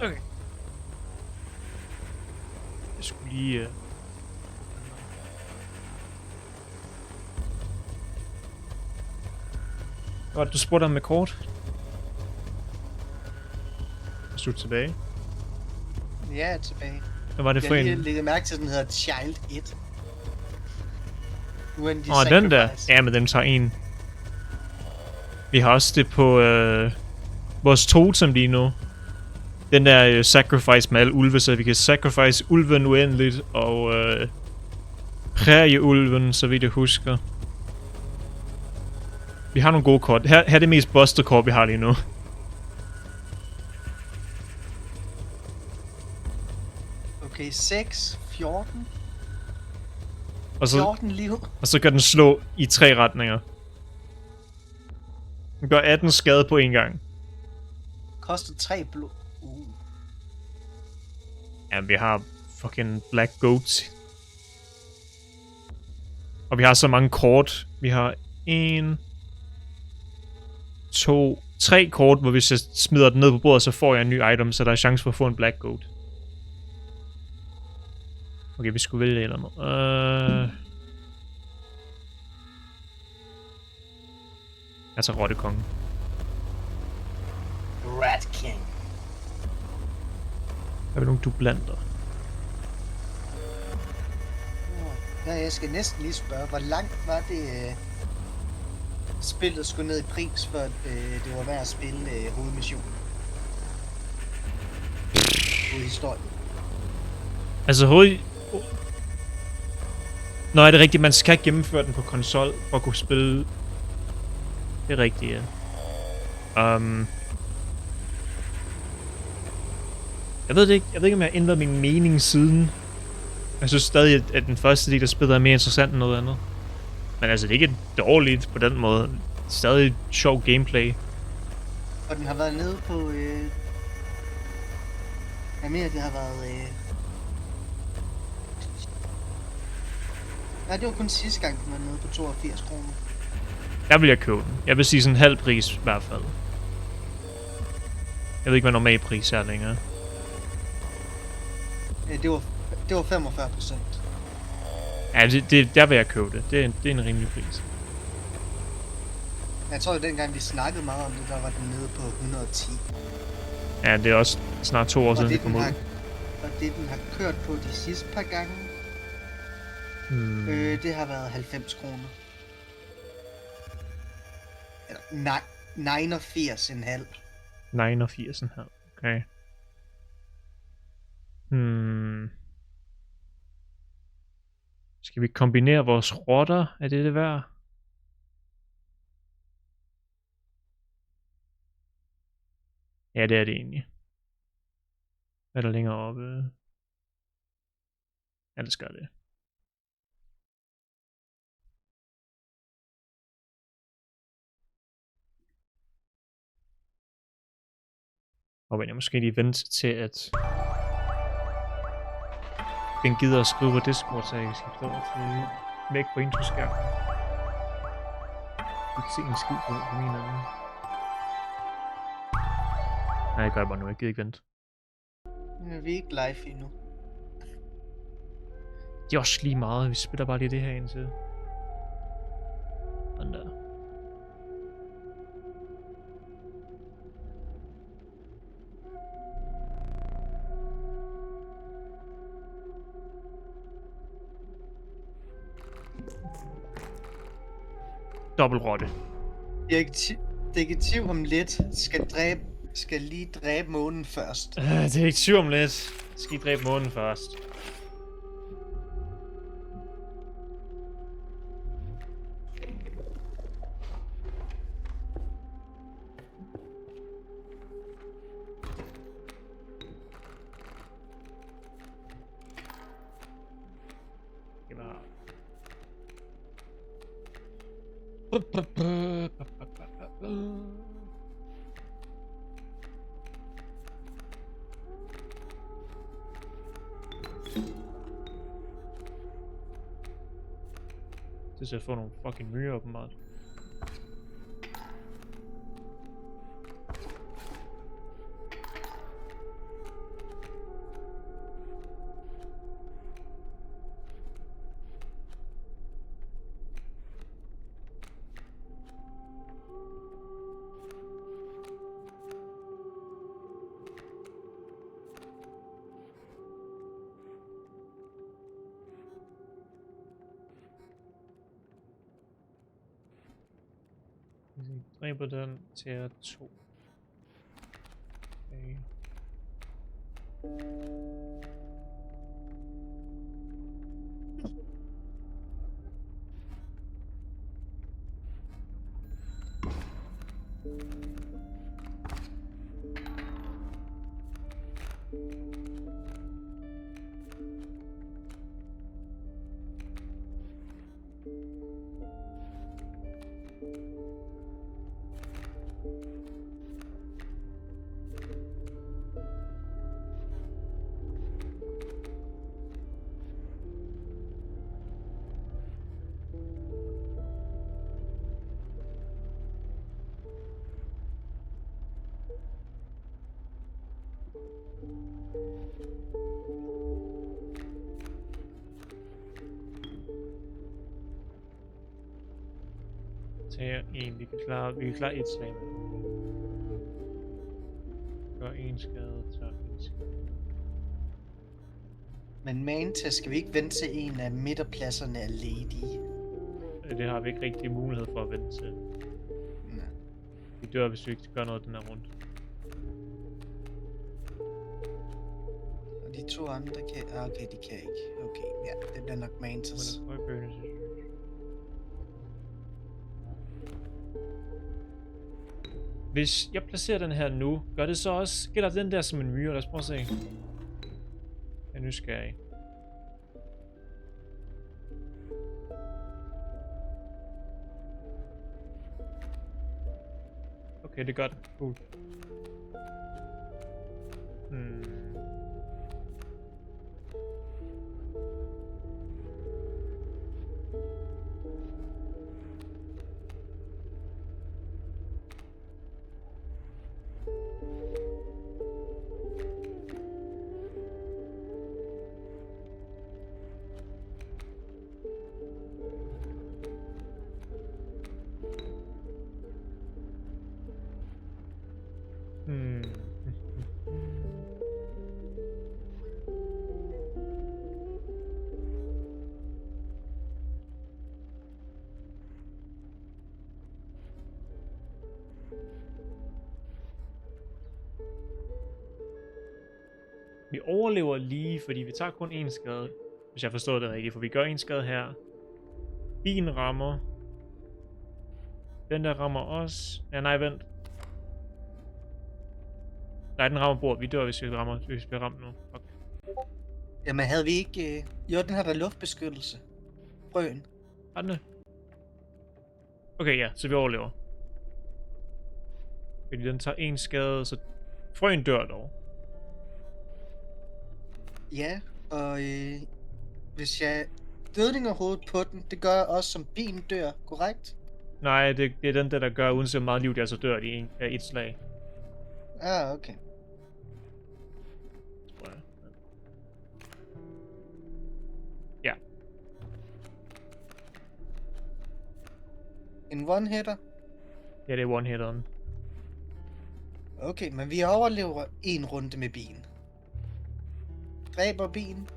Okay. Jeg skulle lige... Godt, du spurgte om med kort. Er du tilbage? Ja, jeg er tilbage. Hvad var det for en? Jeg lægger mærke til, at den hedder Child 1. Den der. Ja, men den tager en. Vi har også det på vores totem lige nu. Den der sacrifice med alle ulve, så vi kan sacrifice ulven uendeligt, og prærieulven, så vidt jeg husker. Vi har nogle gode kort. Her er det mest buster kort, vi har lige nu. Okay, 6, 14. Og så, 14 liv. Og så kan den slå i 3 retninger. Den gør 18 skade på en gang. Koster 3 blod. Ja, vi har fucking Black Goat. Og vi har så mange kort. Vi har 1, 2, 3 kort, hvor hvis jeg smider den ned på bordet, så får jeg en ny item, så der er chance for at få en Black Goat. Okay, vi skulle vælge et eller andet. Jeg tager Rottekongen. Rat King. Hvad vil nogle dublanter? Ja, jeg skal næsten lige spørge, hvor langt var det spillet skulle ned i pris, før det var værd at spille hovedmissionen? Hovedhistorien. Altså Nå, er det rigtigt, man skal gennemføre den på konsol for at kunne spille. Det er rigtigt, ja. Jeg ved det ikke. Jeg ved ikke, om jeg har ændret min mening siden. Jeg synes stadig, at den første del af spillet er mere interessant end noget andet. Men altså, det er ikke dårligt på den måde. Det er stadig sjov gameplay. Og den har været nede på... Hvad mere det har været... Nej, det var kun sidste gang, den var nede på 82 kroner. Der vil jeg købe den. Jeg vil sige sådan en halv pris i hvert fald. Jeg ved ikke, hvad normal pris er længere. Det var 45%. Ja, der vil jeg købe det. Det er en rimelig pris. Jeg tror, at dengang vi snakkede meget om det, der var den nede på 110. Ja, det er også snart 2 år siden, det kom ud. Og det, den har kørt på de sidste par gange, det har været 90 kroner. Eller 89,5. 89,5. Okay. Skal vi kombinere vores rotter? Er det værd? Ja, det er det egentlig. Hvad er der længere oppe? Ja, det skal det. Og jeg måske lige vente til, at den gider at skrive på Discord, så jeg kan skifte over til væk på introskærmen. Vi kan se en skid på min anden. Nej, jeg gør bare nu. Jeg gider ikke vente. Vi er ikke live endnu. Det er også lige meget. Vi spiller bare lige det her indtil. dobbeltrotte. Detektiv om lidt skal lige dræbe månen først. Detektiv om lidt. Skal I dræbe månen først. Det skal få nogle fucking myrer åbenbart. Dræber den til 2. Okay. Tager en, vi kan klare et slag med. Gør en skade, tager en skade. Men Mantis, skal vi ikke vente til en af midterpladserne er lady? Det har vi ikke rigtig mulighed for at vente til. Nej. Vi dør, hvis vi ikke gør noget den her runde. Og de 2 andre kan... okay, de kan ikke. Okay, ja, det bliver nok Mantis. Hvis jeg placerer den her nu, gør det så også... Gælder den der som en myre? Lad os prøve at se. Jeg er nysgerrig. Okay, det gør den. Cool. Vi overlever lige, fordi vi tager kun én skade, hvis jeg forstår det rigtigt, for vi gør en skade her. Bilen rammer. Den der rammer os. Ja, nej, vent. Nej, den rammer bord. Vi dør, hvis vi bliver ramt nu. Okay. Jamen, havde vi ikke... Jo, den har der luftbeskyttelse. Frøen. Har den det? Okay, ja, så vi overlever. Fordi den tager en skade, så frøen dør dog. Ja, og hvis jeg dødninger hovedet på den, det gør også som bilen dør, korrekt? Nej, det er den der gør, uanset hvor meget liv de altså dør i et slag. Ah, okay. Tror jeg. Ja. En one-hitter? Ja, det er one-hitteren. Okay, men vi overlever en runde med bilen. Dræber bilen.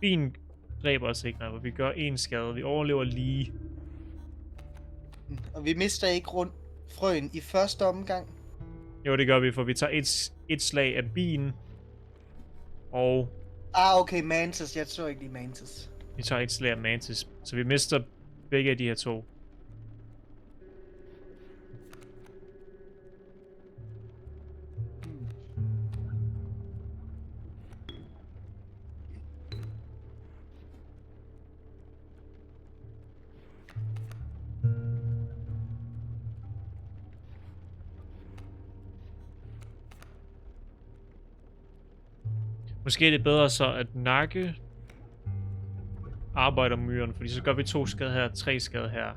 Bilen dræber os ikke, nej, vi gør 1 skade. Vi overlever lige. Og vi mister ikke rundt frøen i første omgang. Jo, det gør vi, for vi tager et slag af bien. Og Okay, Mantis. Jeg så ikke lige Mantis. vi tager 1 slag af mantis. Så vi mister begge af de her 2. Måske er det bedre så at nakke arbejder myren, fordi så gør vi 2 skade her, 3 skade her.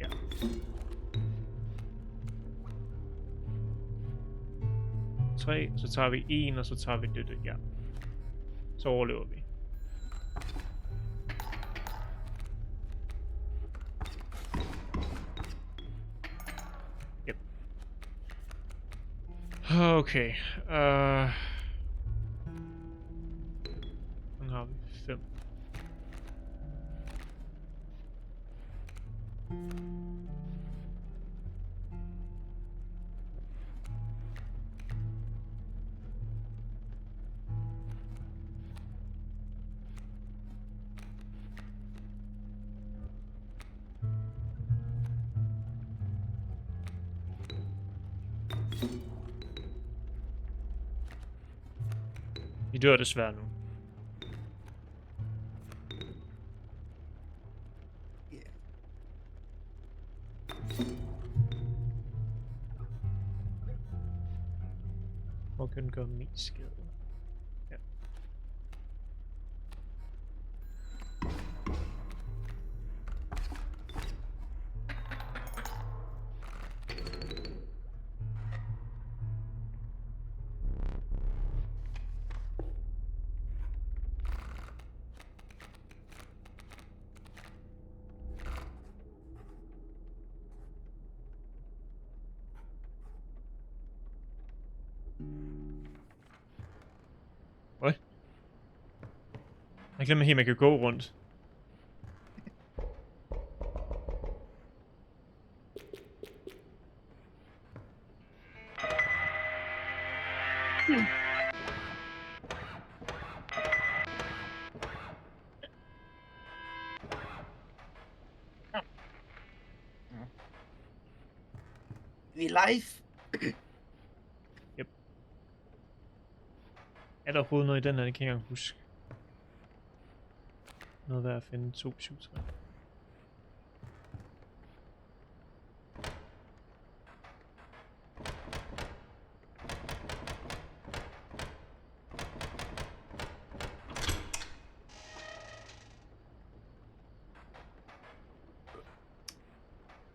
Ja. Tre, så tager vi 1, og så tager vi det, ja. Så overlever vi. Yep. Okay. Nu har vi 5. Vi dør desværre nu. Yeah. Hvor kan den gøre mest skade? Ja. Hvad? Jeg glemmer helt, man kan gå rundt. Vi er live. Yep. Er der overhovedet noget i den her? Det kan jeg ikke engang huske. Noget værd at finde 273.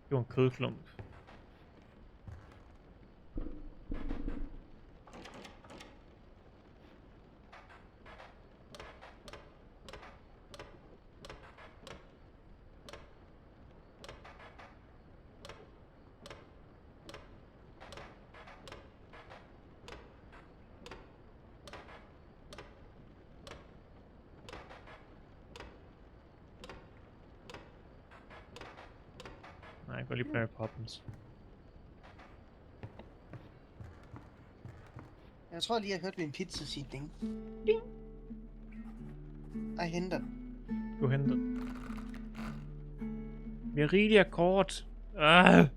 Det var en kødklump. Nej, jeg går lige Mary Poppins. Jeg tror lige, jeg hørte min pizza sige ding. Ding. Jeg henter den. Du henter den. Vi har rigeligt af kort. Ah!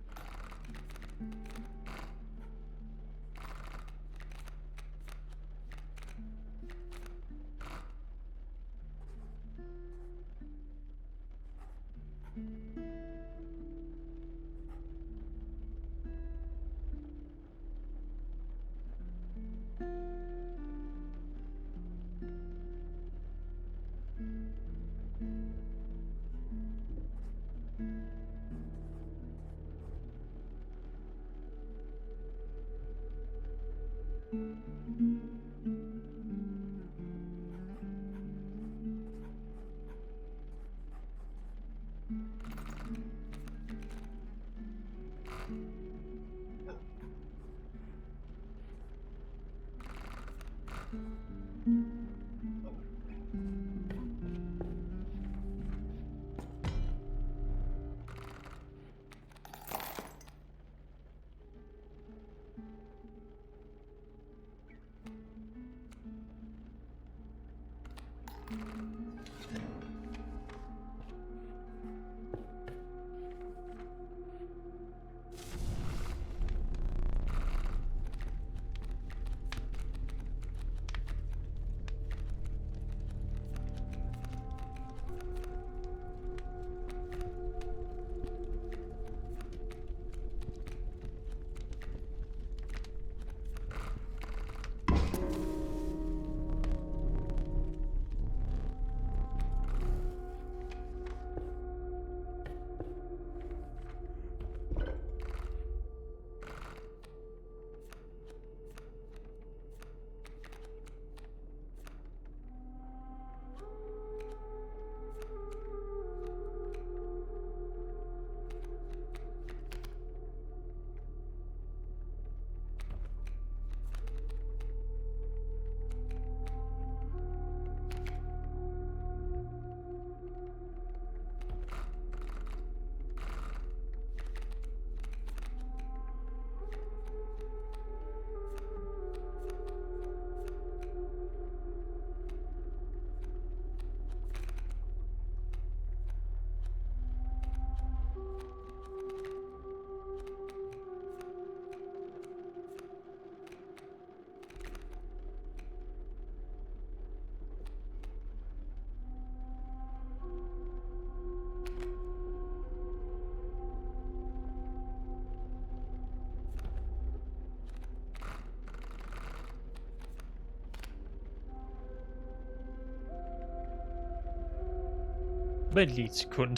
Vent lige et sekund.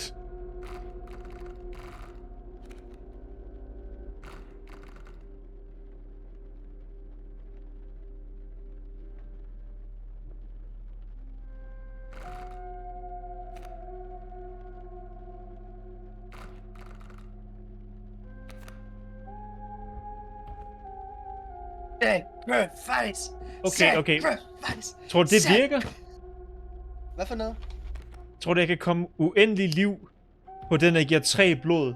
Sacrifice! Okay. Sacrifice! Tror du, det virker? Hvad for noget? Tror du, jeg kan komme uendelig liv på den, der giver 3 blod?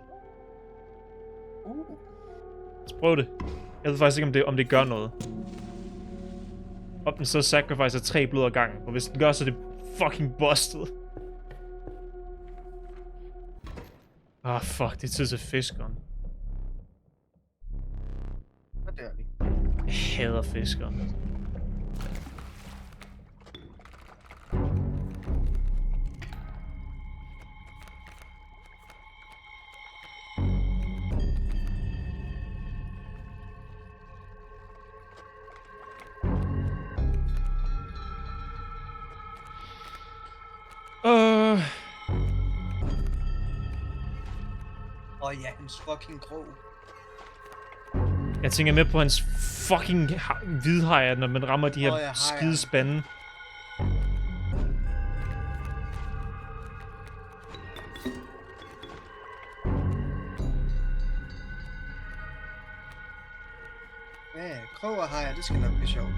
Så prøv det. Jeg ved faktisk ikke, om det gør noget. Om den så sacrificer 3 blod ad gangen. Og hvis den gør, så er det fucking busted. Fuck, det er tid til fiskeren. Hvad dør vi? Jeg hader fiskeren. Ja, hans fucking krog. Jeg tænker med på hans fucking hvidhajer, når man rammer de her skide spande. Ja, krog og hajer, det skal nok blive sjovt.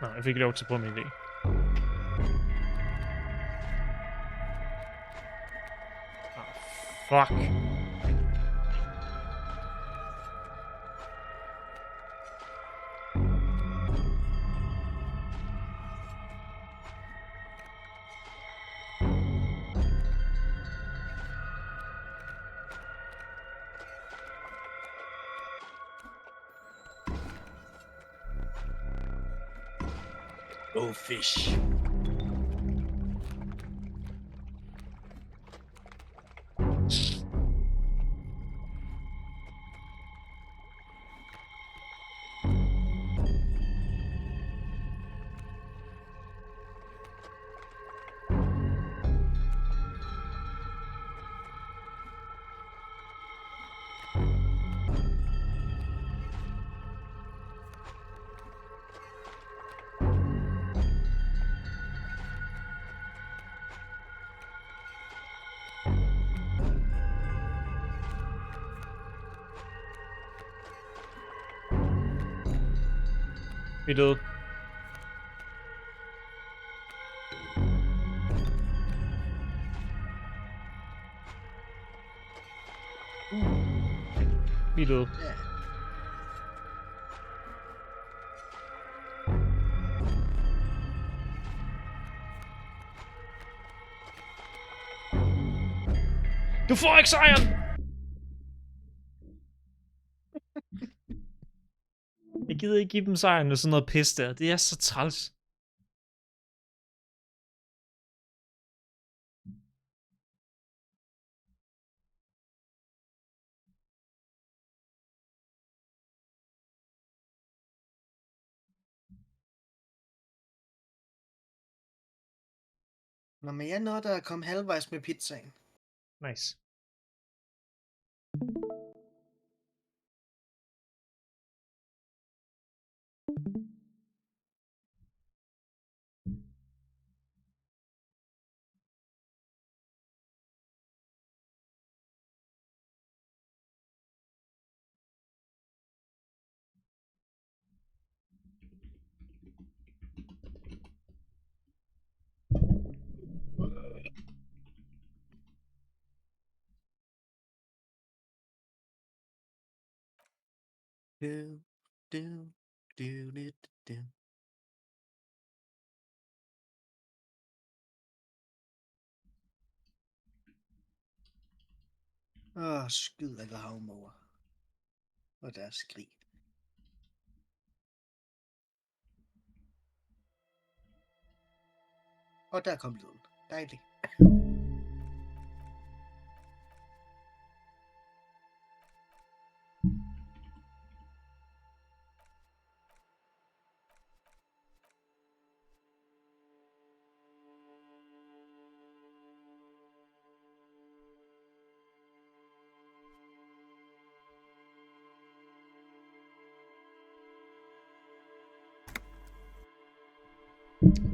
Nå, jeg fik ikke lov til at prøve min idé. Fuck. Go fish. Vi er døde. Vi er døde. Ja. Du får ikke sejren! Jeg gider ikke give dem sejren med sådan noget pis der. Det er så træls. Nå, men jeg nåede at komme halvvejs med pizzaen. Nice. Du, du, du, du, du. Skyd eller havmåger. Og deres skrig. Og der kom lyden. Dejligt.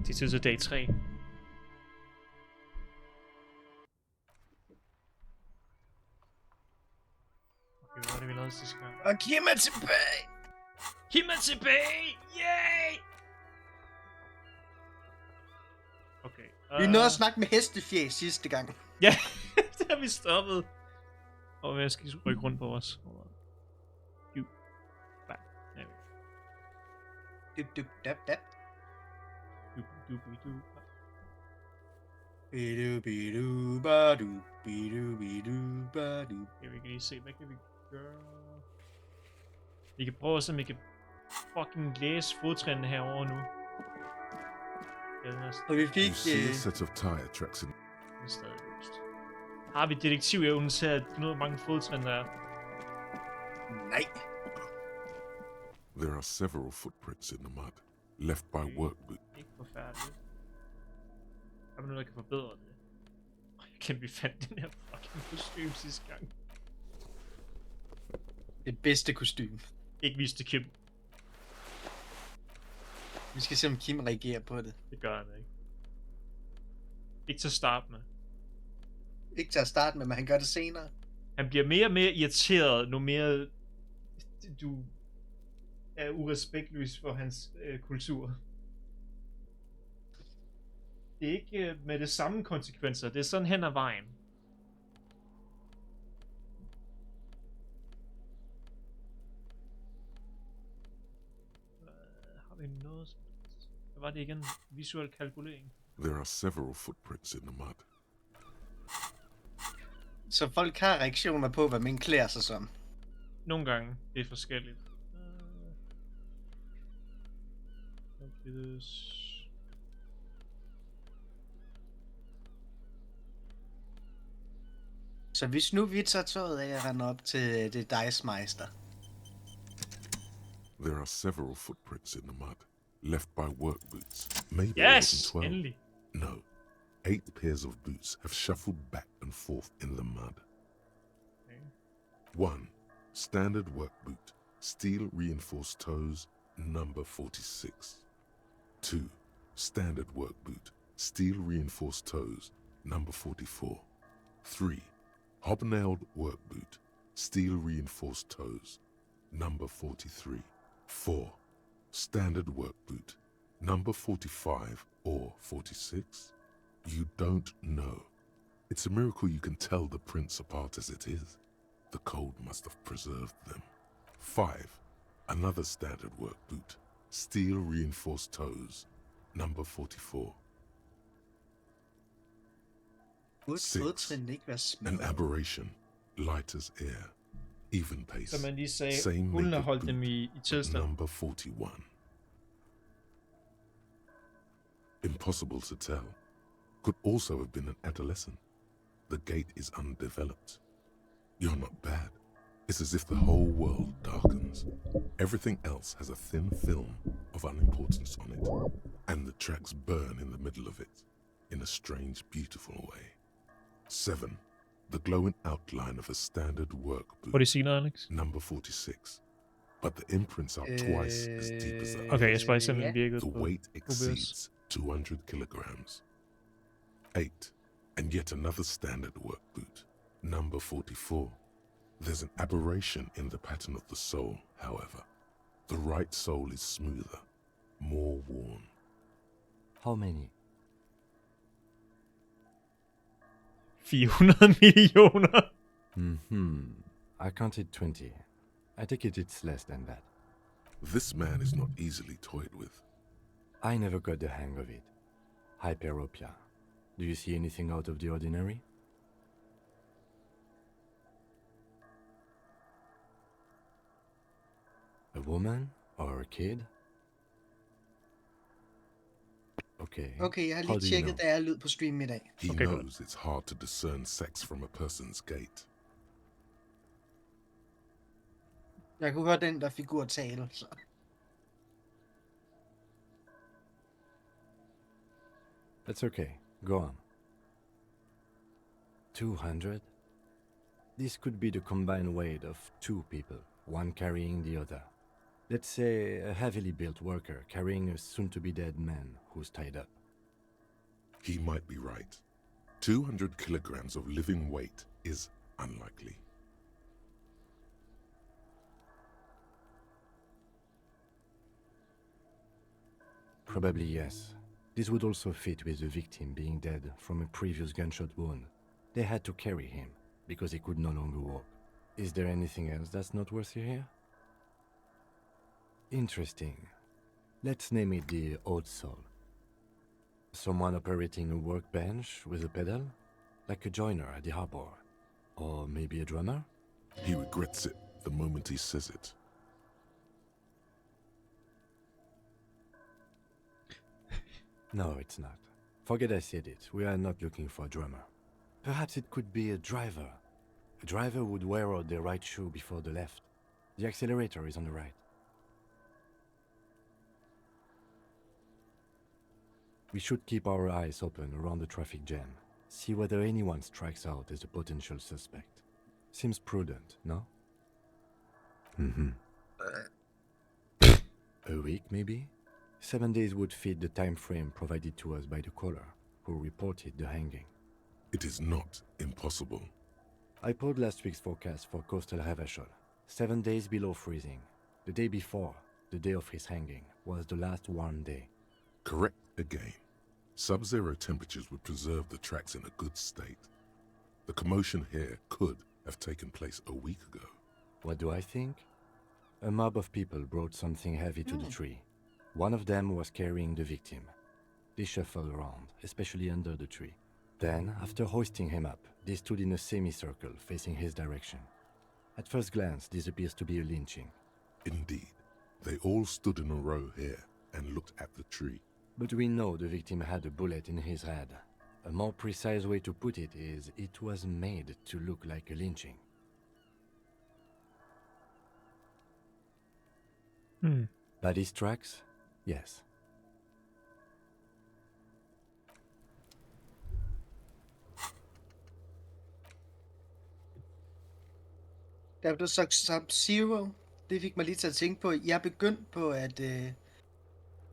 Det er tid til dag 3. Okay, hvad var det, vi lavede sidste gang? Og giv mig tilbage! Giv mig tilbage! Yay! Okay. Vi nåede at snakke med hestefjæs sidste gang. Ja, det har vi stoppet. Og jeg skal rykke rundt på os. Dup, dup, dap, dap. Bidu, bidu, badu, bidu, bidu, badu. Ja, vi kan lige se, hvad kan vi gøre? Vi kan prøve at se, om vi kan fucking læse fodtrinene herovre nu. Og vi fik... You see a set of tire tracks in. Det er stadig løst. Har vi detektivevnen til at finde ud af, hvor mange fodtrin der er? Nej. There are several footprints in the mud, left by work boots. Ikke forfærdeligt. Er der noget, der kan forbedre det? Jeg kan vi fandt den her fucking kostume sidste gang. Det bedste kostume. Ikke vist til Kim. Vi skal se, om Kim reagerer på det. Det gør han ikke. Ikke til at starte med. Ikke til at starte med, men han gør det senere. Han bliver mere og mere irriteret, nu mere du er urespektløs for hans kultur. Det er ikke med det samme konsekvenser, det er sådan hen ad vejen. Har vi noget? Hvad var det igen? Visuel kalkulering. There are several footprints in the mud. Så folk har reaktioner på, hvad man klæder sig som. Nogle gange, det er forskelligt. Så hvis nu vi tager tøjet af og render op til det Dicemeister. There are several footprints in the mud, left by work boots. Maybe Yes! 12. Endelig. No. 8 pairs of boots have shuffled back and forth in the mud. Okay. 1. Standard work boot, steel reinforced toes, number 46. 2. Standard work boot, steel reinforced toes, number 44. 3. Hobnailed work boot, steel reinforced toes, number 43. 4. Standard work boot, number 45 or 46. You don't know. It's a miracle you can tell the prints apart as it is. The cold must have preserved them. 5. Another standard work boot, steel reinforced toes, number 44. Burde 6. fodtrinene ikke være An smadret? aberration, light as air, even pace. Som man lige sagde, Same hun har naked holdt boot, dem i but tilstand. number 41. Impossible to tell. Could also have been an adolescent. The gate is undeveloped. You're not bad. It's as if the whole world darkens. Everything else has a thin film of unimportance on it, and the tracks burn in the middle of it, in a strange, beautiful way. 7. The glowing outline of a standard work boot. Hvor er det senere, Alex? Number 46. but the imprints are twice as deep as ours. Okay, jeg spørger simpelthen virket The på weight OBS. exceeds 200 kilograms. 8. And yet another standard work boot, number 44. There's an aberration in the pattern of the sole, however. The right sole is smoother, more worn. How many? 400 millioner. I counted 20. I take it it's less than that. This man is not easily toyed with. I never got the hang of it. Hyperopia. Do you see anything out of the ordinary? A woman or a kid? Okay. Okay, jeg har How lige do you tjekket, know? der er lyd på streamen i dag. He Okay, good. knows it's hard to discern sex from a person's gait. Jeg kunne høre den der figur tale, så... That's okay. Go on. 200? This could be the combined weight of two people, one carrying the other. Let's say a heavily built worker carrying a soon-to-be-dead man who's tied up. He might be right. 200 kilograms of living weight is unlikely. Probably yes. This would also fit with the victim being dead from a previous gunshot wound. They had to carry him, because he could no longer walk. Is there anything else that's noteworthy here? Interesting. Let's name it the old soul. Someone operating a workbench with a pedal? Like a joiner at the harbor? Or maybe a drummer? He regrets it the moment he says it. No, it's not. Forget I said it. We are not looking for a drummer. Perhaps it could be a driver. A driver would wear out the right shoe before the left. The accelerator is on the right. We should keep our eyes open around the traffic jam. See whether anyone strikes out as a potential suspect. Seems prudent, no? A week, maybe? 7 days would fit the time frame provided to us by the caller, who reported the hanging. It is not impossible. I pulled last week's forecast for coastal Havashol. 7 days below freezing. The day before, the day of his hanging, was the last warm day. Correct again. Sub-zero temperatures would preserve the tracks in a good state. The commotion here could have taken place a week ago. What do I think? A mob of people brought something heavy to the tree. One of them was carrying the victim. They shuffled around, especially under the tree. Then, after hoisting him up, they stood in a semicircle facing his direction. At first glance, this appears to be a lynching. Indeed, they all stood in a row here and looked at the tree. But we know the victim had a bullet in his head. A more precise way to put it is, it was made to look like a lynching. Body tracks? Yes. Der blev sagt Sub-Zero. Det fik mig lige til at tænke på. Jeg er begyndt på at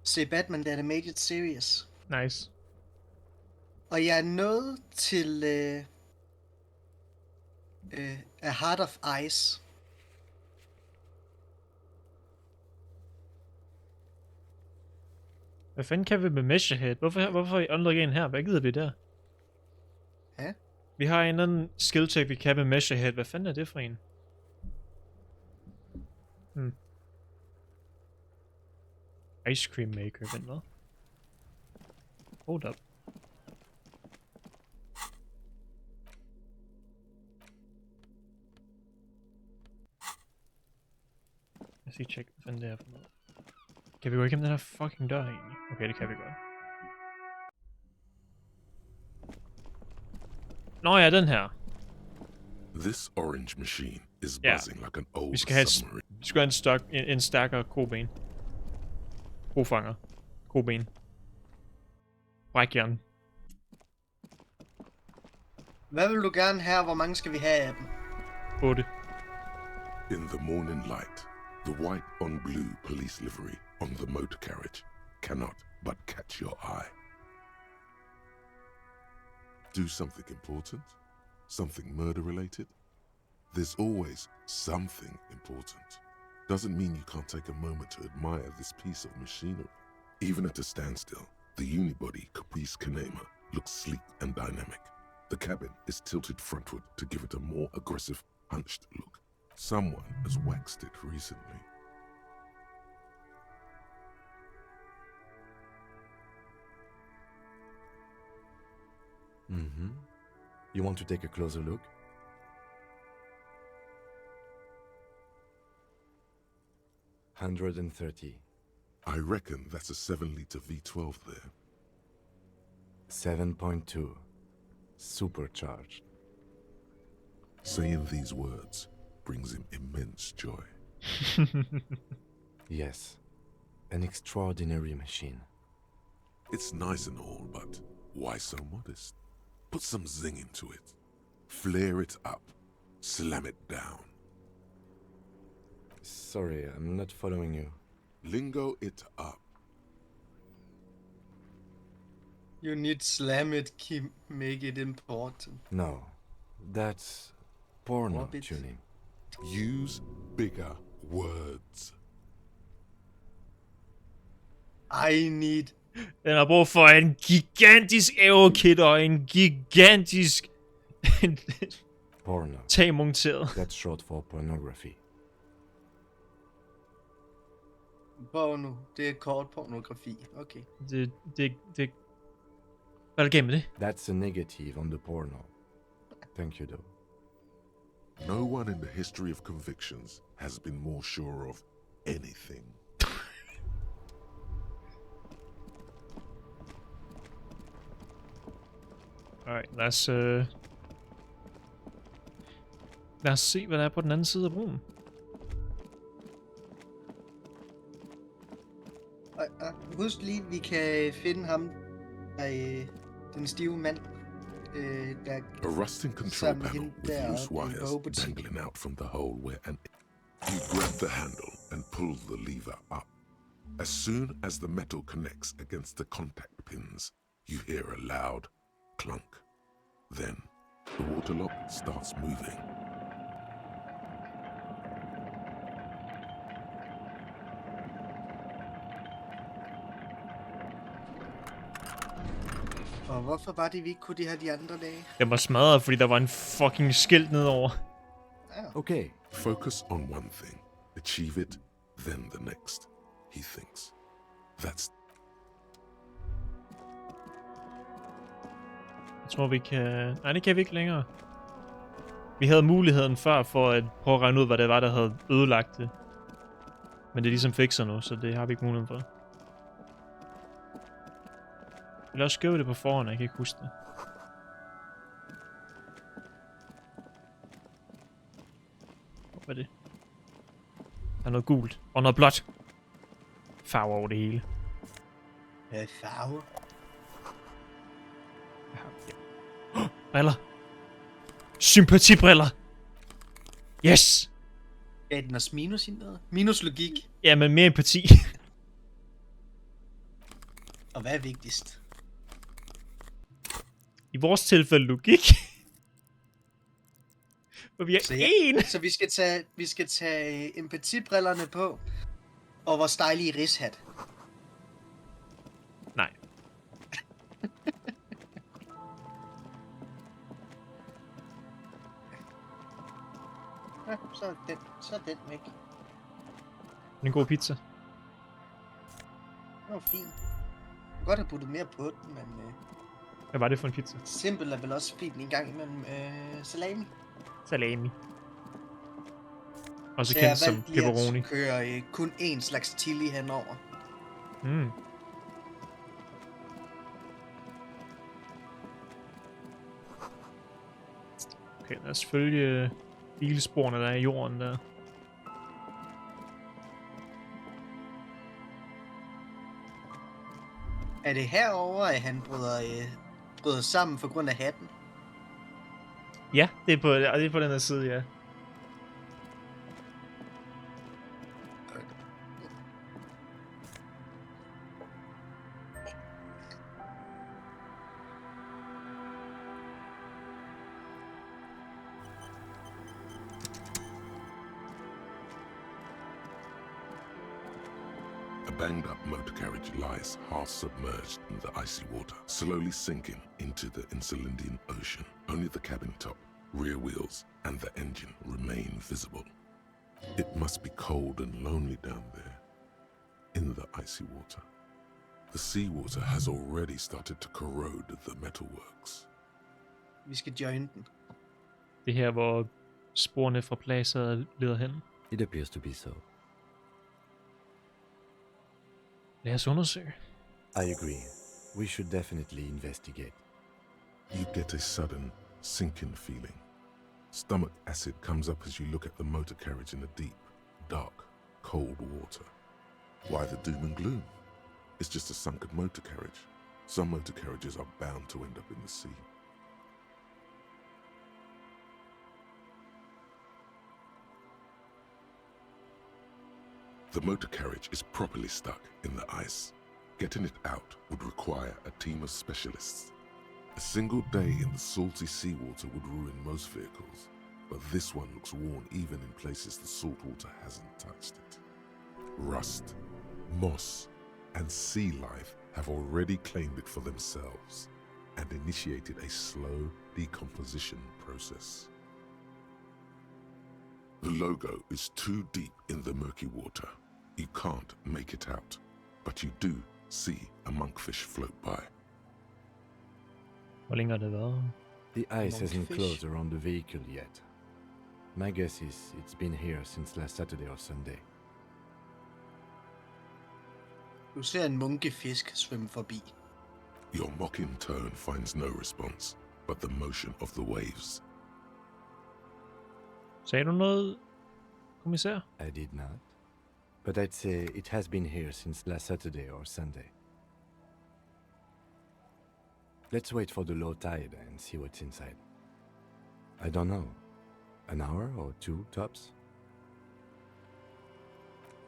se Batman The Animated Series. Nice. Og jeg er nået til A Heart of Ice. Hvad fanden kan vi med Measurehead? Hvorfor har I unlocket en her? Hvad gider vi der? Ja. Vi har en eller anden skill check, vi kan med Measurehead. Hvad fanden er det for en? Ice cream maker, vent hvad? Hold up. Lad os lige tjekke, hvad fanden det er for noget. Kan vi gå igennem den her fucking dør egentlig? Okay, det kan vi godt. Nå ja, den her. This orange machine is Yeah. buzzing like an old Vi skal have, submarine. vi skal have en stærkere koben. Kofanger. Koben. Brækjern. Hvad vil du gerne have? Hvor mange skal vi have af dem? 8. In the morning light, The white on blue police livery on the motor carriage cannot but catch your eye. Do something important? Something murder-related? There's always something important. Doesn't mean you can't take a moment to admire this piece of machinery. Even at a standstill, the unibody Caprice Canema looks sleek and dynamic. The cabin is tilted frontward to give it a more aggressive, hunched look. Someone has waxed it recently. Mm-hmm. You want to take a closer look? $130. I reckon that's a 7-liter V12 there. 7.2. Supercharged. Saying these words brings him immense joy. Yes. An extraordinary machine. It's nice and all, but why so modest? Put some zing into it. Flare it up. Slam it down. Sorry, I'm not following you. Lingo it up. You need slam it, make it important. No. That's porno Orbit. tuning. Use bigger words. I need... Den har brug for en gigantisk aerokit og en gigantisk Porno. tag monteret. That's short for pornography. Porno. Det er kort pornografi. Okay. Det... Hvad er der galt med det? That's a negative on the porno. Thank you, though. No one in the history of convictions has been more sure of anything. Alright, lad os se, hvad der er på den anden side af broen. Husk lige, vi kan finde ham, den stive mand, der A rusting control sammen panel hende with der loose i en wires bogbutik. dangling out from the hole where you grab the handle and pull the lever up. As soon as the metal connects against the contact pins, you hear a loud clunk. Then, the water lock starts moving. Og hvorfor var det, vi ikke kunne det her de andre dage? Den var smadret, fordi der var en fucking skilt nedover. Okay. Focus on one thing. Achieve it, then the next, he thinks. That's Jeg tror, vi kan... Nej, det kan vi ikke længere. Vi havde muligheden før for at prøve at regne ud, hvad det var, der havde ødelagt det. Men det er ligesom fikser nu, så det har vi ikke muligheden for. Jeg vil også skrive det på forhånd, jeg kan ikke huske det. Hvad er det? Der er noget gult. Og noget blåt. Farve over det hele. Farve. Briller. Sympatibriller. Yes! Gav den os minus i noget? Minus logik. Ja, men mere empati. Og hvad er vigtigst? I vores tilfælde logik. For vi er én. Så vi skal tage empatibrillerne på. Og vores dejlige rishat. Nej. Ja, så er den væk. En god pizza. Det var fint. Jeg kunne godt have puttet mere på den, men Hvad var det for en pizza? simpel er vel også fint en gang imellem salami. Salami. Også Så jeg kendt som valgte lige pepperoni. at køre kun én slags chili henover. Mm. Okay, lad os følge bilsporene, der er i jorden der. Er det herover at han bryder sammen for grund af hatten? Ja, det er på den her side, ja. banged up motor carriage lies half submerged in the icy water, slowly sinking into the Insulindian Ocean. Only the cabin top, rear wheels, and the engine remain visible. It must be cold and lonely down there, in the icy water. The seawater has already started to corrode the metalworks. Vi skal join den. Det her, hvor sporene fra pladser leder hen. It appears to be so. Lad os undersøge. I agree. We should definitely investigate. You get a sudden sinking feeling. Stomach acid comes up as you look at the motor carriage in the deep, dark, cold water. Why the doom and gloom? It's just a sunken motor carriage. Some motor carriages are bound to end up in the sea. The motor carriage is properly stuck in the ice. Getting it out would require a team of specialists. A single day in the salty seawater would ruin most vehicles, but this one looks worn even in places the salt water hasn't touched it. Rust, moss, and sea life have already claimed it for themselves and initiated a slow decomposition process. The logo is too deep in the murky water. You can't make it out, but you do see a monkfish float by. Hvor længe har det været? The ice hasn't Monkfish. closed around the vehicle yet. My guess is it's been here since last Saturday or Sunday. Du ser en munkefisk svømme forbi. Your mocking tone finds no response, but the motion of the waves. Sagde du noget, kommissær? I did not. But I'd say it has been here since last Saturday or Sunday. Let's wait for the low tide and see what's inside. I don't know. An hour or two tops?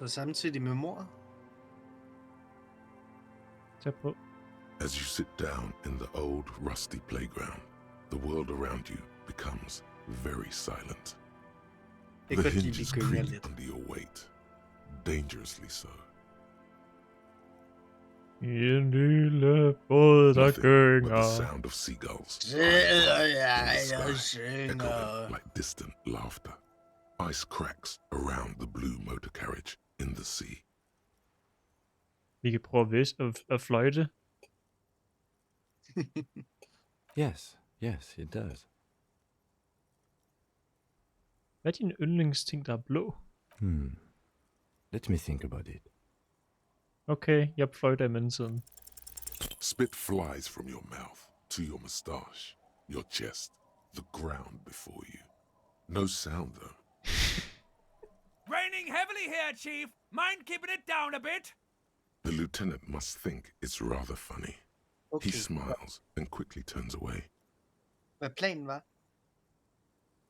Og samtidig med mor. Tag på. As you sit down in the old, rusty playground, the world around you becomes very silent. Det The kan godt lide, hinges vi gynger creak lidt. under your weight, dangerously so. I en lille båd, der Nothing but gynger. the sound of seagulls. Echoing like distant laughter. Ice cracks around the blue motor carriage in the sea. Vi kan prøve at fløjte. Yes, it does. Hvad er din yndlingsting, der er blå? Let me think about it. Okay, jeg fløjter i mellemtiden. Spit flies from your mouth to your moustache, your chest, the ground before you. No sound though. Raining heavily here, Chief. Mind keeping it down a bit? The lieutenant must think it's rather funny. Okay. He smiles and quickly turns away. Hvad planen var?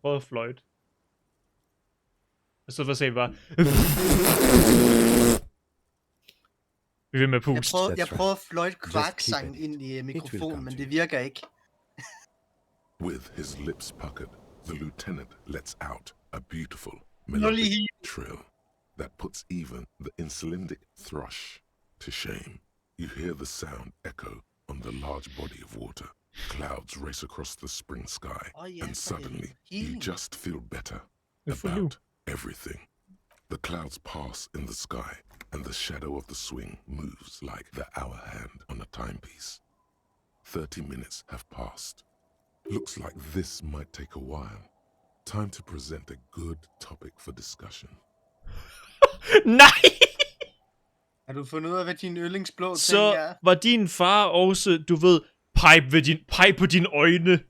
Prøv at fløjte. Og så for at se bare... Vi vil med pust. Jeg prøver at fløjte Just kvarksangen keep it. ind i will mikrofonen, come men to det you. virker ikke. With his lips puckered, the lieutenant lets out a beautiful Nully. melodic trill that puts even the insulindic thrush to shame. You hear the sound echo on the large body of water. Clouds race across the spring sky, Oh, yeah, and for suddenly you healing. just feel better Good for you. about everything. The clouds pass in the sky, and the shadow of the swing moves like the hour hand on a timepiece. 30 minutes have passed. Looks like this might take a while. Time to present a good topic for discussion. Nej! Har du fundet ud af, hvad din yndlingsblå ting Så er? var din far også, du ved, peg på dine øjne.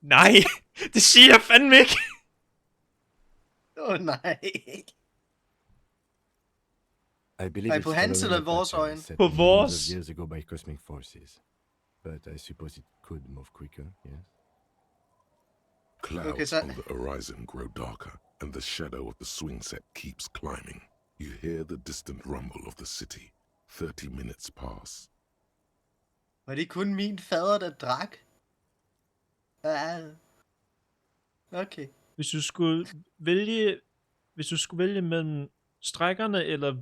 Nej, det siger jeg fandme ikke. Nej. I believe Nej, it's på hans following eller a vores pattern øjne? set På millions vores. of years ago by cosmic forces. But I suppose it could move quicker, yes? Clouds so- on the horizon grow darker, and the shadow of the swing set keeps climbing. You hear the distant rumble of the city. 30 minutes pass. Var det kun min fader, der drak? Ja. Okay. Hvis du skulle vælge mellem strækkerne eller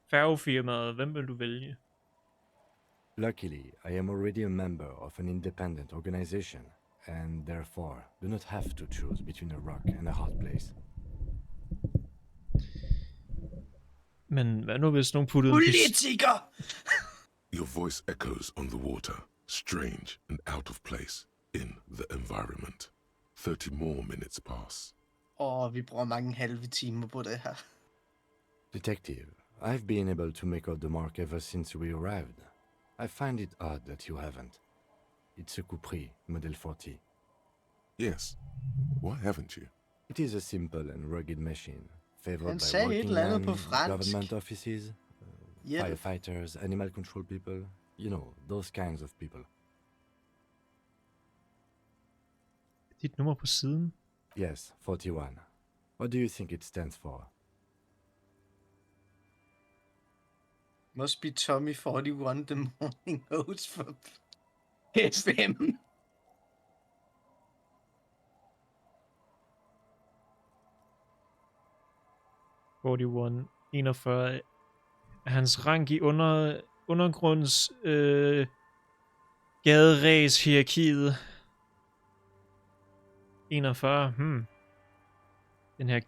Færgefirmaet, hvem vil du vælge? Luckily, I am already a member of an independent organization, and therefore do not have to choose between a rock and a hard place. Men hvad nu hvis nogen puttede en Politiker! Your voice echoes on the water, strange and out of place in the environment. 30 more minutes pass. Vi bruger mange halve timer på det her. Detective, I've been able to make out the mark ever since we arrived. I find it odd that you haven't. It's a Capri, Model 40. Yes. Why haven't you? It is a simple and rugged machine, favored Han by sagde et working eller andet men, på fransk. government offices, Yep. firefighters, animal control people, you know, those kinds of people. dit nummer på siden? Yes, 41. What do you think it stands for? Must be Tommy 41, the morning host for FM. 41 hans rank i undergrunds gaderæs hierarkiet. 41. Den her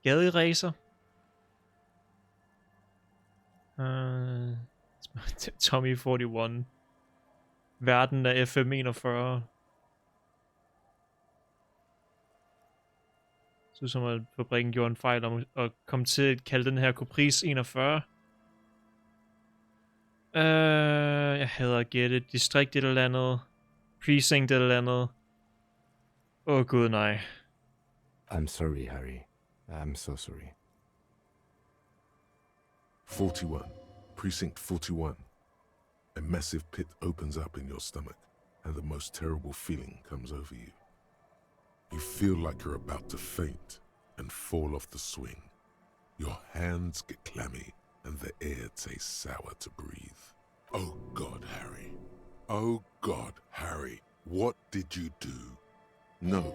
gaderæser. Tommy 41. Verden af FM 41. Så som at fabrikken gjorde en fejl om at komme til at kalde den her Caprice 41. Jeg hader at gætte. Distrikt et eller andet. Precinct et eller andet. Gud nej. I'm sorry, Harry. I'm so sorry. 41. Precinct 41. A massive pit opens up in your stomach, and the most terrible feeling comes over you. You feel like you're about to faint and fall off the swing. Your hands get clammy, and the air tastes sour to breathe. Oh God, Harry. Oh God, Harry. What did you do? No.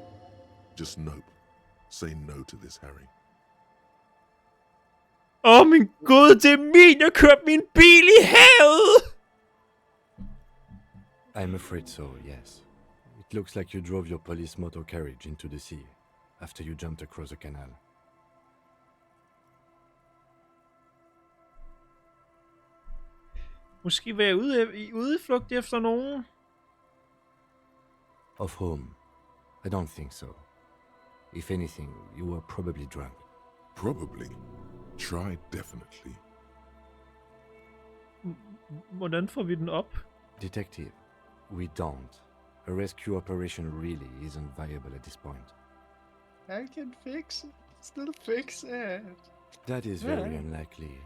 Just nope. Say no to this, Harry. Min gud, det er min! Jeg kørte min bil i havet! I'm afraid so, yes. It looks like you drove your police motor carriage into the sea after you jumped across a canal. Måske være ude i flugt efter nogen. Of whom? I don't think so. If anything, you were probably drunk. Probably. Try definitely. Hvordan får vi den op? Detective, we don't. A rescue operation really isn't viable at this point. I can fix it. Still fix it. That is very unlikely.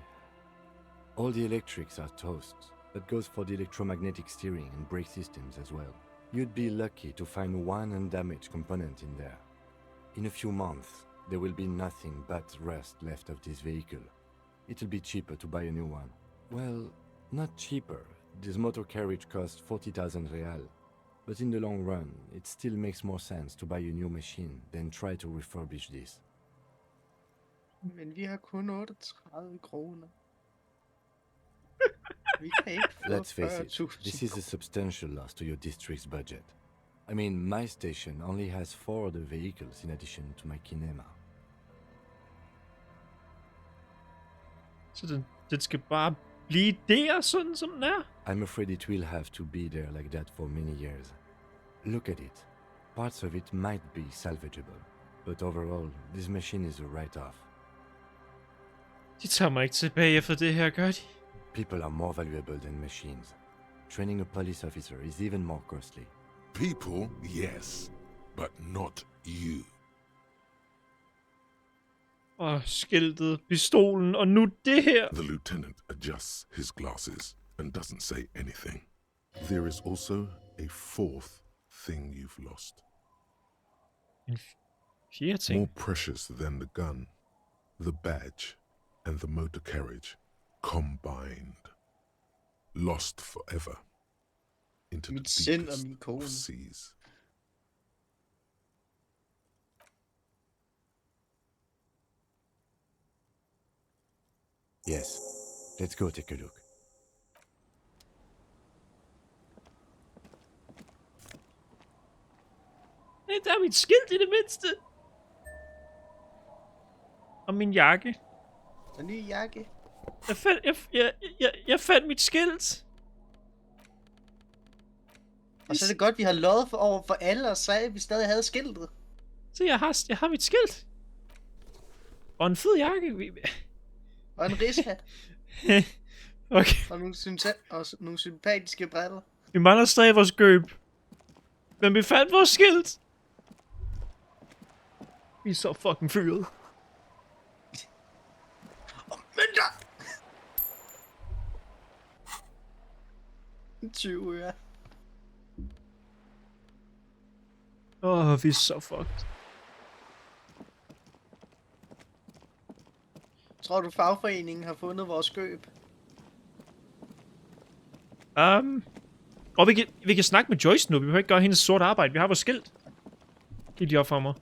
All the electrics are toast. That goes for the electromagnetic steering and brake systems as well. You'd be lucky to find one undamaged component in there. In a few months, there will be nothing but rust left of this vehicle. It'll be cheaper to buy a new one. Well, not cheaper. This motor carriage costs 40,000 real. But in the long run, it still makes more sense to buy a new machine than try to refurbish this. Men vi har kun 38 kroner. Vi kan ikke få Let's face it, 40.000 this is a substantial loss to your district's budget. I mean, my station only has 4 other vehicles in addition to my kinema. Så den skal bare blive der, sådan som den er? I'm afraid it will have to be there like that for many years. Look at it. Parts of it might be salvageable, but overall, this machine is a write-off. De tager mig ikke tilbage efter det her, gør de? People are more valuable than machines. Training a police officer is even more costly. People, yes, but not you. Skiltet, pistolen, og nu det her. The lieutenant adjusts his glasses and doesn't say anything. There is also a fourth thing you've lost. En fjerde ting. More precious than the gun, the badge, and the motor carriage combined. Lost forever. into Mit the sind og deepest min kone. of seas. Yes. Let's go take a look. Hey, der er mit skilt i det mindste. Og min jakke. Og ny jakke. Jeg fandt mit skilt. Og så er det godt, vi har lovet for over for alle og sagde, at vi stadig havde skiltet. Så jeg har mit skilt. Og en fed jakke. Og en rigshat. Okay. Og nogle sympatiske briller. Vi mangler stadig vores gøb. Men vi fandt vores skilt. Vi er så fucking fyret. Mønter! 20 øre. Vi er så fucked. Tror du, fagforeningen har fundet vores skøb? Og vi kan snakke med Joyce nu. Vi behøver ikke gøre hendes sort arbejde. Vi har vores skilt. Giv lige op for mig.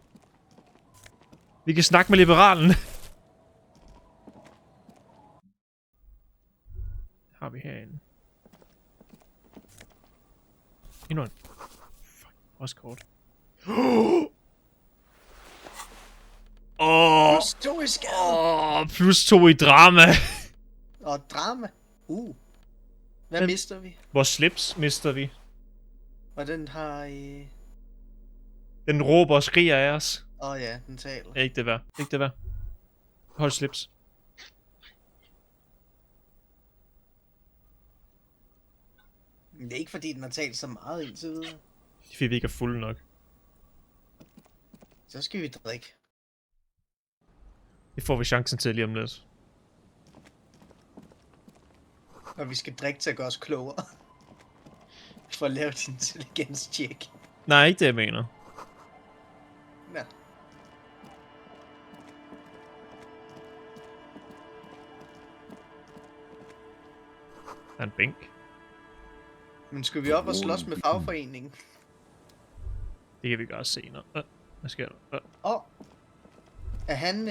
Vi kan snakke med liberalen. Har vi herinde. Endnu en. Fuck, også kort. Plus 2 i skade. Plus 2 i drama. Og drama. Hvad mister vi? Vores slips mister vi. Og den har... Den råber og skriger af os. ja, den taler. Ikke det værd. Ikke det værd. Hold slips. Men det er ikke fordi, den har talt så meget indtil videre. Fordi vi ikke er fulde nok. Så skal vi drikke. Det får vi chancen til lige om lidt. Og vi skal drikke til at gøre os klogere. For at lave et intelligens-check. Nej, ikke det jeg mener. Ja. Der er en bænk. Men skal vi op og slås med fagforeningen? Det kan vi godt senere. Hvad sker der? Er han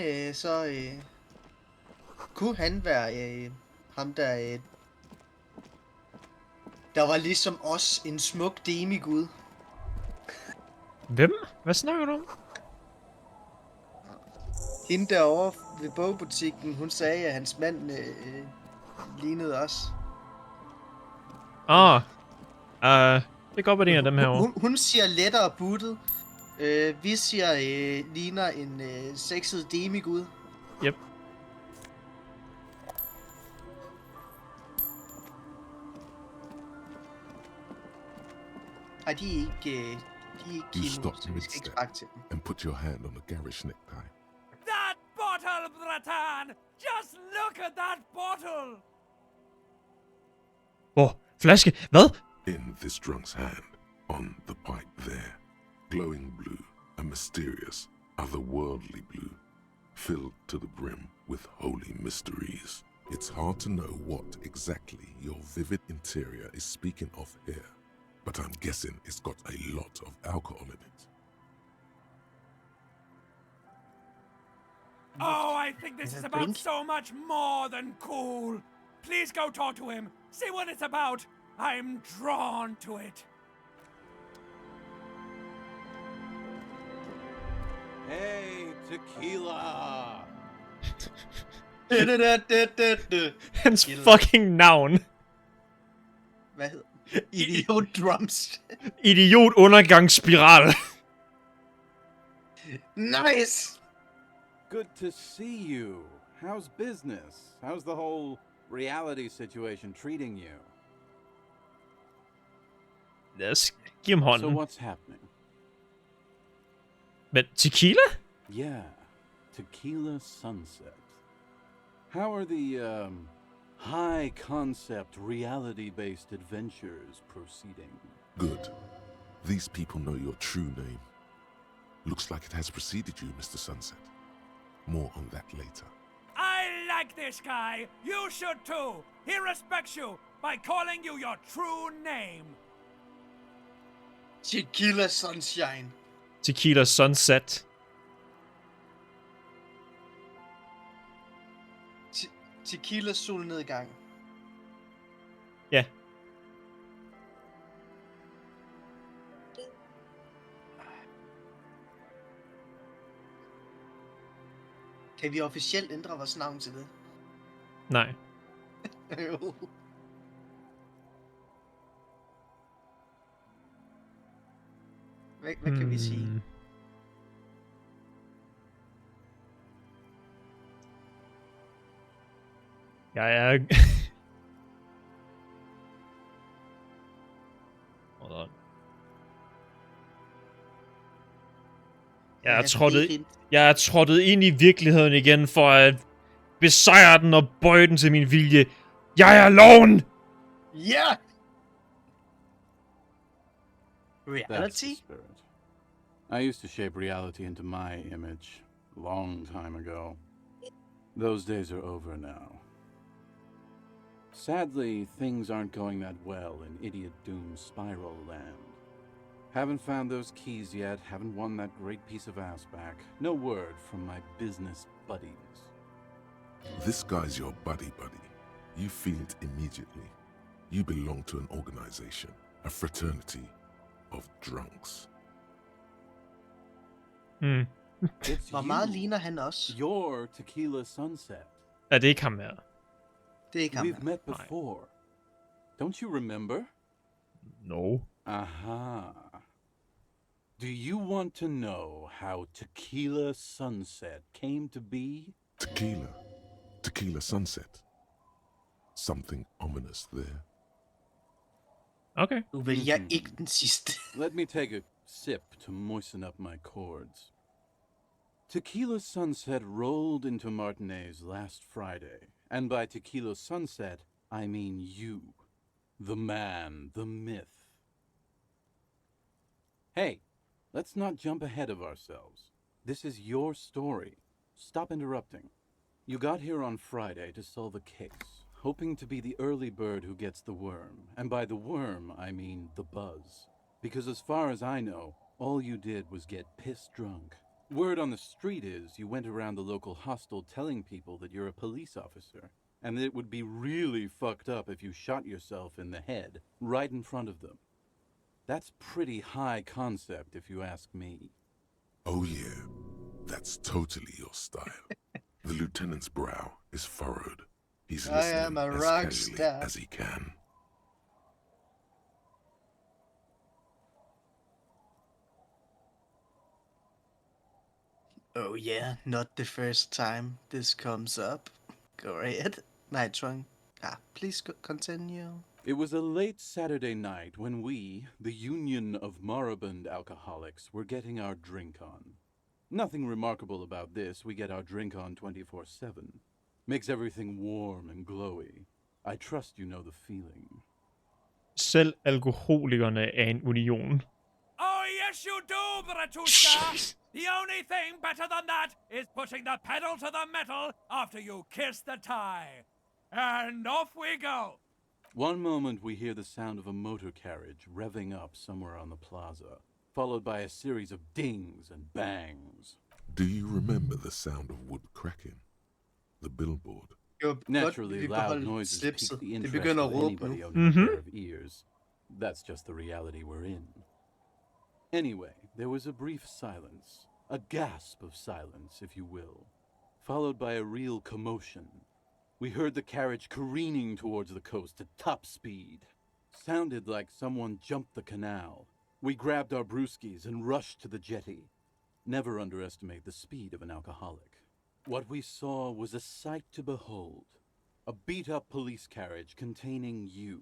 kunne han være ham der... der var ligesom os en smuk demigud? Hvem? Hvad snakker du om? Hende derovre ved bogbutikken, hun sagde, at hans mand lignede os. Det går på en af dem herovre. Hun siger lettere buttet. Vi siger ligner en sexet demigud. Yep. Ej, de er ikke You kimo, stop så vi skal ikke mid-step sparke til dem. and put your hand on the garish necktie. That bottle, Bratan! Just look at that bottle! Flaske? Hvad? In this drunk's hand, on the pipe there, glowing blue, a mysterious, otherworldly blue, filled to the brim with holy mysteries. It's hard to know what exactly your vivid interior is speaking of here, but I'm guessing it's got a lot of alcohol in it. Oh, I think this is about so much more than cool. Please go talk to him. See what it's about. I'm drawn to it. Hey, tequila! Hans fucking navn. Hvad hedder Idiot drums. Idiot undergangsspiral. Nice! Good to see you. How's business? How's the whole reality situation treating you? Lad os give ham So hånden. what's happening? Men tequila? Yeah, Tequila Sunset. How are the, high concept, reality-based adventures proceeding? Good. These people know your true name. Looks like it has preceded you, Mr. Sunset. More on that later. I like this guy. You should too. He respects you by calling you your true name. Tequila Sunshine. Tequila Sunset. Tequila solnedgang. Ja. Kan vi officielt ændre vores navn til det? Nej. Jo. Hvad kan vi sige? Jeg er... Hold on. Jeg er trådtet ind i virkeligheden igen for at besejre den og bøje den til min vilje. Jeg er loven! Ja! That's Reality? the spirit. I used to shape reality into my image a long time ago. Those days are over now. Sadly, things aren't going that well in Idiot Doom's spiral land. Haven't found those keys yet, haven't won that great piece of ass back. No word from my business buddies. This guy's your buddy. You feel it immediately. You belong to an organization, a fraternity of drunks. It's Hvor meget you. ligner han også? You're Tequila Sunset. Er det ikke ham her? Det er ikke ham. We've met before. Don't you remember? No. Aha. Do you want to know how Tequila Sunset came to be? Tequila Sunset. Something ominous there. Okay. Nu vil jeg ikke den sidste. Let me take a sip to moisten up my chords. Tequila Sunset rolled into Martinez last Friday, and by Tequila Sunset, I mean you. The man, the myth. Hey, let's not jump ahead of ourselves. This is your story. Stop interrupting. You got here on Friday to solve a case, hoping to be the early bird who gets the worm. And by the worm, I mean the buzz. Because as far as I know, all you did was get piss drunk. Word on the street is you went around the local hostel telling people that you're a police officer, and that it would be really fucked up if you shot yourself in the head right in front of them. That's pretty high concept, if you ask me. Oh yeah, that's totally your style. The lieutenant's brow is furrowed. He's I am listening a as rock casually star. as he can. Oh yeah, not the first time this comes up. Go ahead. Nitron. Please continue. It was a late Saturday night when we, the Union of Moribund Alcoholics, were getting our drink on. Nothing remarkable about this, we get our drink on 24/7. Makes everything warm and glowy. I trust you know the feeling. Selv alkoholikerne er en union. Oh, yes, you do, Bratushka! The only thing better than that is putting the pedal to the metal after you kiss the tie. And off we go! One moment we hear the sound of a motor carriage revving up somewhere on the plaza, followed by a series of dings and bangs. Do you remember the sound of wood cracking? The billboard? Naturally, loud noises pique the interest begynder of at råbe anybody nu. owning a pair of ears. That's just the reality we're in. Anyway, there was a brief silence, a gasp of silence, if you will, followed by a real commotion. We heard the carriage careening towards the coast at top speed. Sounded like someone jumped the canal. We grabbed our brewskis and rushed to the jetty. Never underestimate the speed of an alcoholic. What we saw was a sight to behold. A beat-up police carriage containing you.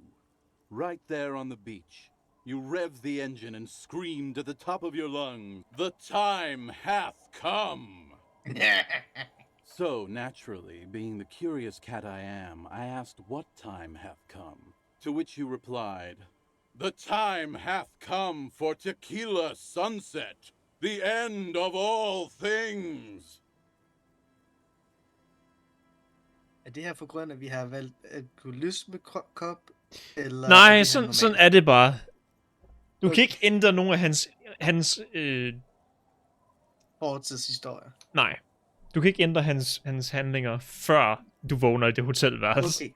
Right there on the beach. You revved the engine and screamed at the top of your lungs, "The time hath come!" So, naturally, being the curious cat I am, I asked what time hath come. To which you replied, "The time hath come for Tequila Sunset, the end of all things." Er det her for grund af, at vi har valgt alkoholisme-kop? Eller Nej, sådan er det bare. Du kan ikke ændre nogen af hans Fortidshistorie. nej. Du kan ikke ændre hans handlinger, før du vågner i det hotelværelse. Okay.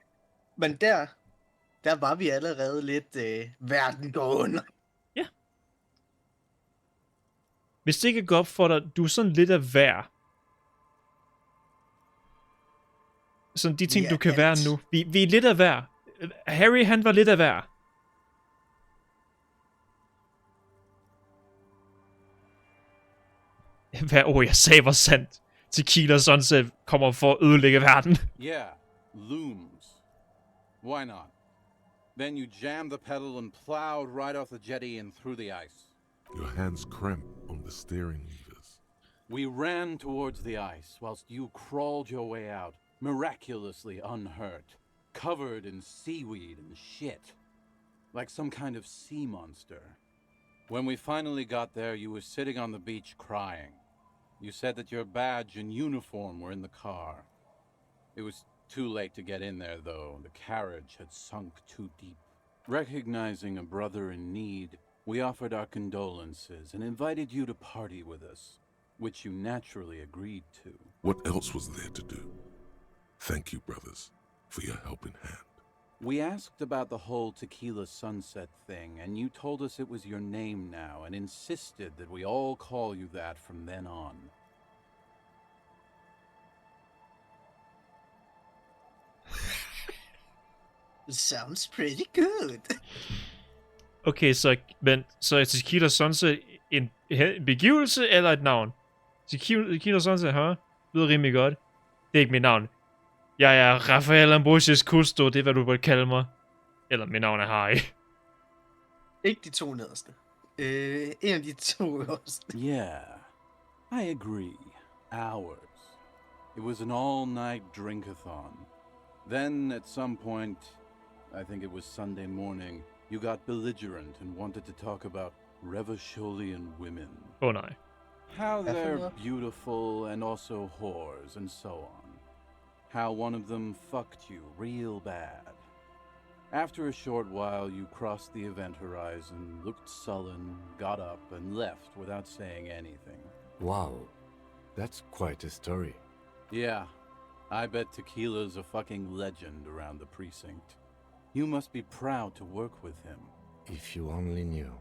Men der var vi allerede lidt verden går under. Ja. Hvis det ikke går op for dig, du er sådan lidt af hver. Sådan de ting, Vi du er kan alt. være nu. Vi er lidt af hver. Harry, han var lidt af hver. Hvad ord jeg sagde var sandt. Tequila Sunset kommer for at ødelægge verden. Yeah, looms. Why not? Then you jammed the pedal and plowed right off the jetty and through the ice. Your hands cramp on the steering levers. We ran towards the ice whilst you crawled your way out, miraculously unhurt, covered in seaweed and shit, like some kind of sea monster. When we finally got there, you were sitting on the beach crying. You said that your badge and uniform were in the car. It was too late to get in there, though. The carriage had sunk too deep. Recognizing a brother in need, we offered our condolences and invited you to party with us, which you naturally agreed to. What else was there to do? Thank you, brothers, for your helping hand. We asked about the whole Tequila Sunset thing, and you told us it was your name now and insisted that we all call you that from then on. Sounds pretty good. Okay, så er Tequila Sunset en begivelse eller et navn? Tequila Sunset, lyder rimelig godt. Det er ikke mit navn. Jeg er Rafael Ambrosius Custo, det er hvad du burde kalde mig. Eller mit navn er Harry. Ikke de to nederste. En af de to øverste. Yeah, I agree. Hours. It was an all-night drinkathon. Then, at some point, I think it was Sunday morning, you got belligerent and wanted to talk about Revacholian women. Oh nej. How they're beautiful and also whores and so on. How one of them fucked you real bad. After a short while, you crossed the event horizon, looked sullen, got up, and left without saying anything. Wow, that's quite a story. Yeah, I bet Tequila's a fucking legend around the precinct. You must be proud to work with him. If you only knew.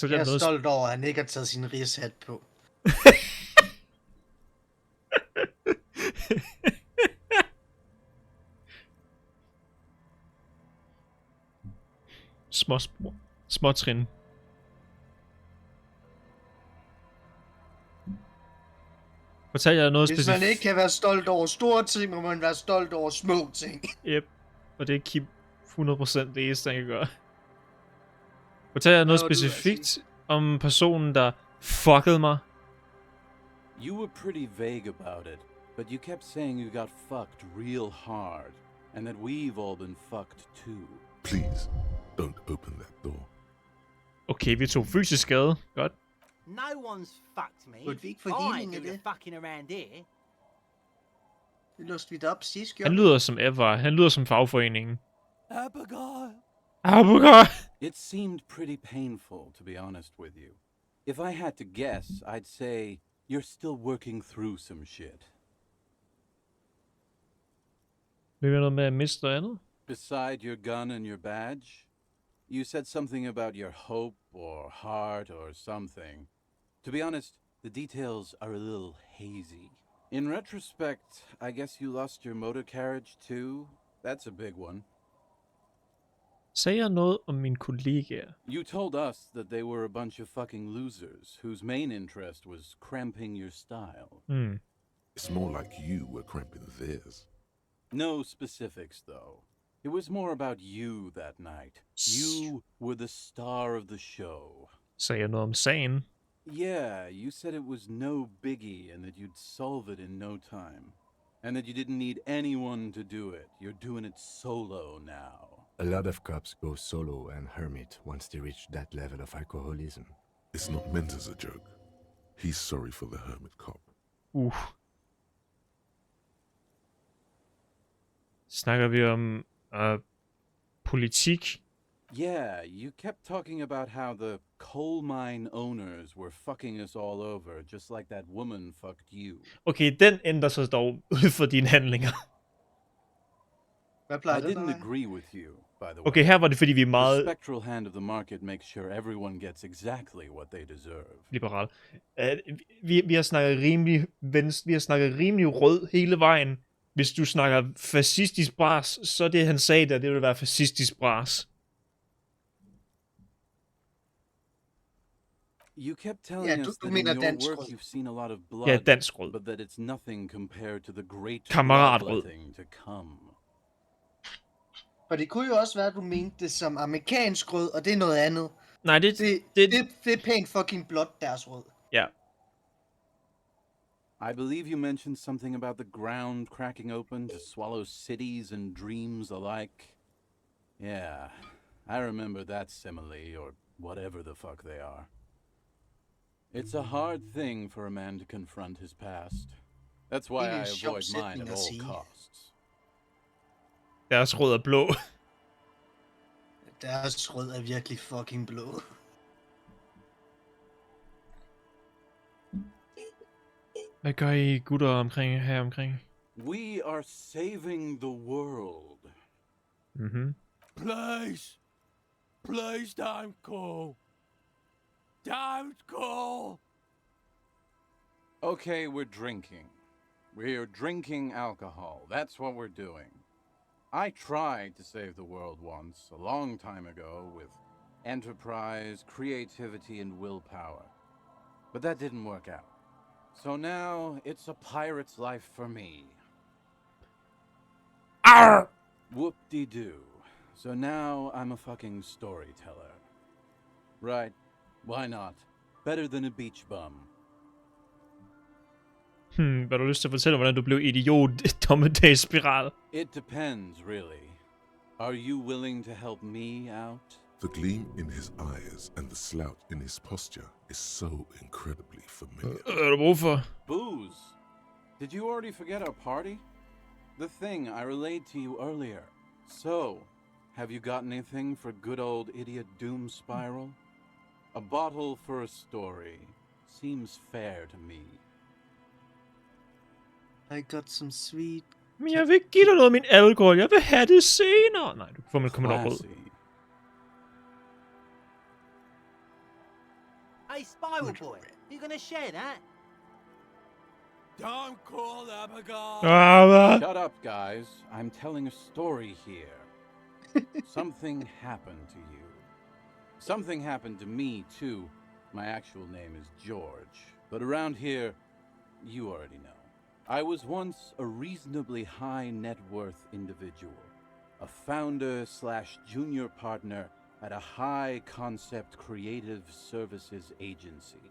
Jeg er stolt over, at han ikke har taget sin rishat på. Småtrin. Fortæl jer noget specifikt. Hvis man ikke kan være stolt over store ting, må man være stolt over små ting. Yep. Og det er Kim 100% det eneste, han kan gøre. Fortæl jer noget specifikt om personen, der fuckede mig. You were pretty vague about it, but you kept saying you got fucked real hard, and that we've all been fucked too. Please, don't open that door. Okay, vi tog fysisk skade. Godt. No one's fucked me. Burde vi ikke få I healing ain't af do the det? fucking around here. Det låste vi da op sidst, Han lyder som Eva. Han lyder som fagforeningen. Abigail. Abigail! It seemed pretty painful, to be honest with you. If I had to guess, I'd say you're still working through some shit. Vil vi noget med at miste noget andet? Beside your gun and your badge, you said something about your hope or heart or something. To be honest, the details are a little hazy. In retrospect, I guess you lost your motor carriage too. That's a big one. Sagde jeg noget om mine kollegaer? You told us that they were a bunch of fucking losers whose main interest was cramping your style. It's more like you were cramping theirs. No specifics, though. It was more about you that night. You were the star of the show. Sagde jeg noget om sagen? Yeah, you said it was no biggie and that you'd solve it in no time. And that you didn't need anyone to do it. You're doing it solo now. A lot of cops go solo and hermit once they reach that level of alcoholism. It's not meant as a joke. He's sorry for the hermit cop. Snakker vi om politik? Yeah, you kept talking about how the coal mine owners were fucking us all over, just like that woman fucked you. Okay, den ændrer sig dog ud for dine handlinger. Hvad I plejer den at didn't være? agree with you, by the way. Okay, her var det, fordi vi er The meget spectral hand of the market makes sure everyone gets exactly what they deserve. liberale. Vi har snakket rimelig venstre, vi har snakket rimelig rød hele vejen. Hvis du snakker fascistisk bras, så det han sagde der, det vil være fascistisk bras. You kept telling Ja, us du that in mener your dansk work rød. you've seen a lot of blood, Ja, dansk rød. but that it's nothing compared to the great Kammerat-rød. bloodletting to come. For det kunne jo også være, at du mente det som amerikansk rød, og det er noget andet. Nej, det Det er pænt fucking blot deres rød. ja. I believe you mentioned something about the ground cracking open to swallow cities and dreams alike. Yeah, I remember that simile, or whatever the fuck they are. It's a hard thing for a man to confront his past. That's why Det er I en sjov avoid mine sætning at at all sige. costs. Deres rød er blå. Deres rød er virkelig fucking blå. Hvad gør I gutter omkring her omkring? We are saving the world. Mhm. Please. Please don't go. Don't go. Okay, we're drinking. We're drinking alcohol. That's what we're doing. I tried to save the world once, a long time ago, with enterprise, creativity, and willpower. But that didn't work out. So now, it's a pirate's life for me. Arr! Whoop-de-doo. So now, I'm a fucking storyteller. Right, why not? Better than a beach bum. Hvad har du lyst til at fortælle, hvordan du blev idiot dommedagsspiral? It depends, really. Are you willing to help me out? The gleam in his eyes and the slouch in his posture is so incredibly familiar. Er du brug for? Booze. Did you already forget our party? The thing I relayed to you earlier. So, have you got anything for good old idiot Doom Spiral? A bottle for a story. Seems fair to me. I got some sweet... Men jeg vil ikke give dig noget af min alkohol. Jeg vil have det senere. Nej, du får man komme op rød. Classy. Hey, Spiral Boy, you gonna share that? Don't call Abigail. Hvad? Shut up, guys. I'm telling a story here. Something happened to you. Something happened to me, too. My actual name is George. But around here, you already know. I was once a reasonably high net worth individual. A founder / junior partner at a high concept creative services agency.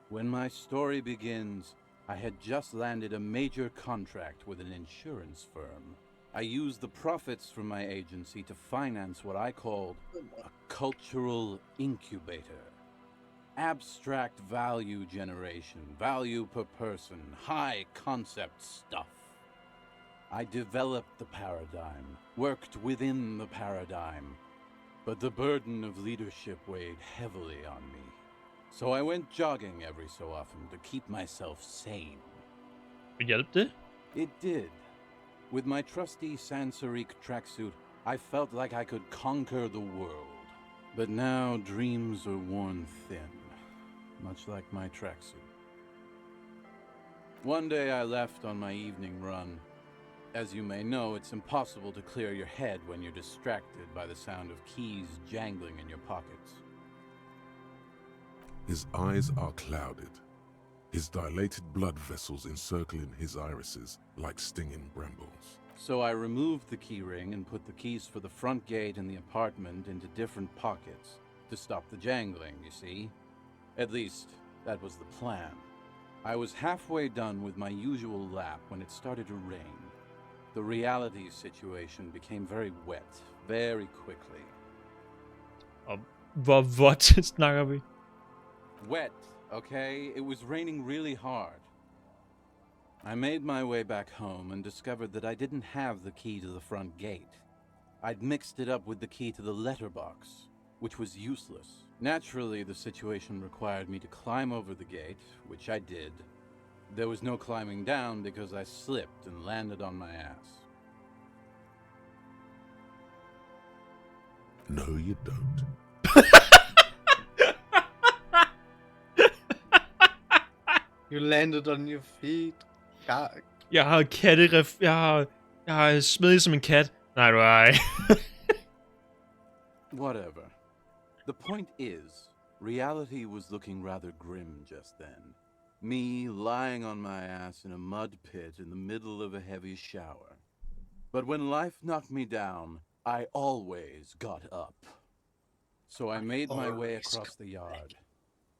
When my story begins, I had just landed a major contract with an insurance firm. I used the profits from my agency to finance what I called a cultural incubator. Abstract value generation, value per person, high concept stuff. I developed the paradigm, worked within the paradigm, but the burden of leadership weighed heavily on me. So I went jogging every so often to keep myself sane. Hjalp det? It did. With my trusty Sansarique tracksuit, I felt like I could conquer the world. But now dreams are worn thin, much like my tracksuit. One day I left on my evening run. As you may know, it's impossible to clear your head when you're distracted by the sound of keys jangling in your pockets. His eyes are clouded, his dilated blood vessels encircling his irises like stinging brambles. So I removed the key ring and put the keys for the front gate and the apartment into different pockets to stop the jangling, you see? At least, that was the plan. I was halfway done with my usual lap when it started to rain. The reality situation became very wet, very quickly. Og hvor vådt snakker vi? Wet, okay? It was raining really hard. I made my way back home and discovered that I didn't have the key to the front gate. I'd mixed it up with the key to the letterbox, which was useless. Naturally, the situation required me to climb over the gate, which I did. There was no climbing down because I slipped and landed on my ass. No, you don't. You landed on your feet. God. Jeg har katteref... Jeg har smidt som en kat. Nej, du ej. Whatever. The point is, reality was looking rather grim just then. Me lying on my ass in a mud pit in the middle of a heavy shower. But when life knocked me down, I always got up. So I made my way across the yard.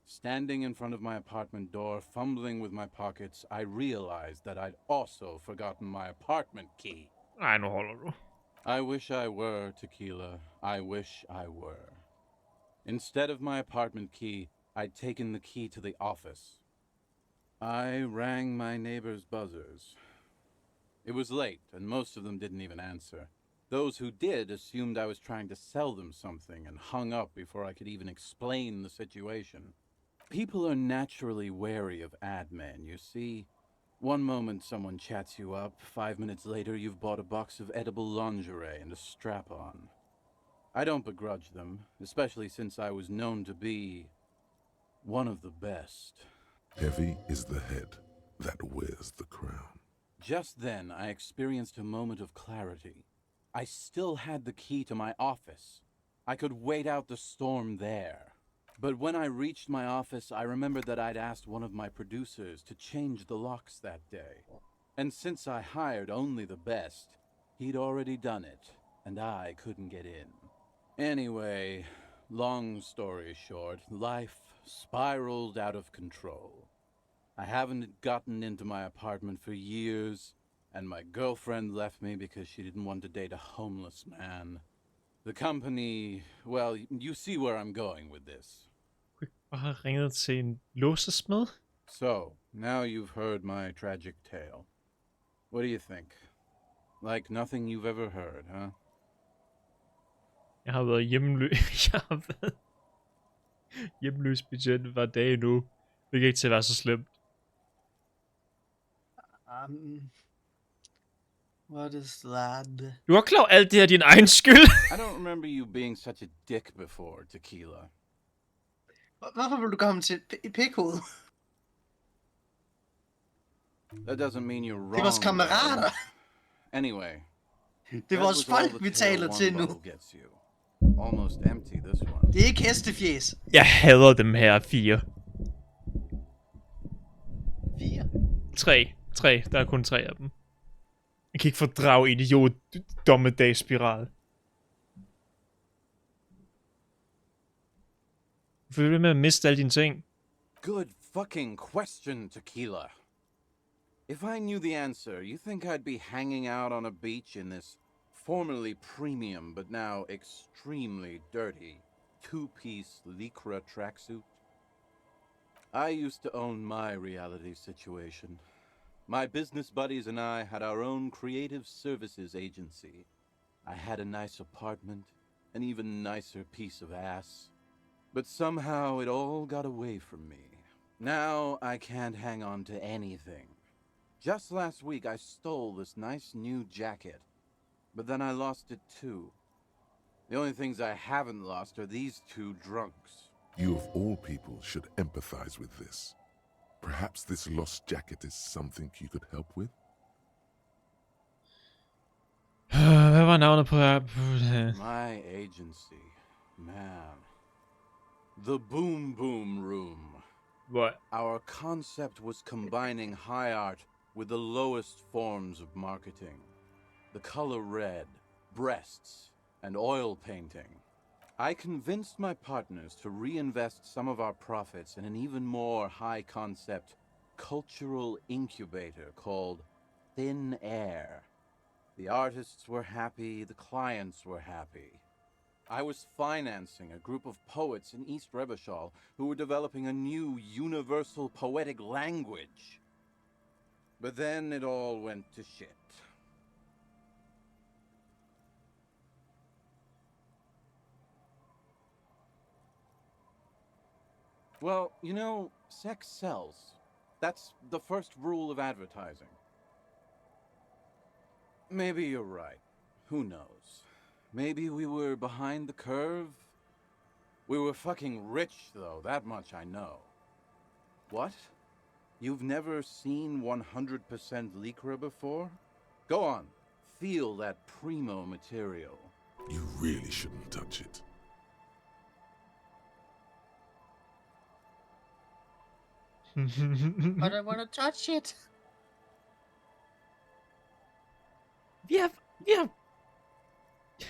Standing in front of my apartment door, fumbling with my pockets, I realized that I'd also forgotten my apartment key. Ej, nu holder du. I wish I were, Tequila. I wish I were. Instead of my apartment key, I'd taken the key to the office. I rang my neighbors' buzzers. It was late, and most of them didn't even answer. Those who did assumed I was trying to sell them something and hung up before I could even explain the situation. People are naturally wary of ad men, you see. One moment someone chats you up, 5 minutes later you've bought a box of edible lingerie and a strap-on. I don't begrudge them, especially since I was known to be one of the best. Heavy is the head that wears the crown. Just then, I experienced a moment of clarity. I still had the key to my office. I could wait out the storm there. But when I reached my office, I remembered that I'd asked one of my producers to change the locks that day. And since I hired only the best, he'd already done it, and I couldn't get in. Anyway, long story short, life spiraled out of control. I haven't gotten into my apartment for years, and my girlfriend left me because she didn't want to date a homeless man. The company, well, you see where I'm going with this. Jeg har ringet til en låsesmed. So, now you've heard my tragic tale. What do you think? Like nothing you've ever heard, huh? Jeg har været hjemløs. Jeg har været hjemløs budget hver dag nu. Det kan ikke til at være så slemt. What is that? Du har klar alt det her din egen skyld. I don't remember you being such a dick before, Tequila. Hvorfor vil du komme til et pikhoved? That doesn't mean you're wrong. Det er vores kammerater. Anyway. Det er vores folk, vi taler til nu. Almost empty, this one. Det er ikke hestefjes. Jeg hader dem her 4. 4? 3. Der er kun 3 af dem. Jeg kan ikke fordrage idiot dommedagsspiral. Hvorfor vil du med at miste alle dine ting? Good fucking question, Tequila. If I knew the answer, you think I'd be hanging out on a beach in this formerly premium but now extremely dirty 2-piece lycra tracksuit? I used to own my reality situation. My business buddies and I had our own creative services agency. I had a nice apartment, an even nicer piece of ass. But somehow it all got away from me. Now I can't hang on to anything. Just last week I stole this nice new jacket, but then I lost it too. The only things I haven't lost are these 2 drunks. You of all people should empathize with this. Perhaps this lost jacket is something you could help with? Hvad var navnet på her? My agency. Man. The Boom Boom Room. What? Our concept was combining high art with the lowest forms of marketing. The color red, breasts, and oil painting. I convinced my partners to reinvest some of our profits in an even more high-concept cultural incubator called Thin Air. The artists were happy, the clients were happy. I was financing a group of poets in East Rebishal who were developing a new universal poetic language. But then it all went to shit. Well, you know, sex sells. That's the first rule of advertising. Maybe you're right. Who knows? Maybe we were behind the curve? We were fucking rich, though, that much I know. What? You've never seen 100% Lycra before? Go on, feel that primo material. You really shouldn't touch it. But I wanna touch it. Vi har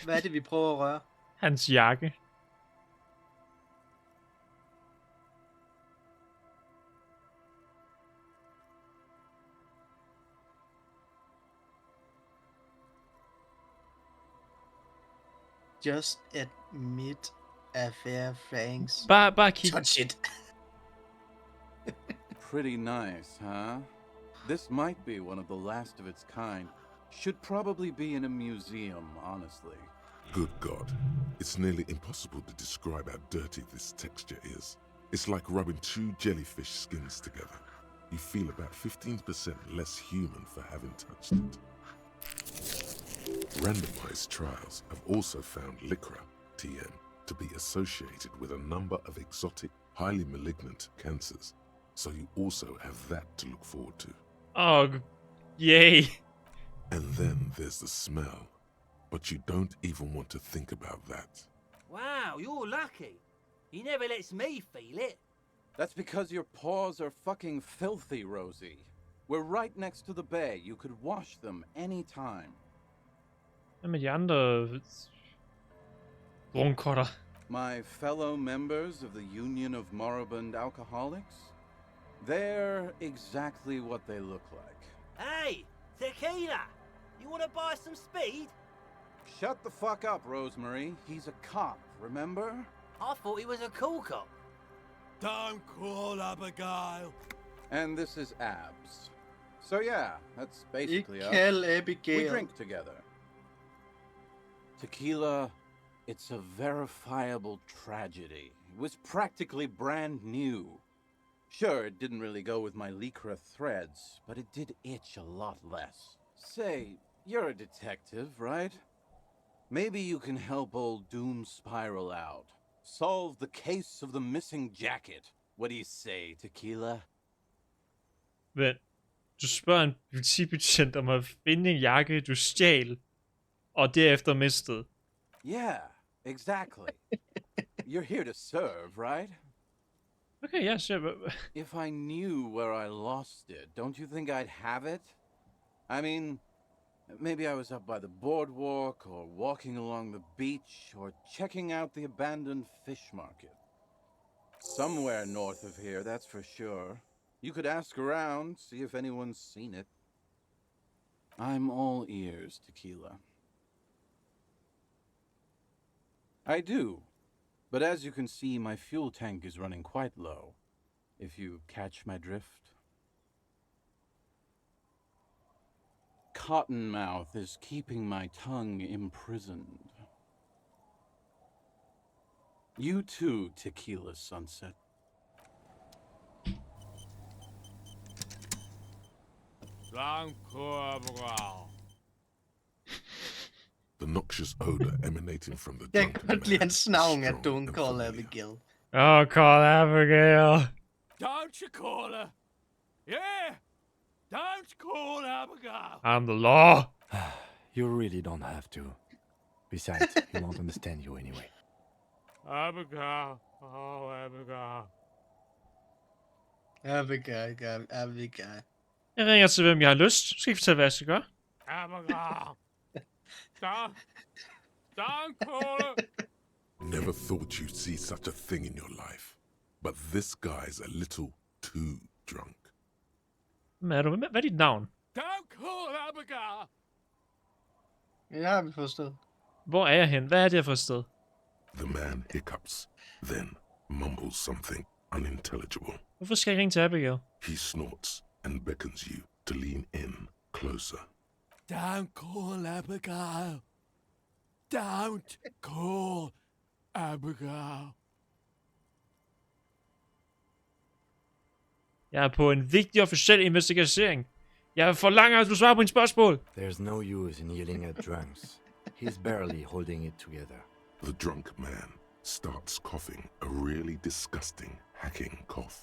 Hvad er det, vi prøver at røre? hans jakke. Just admit a fair thanks. Bare kig. Touch it. Pretty nice, huh? This might be one of the last of its kind. Should probably be in a museum, honestly. Good God. It's nearly impossible to describe how dirty this texture is. It's like rubbing two jellyfish skins together. You feel about 15% less human for having touched it. Randomized trials have also found Lycra, TM, to be associated with a number of exotic, highly malignant cancers. So you also have that to look forward to. Oh, yay. And then there's the smell. But you don't even want to think about that. Wow, you're lucky. He never lets me feel it. That's because your paws are fucking filthy, Rosie. We're right next to the bay. You could wash them anytime. Hvad med de andre runkotter? My fellow members of the Union of Moribund Alcoholics? They're exactly what they look like. Hey, tequila! You want to buy some speed? Shut the fuck up, Rosemary. He's a cop, remember? I thought he was a cool cop. Don't call Abigail. And this is Abs. So yeah, that's basically us. Kald We Abigail. drink together. Tequila, it's a verifiable tragedy. It was practically brand new. Sure, it didn't really go with my Lycra threads, but it did itch a lot less. Say, you're a detective, right? Maybe you can help old Doom Spiral out. Solve the case of the missing jacket. What do you say, Tequila? Vent. Du spørger en politibetjent om at finde en jakke, du stjal, og derefter mistede. Yeah, exactly. You're here to serve, right? Okay, ja, sure. If I knew where I lost it, don't you think I'd have it? I mean, maybe I was up by the boardwalk, or walking along the beach, or checking out the abandoned fish market. Somewhere north of here, that's for sure. You could ask around, see if anyone's seen it. I'm all ears, Tequila. I do. But as you can see, my fuel tank is running quite low, if you catch my drift. Cottonmouth is keeping my tongue imprisoned. You too, Tequila Sunset. Don't call Abigail. The noxious odor emanating from the Jeg drunken kan godt lide man hans is navn, at strong Don't and Call familiar. Abigail. Oh, call Abigail. Don't you call her? Yeah! Don't call Abigail! I'm the law. You really don't have to. Besides, he won't understand you anyway. Abigail. Oh, Abigail. Abigail. Jeg ringer til, hvem jeg har lyst. Du skal ikke fortælle, hvad jeg skal gøre. Abigail. Don't call her. Never thought you'd see such a thing in your life. But this guy's a little too drunk. Hvem er du? Hvad er dit navn? Don't call Abigail. Det har vi forstået. Hvor er jeg hen? Hvad er det her for et sted? The man hiccups, then mumbles something unintelligible. Hvorfor skal jeg ringe til Abigail? He snorts and beckons you to lean in closer. Don't call Abigail. Don't call Abigail. Jeg er på en vigtig officiel investigering. Jeg forlanger, at du svarer på en spørgsmål. There's no use in yelling at drunks. He's barely holding it together. The drunk man starts coughing a really disgusting, hacking cough.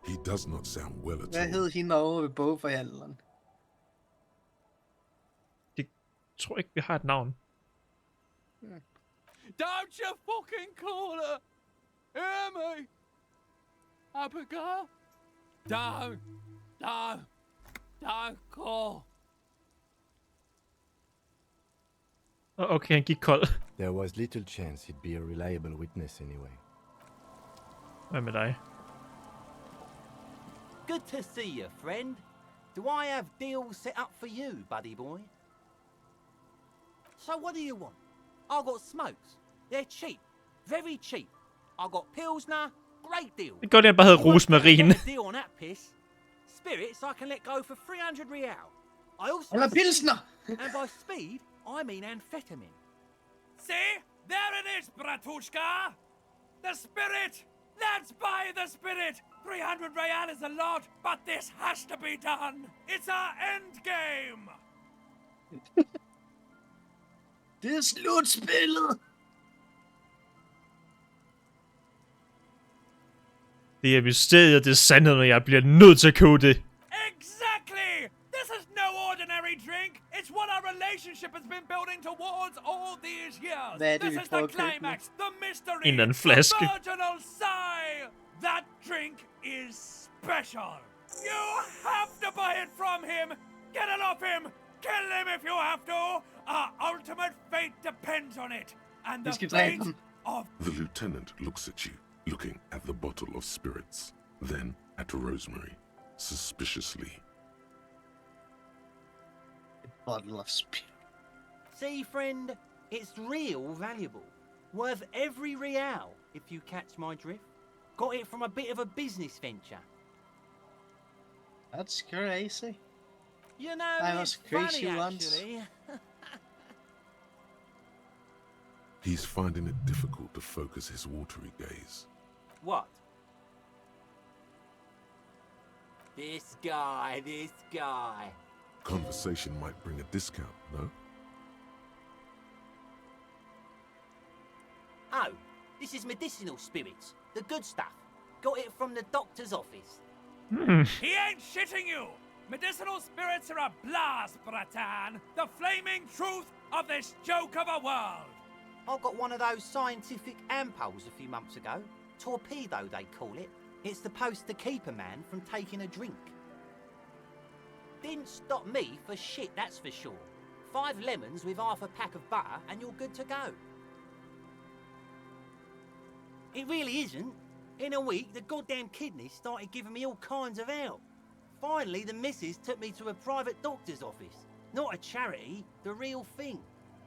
He does not sound well at Hvad all. hed hende over ved bogforhandleren? Jeg tror ikke, vi har et navn. Don't you fucking call her. Hear me? Abigail? Don't call. Okay, han gik kold. There was little chance he'd be a reliable witness anyway. Hvad med dig? Good to see you, friend. Do I have deals set up for you, buddy boy? So what do you want? I got smokes. They're cheap. Very cheap. I got Pilsner. Great deal. Det går det, han bare hedder Rosmarin. Deal on that piss. Spirits I can let go for 300 real. I also Eller pilsner! and by speed, I mean amphetamine. See? There it is, Bratushka! The spirit! Let's buy the spirit! 300 real is a lot, but this has to be done! It's our end game! Det er slutspillet! Det er mysteriet, det er sandheden, og jeg bliver nødt til at købe det. Exactly! This is no ordinary drink! It's what our relationship has been building towards all these years! Hvad er det, This vi is prøver the at købe nu? climax, the mystery, En eller anden flaske. the virginal sigh! That drink is special! You have to buy it from him! Get it off him! Kill him if you have to! Our ultimate fate depends on it! And Vi the skal dræbe fate ham. of The lieutenant looks at you, looking at the bottle of spirits, then at Rosemary, suspiciously. Bottle of spirit. See, friend, it's real valuable. Worth every real, if you catch my drift. Got it from a bit of a business venture. That's crazy. You know, I it's was crazy funny, once. actually. He's finding it difficult to focus his watery gaze. What? This guy. Conversation might bring a discount, no? Oh, this is medicinal spirits. The good stuff. Got it from the doctor's office. He ain't shitting you! Medicinal spirits are a blast, Bratan! The flaming truth of this joke of a world! I got one of those scientific ampoules a few months ago. Torpedo, they call it. It's supposed to keep a man from taking a drink. Didn't stop me for shit, that's for sure. 5 lemons with half a pack of butter and you're good to go. It really isn't. In a week, the goddamn kidneys started giving me all kinds of help. Finally, the missus took me to a private doctor's office. Not a charity, the real thing.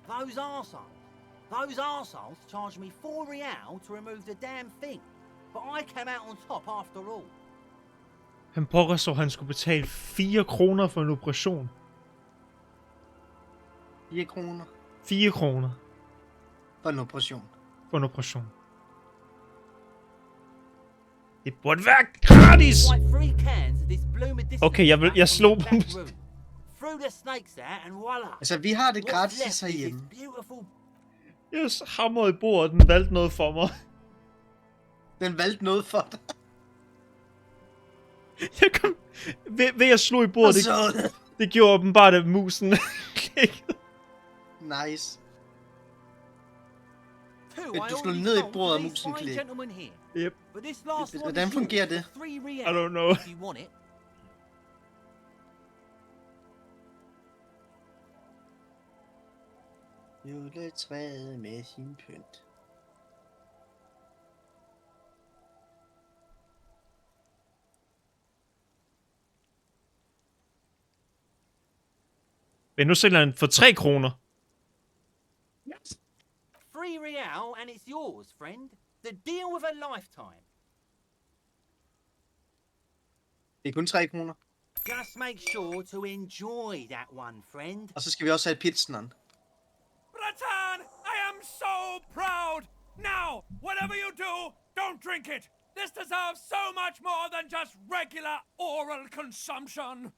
Those arseholes charged me 4 real to remove the damn thing. But I came out on top after all. Han påstår, at han skulle betale 4 kroner for en operation. 4 kroner 4 kroner for en operation. for en operation. Det burde være gratis! Like 3 cans of this blue medicinal Okay, jeg stuff slog from the dem. back room. Threw the snakes out and voila. Altså, vi har det What's gratis left is herhjemme. this beautiful Jeg hamrede i bordet, den valgte noget for mig. Den valgte noget for dig. Jeg kom... Ved jeg slog i bordet, Og så... det gjorde åbenbart, at musen klikkede. Nice. two. Du I slog already ned i sold bordet, og to musen these fine klikkede. gentlemen here. Yep. But this last one Hvordan is fungerer yours det? for 3 real I don't know. if you want it. Juletræet med sin pynt. Men nu sælger han for 3 kroner. 3 real and it's yours, friend. The deal of a lifetime. Det er kun 3 kroner. Just make sure to enjoy that one, friend. Og så skal vi også have pilsneren. Bratan, I am so proud! Now, whatever you do, don't drink it! This deserves so much more than just regular oral consumption!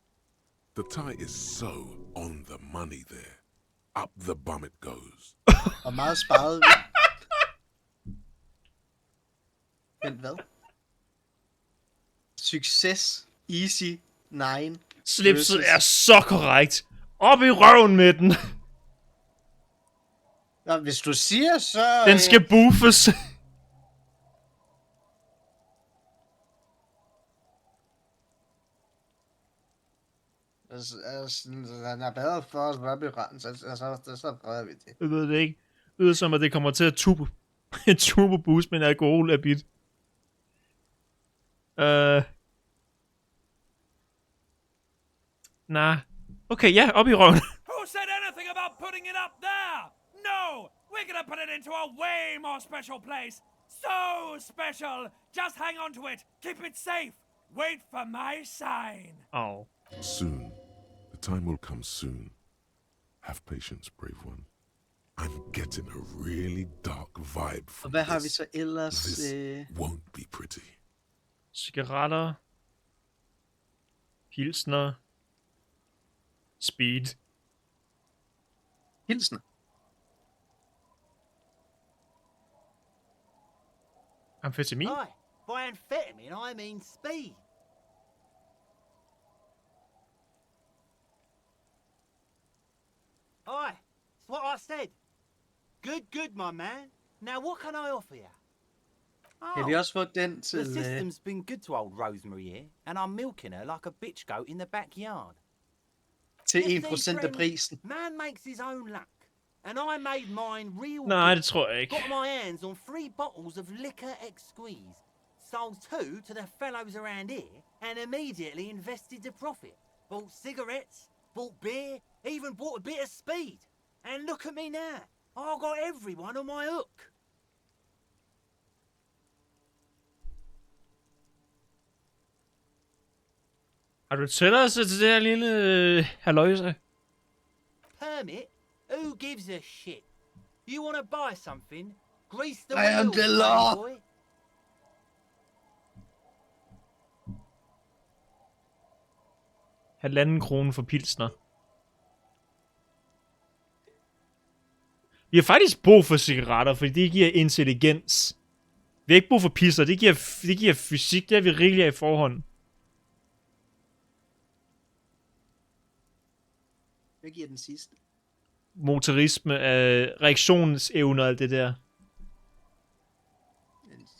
The tie is so on the money there. Up the bum it goes. Og meget sparet vi. Vent, hvad? Succes. Easy. 9. Slipset er så korrekt. Op i røven med den. Nå, hvis du siger, så... Den skal buffes. Den er bedre for os, hvad beregner, så prøver vi det. Jeg ved det ikke. Det lyder som, at det kommer til at turbo boost med en alkoholabit. Nej. Okay, ja, op i røven. Who said anything about putting it up there? No! We're gonna put it into a way more special place! So special! Just hang on to it! Keep it safe! Wait for my sign! Oh. Soon. The time will come soon. Have patience, brave one. I'm getting a really dark vibe Og from hvad har vi this. så ellers? This won't be pretty. Cigaretter. Pilsner. Speed. Hilsner. Amfetamin. Aye, by amphetamine I mean speed. Aye, it's what I said. Good, my man. Now what can I offer you? Kan vi også få den The til... system's been good to old Rosemary here, and I'm milking her like a bitch goat in the backyard. til You see, 1% af friend, prisen. Man makes his own luck, and I made mine real Nej, good. det tror jeg ikke. Got my hands on 3 bottles of liquor ex-squeeze. Sold 2 to the fellows around here, and immediately invested the profit. Bought cigarettes, bought beer, even bought a bit of speed. And look at me now. I got everyone on my hook. Har du tilladelse til det her lille halløjse? Permit? Who gives a shit? You want to buy something? Grease the I am wheels, the law. boy. Halvanden krone for pilsner. Vi har faktisk brug for cigaretter, fordi det giver intelligens. Vi har ikke brug for pisser, det giver fysik, det er vi rigeligt af i forhånd. Hvad giver den sidste? Motorisme, reaktionsevne og alt det der.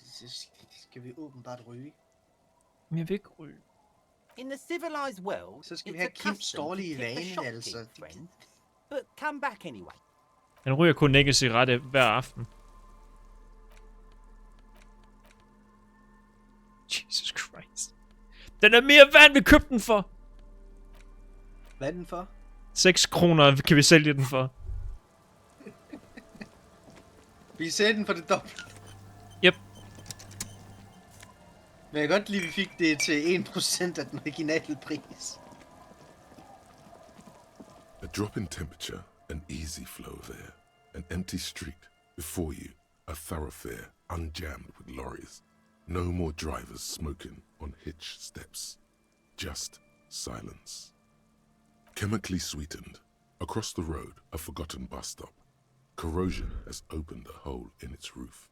Så skal vi åbenbart ryge. Men jeg vil ikke ryge. In the civilized world, Så skal vi it's have a Kims custom to dårlige tip the vane, shopkeep, altså. friend. But come back anyway. Han ryger kun ikke cigaret hver aften. Jesus Christ. Den er mere værd, vi købte den for. Hvad er den for? 6 kroner kan vi sælge den for. Vi sælger den for det dobbelte. Yep. Men jeg kan godt lide, at vi fik det til 1% af den originale pris. A drop in temperature, an easy flow of air, an empty street before you, a thoroughfare unjammed with lorries. No more drivers smoking on hitch steps. Just silence. Chemically sweetened, across the road, a forgotten bus stop. Corrosion has opened a hole in its roof.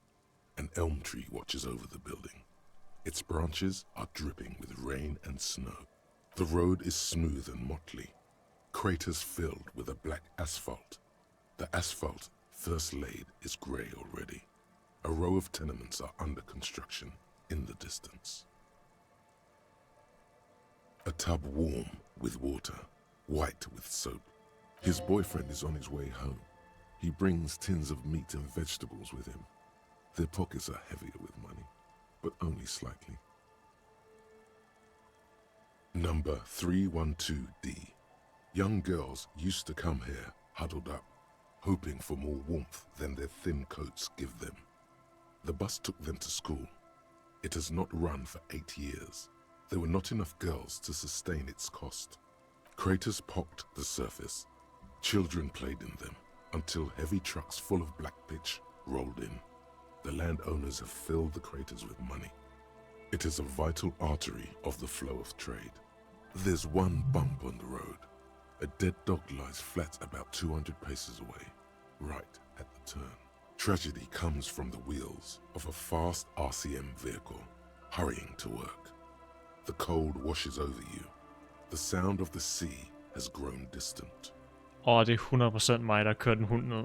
An elm tree watches over the building. Its branches are dripping with rain and snow. The road is smooth and motley. Craters filled with a black asphalt. The asphalt, first laid, is grey already. A row of tenements are under construction in the distance. A tub warm with water, white with soap. His boyfriend is on his way home. He brings tins of meat and vegetables with him. Their pockets are heavier with money, but only slightly. Number 312D. Young girls used to come here, huddled up, hoping for more warmth than their thin coats give them. The bus took them to school. It has not run for 8 years. there were not enough girls to sustain its cost. Craters pocked the surface. Children played in them until heavy trucks full of black pitch rolled in. The landowners have filled the craters with money. It is a vital artery of the flow of trade. There's one bump on the road. A dead dog lies flat about 200 paces away, right at the turn. Tragedy comes from the wheels of a fast RCM vehicle, hurrying to work. The cold washes over you. The sound of the sea has grown distant. Det er 100% mig, der kører den hund ned.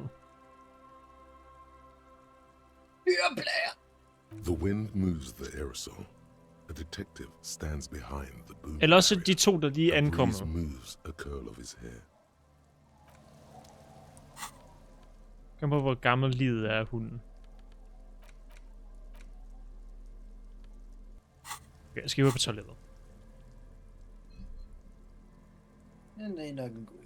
The wind moves the aerosol. A detective stands behind the boom. Eller også de to, der lige er A ankommet. breeze moves a curl of his hair. Kom på, hvor gammel livet er af hunden. Okay, jeg skal ud på toilettet. Den er nok en god idé.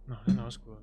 Nå, den er også gået.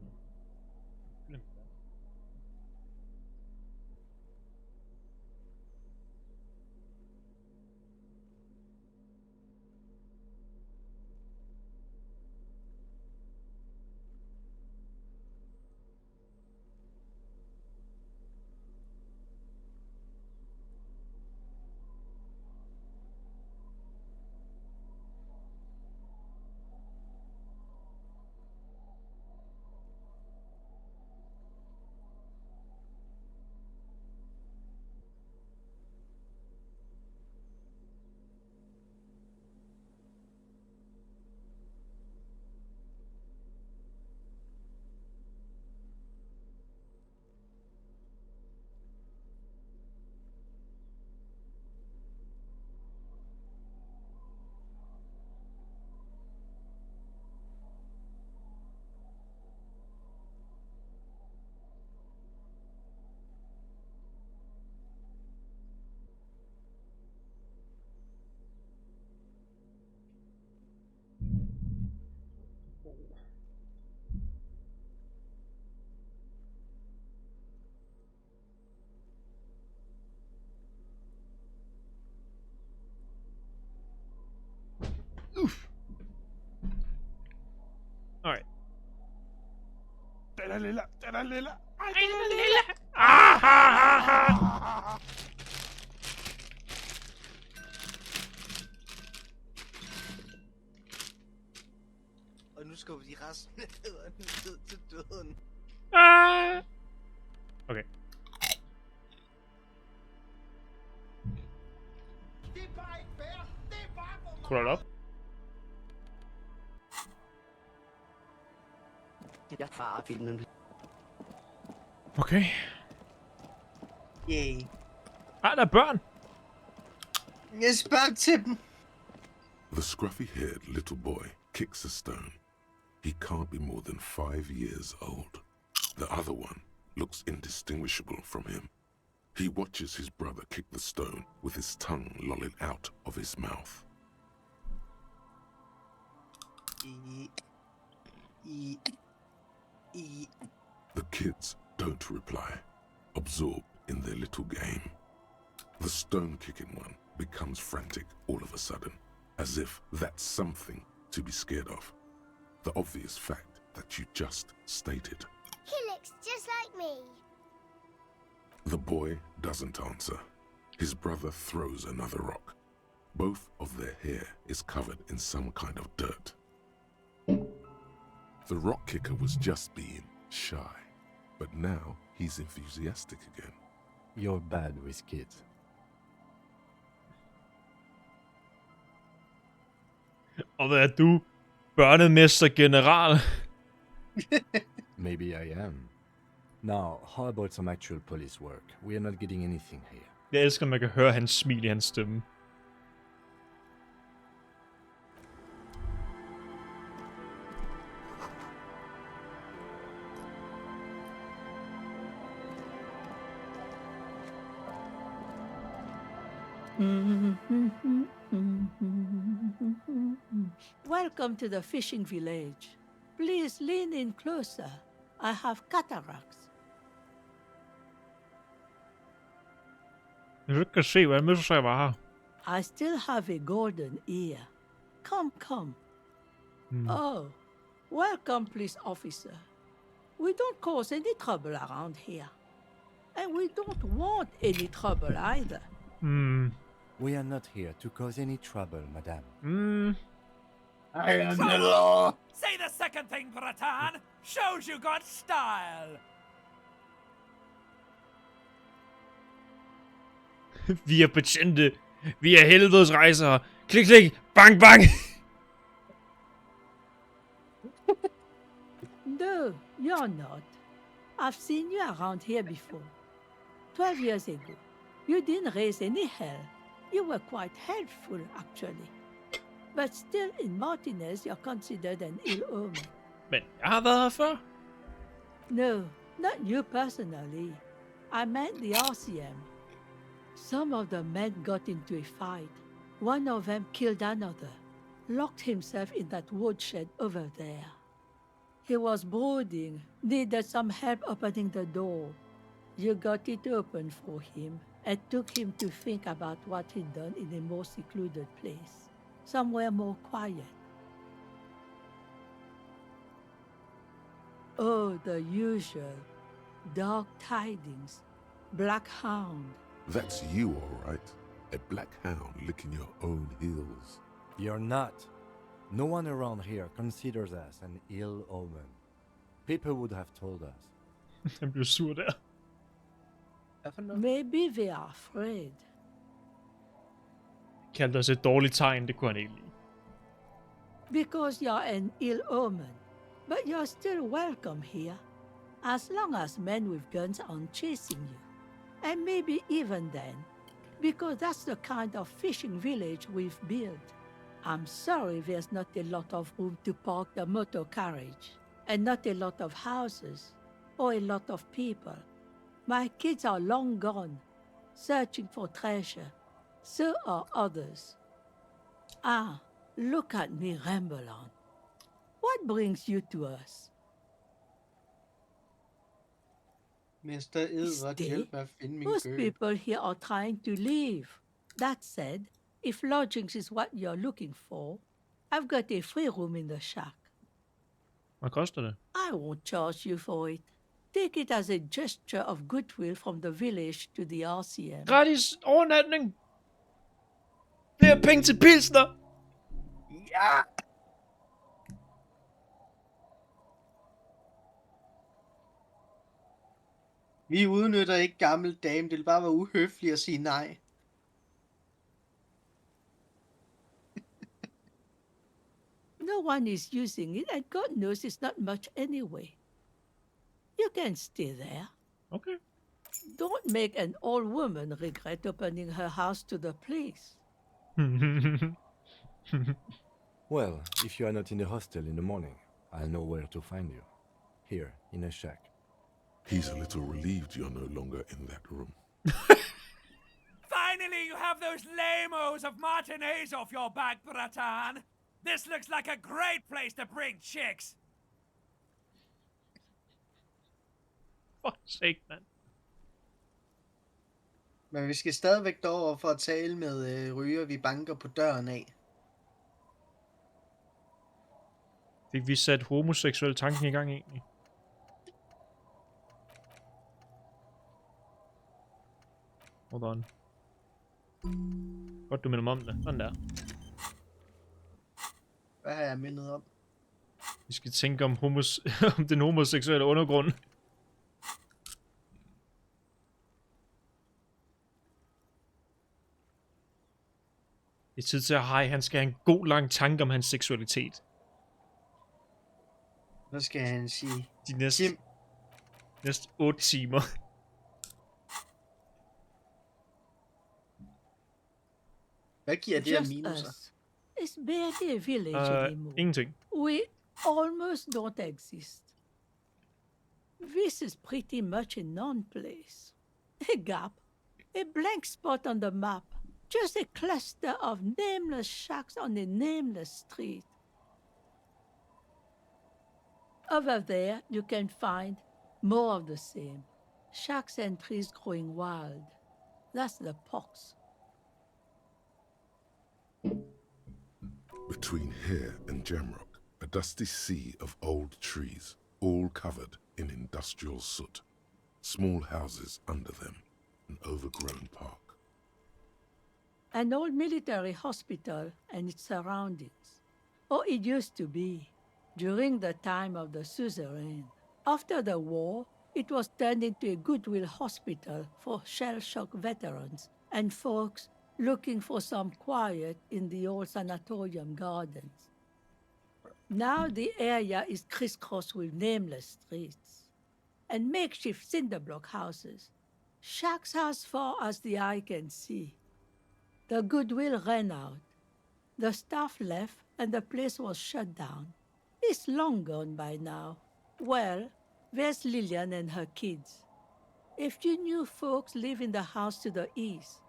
Alright. Den er lille. Den er lille. Ej, Den er lille. Ah! Og nu skubber de resten af fædrene ned til døden. Ah! Okay. Det er bare ikke fair. Det er bare for Skruer det op? Jeg farer filmen. Okay. Yay. Der er børn. Jeg spørger til dem. The scruffy-haired little boy kicks a stone. He can't be more than 5 years old. The other one looks indistinguishable from him. He watches his brother kick the stone with his tongue lolling out of his mouth. The kids don't reply, absorbed in their little game. The stone-kicking one becomes frantic all of a sudden, as if that's something to be scared of. The obvious fact that you just stated. He looks just like me. The boy doesn't answer. His brother throws another rock. Both of their hair is covered in some kind of dirt. The rock kicker was just being shy, but now he's enthusiastic again. You're bad with kids. Og hvad er du? Børnemester general? Maybe I am. Now, how about some actual police work? We are not getting anything here. Jeg elsker, at man kan høre hans smil i hans stemme. Welcome to the fishing village. Please lean in closer. I have cataracts. Hvis du ikke kan se, hvad med sig var her. I still have a golden ear. Come. Oh, welcome, police officer. We don't cause any trouble around here. And we don't want any trouble either. We are not here to cause any trouble, madame. I am the law. Say the second thing, Bratan. Shows you got style. Vi er betjente. Vi er helvedes rejsere. Klik, klik. Bang, bang. No, you're not. I've seen you around here before. 12 years ago. You didn't raise any hell. You were quite helpful, actually. But still, in Martinez, you're considered an ill omen. Men jeg har været her før. No, not you personally. I meant the RCM. Some of the men got into a fight. One of them killed another, locked himself in that woodshed over there. He was brooding, needed some help opening the door. You got it open for him and took him to think about what he'd done in a more secluded place, somewhere more quiet. Oh, the usual. Dark tidings. Black hound. That's you, all right. A black hound licking your own heels. You're not. No one around here considers us an ill omen. People would have told us. Han blev sur der. Maybe they are afraid. Kaldte os et dårligt tegn, det kunne han ikke lide. Because you're an ill omen. But you're still welcome here. As long as men with guns aren't chasing you. And maybe even then. Because that's the kind of fishing village we've built. I'm sorry there's not a lot of room to park the motor carriage. And not a lot of houses. Or a lot of people. My kids are long gone. Searching for treasure. So are others. Ah, look at me ramble on. What brings you to us? Mester Edward, hjælp mig at finde min Most kø. people here are trying to leave. That said, if lodgings is what you're looking for, I've got a free room in the shack. Hvad koster det? I won't charge you for it. Take it as a gesture of goodwill from the village to the RCM. Gratis overnatning. Flere penge til pilsner. Ja! Vi udnytter ikke gammel dame, det vil bare være uhøfligt at sige nej. No one is using it, and God knows it's not much anyway. You can stay there. Okay. Don't make an old woman regret opening her house to the place. Well, if you are not in the hostel in the morning, I'll know where to find you. Here, in a shack. He's a little relieved you're no longer in that room. Finally, you have those lame-os of Martinez off your back, Bratan. This looks like a great place to bring chicks. For sake, mand. Men vi skal stadigvæk derover for at tale med Ryger, vi banker på døren af. Fik vi sat homoseksuel tanken i gang egentlig? Hold on. Godt, du minder mig om det. Sådan der. Hvad har jeg mindet om? Vi skal tænke om, om den homoseksuelle undergrund. Det er tid til at han skal have en god lang tanke om hans seksualitet. Hvad skal han sige? De næste 8 timer. Hvad giver det her Just minuser? us. It's barely a village anymore. Ingenting. We almost don't exist. This is pretty much a non-place. A gap. A blank spot on the map. Just a cluster of nameless shacks on a nameless street. Over there, you can find more of the same. Shacks and trees growing wild. That's the pox. Between here and Jamrock, a dusty sea of old trees, all covered in industrial soot. Small houses under them, an overgrown park. An old military hospital and its surroundings. Or it used to be, during the time of the suzerain. After the war, it was turned into a goodwill hospital for shell-shock veterans and folks looking for some quiet in the old sanatorium gardens. Now the area is crisscrossed with nameless streets and makeshift cinder block houses, shacks as far as the eye can see. The goodwill ran out. The staff left and the place was shut down. It's long gone by now. Well, there's Lillian and her kids. A few new folks live in the house to the east,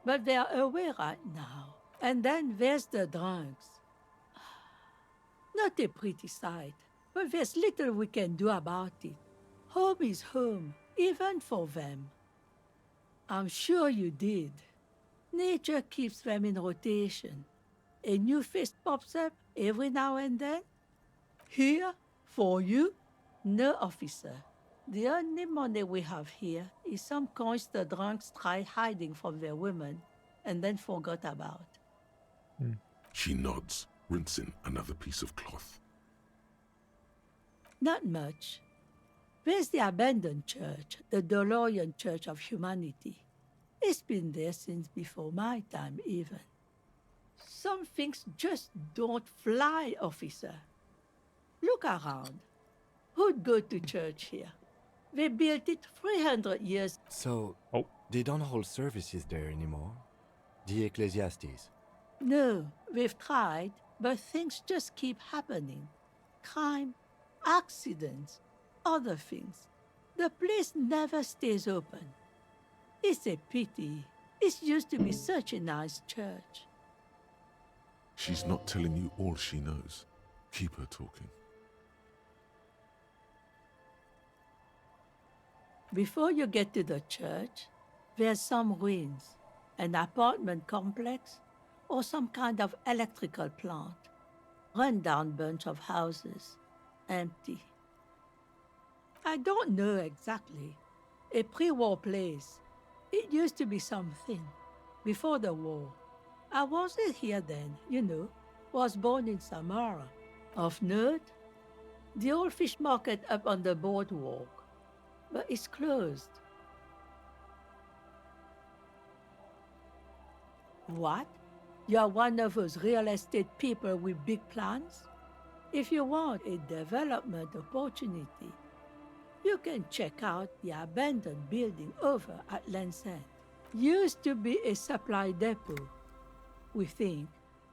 but they're away right now. And then there's the drunks. Not a pretty sight, but there's little we can do about it. Home is home, even for them. I'm sure you did. Nature keeps them in rotation. A new face pops up every now and then. Here, for you, no officer. The only money we have here is some coins the drunks tried hiding from their women and then forgot about. She nods, rinsing another piece of cloth. Not much. There's the abandoned church, the DeLorean Church of Humanity. It's been there since before my time, even. Some things just don't fly, officer. Look around. Who'd go to church here? They built it 300 years. So, Oh. they don't hold services there anymore? The Ecclesiastes? No, they've tried, but things just keep happening. Crime, accidents, other things. The place never stays open. It's a pity. It used to be such a nice church. She's not telling you all she knows. Keep her talking. Before you get to the church, there's some ruins, an apartment complex, or some kind of electrical plant. Run-down bunch of houses, empty. I don't know exactly. A pre-war place. It used to be something. Before the war. I wasn't here then, you know. Was born in Samara. Of note, the old fish market up on the boardwalk. But it's closed. What? You're one of those real estate people with big plans? If you want a development opportunity, you can check out the abandoned building over at Land's End. Used to be a supply depot, we think,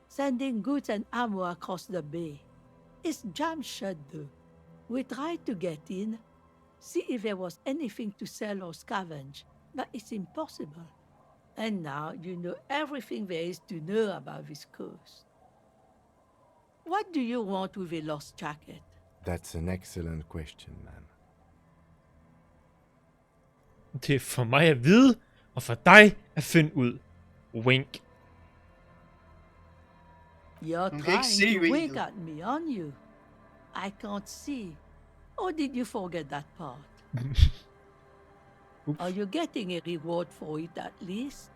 sending goods and ammo across the bay. It's jammed shut though. We tried to get in, see if there was anything to sell or scavenge, but it's impossible. And now you know everything there is to know about this coast. What do you want with a lost jacket? That's an excellent question, ma'am. Det er for mig at vide, og for dig at finde ud. Wink. You're Hun kan ikke se trying to wink vinket. at me, aren't you? I can't see. Or did you forget that part? Are you getting a reward for it at least?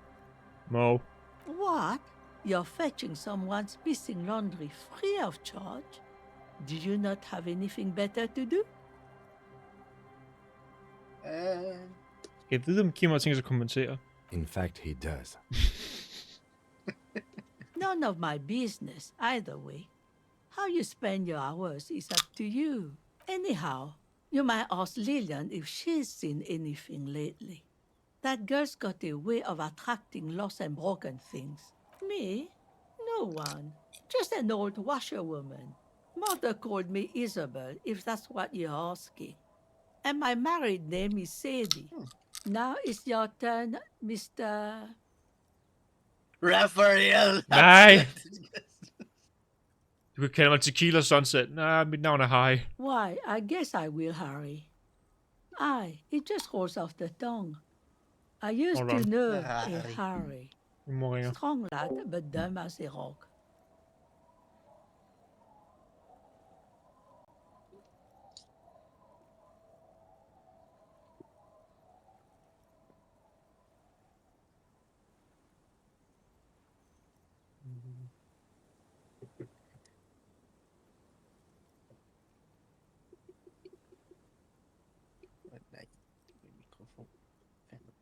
No. What? You're fetching someone's missing laundry free of charge? Do you not have anything better to do? Jeg ved, om Kim har tænkt sig at kommentere. In fact, he does. None of my business, either way. How you spend your hours is up to you. Anyhow, you might ask Lillian if she's seen anything lately. That girl's got a way of attracting lost and broken things. Me? No one. Just an old washerwoman. Mother called me Isabel, if that's what you're asking. And my married name is Sadie. Now it's your turn, Mr. Raphael! Nej! Du kan kalde mig Tequila Sunset. Nej, mit navn er Harry. Why, I guess I will, Harry. It just rolls off the tongue. I used Alright. to know a Harry. Harry. Moringer. Strong lad, but dumb as a rock. Nej, min mikrofon. Fanden.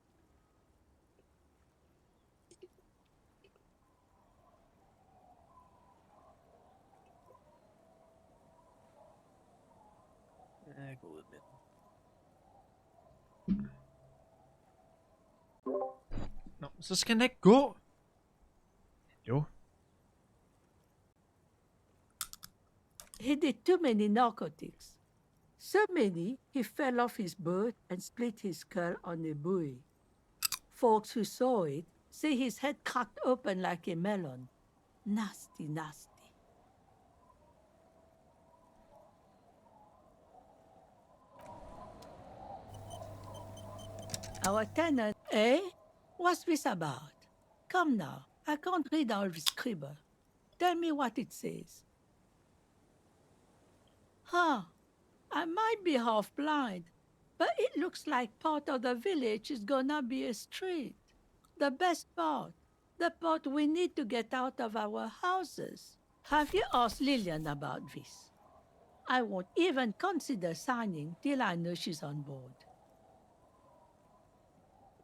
Jeg går ud med den. Nå, så skal han ikke gå. Jo. He did too many narcotics. So many, he fell off his boat and split his skull on a buoy. Folks who saw it say his head cracked open like a melon. Nasty, nasty. Our tenant, eh? What's this about? Come now, I can't read all this scribble. Tell me what it says. Huh, I might be half blind, but it looks like part of the village is gonna be a street. The best part, the part we need to get out of our houses. Have you asked Lillian about this? I won't even consider signing till I know she's on board.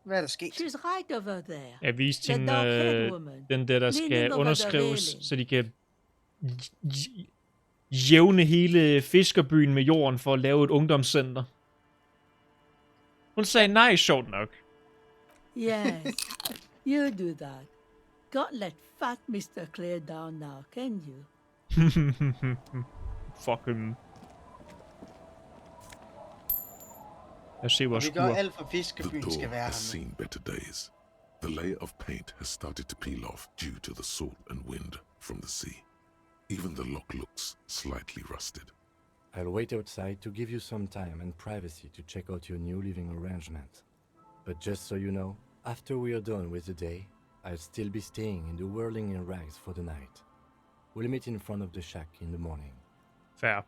Hvad er der sket? She's right over there. Jeg viste The hende dog-haired woman, den der leaning skal over the underskrives, railing. så de kan jævne hele fiskerbyen med jorden for at lave et ungdomscenter. Hun sagde nej, sjovt nok. Yes, you do that. Can't let fat Mr. Clare down now, can you? Fuck him. Lad os se, hvor Vi gør skur. alt for The fiskebyen skal door være has her nu. seen better days. The layer of paint has started to peel off due to the salt and wind from the sea. Even the lock looks slightly rusted. I'll wait outside to give you some time and privacy to check out your new living arrangement. But just so you know, after we are done with the day, I'll still be staying in the whirling in rags for the night. We'll meet in front of the shack in the morning. Fair.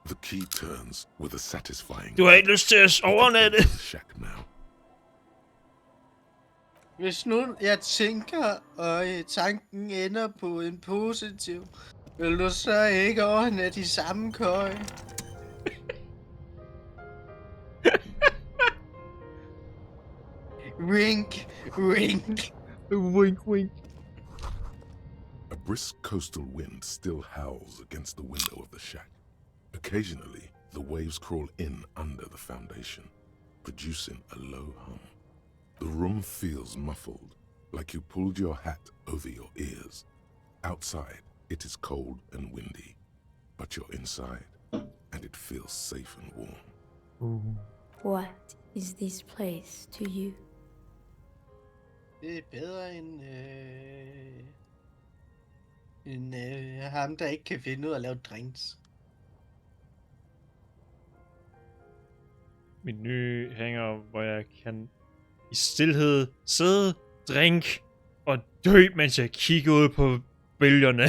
The key turns with a satisfying. Du har ikke lyst til at overnatte. The shack now. Hvis nu jeg tænker, og tanken ender på en positiv, vil du så ikke overnatte i samme køje? Wink, wink. Wink, wink. A brisk coastal wind still howls against the window of the shack. Occasionally, the waves crawl in under the foundation, producing a low hum. The room feels muffled, like you pulled your hat over your ears. Outside, it is cold and windy, but you're inside, and it feels safe and warm. What is this place to you? Det er bedre end ham, der ikke kan finde ud af at lave drinks. Min nye hænger, hvor jeg kan i stilhed sidde, drink og dø, mens jeg kigger ud på bølgerne.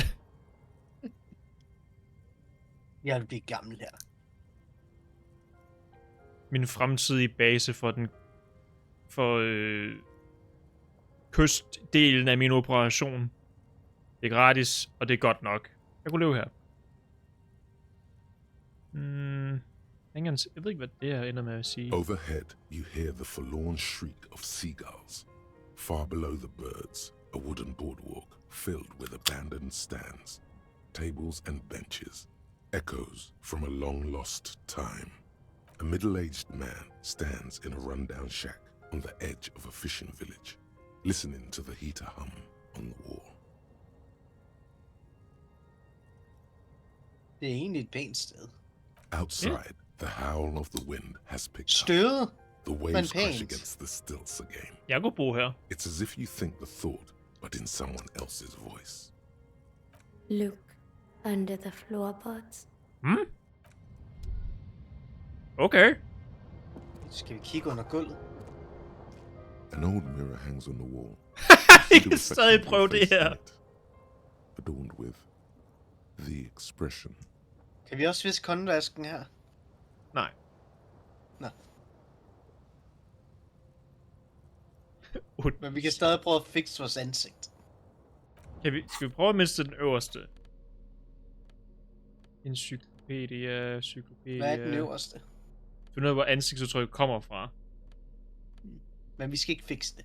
Jeg vil blive gammel her. Min fremtidige base for kystdelen af min operation. Det er gratis, og det er godt nok. Jeg kunne leve her. Jeg ved ikke, hvad det her ender med at sige. Overhead, you hear the forlorn shriek of seagulls. Far below the birds, a wooden boardwalk filled with abandoned stands, tables and benches, echoes from a long-lost time. A middle-aged man stands in a rundown shack on the edge of a fishing village, listening to the heater hum on the wall. Det er egentlig et pænt sted. Outside, the howl of the wind has picked up. Støde, The men waves crash pænt. against the stilts again. Jeg kunne bo her. It's as if you think the thought, but in someone else's voice. Look under the floorboards. Okay. Skal vi kigge under gulvet? An old mirror hangs on the wall. Vi kan stadig prøve det her. Adorned with the expression. Kan vi også viske håndvasken her? Nej. Nå. Men vi kan stadig prøve at fikse vores ansigt. Skal vi prøve at miste den øverste? Encyclopedia. Hvad er den øverste? Find ud af, hvor ansigtsudtryk kommer fra. Men vi skal ikke fikse det.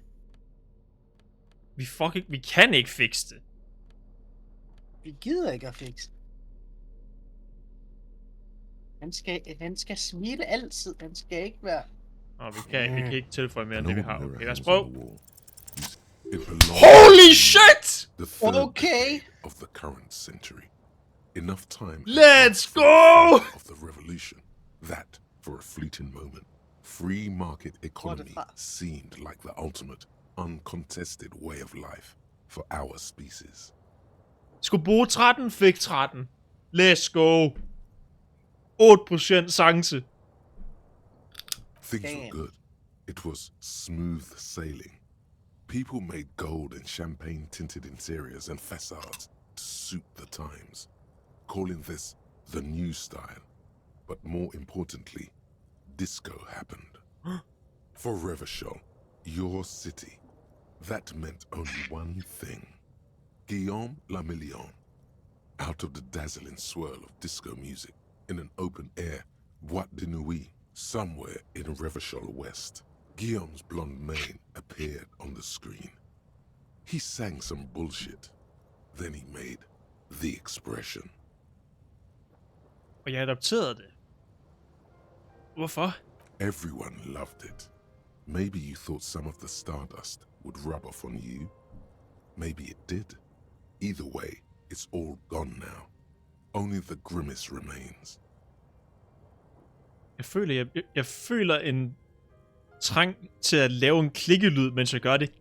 Vi kan ikke fikse det. Vi gider ikke at fikse det. Han skal smile altid. Han skal ikke være... Vi kan ikke tilføje mere end det, vi har. Okay, lad os hangs prøve. on the wall. It belongs Holy shit! the third Okay. decade of the current century. Enough time has Let's passed for the go! fall of the revolution that, for a fleeting moment, free market economy seemed like the ultimate, uncontested way of life for our species. Skulle bruge 13, fik 13. Let's go. 8% chance. Things were Damn. good. It was smooth sailing. People made gold and champagne-tinted interiors and facades to suit the times, calling this the new style. But more importantly, disco happened. For Revachol, your city, that meant only one thing. Guillaume Lamillion, out of the dazzling swirl of disco music, in an open-air boîte de nuit somewhere in Revachol West, Guillaume's blonde mane appeared on the screen. He sang some bullshit. Then he made the expression. Og jeg adopterede det. Hvorfor? Everyone loved it. Maybe you thought some of the stardust would rub off on you. Maybe it did. Either way, it's all gone now. Only the grimace remains. Jeg føler en trang til at lave en klikkelyd, mens jeg gør det.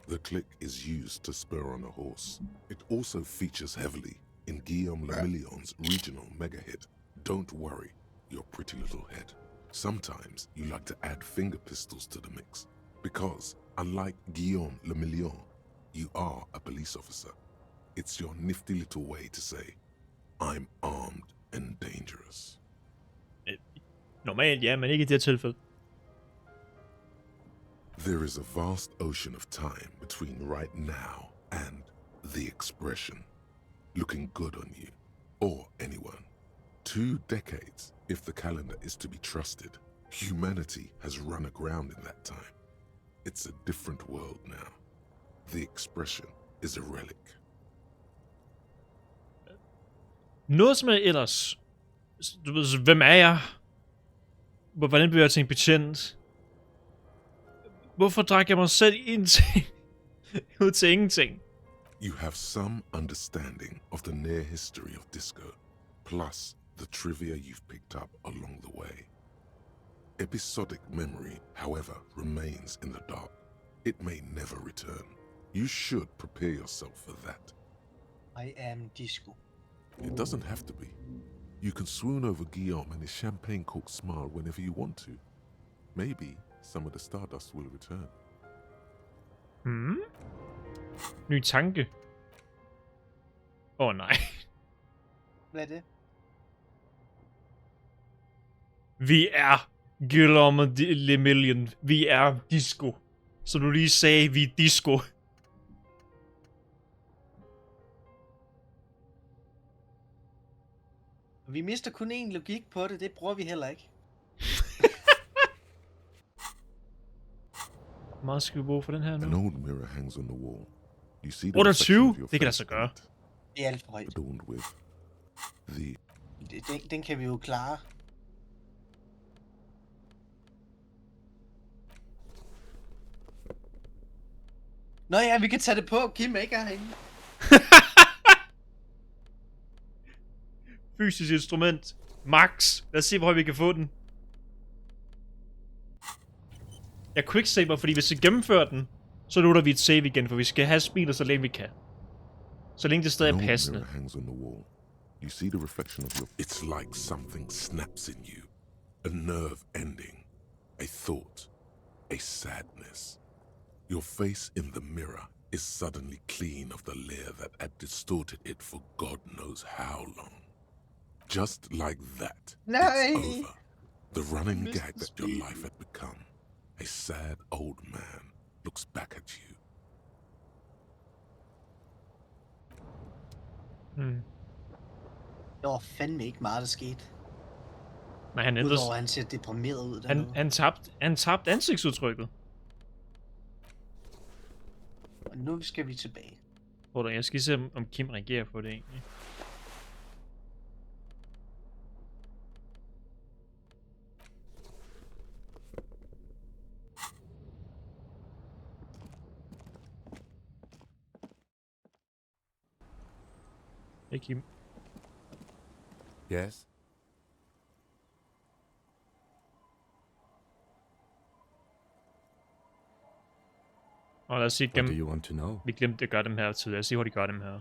The click is used to spur on a horse. It also features heavily in Guillaume Lamillion's regional mega hit, Don't Worry, Your Pretty Little Head. Sometimes you like to add finger pistols to the mix, because, unlike Guillaume Lamillion, you are a police officer. It's your nifty little way to say, I'm armed and dangerous. Normalt ja, men ikke i det her tilfælde. There is a vast ocean of time between right now and the expression. Looking good on you, or anyone. 2 decades, if the calendar is to be trusted. Humanity has run aground in that time. It's a different world now. The expression is a relic. Noget som jeg ellers... Du ved, hvem er jeg? Hvordan bliver jeg til en betjent? Hvorfor drak jeg mig selv ind ud til ingenting? You have some understanding of the near history of disco, plus the trivia you've picked up along the way. Episodic memory, however, remains in the dark. It may never return. You should prepare yourself for that. I am disco. It doesn't have to be. You can swoon over Guillaume and his champagne-corked smile whenever you want to. Maybe some of the stardust will return. Ny tanke. Nej. Hvad er det? Vi er Guillaume Le Million. Vi er disco. Så du lige sagde, vi er disco. Vi mister kun én logik på det. Det bruger vi heller ikke. Hvor meget skal vi bruge for den her An nu? old mirror hangs on the wall. You see the 28? reflection of your Det kan lade face sig gøre. in it, Det er alt for højt. adorned with the Den kan vi jo klare. Nå ja, vi kan tage det på. Kim er ikke herinde. Fysisk instrument. Max. Lad os se, hvor højt vi kan få den. Jeg quicksaver, fordi hvis vi gennemfører den, så lutter vi et save igen, for vi skal have speeder så længe vi kan. Så længe det stadig An er old passende. mirror hangs on the wall. You see the reflection of your... It's like something snaps in you. A nerve ending. A thought. A sadness. Your face in the mirror is suddenly clean of the layer that had distorted it for God knows how long. Just like that, No. it's over. The running Mr. gag that your Speed. life had become. A sad old man looks back at you. Der var fandme ikke meget, der skete. Nej, han ændrede... Udover at han ser deprimeret ud dernede. Han tabte ansigtsudtrykket. Og nu skal vi tilbage. Tror du, jeg skal se, om Kim reagerer på det egentlig. Hey Kim. Yes? Og lad os se What do dem. you want to know? Vi glemte at gøre dem her tidligere. Lad os se, hvor de gør dem her.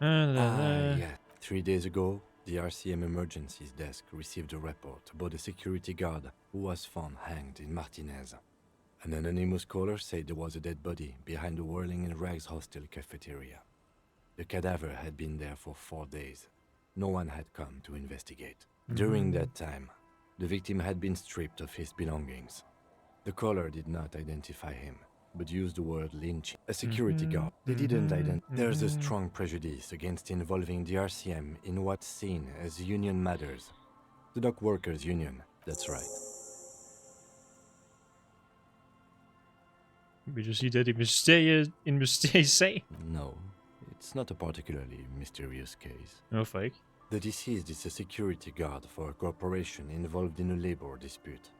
Yeah. 3 days ago, the RCM Emergencies Desk received a report about a security guard who was found hanged in Martinez. An anonymous caller said there was a dead body behind the Whirling in Rags hostel cafeteria. The cadaver had been there for 4 days. No one had come to investigate. During that time, the victim had been stripped of his belongings. The caller did not identify him, but used the word lynching. A security guard. They didn't identify. There's a strong prejudice against involving the RCM in what's seen as union matters. The dock workers union, that's right. Vil du sige, det er en mysteriesag? No, it's not a particularly mysterious case. Hvorfor ikke? The deceased is a security guard for a corporation involved in a labor dispute.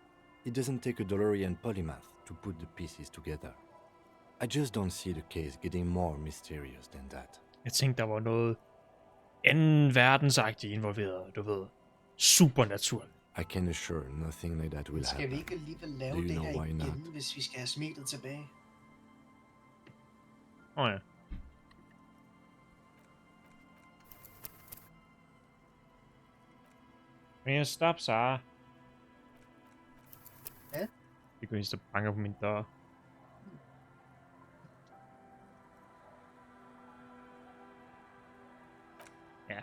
It doesn't take a DeLorean polymath to put the pieces together. I just don't see the case getting more mysterious than that. Jeg tænkte, der var noget anden verdensagtigt involveret, du ved. Supernaturligt. I can assure nothing like that will Skal vi happen. ikke alligevel lave Do you det know her why igen, not? hvis vi skal have smilet tilbage? Ja. Men stop, Sara. Ja? Det går eneste, der banker på min dør. Ja.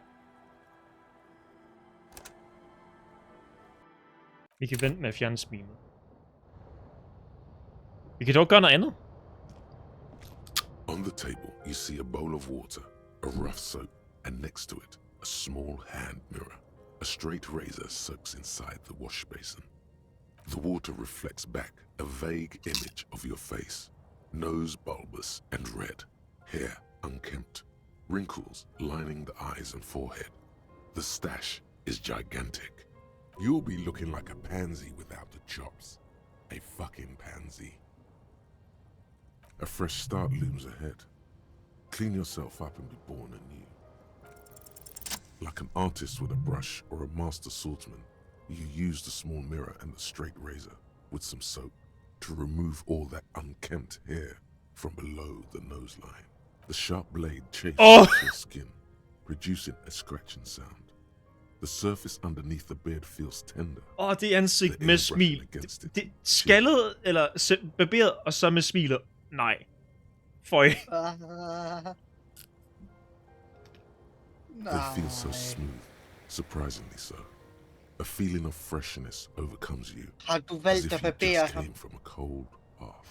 Vi kan vente med at fjerne smilet. Vi kan dog gøre noget andet. On the table, you see a bowl of water, a rough soap, and next to it, a small hand mirror. A straight razor soaks inside the wash basin. The water reflects back a vague image of your face. Nose bulbous and red, hair unkempt, wrinkles lining the eyes and forehead. The stash is gigantic. You'll be looking like a pansy without the chops. A fucking pansy. A fresh start looms ahead. Clean yourself up and be born anew. Like an artist with a brush or a master swordsman, you use the small mirror and the straight razor with some soap to remove all that unkempt hair from below the nose line. The sharp blade chases your skin, producing a scratching sound. The surface underneath the beard feels tender. Det ansigt med smil. Det skaldet, eller barberet, og så med smilet. Nej. Føj. They feel so smooth, surprisingly so. A feeling of freshness overcomes you, Har du as valgt if at you barbere just ham? came from a cold bath.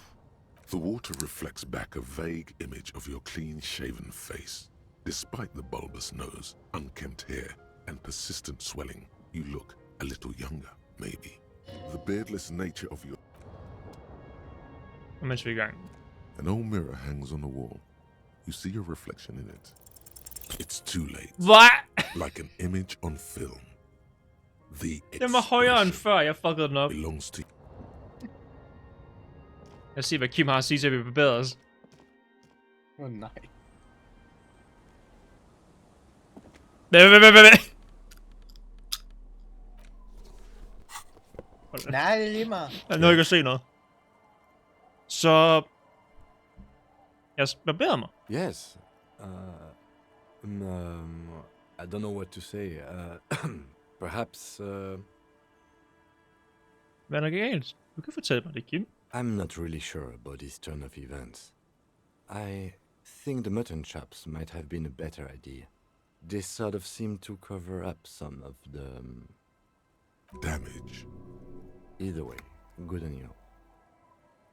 The water reflects back a vague image of your clean-shaven face. Despite the bulbous nose, unkempt hair, and persistent swelling, you look a little younger, maybe. The beardless nature of your... Mens vi er i gang. An old mirror hangs on the wall. You see your reflection in it. It's too late. Hvad? Like an image on film. The Den var højere end expression før, jeg fuckede den op. belongs to... Lad os se, hvad Kim har at sige til, at vi forbedrer os. Nej. Hvad? Nej, det er lige meget. Jeg nåede ikke at se noget. Så... Jeg barberer mig. Yes. I don't know what to say. Perhaps, Hvad er der galt? Du kan fortælle mig det, Kim. I'm not really sure about this turn of events. I think the mutton chops might have been a better idea. They sort of seem to cover up some of the... damage. Either way, good on you.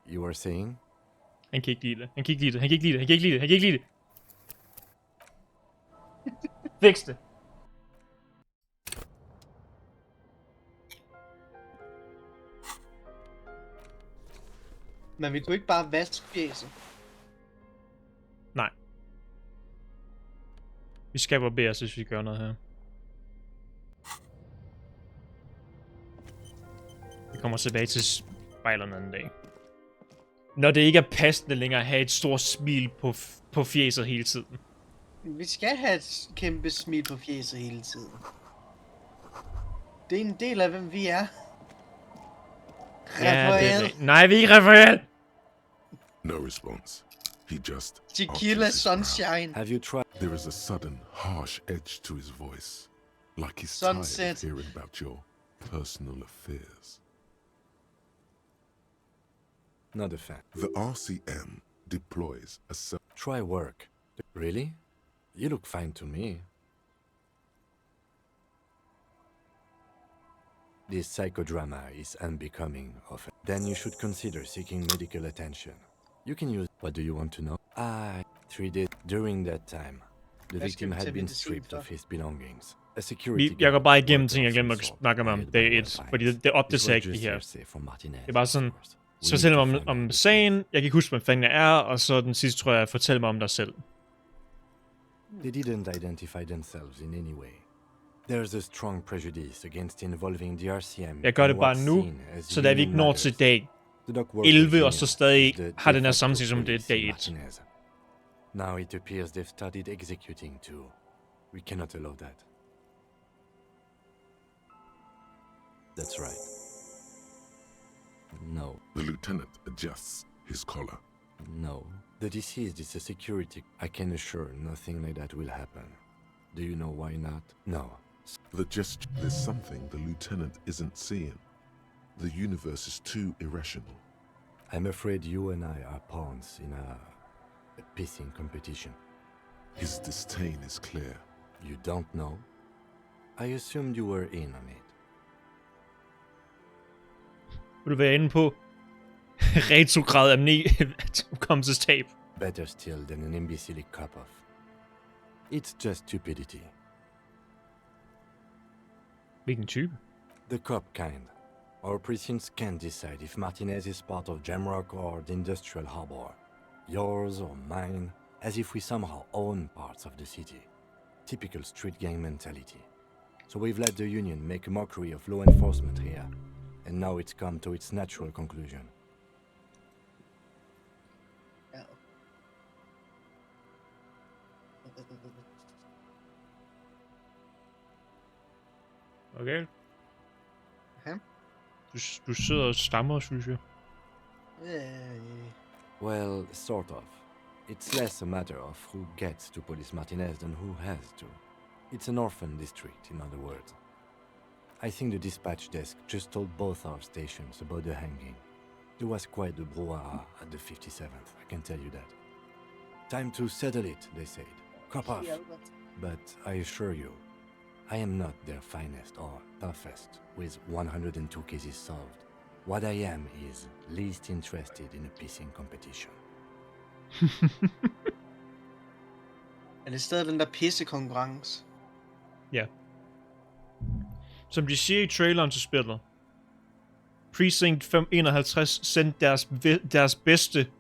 You were saying? Han kan ikke lide det. Han kan ikke lide det. Han kan ikke lide det. Han kan ikke lide det. Han kan ikke lide det. Fix det. Men vil du ikke bare vaske fjeset? Nej. Vi skal barbere os, hvis vi gør noget her. Vi kommer tilbage til spejlerne en dag. Når det ikke er passende længere at have et stort smil på fjeset hele tiden. Vi skal have et kæmpe smil på fjeset hele tiden. Det er en del af, hvem vi er. Rafael. Nej, vi er ikke Rafael! No response. He just... Tequila arches his brow. sunshine. Have you tried? There is a sudden, harsh edge to his voice. Like he's Sunset. tired of hearing about your personal affairs. Not a fan. The RCM deploys a Try work. Really? You look fine to me. This psychodrama is unbecoming of it. Then you should consider seeking medical attention. You can use... What do you want to know? 3 days. During that time, the victim had been stripped of his belongings. A security Jeg går bare guard igennem worked ting, jeg on glemmer some at sort, snakke om hired dag by 1, one fordi bind. det opdaterer It ikke was de her. just hearsay from Martinez, Det er bare sådan, of course. We så need fortæller to mig find om out. sagen, jeg kan ikke huske, hvad fanden jeg er, og så den sidste, tror jeg, fortæller mig om dig selv. They didn't identify themselves in any way. There's a strong prejudice against involving the RCM. Jeg gør det in bare what's nu, seen as så da vi ikke union når matters. til dag The dog workers 11, union og så stadig is the har den de her facto samme tid som det er police in dag 1. Martinez. Now it appears they've started executing too. We cannot allow that. That's right. No, The lieutenant adjusts his collar. no. The deceased is a security. I can assure nothing like that will happen. Do you know why not? No. The gesture. There's something the lieutenant isn't seeing. The universe is too irrational. I'm afraid you and I are pawns in a pissing competition. His disdain is clear. You don't know? I assumed you were in on it. Vil du være inde på retrograd hukommelsestab? Better still than an imbecile cop-off. It's just stupidity. Hvilken type? The cop kind. Our precincts can't decide if Martinez is part of Jamrock or the Industrial Harbor. Yours or mine, as if we somehow own parts of the city. Typical street gang mentality. So we've let the Union make a mockery of law enforcement here. And now it's come to its natural conclusion. Ja. Okay. Ja. Du sidder og stammer, synes jeg. Well, sort of. It's less a matter of who gets to police Martinez than who has to. It's an orphan district, in other words. I think the dispatch desk just told both our stations about the hanging. There was quite the brouhaha at the 57th, I can tell you that. Time to settle it, they said. Cop off. But I assure you, I am not their finest or toughest, with 102 cases solved. What I am is least interested in a pissing competition. Er det stadig den der pissekonkurrence? Ja. Som de siger i traileren til spillet. Precinct 551 sendte deres bedste.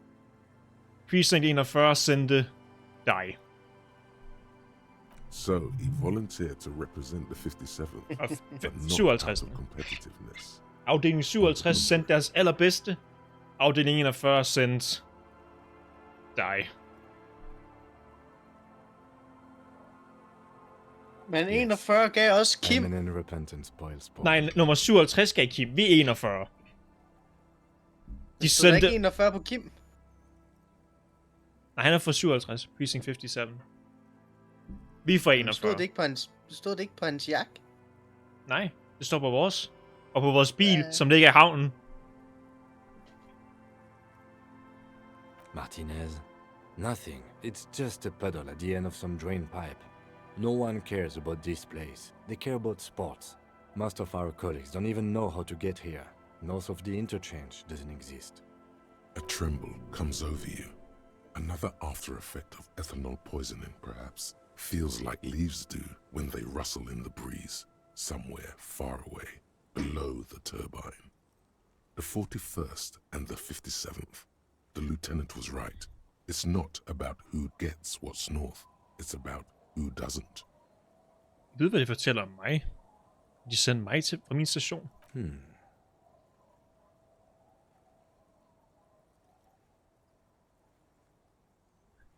Precinct 41 sendte dig. So he volunteered to represent the 57th, Og but not 57. out of competitiveness. Afdeling 57 sendte deres allerbedste. Afdeling 41 sendte dig. Men 41 gav også Kim. I'm an unrepentant spoil. Nej, nummer 57 gav Kim. Vi er 41. De Stod der sendte... ikke 41 på Kim? Nej, han er fra 57. Precinct 57. Vi er fra 41. Stod det ikke på hans jakke? Nej, det står på vores. Og på vores bil, som ligger i havnen. Martinez, nothing. It's just a puddle at the end of some drain pipe. No one cares about this place. They care about sports. Most of our colleagues don't even know how to get here. Most of the interchange doesn't exist. A tremble comes over you. Another after effect of ethanol poisoning, perhaps. Feels like leaves do when they rustle in the breeze, somewhere far away, below the turbine. The 41st and the 57th. The lieutenant was right. It's not about who gets what's north. It's about who doesn't. Jeg ved, hvad de fortæller om mig. De sendte mig til fra min station.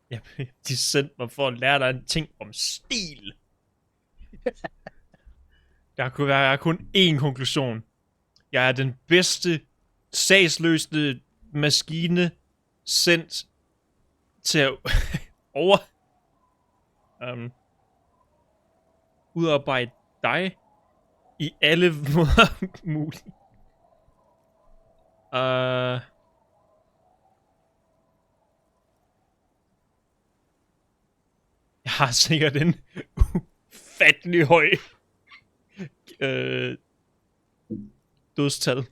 Ja, de sendte mig for at lære dig en ting om stil. Der kunne være kun én konklusion. Jeg er den bedste sagsløsende maskine sendt til at udarbejde dig i alle måder muligt. Jeg har sikkert en ufattelig høj dødstal.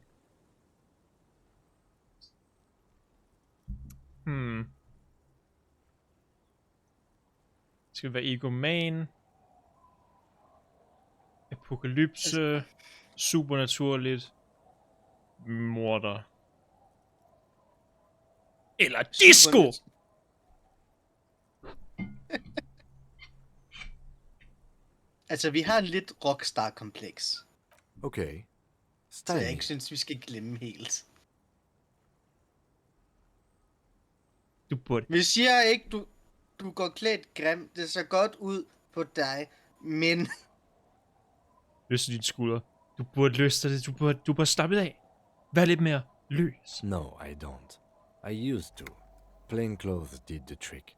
Skal være egoman. Apokalypse. Supernaturligt. Morder. Eller disco! Altså, vi har en lidt rockstar-kompleks. Okay. Så jeg ikke synes, vi skal glemme helt. Du burde. Vi siger ikke, du går klædt grimt. Det ser godt ud på dig, men... Løse dine skuldre. Du burde løse det. Du burde slappe af. Vær lidt mere løs. No, I don't. I used to. Plain clothes did the trick.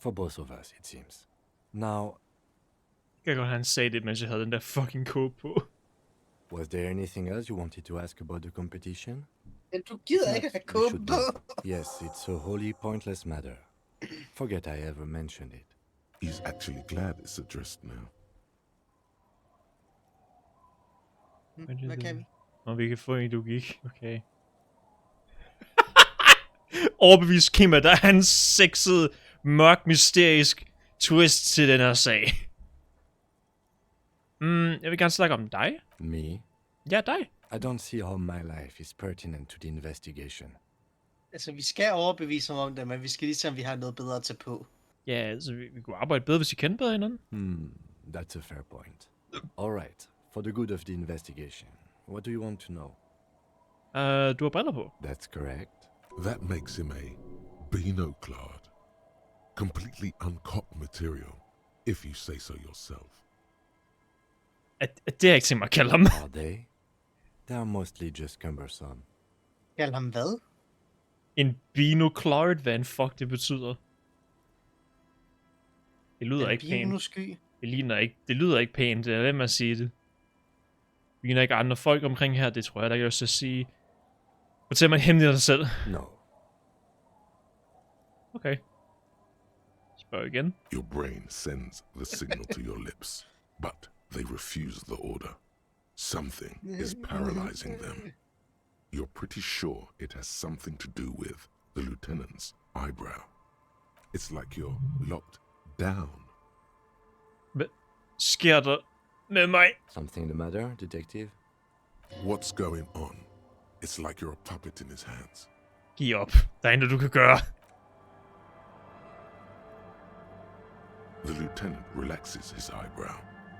For both of us, it seems. Now... Jeg kan godt, han sagde det, mens jeg havde den der fucking kåbe på. Was there anything else you wanted to ask about the competition? Men du gider ikke at have kåben på. Yes, it's a wholly pointless matter. Forget I ever mentioned it. He's actually glad it's addressed now. Hvad kan vi? Og vi kan få en logik. Okay. Overbevis Kim, at der er en sexet, mørk, mysterisk twist til den her sag. Jeg vil gerne snakke om dig. Me? Ja, dig. I don't see how my life is pertinent to the investigation. Altså, vi skal overbevise ham om det, men vi skal ligesom, vi har noget bedre at tage på. Ja, altså, vi kunne arbejde bedre, hvis vi kendte bedre hinanden. That's a fair point. All right. For the good of the investigation, what do you want to know? Du har briller på. That's correct. That makes him a Beano-clad. Completely uncopped material, if you say so yourself. Det er ikke til mig at kalde ham. Are they? They're mostly just cumbersome. Kald ham hvad? En Beano-clad, hvad en fuck det betyder. Det lyder ikke pænt. Beano-sky? Det lyder ikke pænt, det er ved med at sige det. Vi ligner ikke andre folk omkring her, det tror jeg, der kan også sige. Fortæl mig en hemmelighed af dig selv. No. Okay. Spørg igen. Your brain sends the signal to your lips, but they refuse the order. Something is paralyzing them. You're pretty sure it has something to do with the lieutenant's eyebrow. It's like you're locked down. Hvad sker der med mig? Something the matter, detective? What's going on? It's like you're a puppet in his hands. Giv op. Der er intet, du kan gøre. The lieutenant relaxes his eyebrow,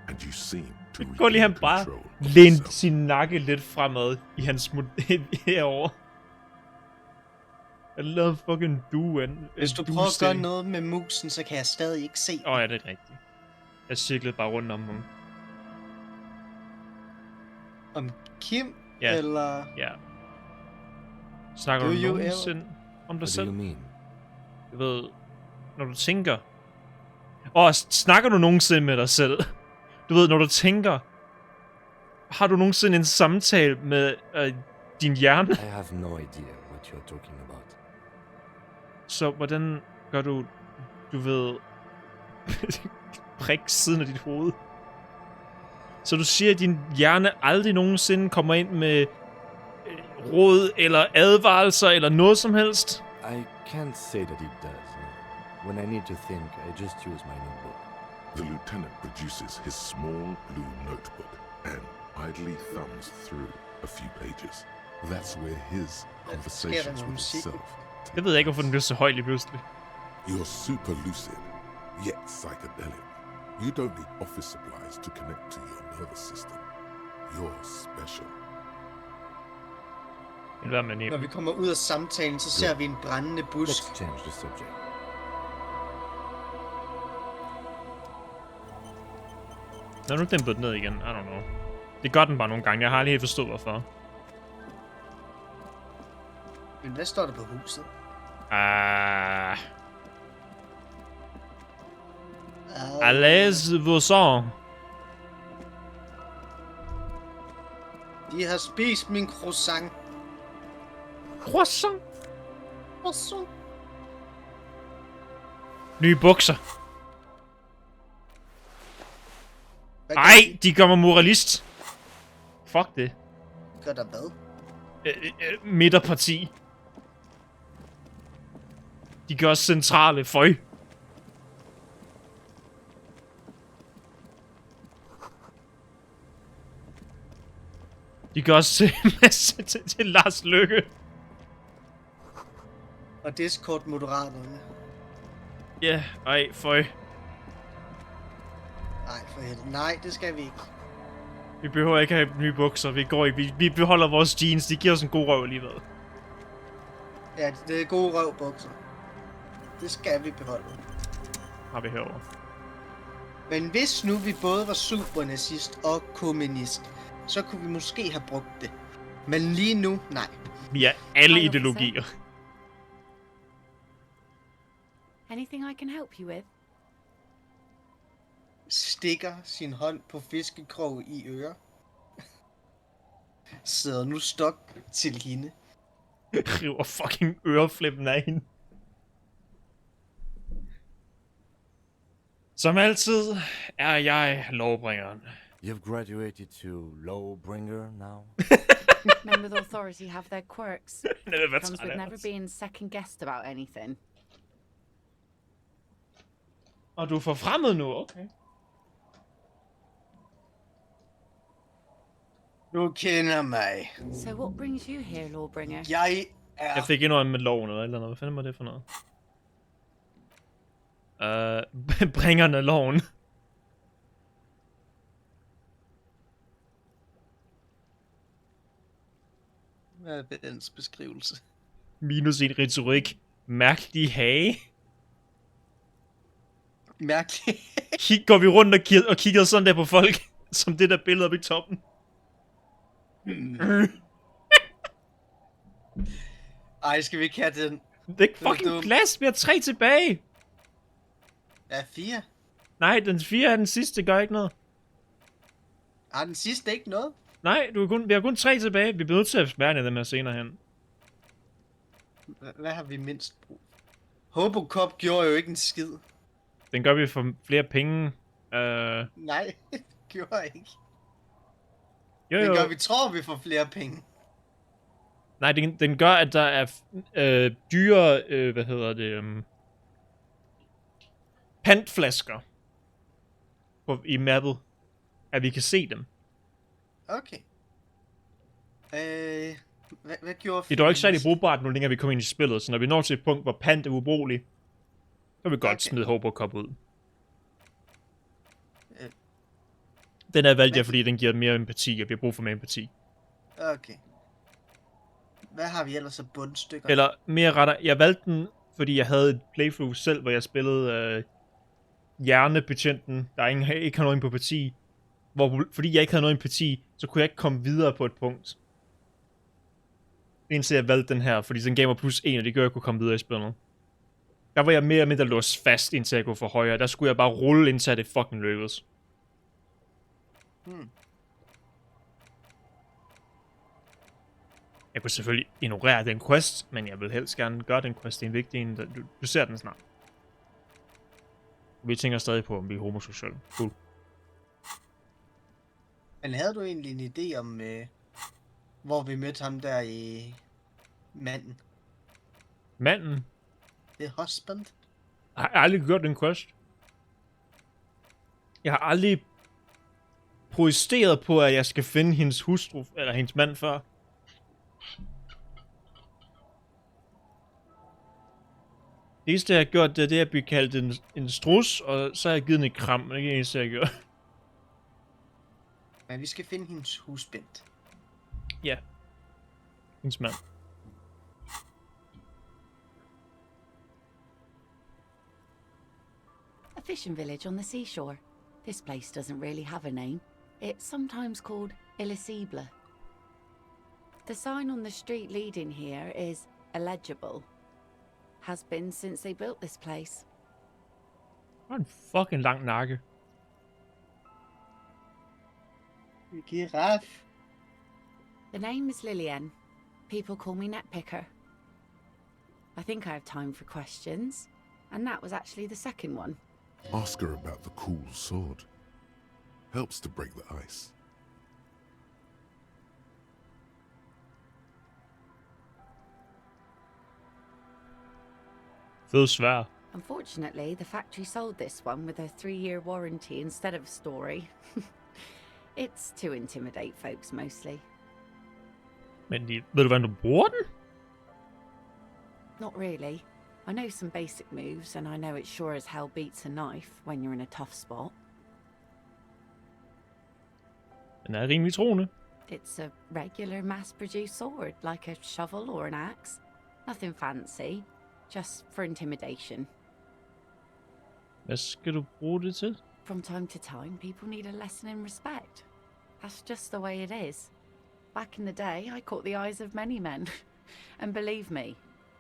and you seem to Gå lige regain han bare control of læn yourself. sin nakke lidt fremad i hans herovre. Jeg lavede fucking duen. Hvis du prøver at gøre noget med musen, så kan jeg stadig ikke se. Ja, det er rigtigt. Jeg cirklede bare rundt om ham. Om Kim, Ja. eller... Ja. Snakker Do du you nogensinde om dig What do selv? you mean? Jeg ved, når du tænker... snakker du nogensinde med dig selv? Du ved, når du tænker... Har du nogensinde en samtale med din hjerne? I have no idea what you're talking about. Så hvordan gør du... Du ved... prik siden af dit hoved? Så du siger, at din hjerne aldrig nogensinde kommer ind med råd eller advarelser eller noget som helst? I can't say that it does, no. When I need to think, I just use my notebook. The lieutenant produces his small blue notebook and idly thumbs through a few pages. That's where his conversations with himself. Jeg ved ikke, hvorfor den bliver så høj lige pludselig. You're super lucid, yet psychedelic. You don't need office supplies to connect to your nervous system. You're special. Hvad med Når vi kommer ud af samtalen, så ser vi en brændende busk. Let's change the subject. Nå, nu dæmpet ned igen. I don't know. Det gør den bare nogle gange. Jeg har aldrig helt forstået, hvorfor. Men hvad står der på huset? Allez vos sang. De har spist min croissant. Croissant. Croissant. Nye bukser. Hvad gør Ej, de gør mig moralist. Fuck det. Gør der hvad? Midterparti. De gør os centrale. Føj. De gør os til Lars Løkke. Og Discord Moderaterne. Ja, ej, føj. Nej, for helvede. Nej, det skal vi ikke. Vi behøver ikke have nye bukser. Vi går ikke. Vi beholder vores jeans. De giver os en god røv alligevel. Ja, det er gode røvbukser. Det skal vi beholde. Har vi herovre. Men hvis nu vi både var supernazist og kommunist, så kunne vi måske have brugt det. Men lige nu, nej. Vi er alle ideologier. Anything I can help you with? Stikker sin hånd på fiskekrog i øre. Sidder nu stok til hende. River fucking øreflippen af hende. Som altid er jeg lovbringeren. You've graduated to lawbringer now? Men with authority have their quirks. Comes Comes with never being second-guessed about anything. Og du er forfremmet nu, okay. Du kender mig. So what brings you here, lawbringer? Jeg fik endnu en med loven eller noget. Hvad fanden var det for noget? Bringerne af loven. Hvad er dens beskrivelse? Minus en retorik. Mærkelig hage. Mærkeligt. Går vi rundt og kigger sådan der på folk, som det der billede oppe i toppen. Ej, skal vi ikke have den? Det er fucking plads. Vi har 3 tilbage. Ja, 4. Nej, den 4 er den sidste, gør ikke noget. Har den sidste ikke noget? Nej, vi har kun 3 tilbage. Vi bliver nødt til at værne dem her senere hen. Hvad har vi mindst brug for? Hobocop gjorde jo ikke en skid. Den gør vi for flere penge. Nej, det gjorde jeg ikke. Jo. Den gør, vi tror, vi får flere penge. Nej, den gør, at der er dyre, pantflasker i mappet. At vi kan se dem. Okay. Hvad gjorde... Det er dog ikke særlig brugbart, nu længere vi kommer ind i spillet, så når vi når til et punkt, hvor pant er ubrugelig, så vil vi godt smide Hobocop ud. Den er valgt jeg, fordi den giver mere empati, og vi har brug for mere empati. Okay. Hvad har vi ellers af bundstykker? Eller mere retter, jeg valgte den, fordi jeg havde et playthrough selv, hvor jeg spillede hjernebetjenten, der ikke har noget empati. Fordi jeg ikke havde noget empati, så kunne jeg ikke komme videre på et punkt. Indtil jeg valgte den her, fordi den gav mig +1, og det gør, at jeg kunne komme videre i spillet. Der var jeg mere eller mindre låst fast, indtil jeg kunne få højere. Der skulle jeg bare rulle, indtil det fucking lykkedes. Jeg kunne selvfølgelig ignorere den quest, men jeg vil helst gerne gøre den quest. Det er en vigtig en. Du ser den snart. Vi tænker stadig på, om vi er homoseksuelle. Cool. Men havde du egentlig en idé om, hvor vi mødte ham der i manden? Manden? The husband? Jeg har aldrig gjort den quest. Jeg har aldrig projiceret på, at jeg skal finde hendes hustru, eller hendes mand før. Det eneste, jeg har gjort, det er at blive kaldt en strus, og så har jeg givet den et kram, men det er ikke det eneste, jeg har gjort. Men vi skal finde hendes husband. Ja. Hendes mand. A fishing village on the seashore. This place doesn't really have a name. It's sometimes called Elysium. The sign on the street leading here is illegible. Has been since they built this place. Det er en fucking lang nakke. Giraffe. The name is Lillian. People call me Netpicker. I think I have time for questions, and that was actually the second one. Ask her about the cool sword. Helps to break the ice. Fed svær. Unfortunately, the factory sold this one with a 3-year warranty instead of a story. It's to intimidate folks mostly. Men ved du, hvordan du bruger den? Not really. I know some basic moves, and I know it sure as hell beats a knife when you're in a tough spot. Den er rimelig troende. It's a regular mass-produced sword, like a shovel or an axe. Nothing fancy, just for intimidation. Hvad skal du bruge det til? From time to time, people need a lesson in respect. That's just the way it is. Back in the day, I caught the eyes of many men. And believe me,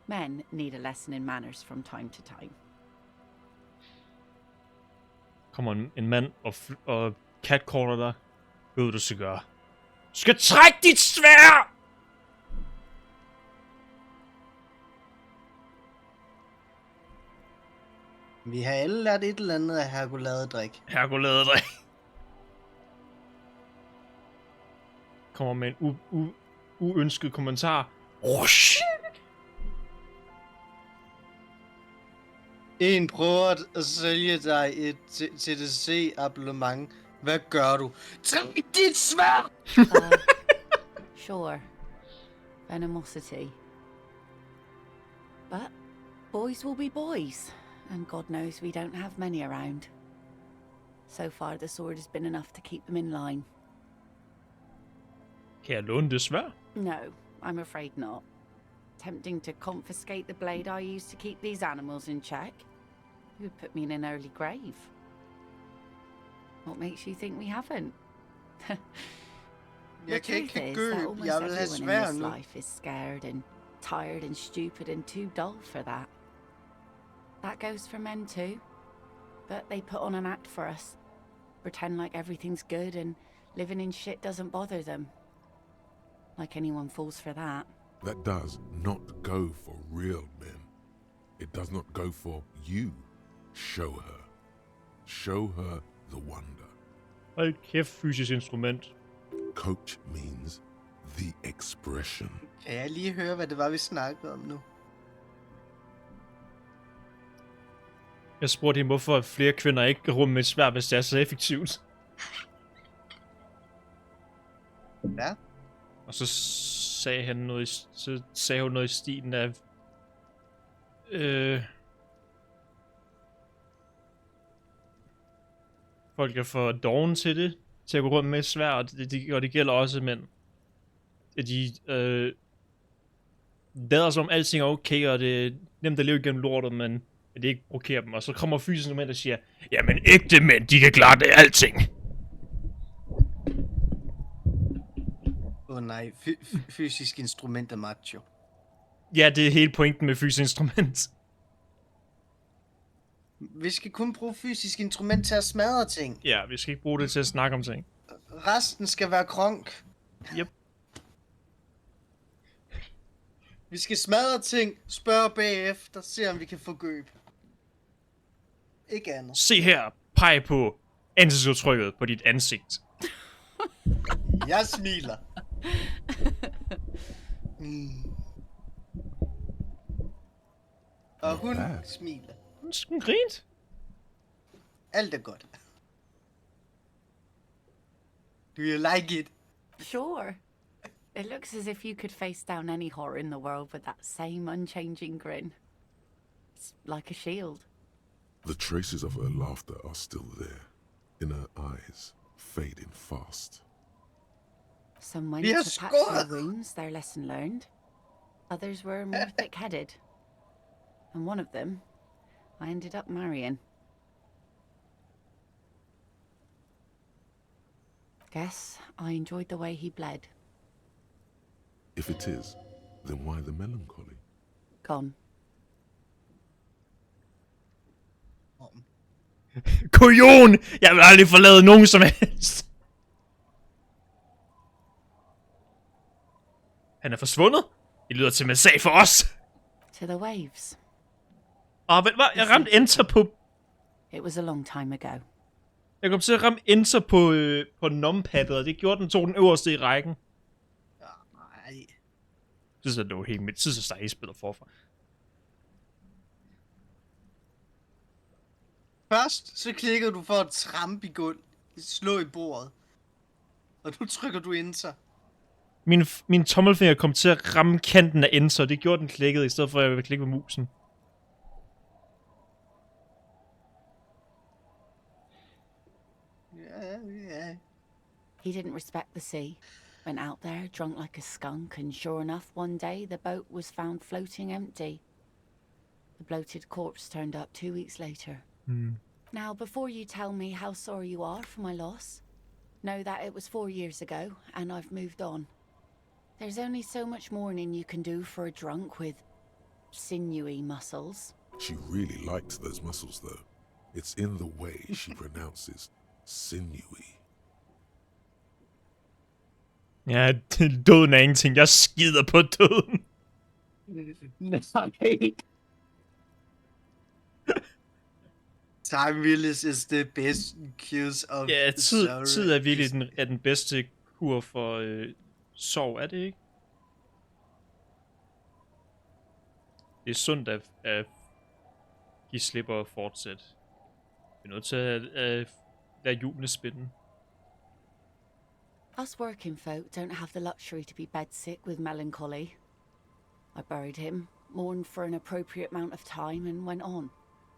men need a lesson in manners from time to time. Kommer en mand og catcaller dig. Hvad vil du så gøre? Du skal trække dit sværd! Vi har alle lært et eller andet af herkuladedrik. Herkuladedrik. Kommer med en uønsket kommentar. Rush! En prøver at sælge dig et TDC-abonnement. Hvad gør du? Træk dit sværd! Sure. Animosity. But boys will be boys. And God knows we don't have many around. So far, the sword has been enough to keep them in line. Kan jeg låne det sværd? No, I'm afraid not. Tempting to confiscate the blade I used to keep these animals in check. It would put me in an early grave. What makes you think we haven't? The truth is that almost everyone in this life is scared and tired and stupid and too dull for that. That goes for men too. but they put on an act for us. Pretend like everything's good and living in shit doesn't bother them. Like anyone falls for that. That does not go for real men. It does not go for you. Show her. Show her the wonder. Hold kæft, fysisk instrument. Coach means the expression. Kan jeg lige høre, hvad det var, vi snakkede om nu? Jeg spurgte hende, hvorfor flere kvinder ikke kan rumme med svær, hvis det er så effektivt. Ja. Og så sagde han noget, så sagde hun noget i stilen af... folk er for doven til det, til at gå rundt med svær, og det gælder også mænd. De lader som alting er okay, og det er nemt at leve igennem lortet, men det ikke provokerer dem. Og så kommer fysiske mænd og siger, jamen ægte mænd, de kan klare det alting. Nej, fysisk instrument er macho. Ja, det er hele pointen med fysisk instrument. Vi skal kun bruge fysisk instrument til at smadre ting. Ja, vi skal ikke bruge det til at snakke om ting. Resten skal være kronk. Yep. Vi skal smadre ting, spørge bagefter, se om vi kan få gøb. Ikke andet. Se her, peg på ansigtsudtrykket på dit ansigt. Jeg smiler. Og hun smiler. Hun grint. Alt er godt. Do you like it? Sure. It looks as if you could face down any horror in the world with that same unchanging grin. It's like a shield. The traces of her laughter are still there, in her eyes, fading fast. Some went to patch their wounds, their lesson learned. Others were more thick-headed. And one of them, I ended up marrying. Guess I enjoyed the way he bled. If it is, then why the melancholy? Gone. Kujon! Jeg vil aldrig forlade nogen som helst. Han er forsvundet. Det lyder til en sag for os. To the waves. Vent, hvad? Jeg ramte enter på... It was a long time ago. Jeg kom til at ramme enter på numpaddet, og det gjorde tog den øverste i rækken. Nej. Det er jo helt mit tid, at spiller forfra. Først så klikker du for at trampe i gulv, slå i bordet. Og nu trykker du enter. Min tommelfinger kom til at ramme kanten af enter, og det gjorde den klikket, i stedet for at jeg ville klikke med musen. Yeah. He didn't respect the sea. Went out there, drunk like a skunk, and sure enough, one day the boat was found floating empty. The bloated corpse turned up 2 weeks later. Now, before you tell me how sorry you are for my loss, know that it was 4 years ago, and I've moved on. There's only so much mourning you can do for a drunk with sinewy muscles. She really liked those muscles, though. It's in the way she pronounces sinewy. Ja, døden er ingenting. Jeg skider på døden. Nej. Time Willis is the best cause of sorrow. Tid er virkelig den bedste kur for sorg, er det ikke? Det er sundt at give slip og fortsætte. Vi er nødt til at lade hjulene spænde. Us working folk don't have the luxury to be bedsick with melancholy. I buried him, mourned for an appropriate amount of time, and went on.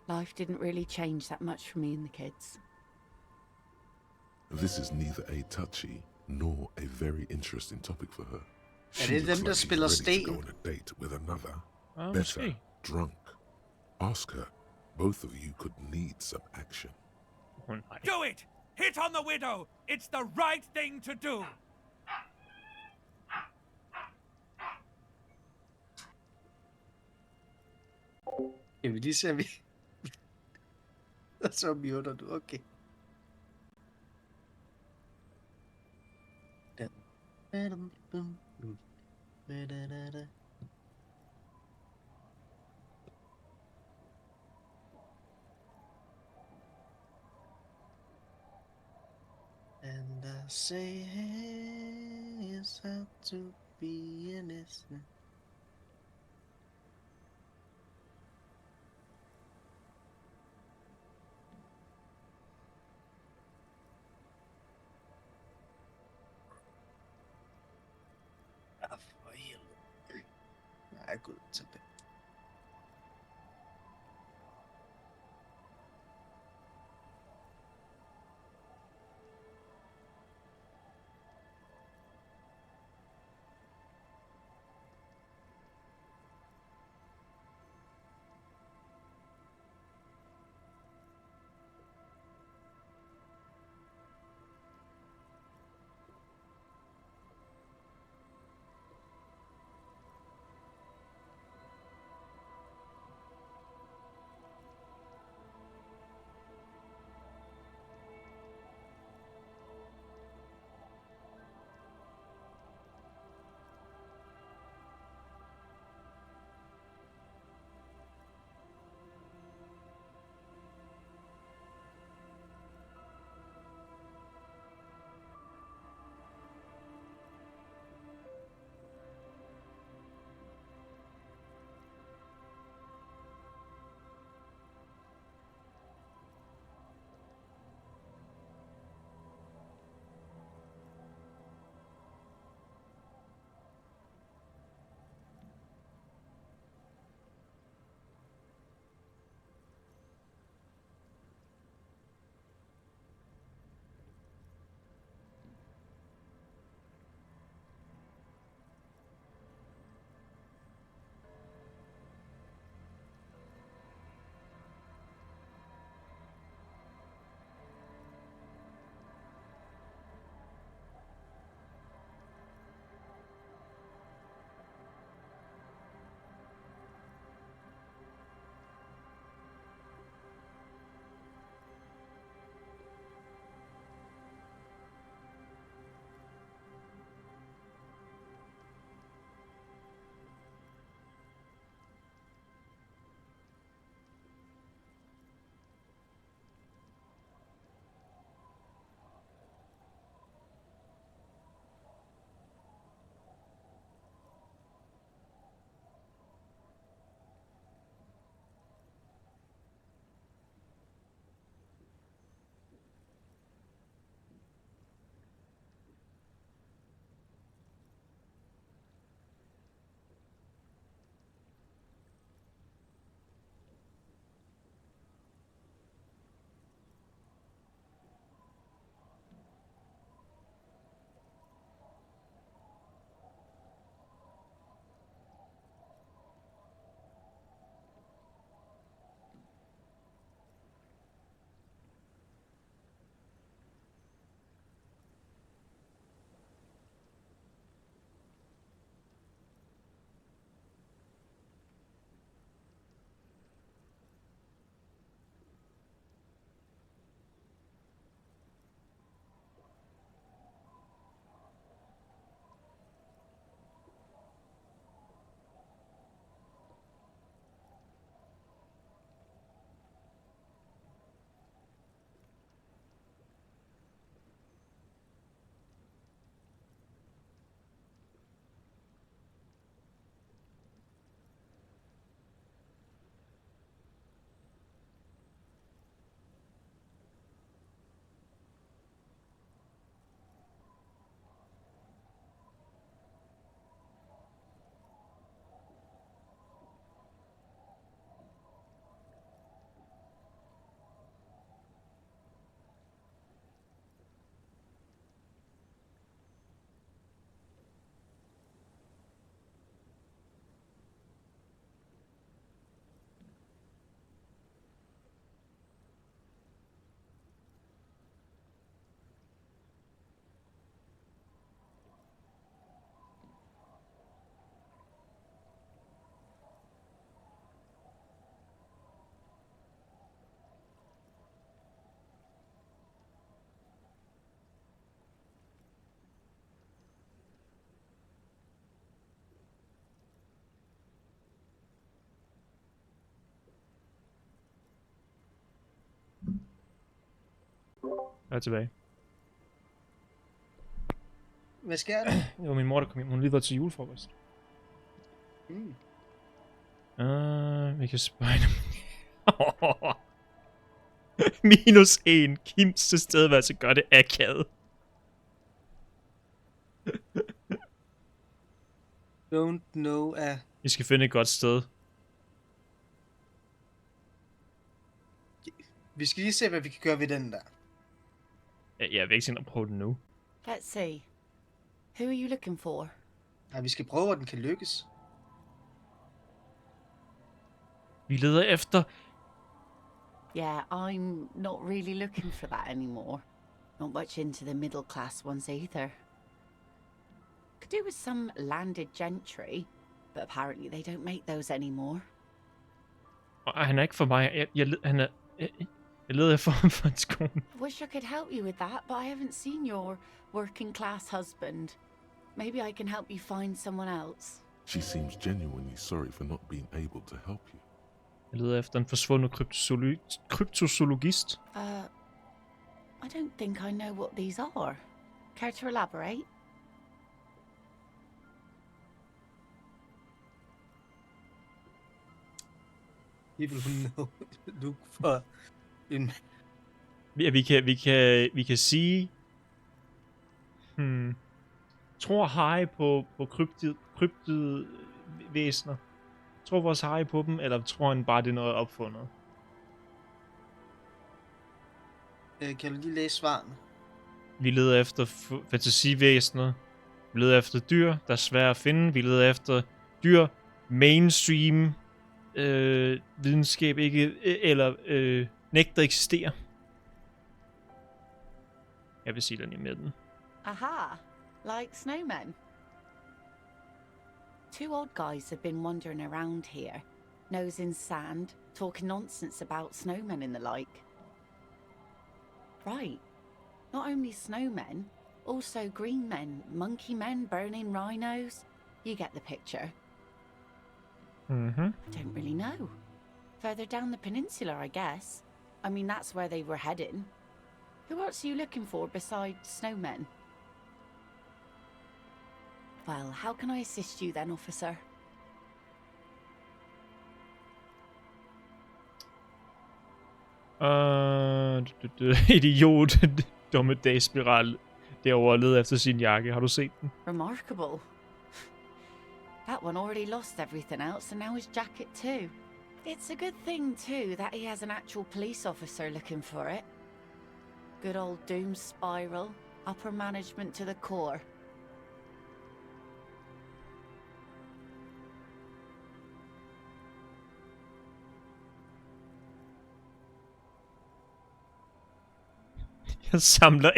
Life didn't really change that much for me and the kids. This is neither a touchy nor a very interesting topic for her. Er det dem, der spiller sten? Go on a date with another, better, drunk. Ask her. Both of you could need some action. Do it! Hit on the widow! It's the right thing to do! Jeg vil lige se, Så muter du, okay. And I say, hey, it's how to be innocent. For helvede. Nej, gud, tilbage. Jeg er tilbage. Hvad sker der? Det var min mor, der kom hjem. Hun lige var til julefrokost. Mm. Vi kan spejle. -1. Kims tilstedeværelse gør det akavet. Don't know a... Vi skal finde et godt sted. Vi skal lige se, hvad vi kan gøre ved den der. Jeg vil ikke tænke at prøve det nu. Let's see. Who are you looking for? Nej, vi skal prøve, at den kan lykkes. Vi leder efter... Yeah, I'm not really looking for that anymore. Not much into the middle class ones either. Could do with some landed gentry, but apparently they don't make those anymore. Han er ikke for mig. Jeg leder efter ham for en skole. Wish I could help you with that, but I haven't seen your working class husband. Maybe I can help you find someone else. She seems genuinely sorry for not being able to help you. Jeg leder efter en forsvundet kryptozoologist. I don't think I know what these are. Care to elaborate? People who look for en... Ja, vi kan sige... Tror hej på kryptid væsener. Tror vores hej på dem, eller tror han bare, det er noget opfundet? Kan du lige læse svarene? Vi leder efter fantasivæsener. Vi leder efter dyr, der er svære at finde. Vi leder efter dyr, mainstream, videnskab ikke, eller nægter eksisterer. Jeg vil sige den i midten. Aha, like snowmen. 2 old guys have been wandering around here, nose in sand, talking nonsense about snowmen and the like. Right. Not only snowmen, also green men, monkey men burning rhinos. You get the picture. Mm-hmm. I don't really know. Further down the peninsula, I guess. I mean, that's where they were heading. Who else are you looking for besides snowmen? Well, how can I assist you then, officer? Idiot. Dommedagsspiral. Derovre leder efter sin jakke. Har du set den? Remarkable. That one already lost everything else, and now his jacket too. It's a good thing, too, that he has an actual police officer looking for it. Good old doom spiral. Upper management to the core. Jeg samler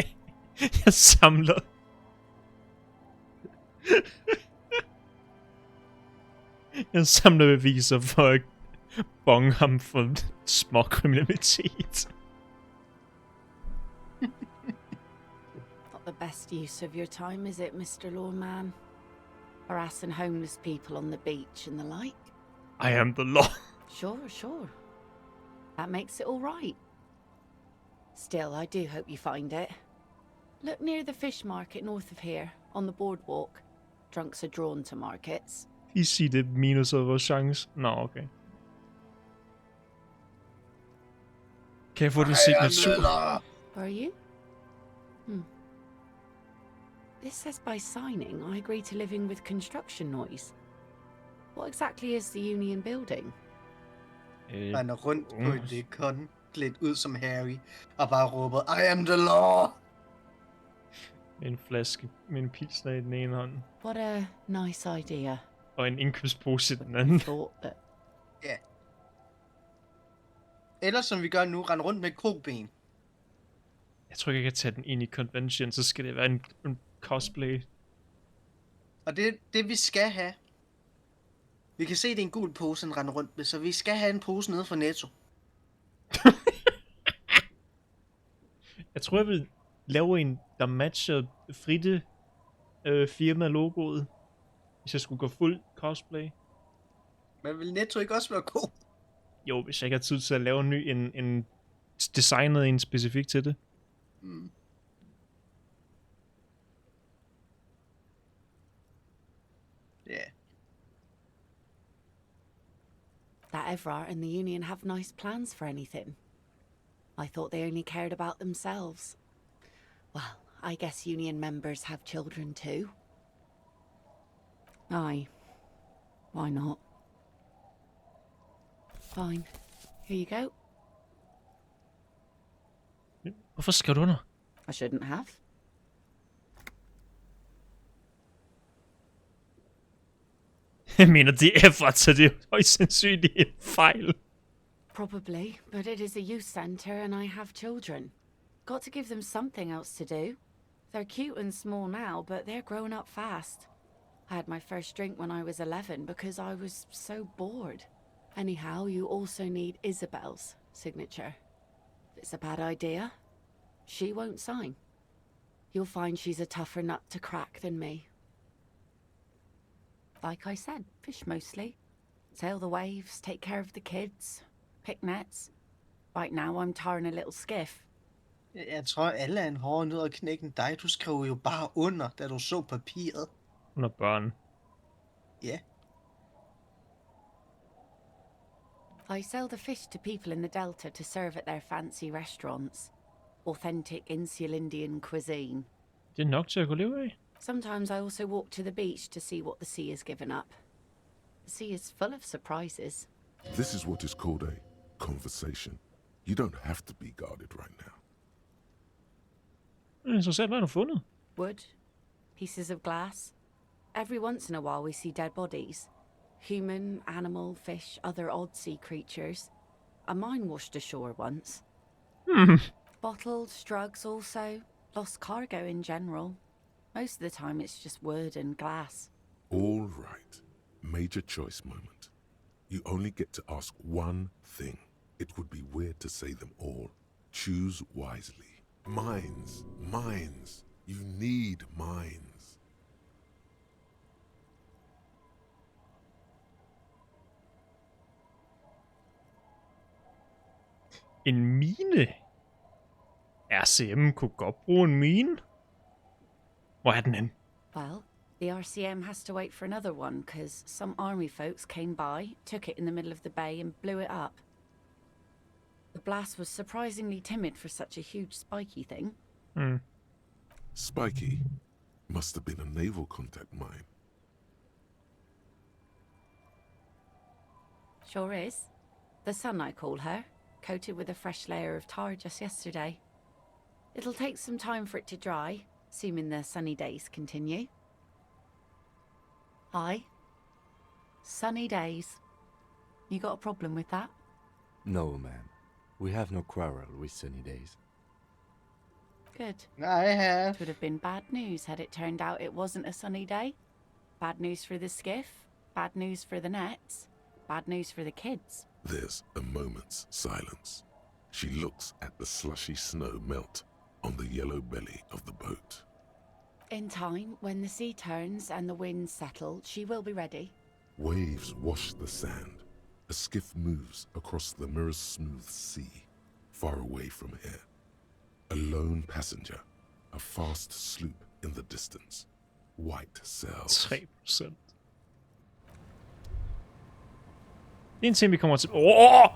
Jeg samler beviser for at bonge ham for småkriminalitet. Not the best use of your time, is it, Mr. Lawman? Harassing homeless people on the beach and the like? I am the law. Sure. That makes it all right. Still, I do hope you find it. Look near the fish market north of here, on the boardwalk. Drunks are drawn to markets. De siger det minuser vores chance. Nå, okay. Kan jeg få den signatur? Are you? This says by signing, I agree to living with construction noise. What exactly is the Union building? Han er rundt på et kon, klædt ud som Harry, og bare råber, I am the law! Med en flaske med en pilsner i den ene hånd. What a nice idea. Og en indkøbspose i den anden. Ja. Eller som vi gør nu, rende rundt med koben. Jeg tror ikke, jeg kan tage den ind i convention, så skal det være en cosplay. Og det vi skal have. Vi kan se, det er en gul pose, han render rundt med, så vi skal have en pose nede fra Netto. Jeg tror, jeg vil lave en, der matcher Fritte firma-logoet, hvis jeg skulle gå fuld cosplay. Men vil Netto ikke også være god? Jo, hvis jeg ikke har tid til at lave en ny, en designet en specifik til det. Ja. That Everard and the Union have nice plans for anything. I thought they only cared about themselves. Well, I guess Union members have children too. Aye. Why not? Fine. Here you go. Hvorfor skrev du under? I shouldn't have. Jeg mener, det er Everard, så det er højst sandsynligt en fejl. Probably, but it is a youth centre and I have children. Got to give them something else to do. They're cute and small now, but they're growing up fast. I had my first drink when I was 11 because I was so bored. Anyhow, you also need Isabel's signature. If it's a bad idea, she won't sign. You'll find she's a tougher nut to crack than me. Like I said, fish mostly. Sail the waves, take care of the kids, pick nets. Right now I'm tarring a little skiff. Jeg tror, alle er en hårdere nød at knække end dig. Du skrev jo bare under, da du så papiret. Under børn. Ja. I sell the fish to people in the Delta to serve at their fancy restaurants. Authentic Insular Indian cuisine. Det er nok til at kunne leve af. Sometimes I also walk to the beach to see what the sea has given up. The sea is full of surprises. This is what is called a conversation. You don't have to be guarded right now. Det er interessant, hvad har du fundet? Wood, pieces of glass. Every once in a while we see dead bodies. Human, animal, fish, other odd sea creatures. A mine washed ashore once. Bottled, strugs also. Lost cargo in general. Most of the time it's just wood and glass. All right. Major choice moment. You only get to ask one thing. It would be weird to say them all. Choose wisely. Mines. Mines. You need mines. En mine? RCM kunne godt bruge en mine. Hvor er den hen? Well, the RCM has to wait for another one because some army folks came by, took it in the middle of the bay and blew it up. The blast was surprisingly timid for such a huge spiky thing. Spiky must have been a naval contact mine. Sure is. The Sun, I call her, coated with a fresh layer of tar just yesterday. It'll take some time for it to dry, assuming the sunny days continue. Aye. Sunny days. You got a problem with that? No, ma'am. We have no quarrel with sunny days. Good. I have. It would have been bad news had it turned out it wasn't a sunny day. Bad news for the skiff, bad news for the nets, bad news for the kids. There's a moment's silence. She looks at the slushy snow melt on the yellow belly of the boat. In time, when the sea turns and the winds settle, she will be ready. Waves wash the sand. A skiff moves across the mirror-smooth sea, far away from here. A lone passenger, a fast sloop in the distance. White sails. 3%. Det er en ting, vi kommer til... Åh!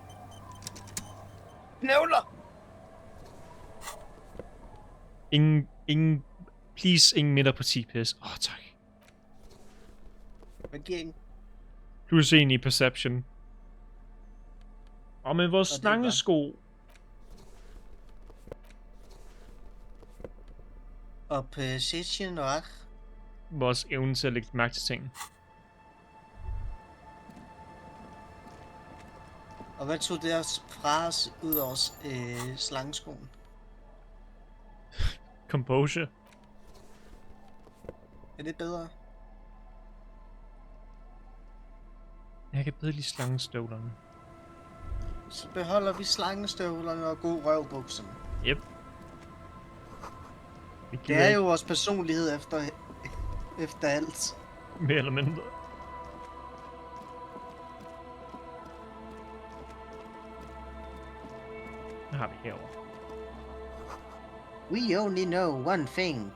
Knævler! Ingen... Please, ingen midterparti, PS. Tak. Regeringen. Plus en i Perception. Men vores slangesko... Og Perception og Vores evne til at lægge mærke til ting. Og hvad tog deres fra os ud over slangeskoen? Composure. Er det bedre? Jeg kan bedre lide slangestøvlerne. Så beholder vi slangestøvlerne og god røvbukserne. Yep. Det er jo vores personlighed efter alt. Mere eller mindre. Hvad har vi herovre? We only know one thing.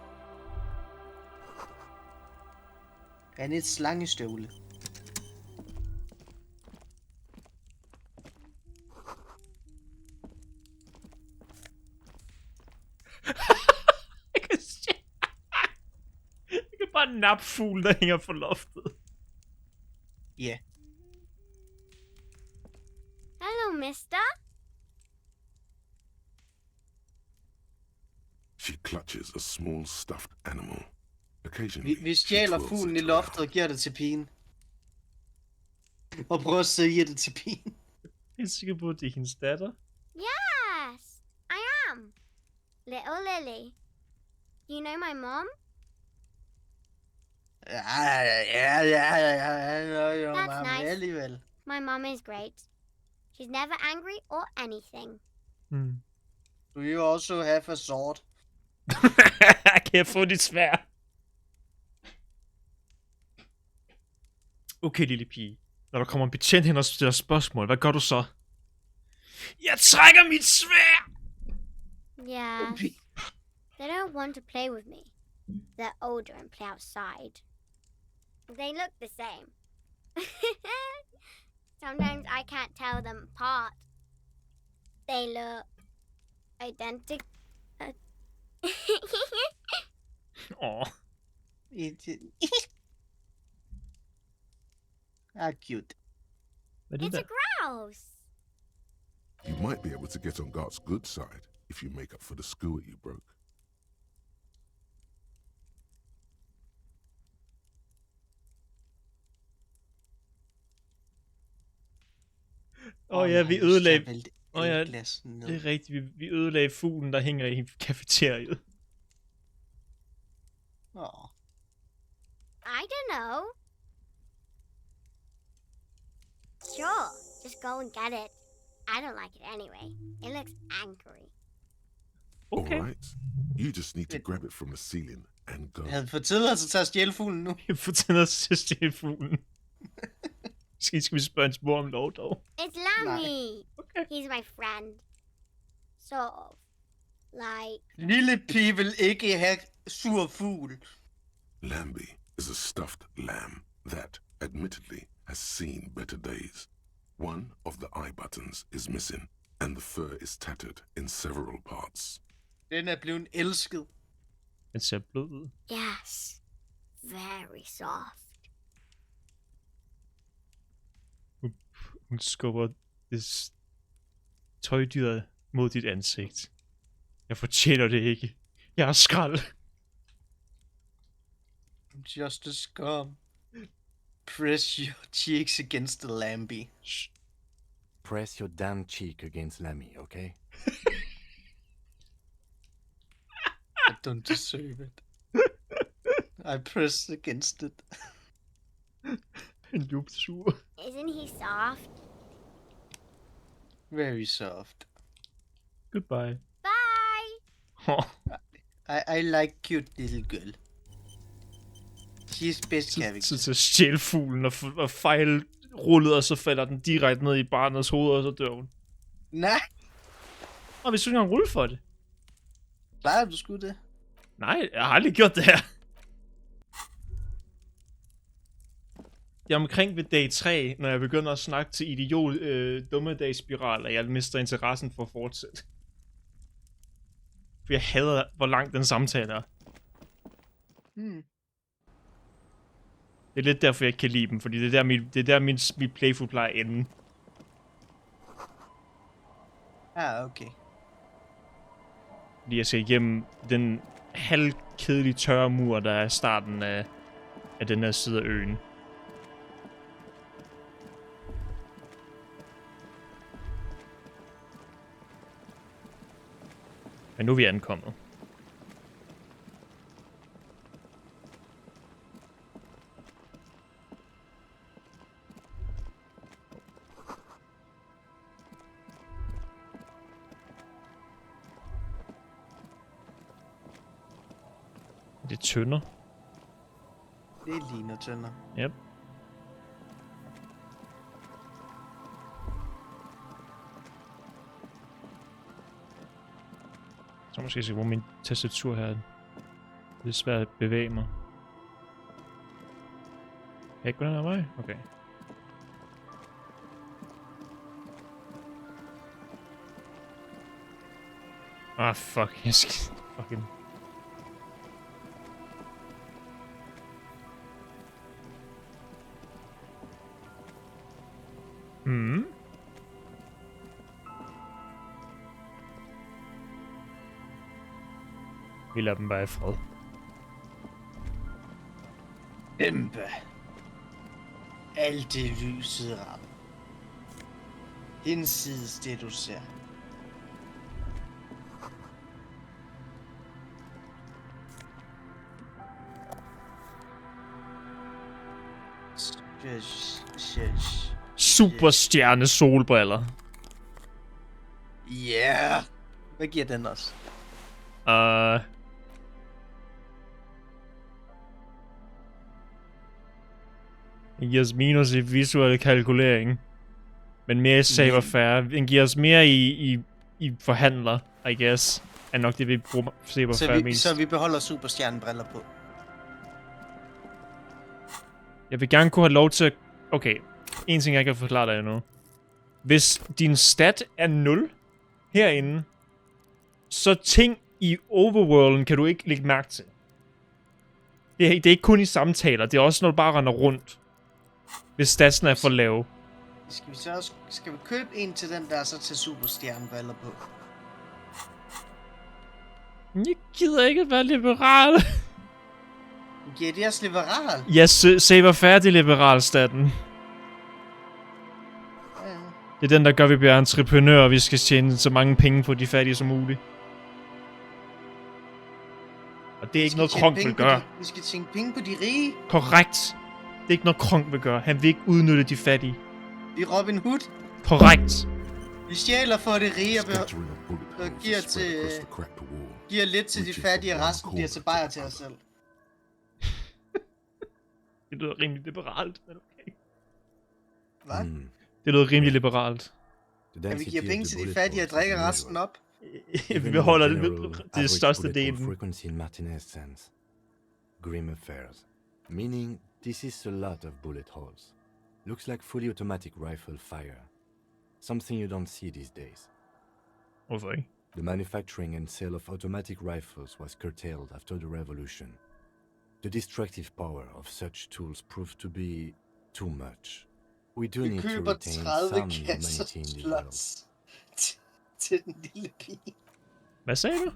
And it's slangestøvle. Jeg kan bare nappe fugl, der hænger på loftet. Ja. Hello, mister. She clutches a small stuffed animal. Occasionally, Vi she stjæler twirls fuglen i it loftet og around. giver det til pigen. Og prøver at sælge det til pigen. Jeg er sikker på, at det er hendes datter. Yes, I am. Little Lily. You know my mom? Ja, jo, That's mamma, nice. alligevel. My mom is great. She's never angry or anything. Hmm. Do you also have a sword? Kan jeg få dit svær? Okay, lille pige. Når der kommer en betjent hen og stiller spørgsmål, hvad gør du så? Jeg trækker mit svær! Yes. They don't want to play with me. They're older and play outside. They look the same. Sometimes I can't tell them apart. They look identical. Åh. Cute. Hvad er det It's a der? grouse. You might be able to get on Gart's good side if you make up for the skewer you broke. Ja, vi ødelagde... Ja, Glassen ned. det er rigtigt. Vi ødelagde fuglen, der hænger i kafeteriet. Åh. I don't know. Sure, just go and get it. I don't like it anyway. It looks angry. Okay. All right. You just need to grab it from the ceiling and go. Jeg havde fået tilladelse til at stjæle fuglen nu. Jeg får tilladelse til at stjæle fuglen. Skal vi spørge hans mor om lov dog? It's Lammy. Okay. He's my friend. Sort of. Like, Lille pige vil ikke have sur fugl. Lambie is a stuffed lamb that, admittedly, has seen better days. One of the eye buttons is missing, and the fur is tattered in several parts. Den er blevet elsket. Den ser blød ud. yes. Very soft. Hun skubber det tøjdyret mod dit ansigt. Jeg fortjener det ikke. Jeg er skrald. Just a scum. Press your cheeks against the Lambie. Press your damn cheek against Lammy, okay? I don't deserve it. I press against it. En lupsur. Isn't he soft? Very soft. Goodbye. Bye. I like cute little girl. She's best Så character. til at stjæle fuglen og fejle rullet, og så falder den direkte ned i barnets hoved, og så dør hun. Nej, Og vi synes, han rulle for det. plejer du sgu det? Nej, jeg har aldrig gjort det her. Det er omkring ved dag 3, når jeg begynder at snakke til idiot dummedagsspiral, og jeg mister interessen for at fortsætte. For jeg hader, hvor lang den samtale er. Det er lidt derfor, jeg ikke kan lide dem, fordi det er der mit playful plejer at ende. Okay. Fordi jeg skal igennem den halvkedelige tørre mur, der er starten af den her side af øen. Men nu er vi ankommet. Det er tønder. Det ligner tønder. Yep. Så måske jeg skal bruge min tastatur her. Det er svært at bevæge mig. Kan jeg ikke gå den her vej? Okay. Ah, fuck. Jeg skal... Fucking... Vi lader dem bare i fred. Kæmpe. Alt det lyset rammer. Hinsides det du ser. Superstjerne solbriller. Yeah. Hvad giver den os? Den giver os minus i visuel kalkulering. Men mere i save og færre. Den giver os mere i forhandler, I guess. Er nok det, vi bruger save og færre mest. Så vi beholder superstjernebriller på. Jeg vil gerne kunne have lov til at... Okay. En ting, jeg kan forklare dig endnu. Hvis din stat er 0 herinde, så ting i overworlden kan du ikke lægge mærke til. Det er ikke kun i samtaler, det er også, når du bare render rundt. Hvis statsen er for lave. Skal vi købe en til den der, så til superstjernebriller på? Jeg gider ikke at være liberal. Ja, det er også liberal. Jeg saver færdig liberalstaten. Ja. Det er den, der gør, at vi bliver entreprenører, og vi skal tjene så mange penge på de fattige som muligt. Og det er ikke noget, Kronk vil gøre. Vi skal tjene penge på de rige. Korrekt. Det er ikke noget, Kronk vil gøre. Han vil ikke udnytte de fattige. Vi er Robin Hood. Korrekt. Vi stjæler for det rige og giver lidt til de fattige, og resten bliver til bajer til os selv. Det lyder rimelig liberalt, men okay. Hvad? Det lyder rimelig liberalt. At vi giver penge til de fattige og drikker resten op? Vi beholder det største delen. Frequency in Martinez sense. Grim affairs. Meaning, this is a lot of bullet holes. Looks like fully automatic rifle fire. Something you don't see these days. Hvorfor ikke? The manufacturing and sale of automatic rifles was curtailed after the revolution. The destructive power of such tools proved to be too much. We do need to retain some humanity in the world. Til den lille pige. Hvad sagde du?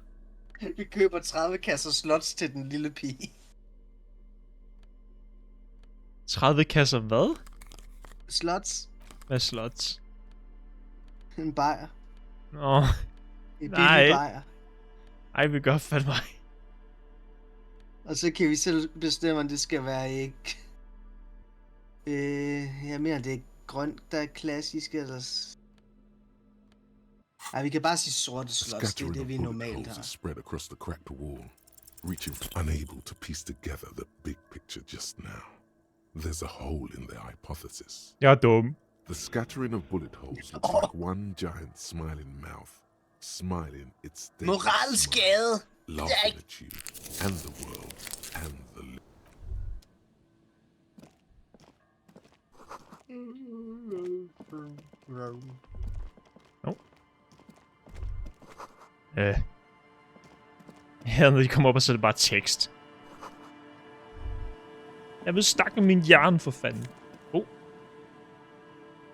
Vi køber 30 kasser slots til den lille pige. 30 kasser hvad? Slots. Hvad er slots? En bajer. Nå. En billig bajer. Ej, vi gør fat mig. Og så kan vi selv bestemme, om det skal være ikke... jeg mener, det er grønt, der er klassisk, eller... Ej, vi kan bare sige sorte slots, det er det, vi normalt har. Spread across the cracked wall, reaching unable to piece together the big picture just now. There's a hole in their hypothesis. Jeg er dum. The scattering of bullet holes looks like one giant smiling mouth, smiling its moralskade! laughing at you, and the world, and the Hernede, de kommer op og så er det bare tekst. Jeg vil snakke med min hjerne, for fanden.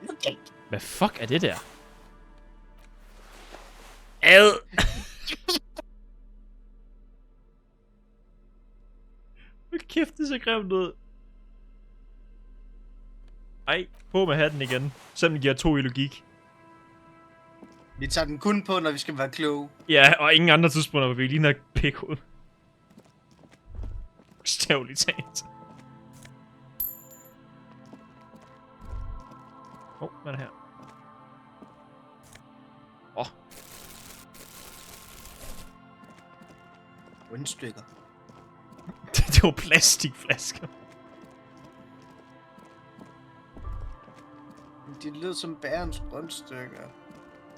Okay. Hvad fuck er det der? Ad! Hvor kæft, det så grimt ud. Ej, på med hatten igen. Selvom den giver 2 i logik. Vi tager den kun på, når vi skal være kloge. Ja, og ingen andre tidspunkter, hvor vi ligner et pikhoved. Stavligt talt. Hvad er det her? Rundstykker. Det var plastikflasker. Det lyder som bærens rundstykker.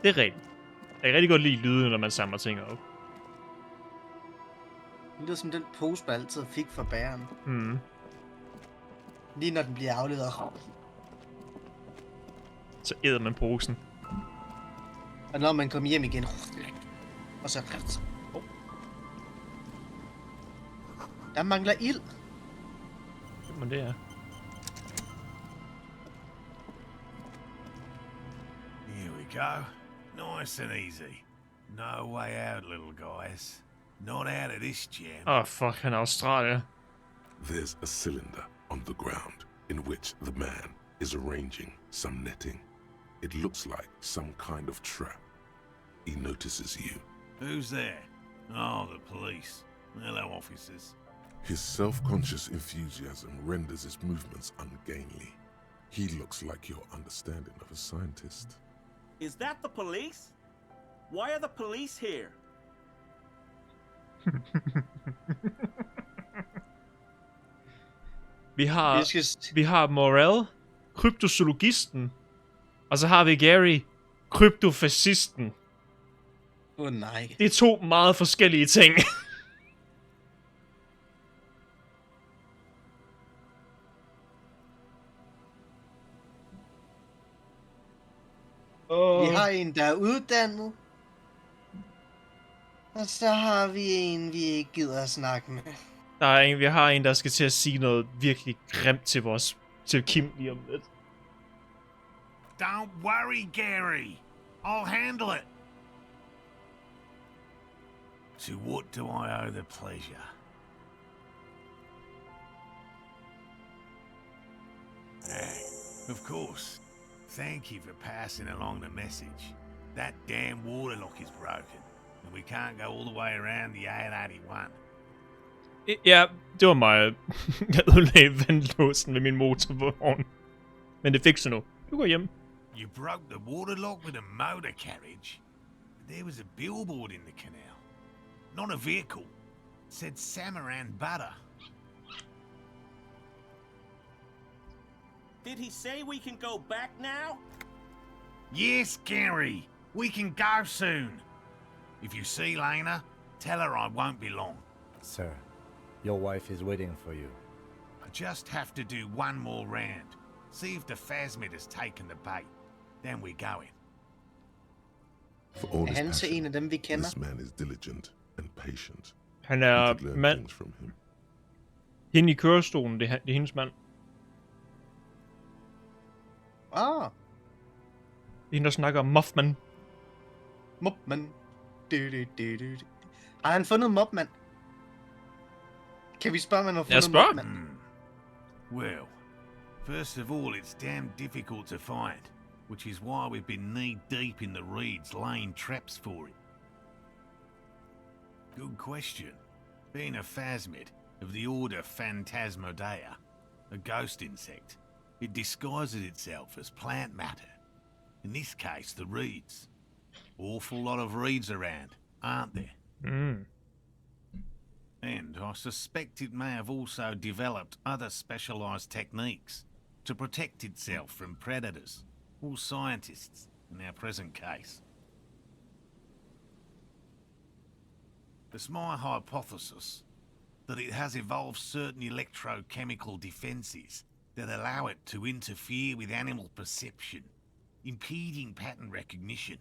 Det er rigtigt. Jeg kan rigtig godt lide lyden, når man samler ting op. Det lyder som den pose, man altid fik fra bæren. Mm. Lige når den bliver afleveret. Så æder man posen. Og når man kommer hjem igen. Og så... Der mangler ild. Men det er. Here we go. Nice and easy. No way out, little guys. Not out of this jam. Åh, fuck, han er Australier. There's a cylinder on the ground in which the man is arranging some netting. It looks like some kind of trap. He notices you. Who's there? Oh, the police. Hello, officers. His self-conscious enthusiasm renders his movements ungainly. He looks like your understanding of a scientist. Is that the police? Why are the police here? Vi har Morel, kryptozoologisten, og så har vi Gary, kryptofascisten. Nej. Det er 2 meget forskellige ting. Vi har en, der er uddannet. Og så har vi en, vi ikke gider at snakke med. Vi har en, der skal til at sige noget virkelig grimt til Kim lige om lidt. Don't worry, Gary. I'll handle it. To what do I owe the pleasure? Of course. Thank you for passing along the message. That damn water lock is broken, and we can't go all the way around the 881. Ja, det var mig. Jeg ødelagde vandlåsen med min motorvogn. Men det fik så nu. Du går hjem. You broke the water lock with a motor carriage? There was a billboard in the canal. Not a vehicle. It said Samaran Butter. Did he say we can go back now? Yes, Gary. We can go soon. If you see Lena, tell her I won't be long. Sir, your wife is waiting for you. I just have to do one more round. See if the phasmid has taken the bait. Then we're going. For all his Han til en passion, af dem, vi kender. this man is diligent and patient. Han We er could learn mand. things from him. Hende i kørestolen, det er hendes mand. Ah, Det er hende, der snakker om Muffman. Mopman. Har han fundet Mopman? Kan vi spørge, om han har fundet spørger. Mopman? Well, first of all, it's damn difficult to find, which is why we've been knee-deep in the reeds laying traps for it. Good question. Being a phasmid of the order Phantasmodea, a ghost insect, it disguises itself as plant matter. In this case, the reeds. Awful lot of reeds around, aren't there? Mm. And I suspect it may have also developed other specialized techniques to protect itself from predators or scientists in our present case. It's my hypothesis that it has evolved certain electrochemical defenses that allow it to interfere with animal perception, impeding pattern recognition,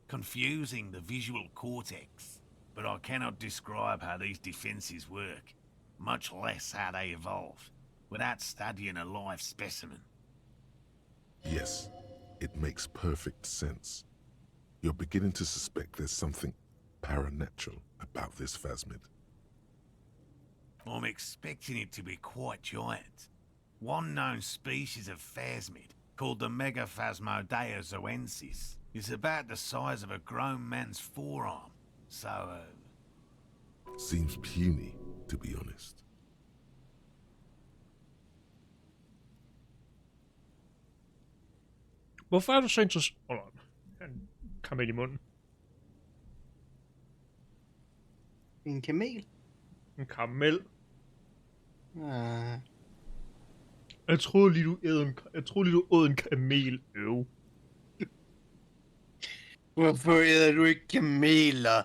confusing the visual cortex. But I cannot describe how these defenses work, much less how they evolved, without studying a live specimen. Yes, it makes perfect sense. You're beginning to suspect there's something paranatural about this phasmid. I'm expecting it to be quite giant. One known species of phasmid, called the Megaphasmodea zoensis, is about the size of a grown man's forearm. So, Seems puny, to be honest. Hvorfor er du så interesseret? Han kom ind i munden. En kamel? En karamel. Ah. Jeg troede lige, du åd en kamel. Hvorfor æder du ikke kameler?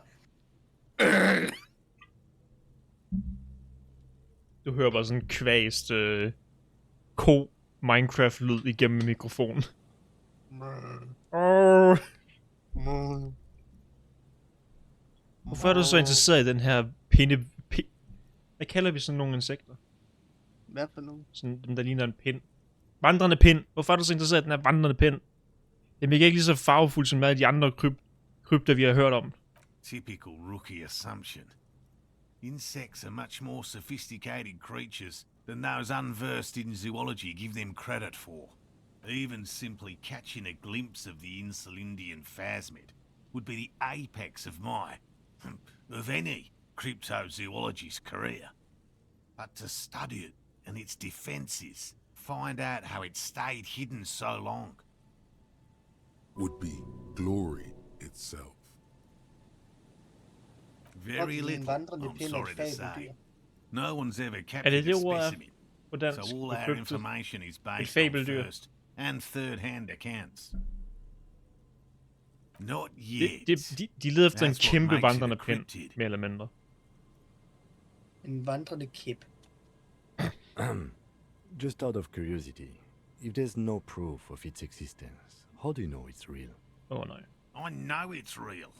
Du hører bare sådan en kvæst ko Minecraft-lyd igennem mikrofonen. Hvorfor er du så interesseret i den her hvad kalder vi sådan nogle insekter? Hvad for nogen? Sådan dem, der ligner en pind. Vandrende pind. Hvorfor er du så interesseret i den her vandrende pind? Den virker ikke lige så farvefuld som alle de andre krypter, vi har hørt om. Typical rookie assumption. Insects are much more sophisticated creatures than those unversed in zoology give them credit for. Even simply catching a glimpse of the Insulindian phasmid would be the apex of of any cryptozoologist's career. But to study it and its defenses, find out how it stayed hidden so long, would be glory itself. Very little, I'm sorry to say. No one's ever captured a specimen, so all our information is based on first and third-hand accounts. Not yet. De leder efter en kæmpe vandrende pind, mere eller mindre. En vandrende kæp. Just out of curiosity, if there's no proof of its existence, how do you know it's real? Oh no. I know it's real.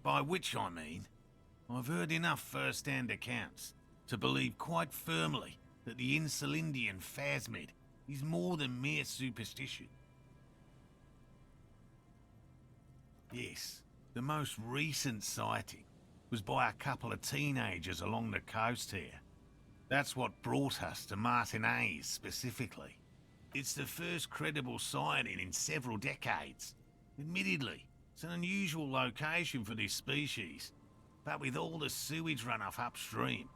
By which I mean, I've heard enough first-hand accounts to believe quite firmly that the Insulindian phasmid is more than mere superstition. Yes, the most recent sighting was by a couple of teenagers along the coast here. That's what brought us to Martinez specifically. It's the first credible sighting in several decades. Admittedly, it's an unusual location for this species, but with all the sewage runoff upstream,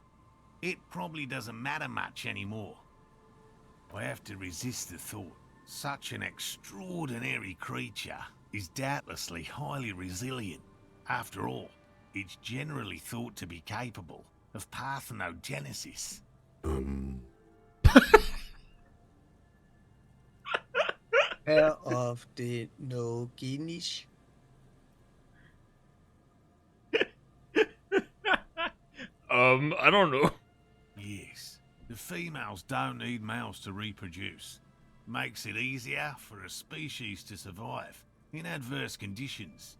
it probably doesn't matter much anymore. I have to resist the thought. Such an extraordinary creature is doubtlessly highly resilient. After all, it's generally thought to be capable of parthenogenesis. Pair of the no guineas. I don't know. Yes, the females don't need males to reproduce. Makes it easier for a species to survive in adverse conditions.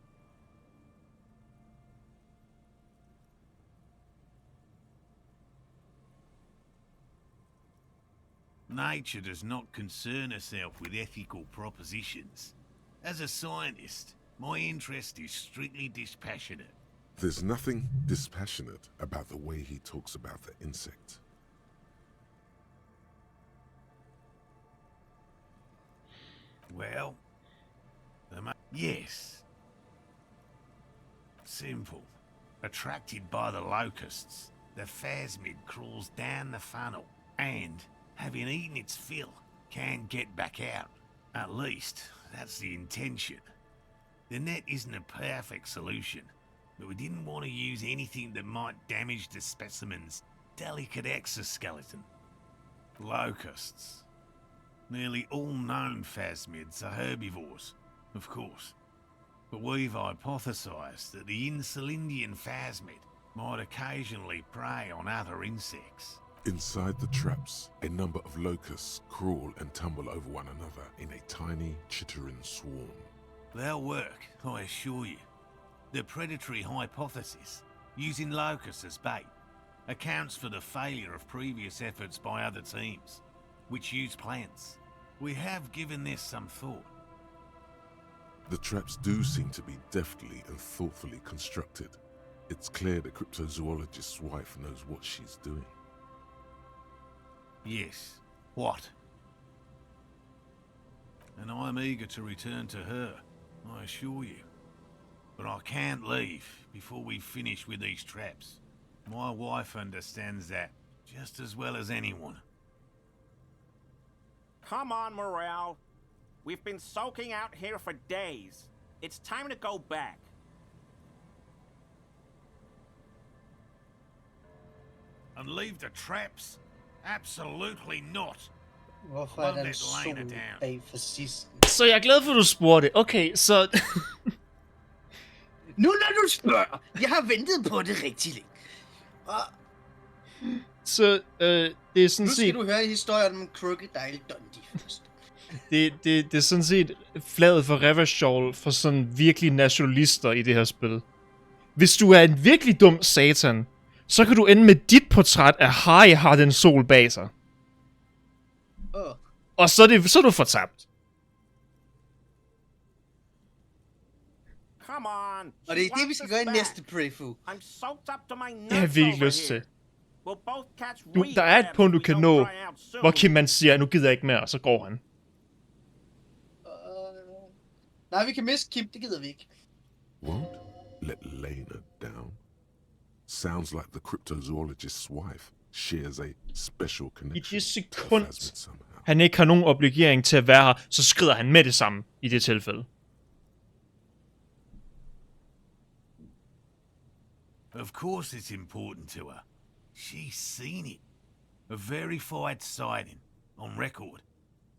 Nature does not concern herself with ethical propositions. As a scientist, my interest is strictly dispassionate. There's nothing dispassionate about the way he talks about the insect. Well, yes. Simple. Attracted by the locusts, the phasmid crawls down the funnel and, having eaten its fill, can get back out. At least, that's the intention. The net isn't a perfect solution, but we didn't want to use anything that might damage the specimen's delicate exoskeleton. Locusts. Nearly all known phasmids are herbivores, of course. But we've hypothesized that the Insulindian phasmid might occasionally prey on other insects. Inside the traps, a number of locusts crawl and tumble over one another in a tiny, chittering swarm. They'll work, I assure you. The predatory hypothesis, using locusts as bait, accounts for the failure of previous efforts by other teams, which use plants. We have given this some thought. The traps do seem to be deftly and thoughtfully constructed. It's clear the cryptozoologist's wife knows what she's doing. Yes. What? And I'm eager to return to her, I assure you. But I can't leave before we finish with these traps. My wife understands that just as well as anyone. Come on, Morale. We've been soaking out here for days. It's time to go back. And leave the traps? Absolutely not. Hvorfor er der en sol bag fascisten? Så jeg er glad for, at du spurgte. Okay, så... Nu når du spørger. Jeg har ventet på det rigtig længe. Og Så det er sådan Nu skal set... du høre historien om Crocodile Dundee først. Det er sådan set flaget for Revachol for sådan virkelig nationalister i det her spil. Hvis du er en virkelig dum satan, så kan du ende med dit portræt af Harry har den sol bag sig. Og så er du fortabt. Come on. Og det er det, vi skal gøre i næste playthrough. I'm soaked up to my nuts. Det har jeg virkelig over lyst here. til. We'll both catch Der er et punkt, du kan nå, hvor Kim man siger, nu gider jeg ikke mere, og så går han. Nej, vi kan miste Kim, det gider vi ikke. Won't let Lena down. Sounds like the cryptozoologist's wife shares a special I connection. det sekund, han ikke har nogen obligering til at være her, så skrider han med det samme i det tilfælde. Of course it's important to her. She's seen it. A verified sighting. On record.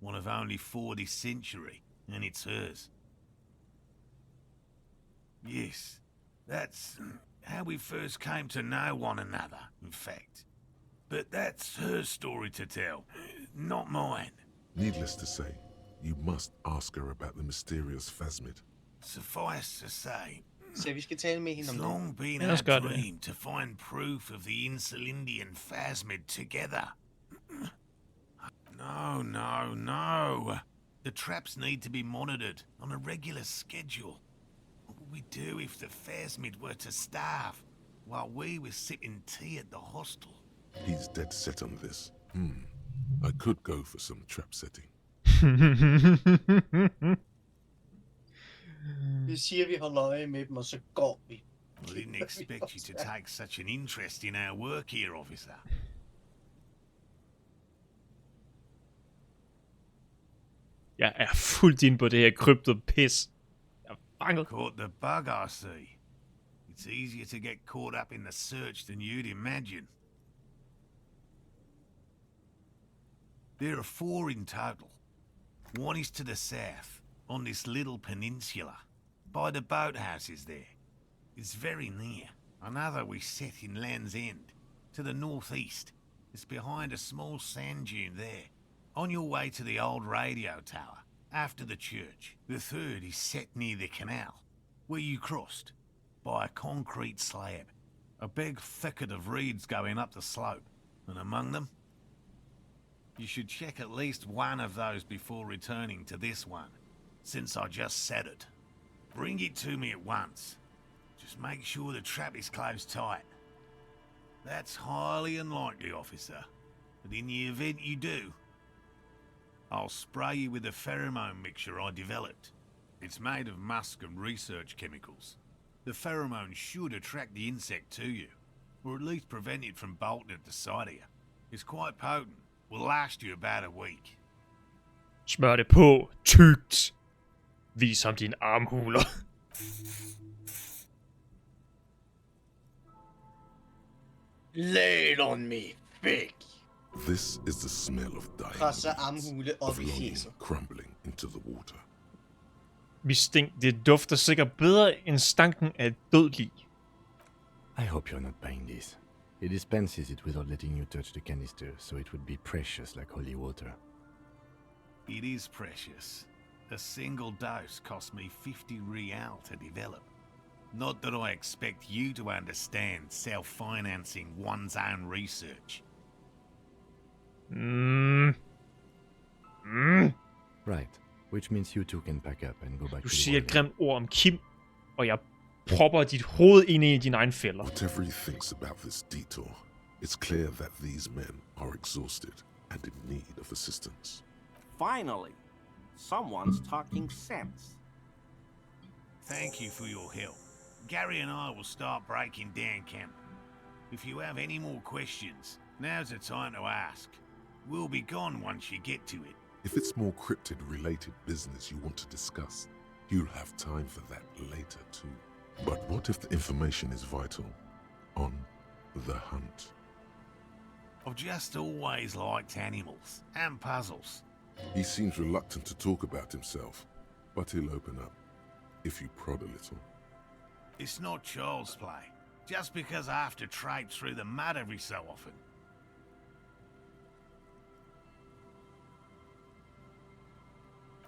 One of only 4 this century. And it's hers. Yes. That's how we first came to know one another, in fact. But that's her story to tell. Not mine. Needless to say, you must ask her about the mysterious phasmid. Suffice to say, Så vi skal tale med hende om it's det. long been our dream to find proof of the Insulindian phasmid together. No. The traps need to be monitored on a regular schedule. What would we do if the phasmid were to starve while we were sipping tea at the hostel? He's dead set on this. I could go for some trap setting. Vi siger, vi holder øje med dem, og så går vi. I didn't expect you to take such an interest in our work here, officer. Jeg er fuldt ind på det her krypto-pis. Jeg er fanget. Caught the bug, I see. It's easier to get caught up in the search than you'd imagine. There are 4 in total. One is to the south, on this little peninsula, by the boathouses there. It's very near. Another we set in Land's End, to the northeast. It's behind a small sand dune there, on your way to the old radio tower, after the church. The third is set near the canal, where you crossed, by a concrete slab. A big thicket of reeds going up the slope, and among them, you should check at least one of those before returning to this one, since I just said it. Bring it to me at once. Just make sure the trap is closed tight. That's highly unlikely, officer. But in the event you do, I'll spray you with a pheromone mixture I developed. It's made of musk and research chemicals. The pheromone should attract the insect to you, or at least prevent it from bolting at the sight of you. It's quite potent. Will last you about a week. Smør det på. Tygt. Vis ham dine armhuler. Lay it on me, big. This is the smell of dying Presser armhule op of i longing fjeset. crumbling into the water. Det dufter sikkert bedre end stanken af et død lig. I hope you're not buying this. He dispenses it without letting you touch the canister, so it would be precious like holy water. It is precious. A single dose cost me 50 real to develop. Not that I expect you to understand self-financing one's own research. Right, which means you two can pack up and go back Du to siger the et grimt ord om Kim, og jeg propper dit hoved ind i dine egne fælder. Whatever he thinks about this detour, it's clear that these men are exhausted and in need of assistance. Finally, someone's talking sense. Thank you for your help. Gary and I will start breaking down camp. If you have any more questions, now's the time to ask. We'll be gone once you get to it. If it's more cryptid-related business you want to discuss, you'll have time for that later too. But what if the information is vital? On the hunt. I've just always liked animals and puzzles. He seems reluctant to talk about himself, but he'll open up, if you prod a little. It's not child's play. Just because I have to traipse through the mud every so often,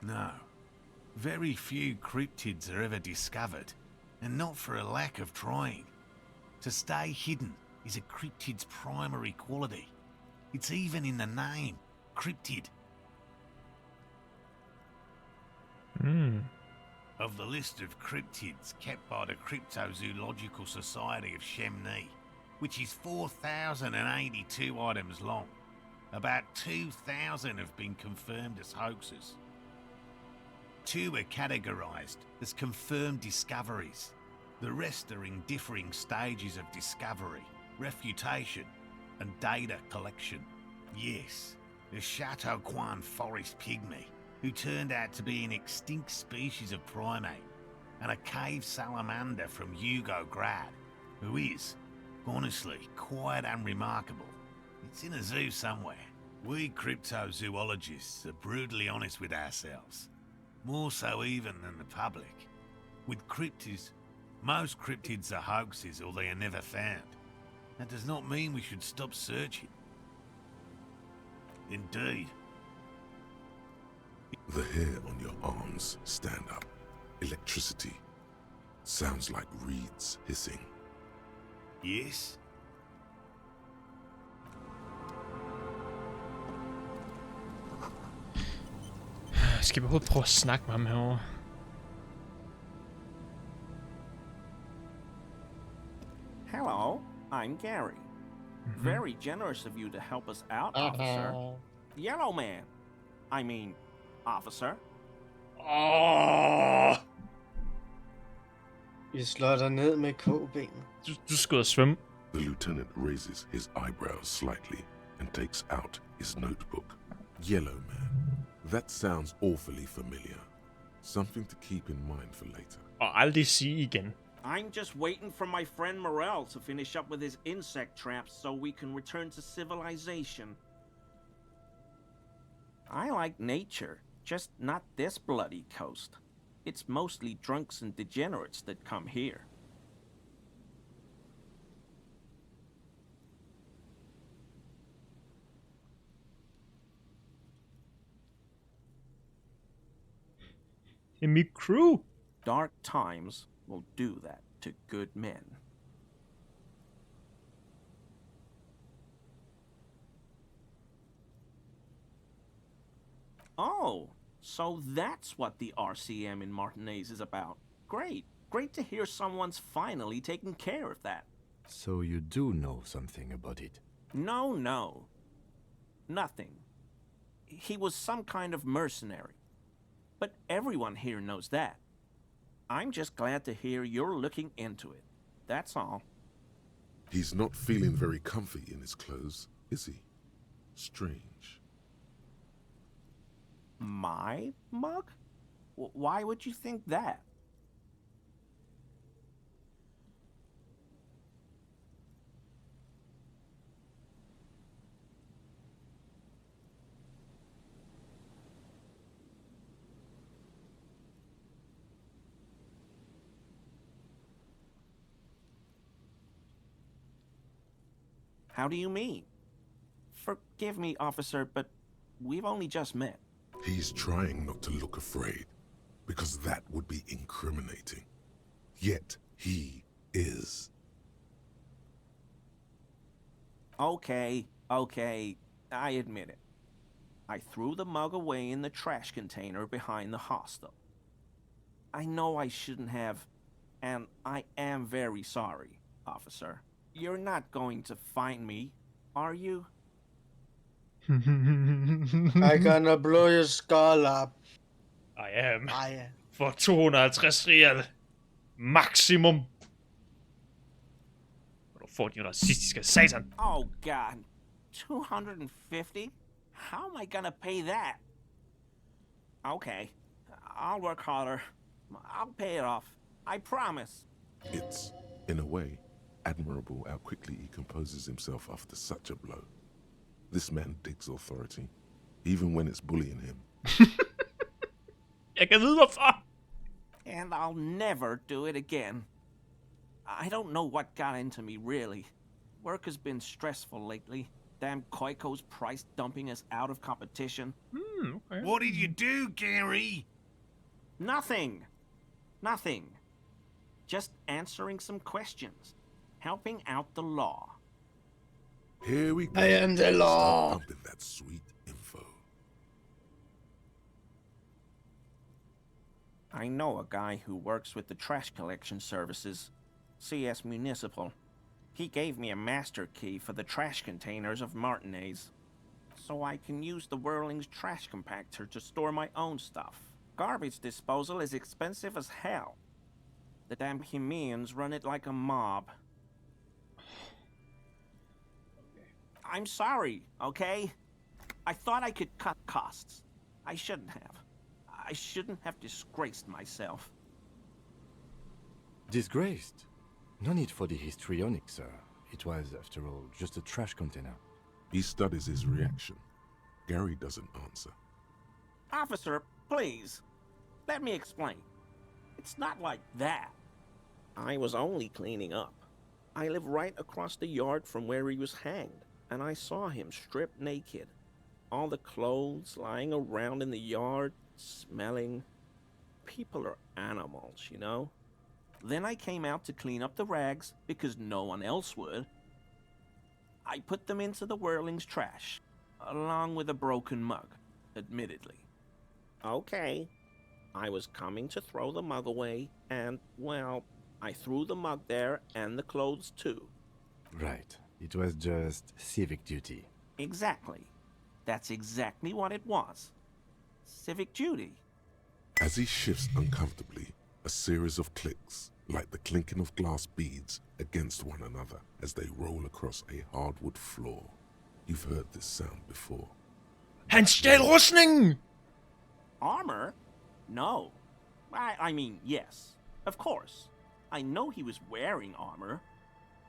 No. Very few cryptids are ever discovered, and not for a lack of trying. To stay hidden is a cryptid's primary quality. It's even in the name, cryptid. Of the list of cryptids kept by the Cryptozoological Society of Chemnee, which is 4,082 items long, about 2,000 have been confirmed as hoaxes. 2 are categorized as confirmed discoveries. The rest are in differing stages of discovery, refutation, and data collection. Yes, the Chateauquin forest pygmy, who turned out to be an extinct species of primate, and a cave salamander from Hugo Grad, who is, honestly, quite unremarkable. It's in a zoo somewhere. We cryptozoologists are brutally honest with ourselves. More so even than the public. With cryptids, most cryptids are hoaxes or they are never found. That does not mean we should stop searching. Indeed. The hair on your arms stand up. Electricity. Sounds like reeds hissing. Yes? Skal vi prøve at snakke med ham herovre? Hello, I'm Gary. Very generous of you to help us out, officer. Yellow man. I mean, officer. Vi slår dig ned med k-ben. Du skal ud og svømme. The lieutenant raises his eyebrows slightly and takes out his notebook. Yellow man. That sounds awfully familiar. Something to keep in mind for later. Og aldrig sige igen. I'm just waiting for my friend Morel to finish up with his insect traps so we can return to civilization. I like nature, just not this bloody coast. It's mostly drunks and degenerates that come here. In my crew. Dark times will do that to good men. Oh, so that's what the RCM in Martinez is about. Great. Great to hear someone's finally taking care of that. So you do know something about it? No. Nothing. He was some kind of mercenary. But everyone here knows that. I'm just glad to hear you're looking into it. That's all. He's not feeling very comfy in his clothes, is he? Strange. My mug? Why would you think that? How do you mean? Forgive me, officer, but we've only just met. He's trying not to look afraid, because that would be incriminating. Yet he is. Okay, I admit it. I threw the mug away in the trash container behind the hostel. I know I shouldn't have, and I am very sorry, officer. You're not going to find me, are you? I gonna blow your skull up. I am. Ej, For 250 real. Maximum. Og du får din racistiske satan. Oh, God. 250? How am I gonna pay that? Okay, I'll work harder. I'll pay it off. I promise. It's, in a way, admirable how quickly he composes himself after such a blow. This man digs authority, even when it's bullying him. Jeg kan vide hvorfor. And I'll never do it again. I don't know what got into me, really. Work has been stressful lately. Damn Koiko's price dumping us out of competition. Okay. What did you do, Gary? Nothing. Nothing. Just answering some questions. Helping out the law. Here we go. I am the Start law. pumping that sweet info. I know a guy who works with the trash collection services. CS Municipal. He gave me a master key for the trash containers of Martinez, so I can use the Whirling's trash compactor to store my own stuff. Garbage disposal is expensive as hell. The damn Hemians run it like a mob. I'm sorry, okay? I thought I could cut costs. I shouldn't have. I shouldn't have disgraced myself. Disgraced? No need for the histrionic, sir. It was, after all, just a trash container. He studies his reaction. Gary doesn't answer. Officer, please. Let me explain. It's not like that. I was only cleaning up. I live right across the yard from where he was hanged, and I saw him stripped naked. All the clothes lying around in the yard, smelling. People are animals, you know? Then I came out to clean up the rags because no one else would. I put them into the Whirling's trash, along with a broken mug, admittedly. Okay, I was coming to throw the mug away, and, well, I threw the mug there and the clothes too. Right. It was just civic duty. Exactly. That's exactly what it was. Civic duty. As he shifts uncomfortably, a series of clicks, like the clinking of glass beads against one another as they roll across a hardwood floor. You've heard this sound before. Han stjal rustningen! Armor? No. I mean, yes. Of course. I know he was wearing armor,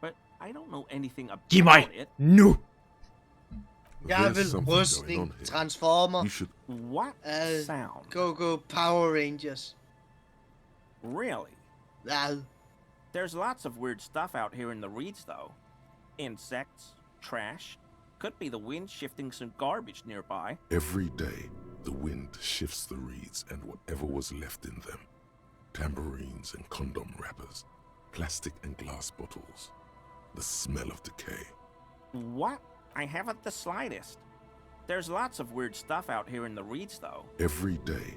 but I don't know anything about Giv mig it. nu! There's Jeg vil something going on rustning, here. transformer, You should... What sound? go Power Rangers. Really? There's lots of weird stuff out here in the reeds, though. Insects, trash. Could be the wind shifting some garbage nearby. Every day, the wind shifts the reeds and whatever was left in them. Tambourines and condom wrappers, plastic and glass bottles. The smell of decay. What? I haven't the slightest. There's lots of weird stuff out here in the reeds, though. Every day.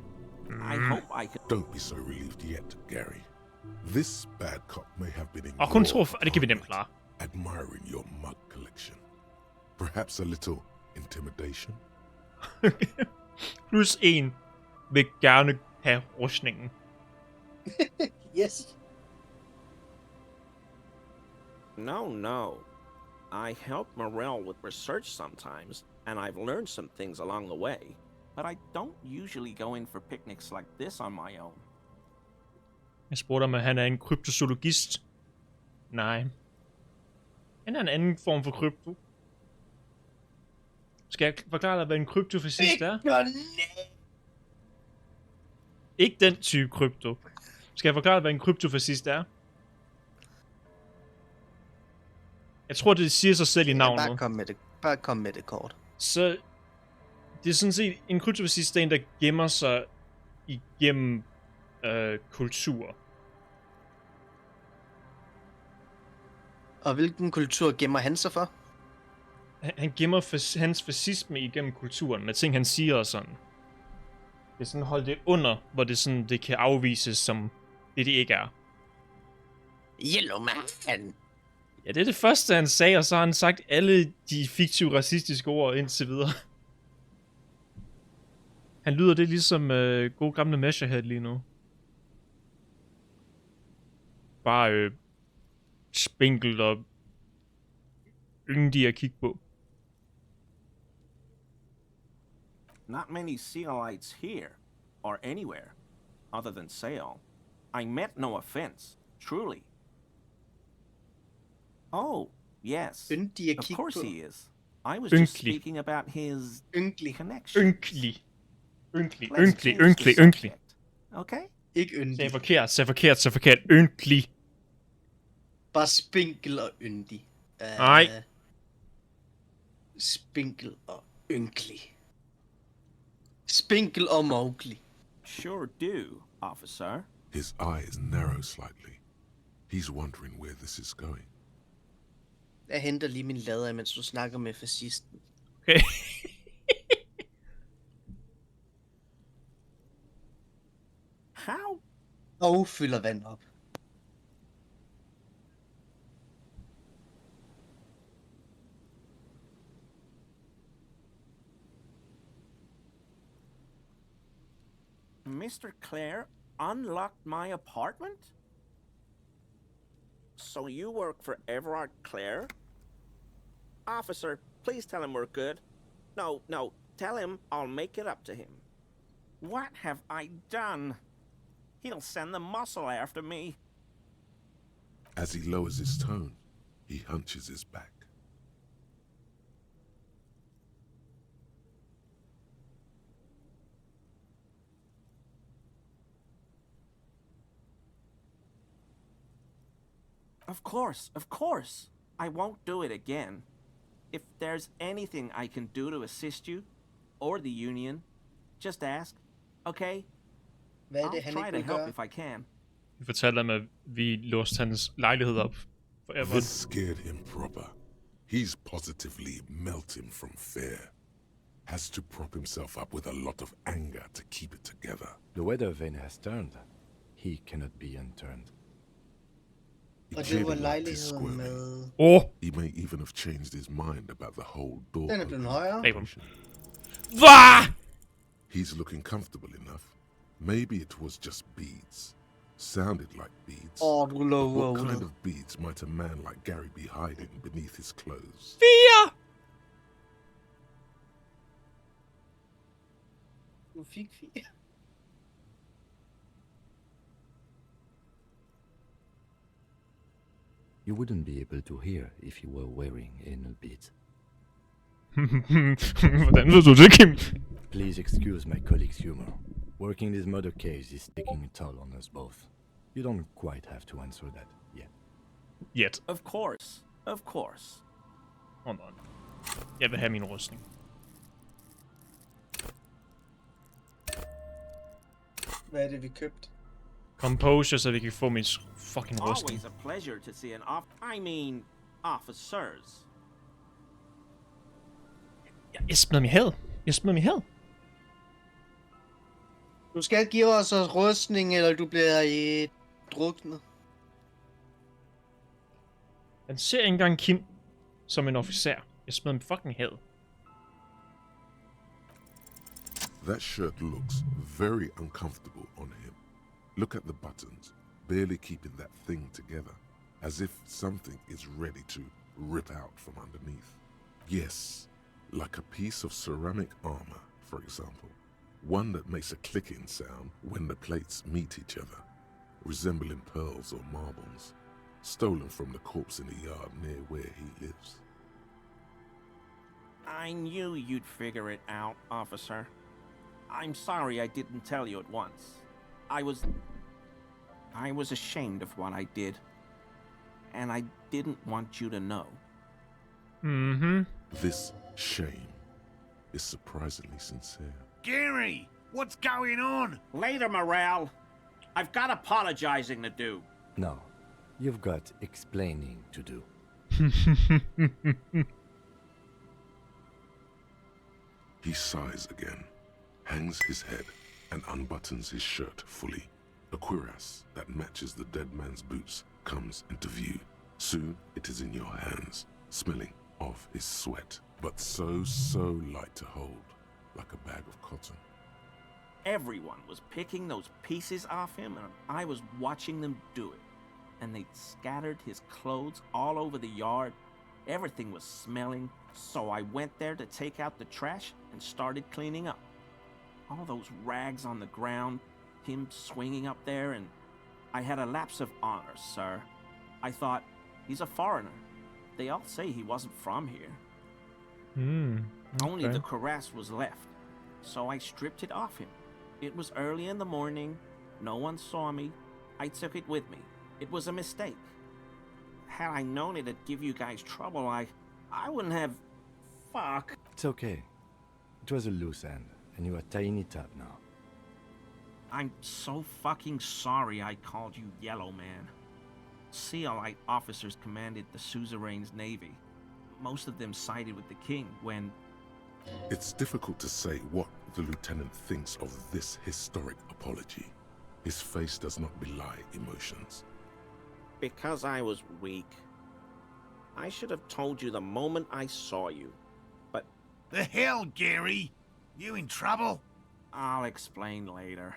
I hope I could... Don't be so relieved yet, Gary. This bad cop may have been in Og kun your tror, det kan vi nemt apartment, klare. admiring your mug collection. Perhaps a little intimidation? Plus en vil gerne have rustningen. Yes. No. I help Morel with research sometimes, and I've learned some things along the way. But I don't usually go in for picnics like this on my own. Jeg spurgte om, at han er en kryptozoologist. Nej. Han er en anden form for krypto. Skal jeg forklare dig, hvad en kryptofascist er? Ikke den type krypto. Skal jeg forklare dig, hvad en kryptofascist er? Jeg tror, det siger sig selv i navnet. Bare kom med det kort. Så det er sådan set en kryptofascist, der er en, der gemmer sig igennem kultur. Og hvilken kultur gemmer han sig for? Han gemmer hans fascisme igennem kulturen med ting, han siger og sådan. Det er sådan holdt det under, hvor det sådan det kan afvises som det ikke er. Yellow man. Ja, det er det første, han sagde, og så har han sagt alle de fiktive racistiske ord indtil videre. Han lyder det ligesom god gamle Measurehead lige nu. Bare spinkelt og yndig at kigge på. Not many Sealites here, or anywhere, other than Sail. I meant no offense, truly. Oh, yes. Yndig at Of kigge course på. he is. I was just Ynkelig. speaking about his Ynkelig. connection. Ynkelig. Let's Ynkelig. change the subject, Okay? Ikke yndig. Sagde forkert. Ynkelig. Bare spinkel og yndig. Nej. Spinkel og ynkelig. Spinkel og Mowgli. Sure do, officer. His eyes narrow slightly. He's wondering where this is going. Jeg henter lige min lader, mens du snakker med fascisten. Okay. How? Og fylder vand op. Mr. Clare unlocked my apartment? So you work for Everard Clare? Officer, please tell him we're good. No, tell him I'll make it up to him. What have I done? He'll send the muscle after me. As he lowers his tone, he hunches his back. Of course. I won't do it again. If there's anything I can do to assist you, or the Union, just ask, okay? Hvad er det, I'll han try ikke to vil help gøre? if I can. Vi fortalte ham, at vi låste hans lejlighed op. Forever. This scared him proper. He's positively melting from fear. Has to prop himself up with a lot of anger to keep it together. The weather vane has turned. He cannot be unturned. He Og det clearly var liked his lejligheden squirming. med... He may even have changed his mind about the whole door. Den er blevet højere. Hvad? He's looking comfortable enough. Maybe it was just beads. Sounded like beads. Du lover What Ole. kind of beads might a man like Gary be hiding beneath his clothes? 4! Du fik 4. You wouldn't be able to hear if you were wearing anal beads. Hvordan ved du det, Kim? Please excuse my colleague's humor. Working this murder case is taking a toll on us both. You don't quite have to answer that yet. Yet. Of course. Hold on. Jeg vil have min rustning. Hvad er det, vi købte? Composure, så vi kan få min fucking rustning. Always a pleasure to see an officers. Jeg smider mig i havet. Du skal give os rustning, eller du bliver druknet. Han ser ikke engang Kim som en officer. Jeg smider mig fucking i havet. That shirt looks very uncomfortable on him. Look at the buttons, barely keeping that thing together, as if something is ready to rip out from underneath. Yes, like a piece of ceramic armor, for example. One that makes a clicking sound when the plates meet each other, resembling pearls or marbles, stolen from the corpse in the yard near where he lives. I knew you'd figure it out, officer. I'm sorry I didn't tell you at once. I was ashamed of what I did. And I didn't want you to know. Mm-hmm. This shame is surprisingly sincere. Gary, what's going on? Later, Morale. I've got apologizing to do. No, you've got explaining to do. He sighs again, hangs his head, and unbuttons his shirt fully. A cuirass that matches the dead man's boots comes into view. Soon it is in your hands, smelling of his sweat, but so light to hold, like a bag of cotton. Everyone was picking those pieces off him, and I was watching them do it. And they'd scattered his clothes all over the yard. Everything was smelling, so I went there to take out the trash and started cleaning up. All those rags on the ground, him swinging up there, and I had a lapse of honor, sir. I thought, he's a foreigner. They all say he wasn't from here. Only the cuirass was left, so I stripped it off him. It was early in the morning, no one saw me. I took it with me. It was a mistake. Had I known it'd give you guys trouble, I wouldn't have... Fuck. It's okay. It was a loose end, and you're a tiny tub now. I'm so fucking sorry I called you Yellow Man. Seolite officers commanded the suzerain's navy. Most of them sided with the king when... It's difficult to say what the lieutenant thinks of this historic apology. His face does not belie emotions. Because I was weak. I should have told you the moment I saw you. But... The hell, Gary? You in trouble? I'll explain later.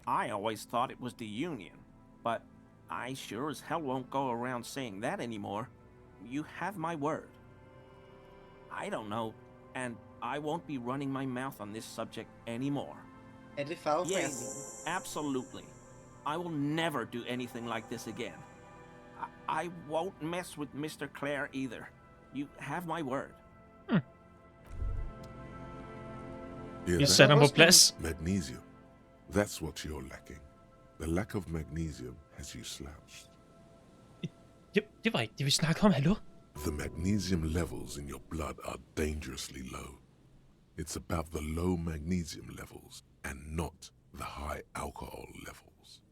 I always thought it was the Union, but I sure as hell won't go around saying that anymore. You have my word. I don't know, and I won't be running my mouth on this subject anymore. Er det fagforeningen? Yes, absolutely. I will never do anything like this again. I won't mess with Mr. Clare either. You have my word. Vi sætter ham på plads. Magnesium. That's what you're lacking. The lack of magnesium has you slouched. Det var ikke det, vi snakkede om, hallo? The magnesium levels in your blood are dangerously low. It's about the low magnesium levels and not the high alcohol levels.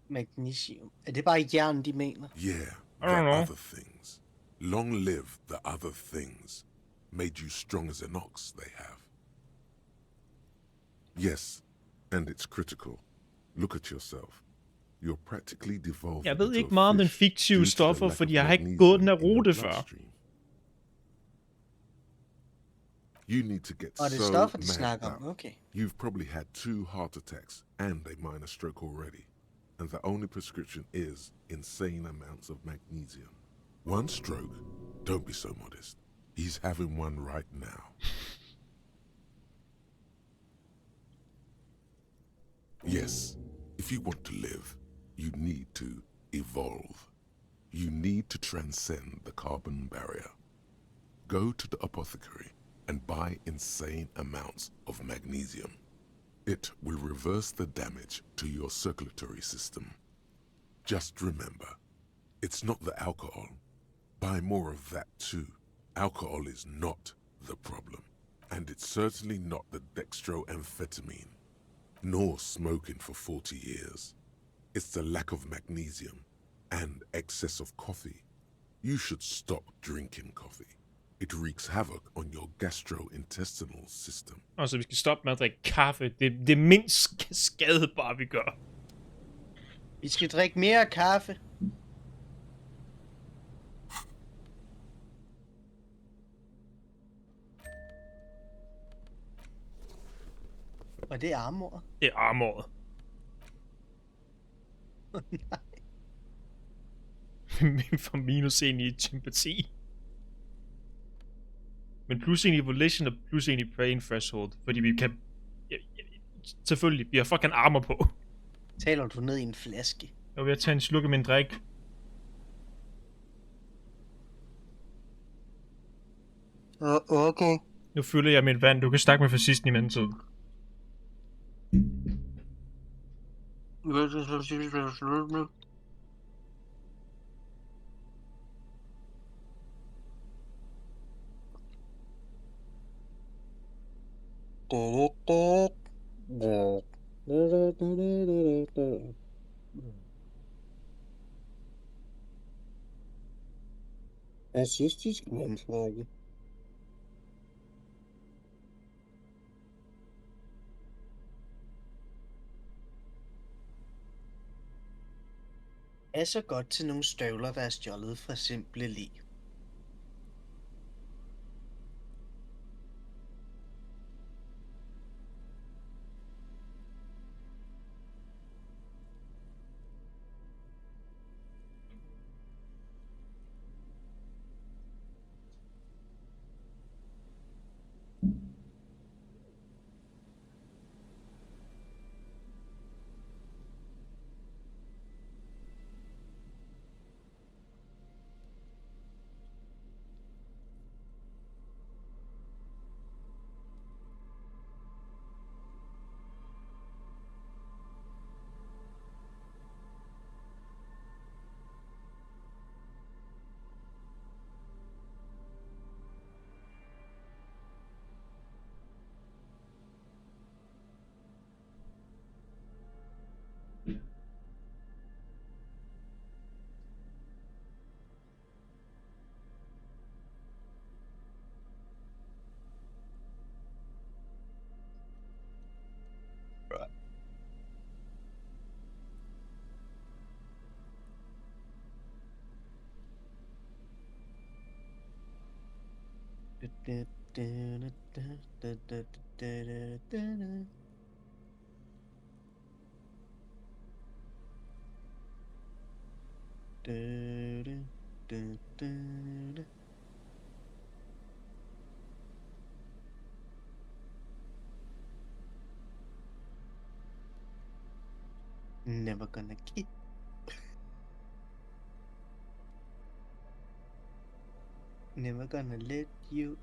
Magnesium. Er det bare jern, de mener? Yeah, I don't the know. other things. Long live the other things. Made you strong as an ox, they have. Yes, and it's critical. Look at yourself. You're practically devolved. Jeg ved ikke meget om den fiktive stoffer, fordi jeg har ikke gået den her rute før. You need to get Og det er so stoffer, de mad snakker om. up. Okay. You've probably had 2 heart attacks and a minor stroke already, and the only prescription is insane amounts of magnesium. 1 stroke? Don't be so modest. He's having one right now. Yes, if you want to live, you need to evolve. You need to transcend the carbon barrier. Go to the apothecary and buy insane amounts of magnesium. It will reverse the damage to your circulatory system. Just remember, it's not the alcohol. Buy more of that too. Alcohol is not the problem, and it's certainly not the dextroamphetamine, nor smoking for 40 years. It's the lack of magnesium and excess of coffee. You should stop drinking coffee. It wreaks havoc on your gastrointestinal system. Altså, vi skal stoppe med at drikke kaffe. Det er mindst skadebare, vi gør. Vi skal drikke mere kaffe. Og det er armor. Det er armoret. Nej. Men for minus 1 i sympati. Men plus 1 i volition og plus 1 i praying threshold. Fordi vi kan... selvfølgelig, vi har fucking armor på. Taler du ned i en flaske? Jeg er ved at tage en sluk af min drik. Okay. Nu fylder jeg mit vand. Du kan snakke med fascisten i mellemtiden. Racistisk mandsnakke. Er så godt til nogle støvler, der er stjålet fra simple lig. Never gonna keep. Never gonna let you.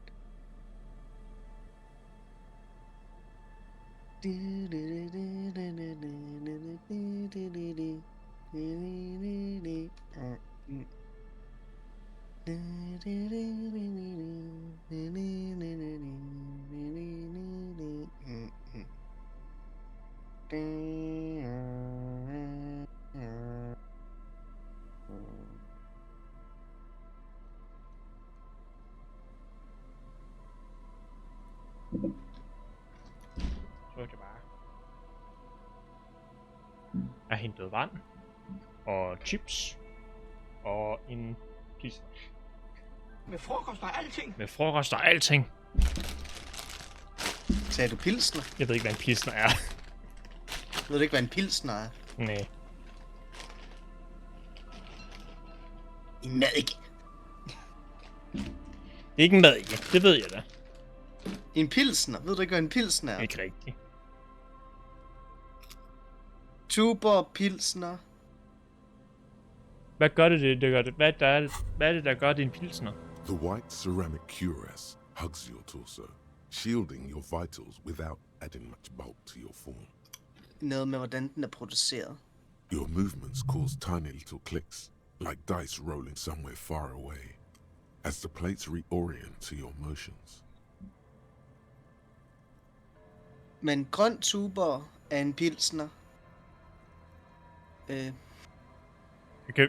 Så er det bare. Jeg har hentet vand. Og chips. Og en pizza. Med frokost og alting. Med frokost og alting. Sagde du pilsner? Jeg ved ikke, hvad en pilsner er. Ved du ikke, hvad en pilsner er? Nej. En madike. Ikke en madike, det ved jeg da. En pilsner? Ved du ikke, hvad en pilsner er? Ikke rigtigt. Tuber pilsner. Hvad gør det, der gør det? Hvad er det, der gør det en pilsner? The white ceramic cuirass hugs your torso, shielding your vitals without adding much bulk to your form. Noget med, hvordan den er produceret. Your movements cause tiny little clicks, like dice rolling somewhere far away, as the plates reorient to your motions. Men grøn tuber er en pilsner.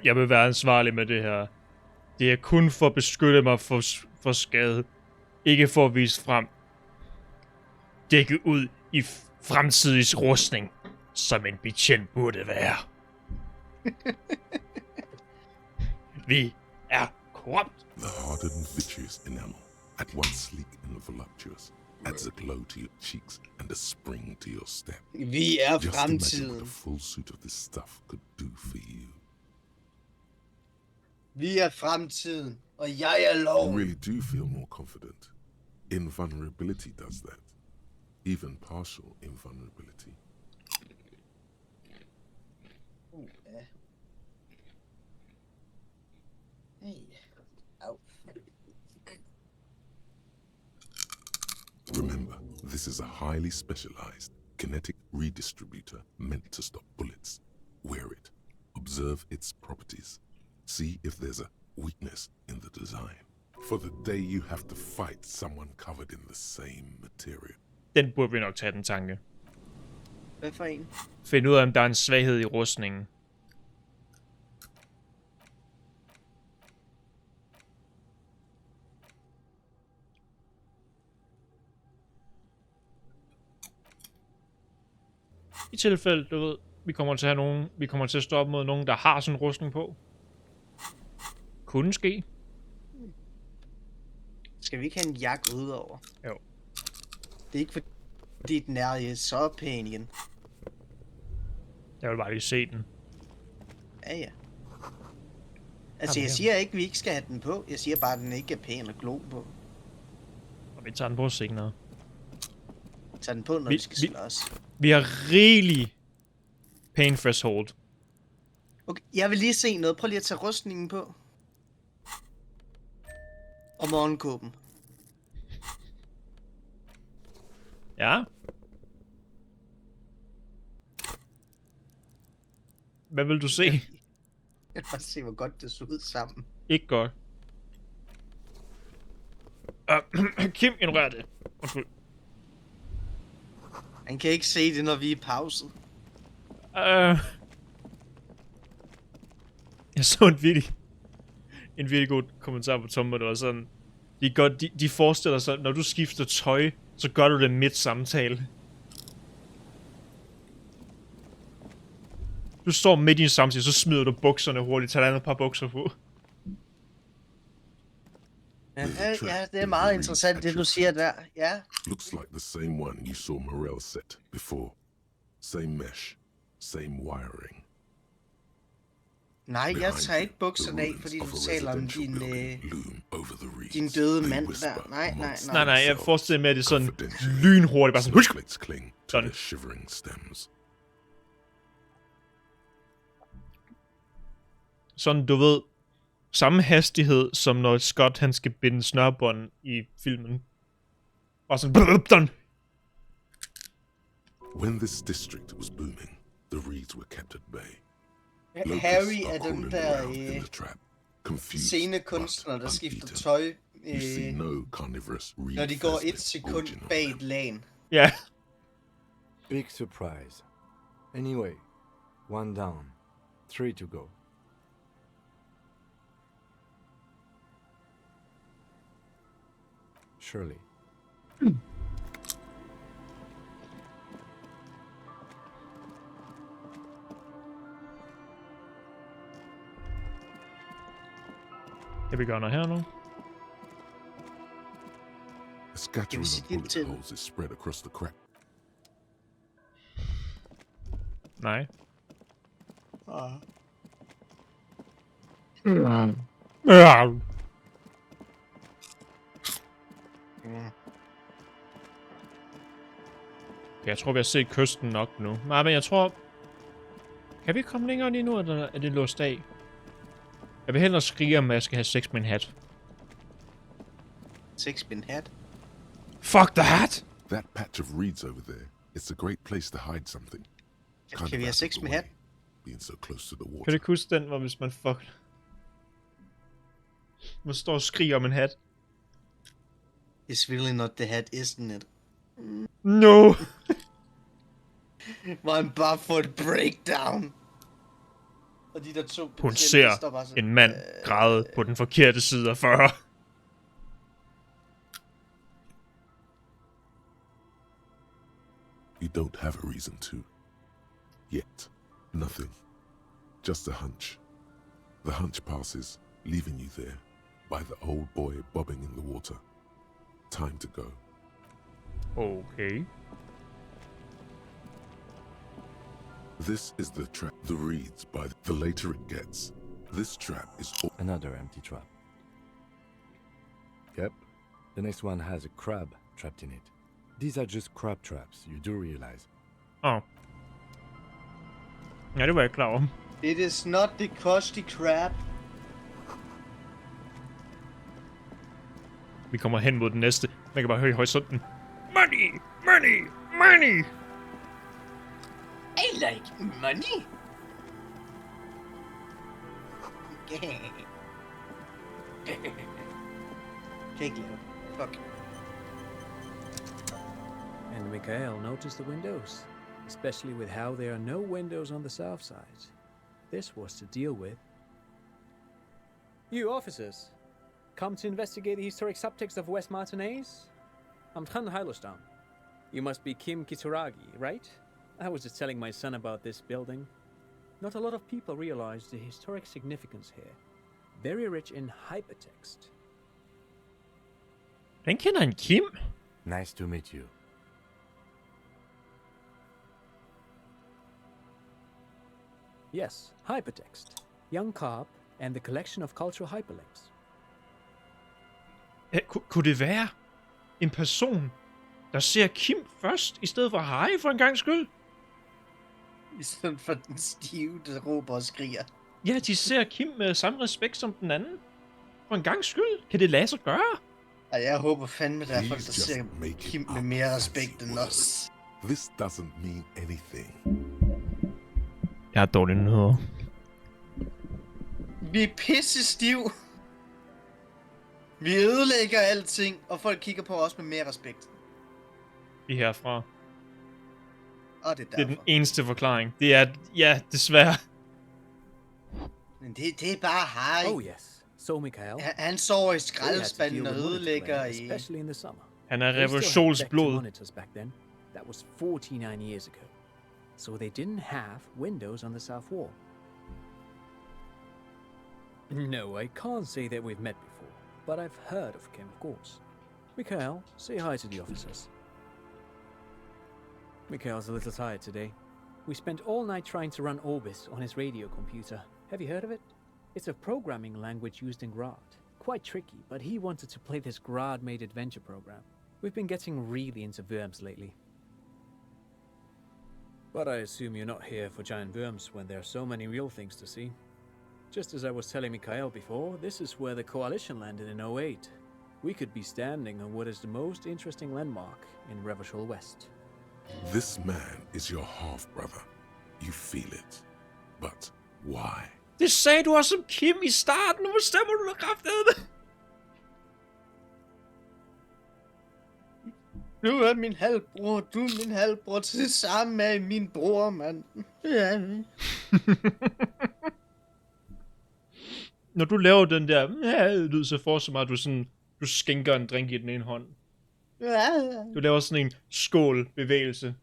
Jeg vil være ansvarlig med det her. Det er kun for at beskytte mig for skade. Ikke for at vise frem. Dække ud i fremtidig rustning, som en betjent burde være. Vi er korrupt. The hardened vitreous enamel, at once sleek and voluptuous, adds a glow to your cheeks and a spring to your step. Vi er Just imagine fremtiden. what a full suit of this stuff could do for you. Vi er fremtiden, og jeg er You loven. really do feel more confident. Invulnerability does that. Even partial invulnerability. Ja. Hey. Au. Remember, this is a highly specialized kinetic redistributor meant to stop bullets. Wear it. Observe its properties. See if there's a weakness in the design. For the day you have to fight someone covered in the same material. Den burde vi nok tage den tanke. Hvad for en? Find ud af, om der er en svaghed i rustningen. I tilfælde, du ved, vi kommer til at stå op mod nogen, der har sådan en rustning på. Kunne ske. Skal vi ikke have en jakke udover? Jo. Det er ikke fordi den er så pæn igen. Jeg vil bare lige se den. Ja. Altså, jeg siger ikke, at vi ikke skal have den på. Jeg siger bare, at den ikke er pæn at glo på. Og vi tager den på senere. Tag den på, når vi skal slås. Vi har rigelig pain threshold. Okay, jeg vil lige se noget. Prøv lige at tage rustningen på. Og morgenkåben. Ja. Hvad vil du se? Jeg vil bare se, hvor godt det så ud sammen. Ikke godt. Kim, ignorer det. Undskyld. Han kan ikke se det, når vi er i pause. Jeg så en virkelig god kommentar på Tom, der var sådan, de forestiller sig, når du skifter tøj, så gør du det midt samtale. Du står midt i en samtale, så smider du bukserne hurtigt, tager et andet par bukser på. Ja, det er meget interessant, det du siger der. Ja. Looks like the same one you saw Morel set before. Same mesh, same wiring. Nej, jeg tager ikke bukserne af, fordi du taler om din døde mand der. Nej. Nej, jeg forestiller mig, at det er sådan lynhurtigt, bare sådan, husk! Sådan. Shivering stems. Sådan, du ved, samme hastighed, som når Scott, han skal binde snørbånd i filmen. Og sådan, When this district was booming, the reeds were kept at bay. Harry er den der scenekunstner, der skifter tøj, når de går 1 sekund bag et lagen. Ja. Big surprise. Anyway, 1 down, 3 to go. Surely. Kan vi gøre noget her nu? A scattering of bullet holes is spread across the crack. Nej. Jeg tror, vi har set kysten nok nu. Nej, men jeg tror... Kan vi komme længere lige nu, eller er det låst af? Jeg vil hellere skrige om, at jeg skal have sex med en hat. Sex med en hat? Fuck the hat! That patch of reeds over there, it's a great place to hide something. Kan vi have sex med hat? Being so close to the water. Kan du ikke huske den, hvor hvis man fuck... Man står og skriger om en hat. It's really not the hat, isn't it? No! Hvor han bare får et breakdown. Og de der to Hun ser en mand græde på den forkerte side af 40. You don't have a reason to. Yet. Nothing. Just a hunch. The hunch passes, leaving you there, by the old boy bobbing in the water. Time to go. Okay. This is the trap. The reeds by the later it gets. This trap is another empty trap. Yep. The next one has a crab trapped in it. These are just crab traps, you do realize. Oh. Ja, det var jeg klar over. It is not the Krusty Krab. Vi kommer hen mod den næste. Man kan bare høre i horisonten. Money! Money! Money! I like money. Take it. Fuck. And Mikhail noticed the windows, especially with how there are no windows on the south side. This was to deal with. You officers, come to investigate the historic subtext of West Martinez? I'm Tran Hailostam. You must be Kim Kituragi, right? I was just telling my son about this building. Not a lot of people realize the historic significance here. Very rich in hypertext. Den kender en Kim. Nice to meet you. Yes, hypertext. Young Carp and the collection of cultural hyperlinks. Kunne det være en person, der ser Kim først, i stedet for Harry for en gang skyld? I stedet for den stive, der råber og skriger. Ja, de ser Kim med samme respekt som den anden. For en gang skyld. Kan det lade sig gøre? Og jeg håber fandme, der er folk, der ser Kim med mere respekt end os. This doesn't mean anything. Jeg har dårlige nyheder. Vi er pisse stiv. Vi ødelægger alting, og folk kigger på os med mere respekt. Vi herfra. Og det er Det er den eneste forklaring. Det er, ja, desværre. Men det er bare Harry. Oh yes, so Mikhail. Han sover i skraldespanden og ødelægger i... Especially in the summer. Han er revolutionsblod. That was 49 years ago. So they didn't have windows on the south wall. No, I can't say that we've met before. but I've heard of Kim, of course. Mikhail, say hi to the officers. Mikhail's a little tired today. We spent all night trying to run Orbis on his radio computer. Have you heard of it? It's a programming language used in Grad. Quite tricky, but he wanted to play this Grad-made adventure program. We've been getting really into worms lately. But I assume you're not here for giant worms when there are so many real things to see. Just as I was telling Mikhail before, this is where the Coalition landed in 08. We could be standing on what is the most interesting landmark in Revachol West. This man is your half-brother. You feel it. But why? Det sagde du også om Kim i starten. Nu stemmer du kraftedeme. Du er min halvbror, du er min halvbror, til sammen med min bror, mand. Ja. Når du laver den der lyd, så forestiller mig, at du skænker en drink i den ene hånd. Ja. Du laver sådan en skål-bevægelse.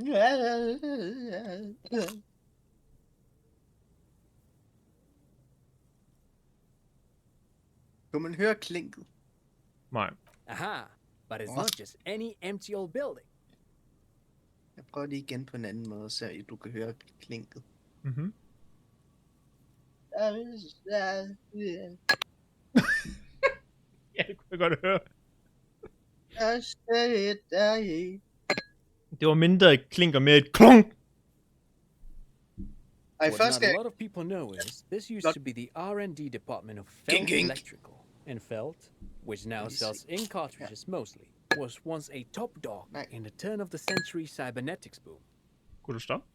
Ja. Kunne man høre klinket? Nej. Aha, but it's not just any empty old building. Jeg prøver lige igen på en anden måde, så du kan høre klinket. Mhm. Ja, det kunne jeg godt høre. Det var mindre et klink og mere et klunk. What not a lot of people know is this used to be the R&D department of Felt Electrical, and Felt, which now sells ink cartridges mostly, was once a top dog in the turn of the century cybernetics boom. Kunne du stoppe?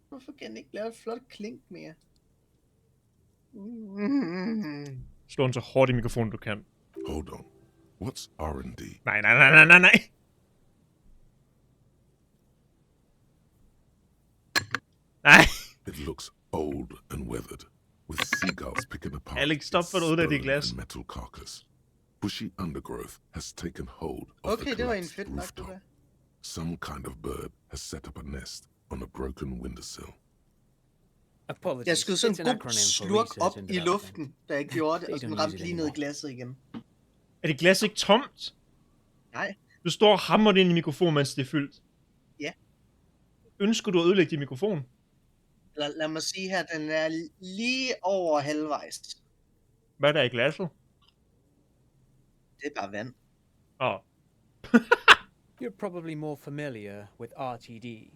Hvorfor kan den ikke lave et flot klink mere? Slå den så hårdt i mikrofonen, du kan. Hold on. What's R&D? Nej. Nej. It looks old and weathered, with seagulls picking apart Alex, stop for at ødelægge dit glas. metal carcass. Bushy undergrowth has taken hold of Okay, the det var en collapsed fedt nok, det rooftop. der. Some kind of bird has set up a nest on a broken windowsill. Apologies, Jeg skød sådan it's en an god acronym for slurk research op and i development. luften, da jeg gjorde det, They og den don't ramte use it lige ned i anymore. glasset igen. Er det glas ikke tomt? Nej. Du står og hammer det ind i mikrofonen, mens det er fyldt. Ja. Ønsker du at ødelægge din mikrofon? Lad mig sige her, den er lige over halvvejs. Hvad er der i glasset? Det er bare vand. You're probably more familiar with RTD,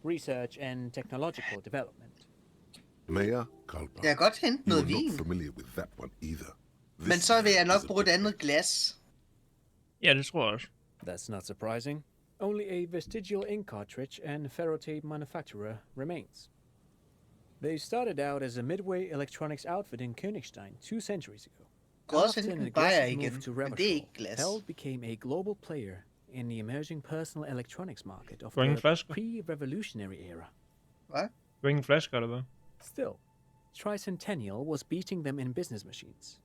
Research and Technological Development. Mayor Kalpa. Jeg kan godt hente noget You're vin. not familiar with that one either. Men så vil jeg nok bruge et andet glas. Ja, det tror jeg også. That's not surprising. Only a vestigial ink cartridge and ferrotape manufacturer remains. They started out as a midway electronics outfit in Königstein 2 centuries ago. Også After hente an en bajer aggressive igen, move to men det er ikke Revachol, glas. Feld became a global player in the emerging personal electronics market of Du har ingen the flasker? pre-revolutionary era. Hvad? Du har ingen flasker, eller hvad? Still, Tricentennial was beating them in business machines.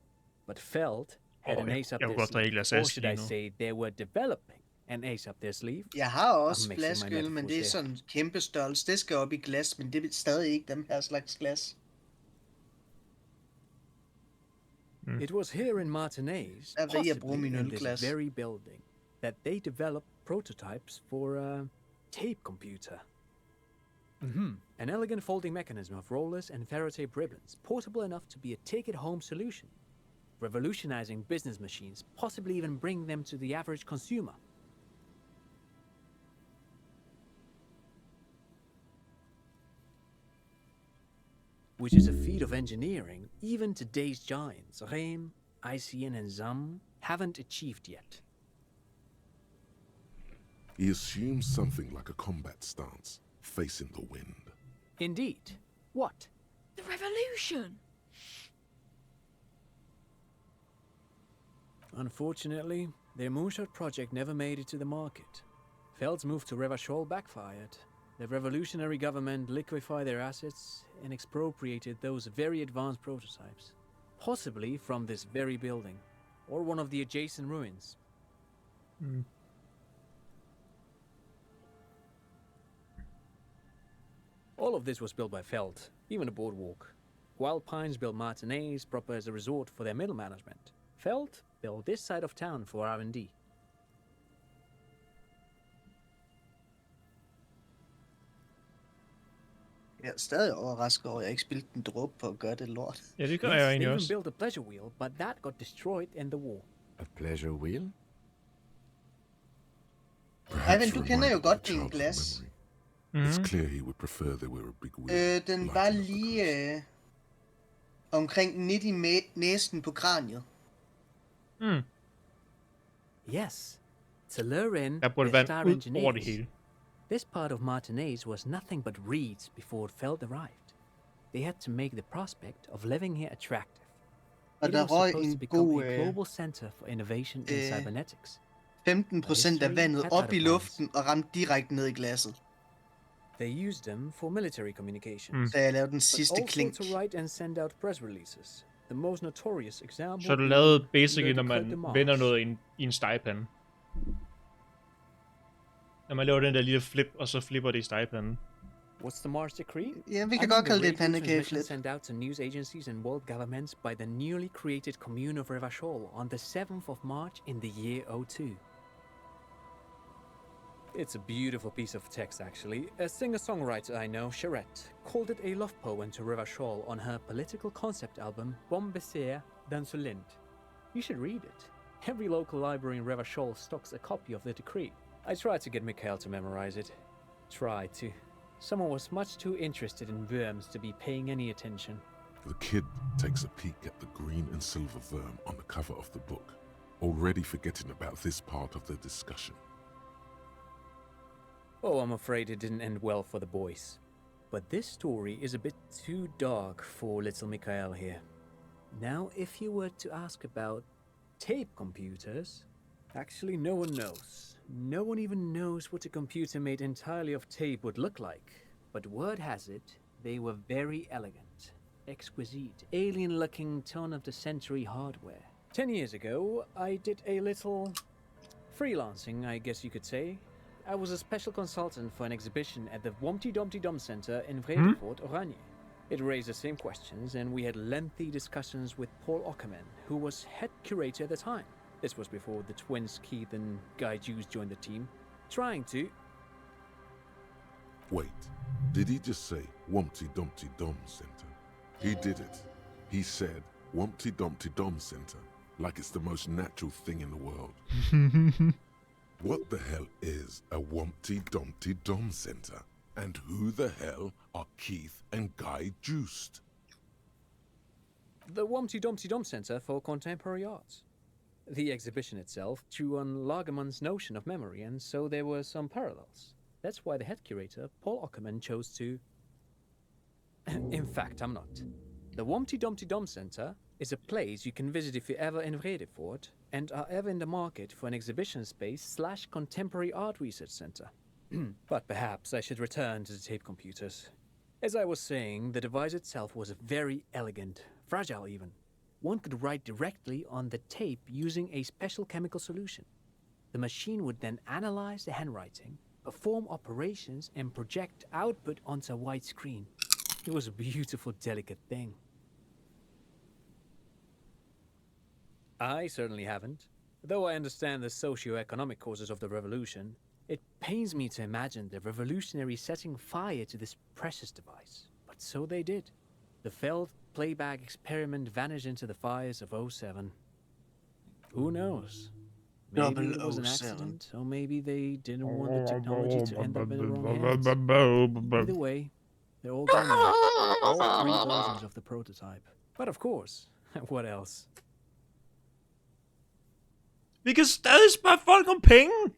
But Feld had an ace up jeg kunne their godt drikke sleeve, glas or ask should I lige nu. say they were developing an ace up their sleeve. Jeg har også I'm mixing my flaskeøl, men det er metaphors sådan kæmpe størrelse. Det skal op i glas, men det er stadig ikke dem her slags glas. It was here in Martinez, Der vil jeg bruge possibly min in this ølglas. very building, that they developed prototypes for a tape computer. An elegant folding mechanism of rollers and ferrotape ribbons, portable enough to be a take-it-home solution, revolutionizing business machines, possibly even bring them to the average consumer. Which is a feat of engineering even today's giants, Rehm, ICN and ZAM, haven't achieved yet. He assumes something like a combat stance, facing the wind. Indeed. What? The revolution! Unfortunately, their moonshot project never made it to the market. Feld's move to Revachol backfired. The revolutionary government liquefied their assets and expropriated those very advanced prototypes, possibly from this very building, or one of the adjacent ruins. All of this was built by Feld, even the boardwalk. Wild Pines built Martinez proper as a resort for their middle management. Feld built this side of town for R&D. Jeg er stadig overrasket over, at jeg ikke spildte en dråbe på at gøre det lort. Ja, det gør Yes, jeg they egentlig even også. built a pleasure wheel, but that got destroyed in the war. A pleasure wheel? Eivind, du kender jo godt din glas. It's clear he would prefer there were a big wheel. Den var lige omkring midt i næsen på kraniet. Yes, to lure in Der burde the være star en ud over det engineers. hele. This part of Martinez was nothing but reeds before Feld arrived. They had to make the prospect of living here attractive. Og It der was røg supposed to en become god a global center for innovation in cybernetics. 15% af vandet op i luften og ramte direkte ned i glasset. They used them for military communications. Da jeg lavede den but sidste also klink. to write and send out press releases. The most notorious example. Så du being lavede basically, Le når Decret man de Marche. vender noget i en stegepande. Når man laver den der lille flip, og så flipper det i stegepanden. What's the March Decree? Ja, vi kan I godt mean, kalde det et the radio pandekage transmission flip. sent out to news agencies and world governments by the newly created commune of Revachol on the 7th of March in the year 02. It's a beautiful piece of text, actually. A singer-songwriter I know, Charette, called it a love poem to Revachol on her political concept album, Bombecer dans le Lind. You should read it. Every local library in Revachol stocks a copy of the decree. I tried to get Mikhail to memorize it. Tried to. Someone was much too interested in worms to be paying any attention. The kid takes a peek at the green and silver worm on the cover of the book, already forgetting about this part of the discussion. Oh, I'm afraid it didn't end well for the boys. But this story is a bit too dark for little Mikhail here. Now, if you were to ask about tape computers, actually no one knows. No one even knows what a computer made entirely of tape would look like. But word has it, they were very elegant, exquisite, alien-looking turn-of-the-century hardware. 10 years ago, I did a little freelancing, I guess you could say. I was a special consultant for an exhibition at the Wompty Dumpty Dum Center in Vredefort, Oranje. It raised the same questions, and we had lengthy discussions with Paul Ockerman, who was head curator at the time. This was before the twins Keith and Guy Jews joined the team, trying to... Wait, did he just say Wumpty Dumpty Dum Center? He did it. He said Wumpty Dumpty Dum Center, like it's the most natural thing in the world. What the hell is a Wumpty Dumpty Dum Center? And who the hell are Keith and Guy Juiced? The Wumpty Dumpty Dum Center for Contemporary Arts. The exhibition itself drew on Lagerman's notion of memory, and so there were some parallels. That's why the head curator, Paul Ockerman, chose to... In fact, I'm not. The Wumpty Dumpty Dum Center is a place you can visit if you're ever in Vredefort and are ever in the market for an exhibition space / contemporary art research center. But perhaps I should return to the tape computers. As I was saying, the device itself was very elegant, fragile even. One could write directly on the tape using a special chemical solution. The machine would then analyze the handwriting, perform operations, and project output onto a white screen. It was a beautiful, delicate thing. I certainly haven't. Though I understand the socio-economic causes of the revolution, it pains me to imagine the revolutionaries setting fire to this precious device. But so they did. The failed playback experiment vanished into the fires of 07. Who knows? Maybe it was an accident, or maybe they didn't want the technology to end up in the wrong hands. Either way, they're all gone now. All 3 versions of the prototype. But of course, what else? Vi kan stadig spørge folk om penge!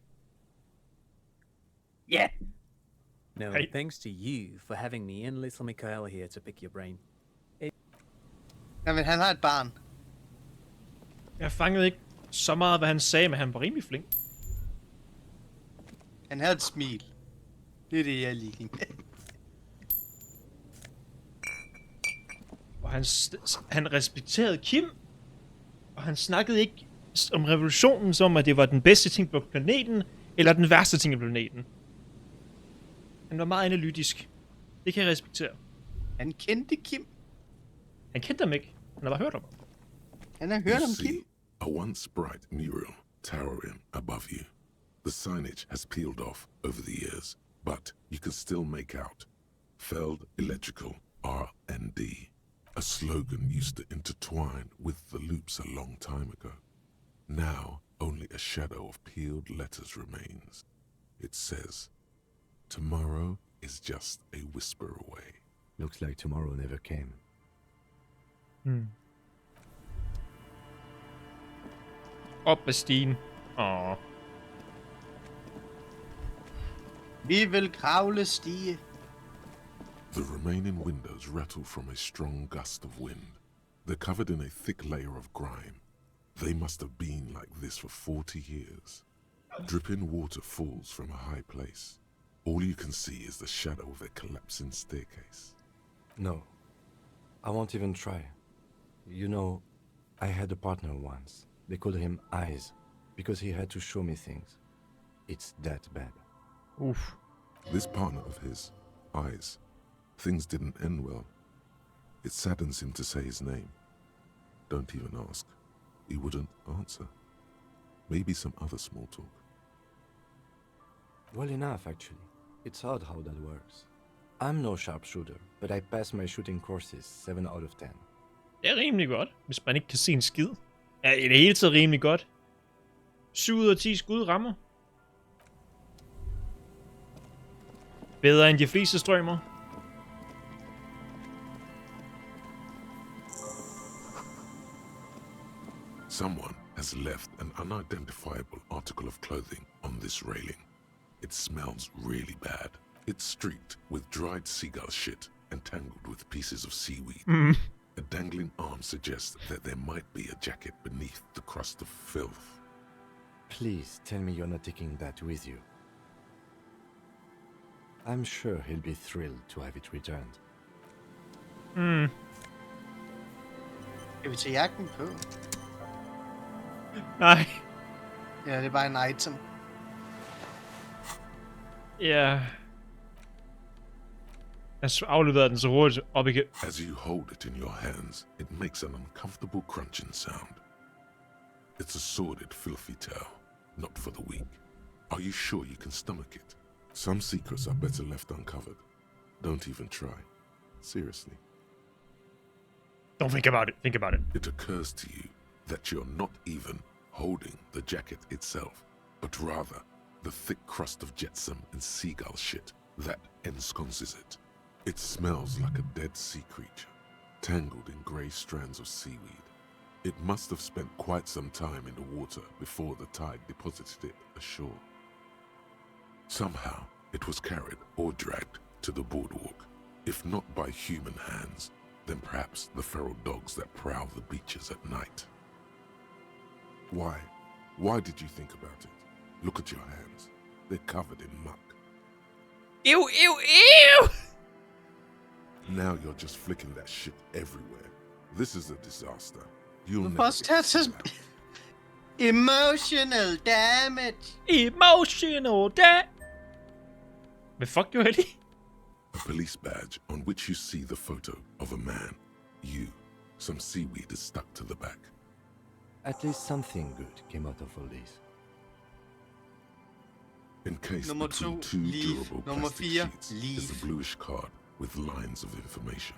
Yeah! No, thanks to you for having me and little Mikhail here to pick your brain. Jamen, han har et barn. Jeg fangede ikke så meget, hvad han sagde, men han var rimelig flink. Han havde et smil. Det er det, jeg liker. Og han respekterede Kim, og han snakkede ikke om revolutionen som, at det var den bedste ting på planeten, eller den værste ting på planeten. Han var meget analytisk. Det kan jeg respektere. Han kendte Kim. Han kendte dem ikke. Han har bare hørt om dem. Han har hørt You om see Kim. a once bright mural towering above you. The signage has peeled off over the years, but you can still make out Feld Electrical R&D. A slogan used to intertwine with the loops a long time ago. Now, only a shadow of peeled letters remains. It says, "Tomorrow is just a whisper away." Looks like tomorrow never came. Op ad stigen. Åh. Vi vil kravle stige. The remaining windows rattle from a strong gust of wind. They're covered in a thick layer of grime. They must have been like this for 40 years. Dripping water falls from a high place. All you can see is the shadow of a collapsing staircase. No, I won't even try. You know, I had a partner once. They called him Eyes, because he had to show me things. It's that bad. Oof. This partner of his, Eyes, things didn't end well. It saddens him to say his name. Don't even ask. He wouldn't answer. Maybe some other small talk. Well enough, actually. It's odd how that works. I'm no sharpshooter, but I pass my shooting courses 7 out of 10. Det er rimelig godt, hvis man ikke kan se en skid. Ja, i det hele taget rimelig godt. 7 ud af 10 skud rammer. Bedre end de fleste strømmer. Someone has left an unidentifiable article of clothing on this railing. It smells really bad. It's streaked with dried seagull shit and tangled with pieces of seaweed. A dangling arm suggests that there might be a jacket beneath the crust of filth. Please tell me you're not taking that with you. I'm sure he'll be thrilled to have it returned. Skal vi tage jakken på? Nej. Ja, det er bare en item. Ja. Jeg afleverede den så hurtigt op igen. As you hold it in your hands, it makes an uncomfortable crunching sound. It's a sordid, filthy tale, not for the weak. Are you sure you can stomach it? Some secrets are better left uncovered. Don't even try. Seriously. Don't think about it. Think about it. It occurs to you that you're not even holding the jacket itself, but rather the thick crust of jetsam and seagull shit that ensconces it. It smells like a dead sea creature, tangled in grey strands of seaweed. It must have spent quite some time in the water before the tide deposited it ashore. Somehow, it was carried or dragged to the boardwalk, if not by human hands, then perhaps the feral dogs that prowl the beaches at night. Why? Why did you think about it? Look at your hands. They're covered in muck. Ew, ew, ew! Now you're just flicking that shit everywhere. This is a disaster. You'll never Must get have this some out. emotional damage. Emotional damage. Hvad fuck gjorde jeg lige? A police badge on which you see the photo of a man. You. Some seaweed is stuck to the back. At least something good came out of all this. Encased Nummer between 2, two leave. durable Nummer plastic 4, sheets is leave. a bluish card with lines of information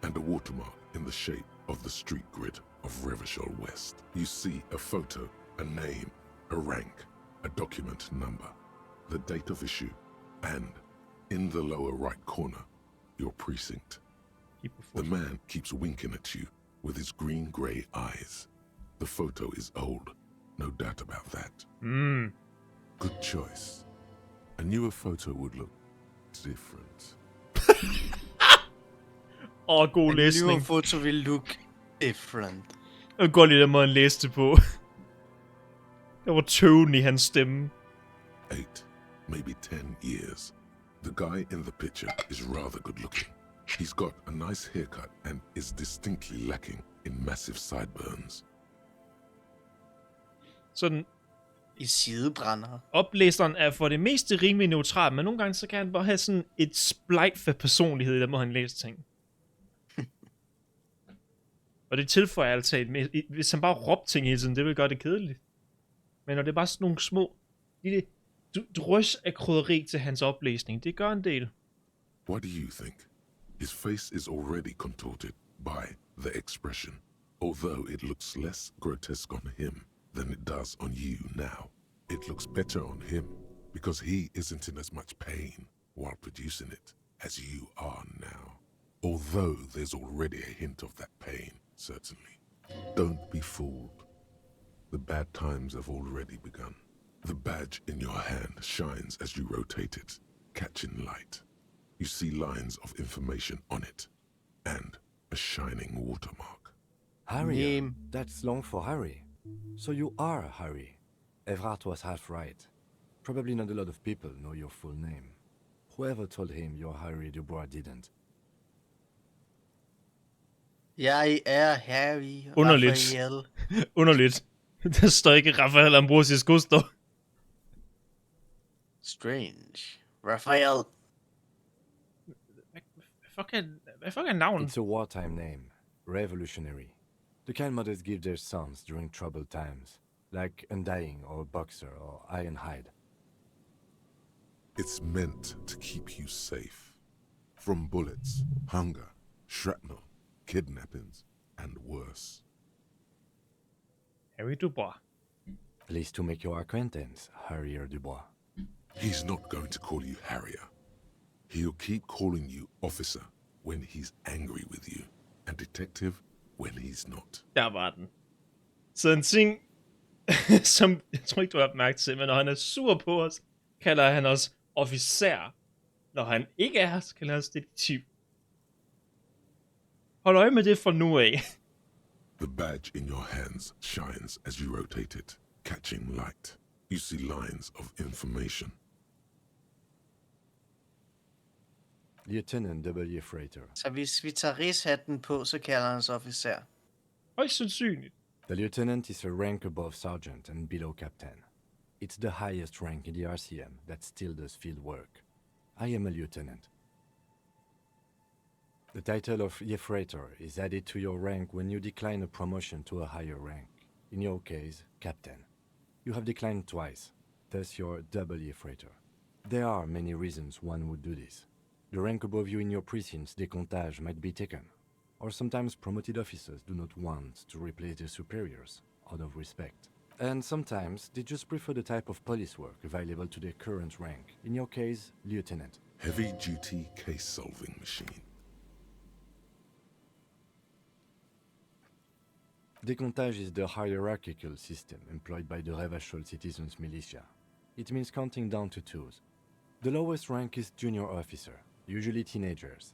and a watermark in the shape of the street grid of Revachol West. You see a photo, a name, a rank, a document number, the date of issue, and in the lower right corner, your precinct. The man keeps winking at you with his green-grey eyes. The photo is old, no doubt about that. Good choice. A newer photo would look different. God læsning. Your photo will look different. Jeg kan godt lide den måde, han læste på. Der var tøven i hans stemme. 8, maybe 10 years. The guy in the picture is rather good looking. He's got a nice haircut and is distinctly lacking in massive sideburns. Sådan, I sidebrænder. oplæseren er for det meste rimelig neutral, men nogle gange så kan han bare have sådan et splejt for personlighed, i den måde han læser ting. Og det tilføjer altså, hvis han bare råbte ting hele tiden, det vil gøre det kedeligt. Men når det er bare sådan nogle små, lille drøs af krydderi til hans oplæsning, det gør en del. What do you think? His face is already contorted by the expression, although it looks less grotesque on him than it does on you now. It looks better on him because he isn't in as much pain while producing it as you are now. Although there's already a hint of that pain, certainly. Don't be fooled. The bad times have already begun. The badge in your hand shines as you rotate it, catching light. You see lines of information on it, and a shining watermark. Harry, that's long for Harry. So you are Harry. Evrart was half right. Probably not a lot of people know your full name. Whoever told him you're Harry Dubois didn't. Jeg er Harry Underligt. Raphael. Underligt. Der står ikke Raphael Ambrosius Gusto. Strange. Raphael. Hvad fuck er navn? It's a wartime name. Revolutionary. The kind mothers give their sons during troubled times. Like Undying or Boxer or Ironhide. It's meant to keep you safe. From bullets, hunger, shrapnel, kidnappings, and worse. Harry Dubois. Pleased to make your acquaintance, Harrier Dubois. He's not going to call you Harrier. He'll keep calling you officer when he's angry with you, and detective when he's not. Der var den. Så en ting, som jeg tror ikke, du har opmærket til, men når han er sur på os, kalder han os officer. Når han ikke er her, så kalder han os detektiv. Hold øje med det fra nu af. The badge in your hands shines as you rotate it, catching light. You see lines of information. Lieutenant W. Freighter. Så hvis vi tager rigshatten på, så kalder han os officer. Højst sandsynligt. The lieutenant is a rank above sergeant and below captain. It's the highest rank in the RCM that still does field work. I am a lieutenant. The title of Yefreighter is added to your rank when you decline a promotion to a higher rank. In your case, captain. You have declined twice, thus you're double Yefreighter. There are many reasons one would do this. The rank above you in your precinct's decontage might be taken, or sometimes promoted officers do not want to replace their superiors, out of respect. And sometimes they just prefer the type of police work available to their current rank, in your case, lieutenant. Heavy-duty case-solving machine. Decontage is the hierarchical system employed by the Revachol Citizens Militia. It means counting down to twos. The lowest rank is junior officer, usually teenagers.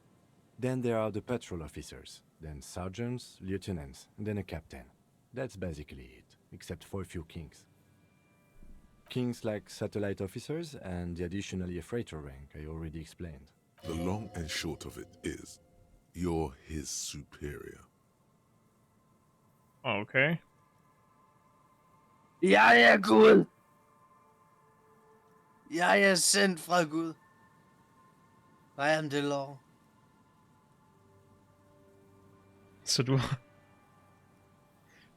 Then there are the patrol officers, then sergeants, lieutenants, and then a captain. That's basically it, except for a few kings. Kings like satellite officers and the additional Yefreighter rank I already explained. The long and short of it is, you're his superior. Okay. Jeg er Gud. Jeg er sendt fra Gud. I am the law. Så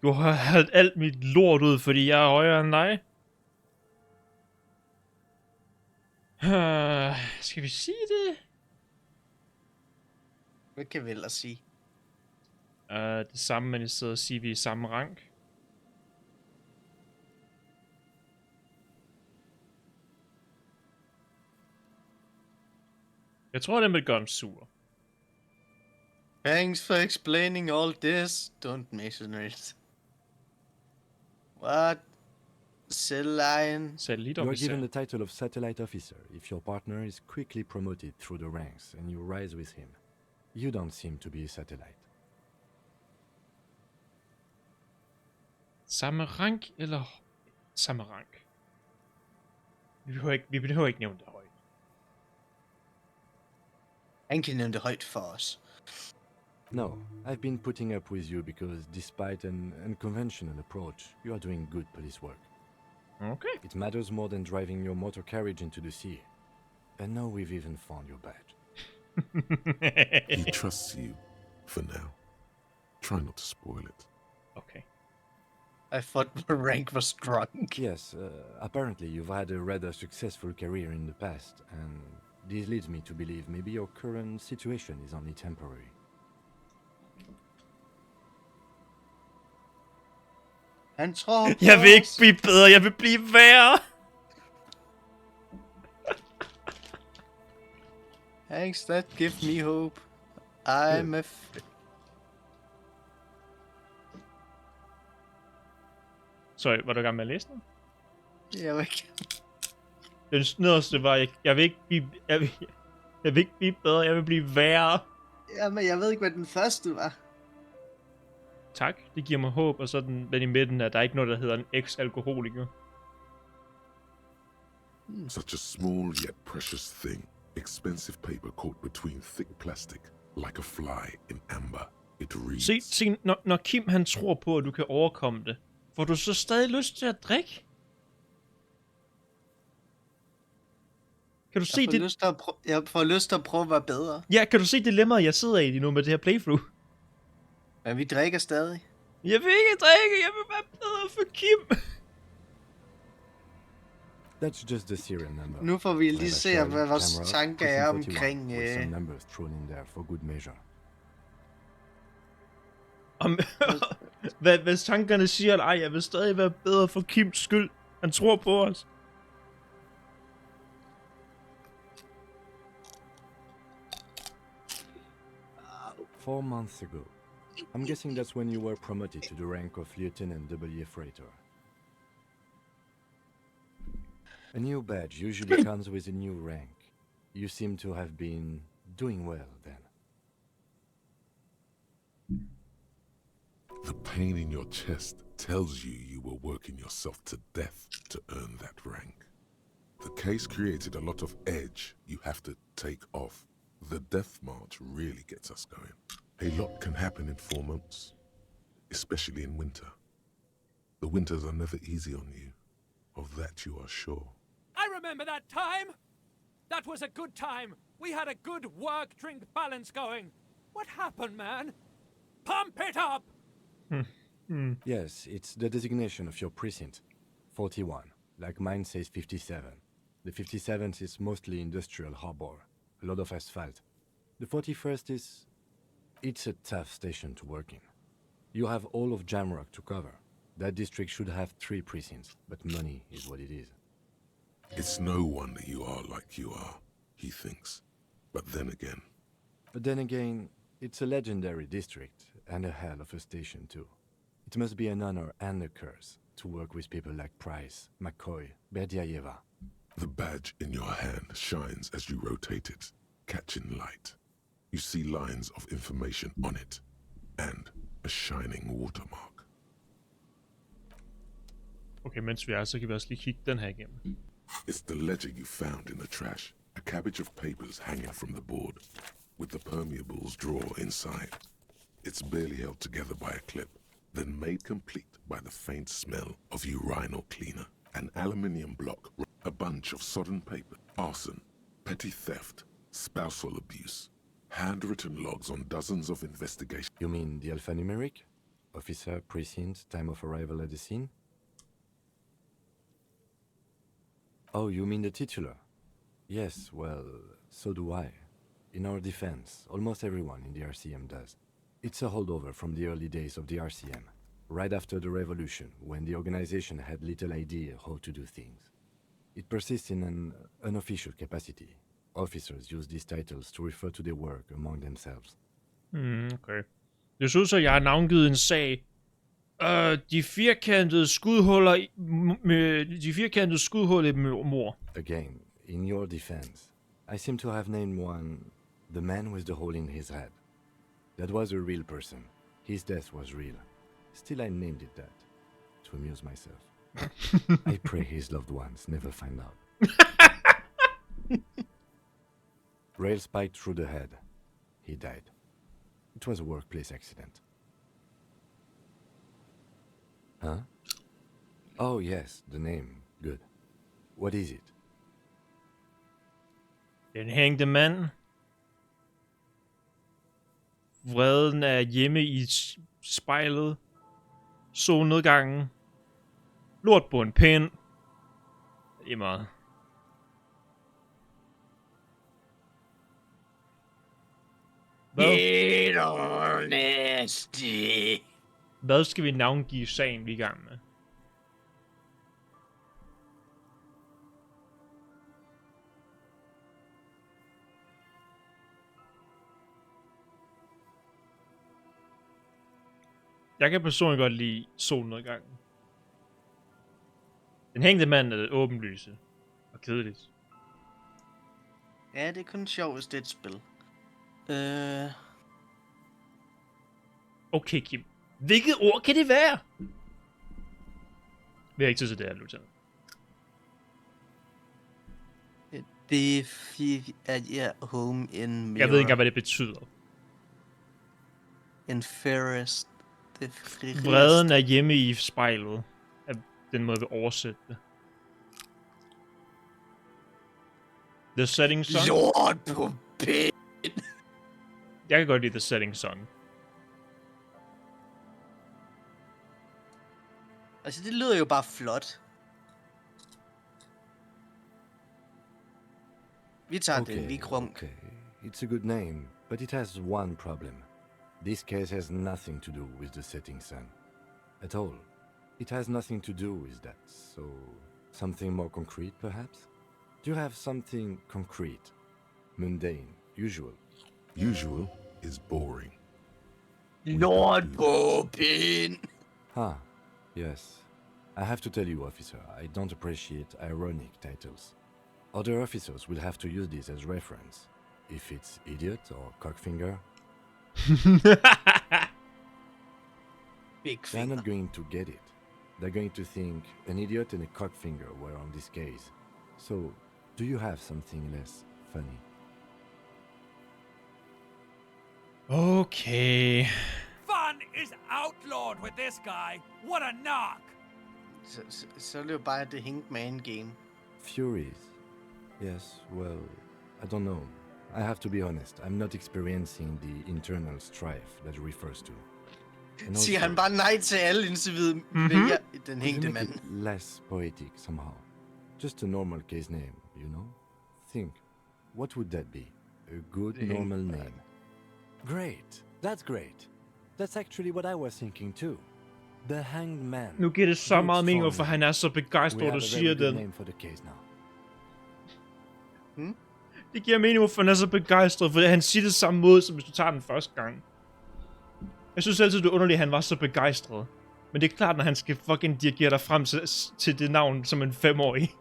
du har hældt alt mit lort ud, fordi jeg er højere end dig? Skal vi sige det? Hvad kan vi ellers sige? Det samme, men i stedet at sige, at vi er i samme rank. Jeg tror, det vil gøre ham sur. Thanks for explaining all this, don't missionaries. What? Satellite You are officer. given the title of satellite officer if your partner is quickly promoted through the ranks and you rise with him. You don't seem to be a satellite. Samme rank eller samme rank? Vi behøver ikke nævne det højt. Han kan nævne det højt for os. No, I've been putting up with you because despite an unconventional approach, you are doing good police work. Okay. It matters more than driving your motor carriage into the sea. And now we've even found your badge. He trusts you, for now. Try not to spoil it. Okay. I thought the rank was drunk. Yes, apparently you've had a rather successful career in the past, and this leads me to believe maybe your current situation is only temporary. Han tror på Jeg vil ikke os. blive bedre, jeg vil blive værre. Thanks, that give me hope. I'm a... Sorry, var du i gang med at læse den? Jeg vil ikke... Den nederste var, jeg vil ikke blive bedre, jeg vil blive værre. Jamen, jeg ved ikke, hvad den første var. Tak, det giver mig håb, og så den i midten, at der er ikke noget, der hedder en eks-alkoholiker. Such a small yet precious thing. Expensive paper caught between thick plastic, like a fly in amber. It reads... Se, når Kim han tror på, at du kan overkomme det, får du så stadig lyst til at drikke? Kan du se det? Jeg får lyst til at prøve at være bedre. Ja, kan du se dilemmaet, jeg sidder i lige nu med det her playthrough? Men vi drikker stadig. Jeg vil ikke drikke, jeg vil være bedre for Kim. That's just the serial number. Nu får vi lige se, hvad vores Camera, tanker er 41, omkring... with some numbers thrown in there for good measure. Hvis tankerne siger, at ej, jeg vil stadig være bedre for Kims skyld. Han tror på os. Four months ago. I'm guessing that's when you were promoted to the rank of Lieutenant W. Freighter. A new badge usually comes with a new rank. You seem to have been doing well then. The pain in your chest tells you were working yourself to death to earn that rank. The case created a lot of edge you have to take off. The death march really gets us going. A lot can happen in 4 months, especially in winter. The winters are never easy on you. Of that you are sure. I remember that time! That was a good time. We had a good work-drink balance going. What happened, man? Pump it up! Yes, it's the designation of your precinct. 41. Like mine says 57. The 57th is mostly industrial harbor. A lot of asphalt. The 41st is... It's a tough station to work in. You have all of Jamrock to cover. That district should have 3 precincts, but money is what it is. It's no wonder you are like you are, he thinks. But then again, it's a legendary district, and a hell of a station too. It must be an honor and a curse to work with people like Price, McCoy, Berdiayeva. The badge in your hand shines as you rotate it, catching light. You see lines of information on it, and a shining watermark. Okay, mens vi er, så kan vi også lige kigge den her igennem. It's the ledger you found in the trash. A cabbage of papers hanging from the board, with the permeables drawer inside. It's barely held together by a clip, then made complete by the faint smell of urinal cleaner. An aluminium block, a bunch of sodden paper, arson, petty theft, spousal abuse, handwritten logs on dozens of investigations. You mean the alphanumeric? Officer, precinct, time of arrival at the scene? Oh, you mean the titular? Yes, well, so do I. In our defense, almost everyone in the RCM does. It's a holdover from the early days of the RCM, right after the revolution, when the organization had little idea how to do things. It persists in an unofficial capacity. Officers use these titles to refer to their work among themselves. Okay. Det synes jeg har navngivet en sag. De firkantede skudhuller med mor. Again, in your defense, I seem to have named one, the man with the hole in his head. That was a real person. His death was real. Still, I named it that, to amuse myself. I pray his loved ones never find out. Rail spiked through the head. He died. It was a workplace accident. Huh? Oh, yes, the name. Good. What is it? Den hængte mand. Vreden er hjemme i spejlet, solnedgangen, lort på en pind. Det er meget. Hvad skal vi navngive sagen, vi er i gang med? Jeg kan personligt godt lide solnedgangen. Den hængte mand er åbenlyse og kedeligt. Ja, det er kun sjovt, hvis det er et spil. Okay, Kim. Hvilket ord kan det være? Vi har ikke tid til det her, lieutenant. Det er ja, home in mirror. Jeg ved ikke engang, hvad det betyder. In fairest. Vreden er hjemme i spejlet. Er den måde, vi oversætter det. The Setting Sun. Lort på pind. Jeg kan godt lide The Setting Sun. Altså, det lyder jo bare flot. Vi tager det lige krunk. Okay. It's a good name, but it has one problem. This case has nothing to do with the setting sun. At all. It has nothing to do with that, so... something more concrete, perhaps? Do you have something concrete? Mundane, usual? Usual is boring. Lord på pind. Yes. I have to tell you, officer, I don't appreciate ironic titles. Other officers will have to use this as reference. If it's idiot or cockfinger, Big they're finger. not going to get it. They're going to think an idiot and a cockfinger were on this case. So, do you have something less funny? Okay. Fun is outlawed with this guy. What a knock! Så er det jo bare det Hinkman game. Furies? Yes, well, I don't know. I have to be honest, I'm not experiencing the internal strife that it refers to. And Siger also, han bare nej til alle indtil videre vælger den hængte mand. it less poetic somehow. Just a normal case name, you know? Think, what would that be? A good normal name. Great, that's great. That's actually what I was thinking too. The Hanged Man. Nu giver det så Good meget mening, for hvorfor me. han er så We begejstret, have du a siger very good den. name for the case now. Det giver mening, hvorfor han er så begejstret, for han siger det samme måde, som hvis du tager den første gang. Jeg synes altid, det er underligt, at han var så begejstret. Men det er klart, når han skal fucking dirigere dig frem til det navn som en 5-årig.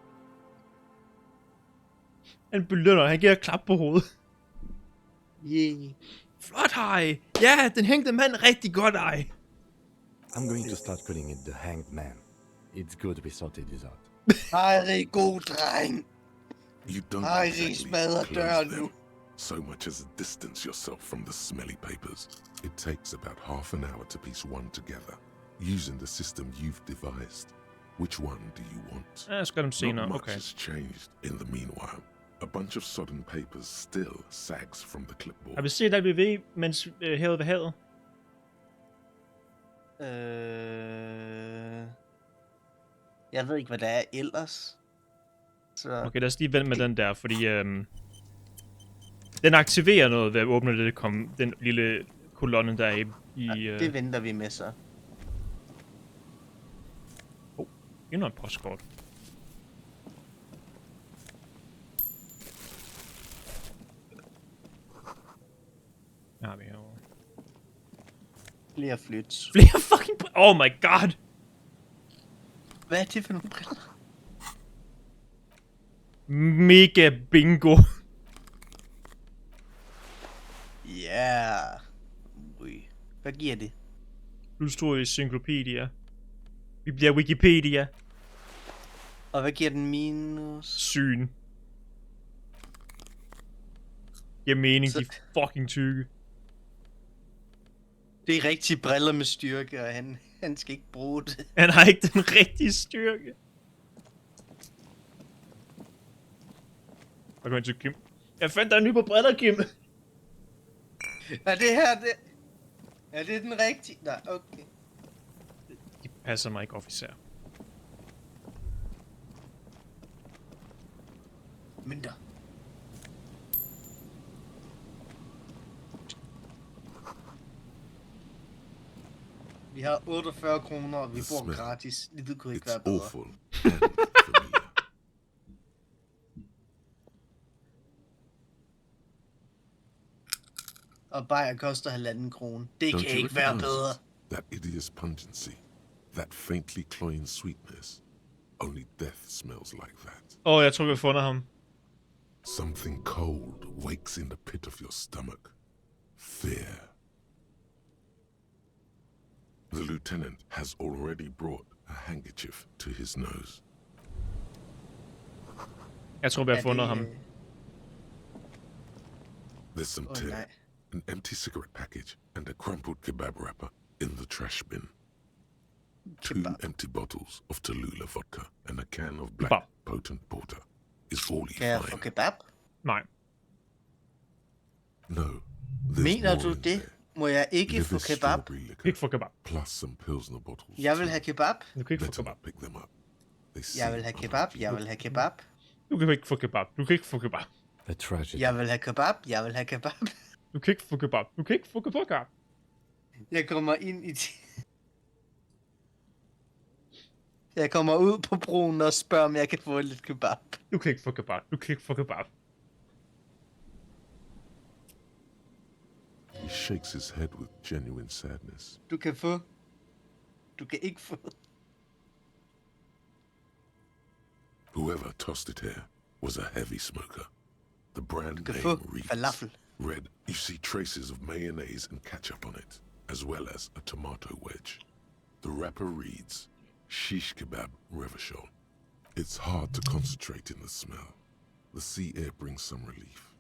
Han belønner, han giver et klap på hovedet. Yeah. Flot, Harry! Ja, den hængte mand rigtig godt, Harry. I'm going to start calling it the Hanged Man. It's good we sorted this out. Harry, god dreng. You don't Harry, exactly smadrer close døren them, nu. so much as distance yourself from the smelly papers. It takes about half an hour to piece one together, using the system you've devised. Which one do you want? Jeg skal dem senere, Not much okay. has changed in the meanwhile. A bunch of sodden papers still sags from the clipboard. Har vi set LBV, mens havet ved havet? Jeg ved ikke, hvad der er ellers. Så... Okay, lad os lige vente med den der, fordi den aktiverer noget ved at åbne den lille kolonne der i det venter vi med så. Endnu et postkort. Der har vi herovre. Flere flyts. Flere fucking oh my god! Hvad er det for nogle briller? Mega bingo! Ja. Ui. Hvad giver det? Du står i encyclopedia. Vi bliver Wikipedia. Og hvad giver den minus? Syn. Giver mening, Så... de fucking tykke. Det er rigtige briller med styrke, og han skal ikke bruge det. Han har ikke den rigtige styrke. Jeg går ind til Kim. Jeg fandt dig en ny på briller, Kim. Er det her det? Er det den rigtige? Nej, okay. De passer mig ikke, officer. Mindre. Vi har 48 kroner, og vi bor gratis. Det kunne ikke være bedre. Awful. Og bajer koster 1,5 krone. Det Don't kan you ikke være recognize bedre. it? That hideous pungency, that faintly cloying sweetness. Only death smells like that. Jeg tror, vi har fundet ham. Something cold wakes in the pit of your stomach. Fear. The lieutenant has already brought a handkerchief to his nose. Jeg tror, vi har fundet ham. There's some tin, an empty cigarette package, and a crumpled kebab wrapper in the trash bin. 2 empty bottles of Tallulah vodka and a can of black potent porter is all you Kan jeg få find. kebab? Nej. No. Mener du det? Må jeg ikke få kebab? Ikke få kebab. Plus some Pilsner bottles. Jeg vil have kebab. Du kan ikke få kebab. Pick them up. Jeg vil have kebab. Jeg vil have kebab. Du kan ikke få kebab. Du kan ikke få kebab. A tragedy. Jeg vil have kebab. Jeg vil have kebab. Du kan ikke få kebab. Du kan ikke få kebab. Jeg kommer ind i... Jeg kommer ud på broen og spørger, om jeg kan få lidt kebab. Du kan ikke få kebab. Du kan ikke få kebab. He shakes his head with genuine sadness. Du kan få. Du kan ikke få. Whoever tossed it here was a heavy smoker. The brand name reads falafel. red. You see traces of mayonnaise and ketchup on it, as well as a tomato wedge. The wrapper reads shish kebab revachol. It's hard to concentrate in the smell. The sea air brings some relief.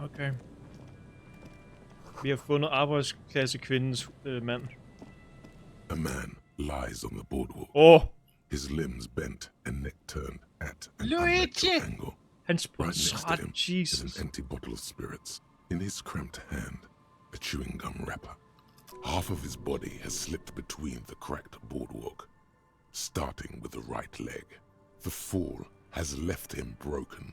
Okay. Vi har fundet arbejdsklassekvindens mand. A man lies on the boardwalk. His limbs bent and neck turned at an unnatural angle. Hans Right next to portræt, him Jesus. is an empty bottle of spirits. In his cramped hand, a chewing gum wrapper. Half of his body has slipped between the cracked boardwalk, starting with the right leg. The fall has left him broken,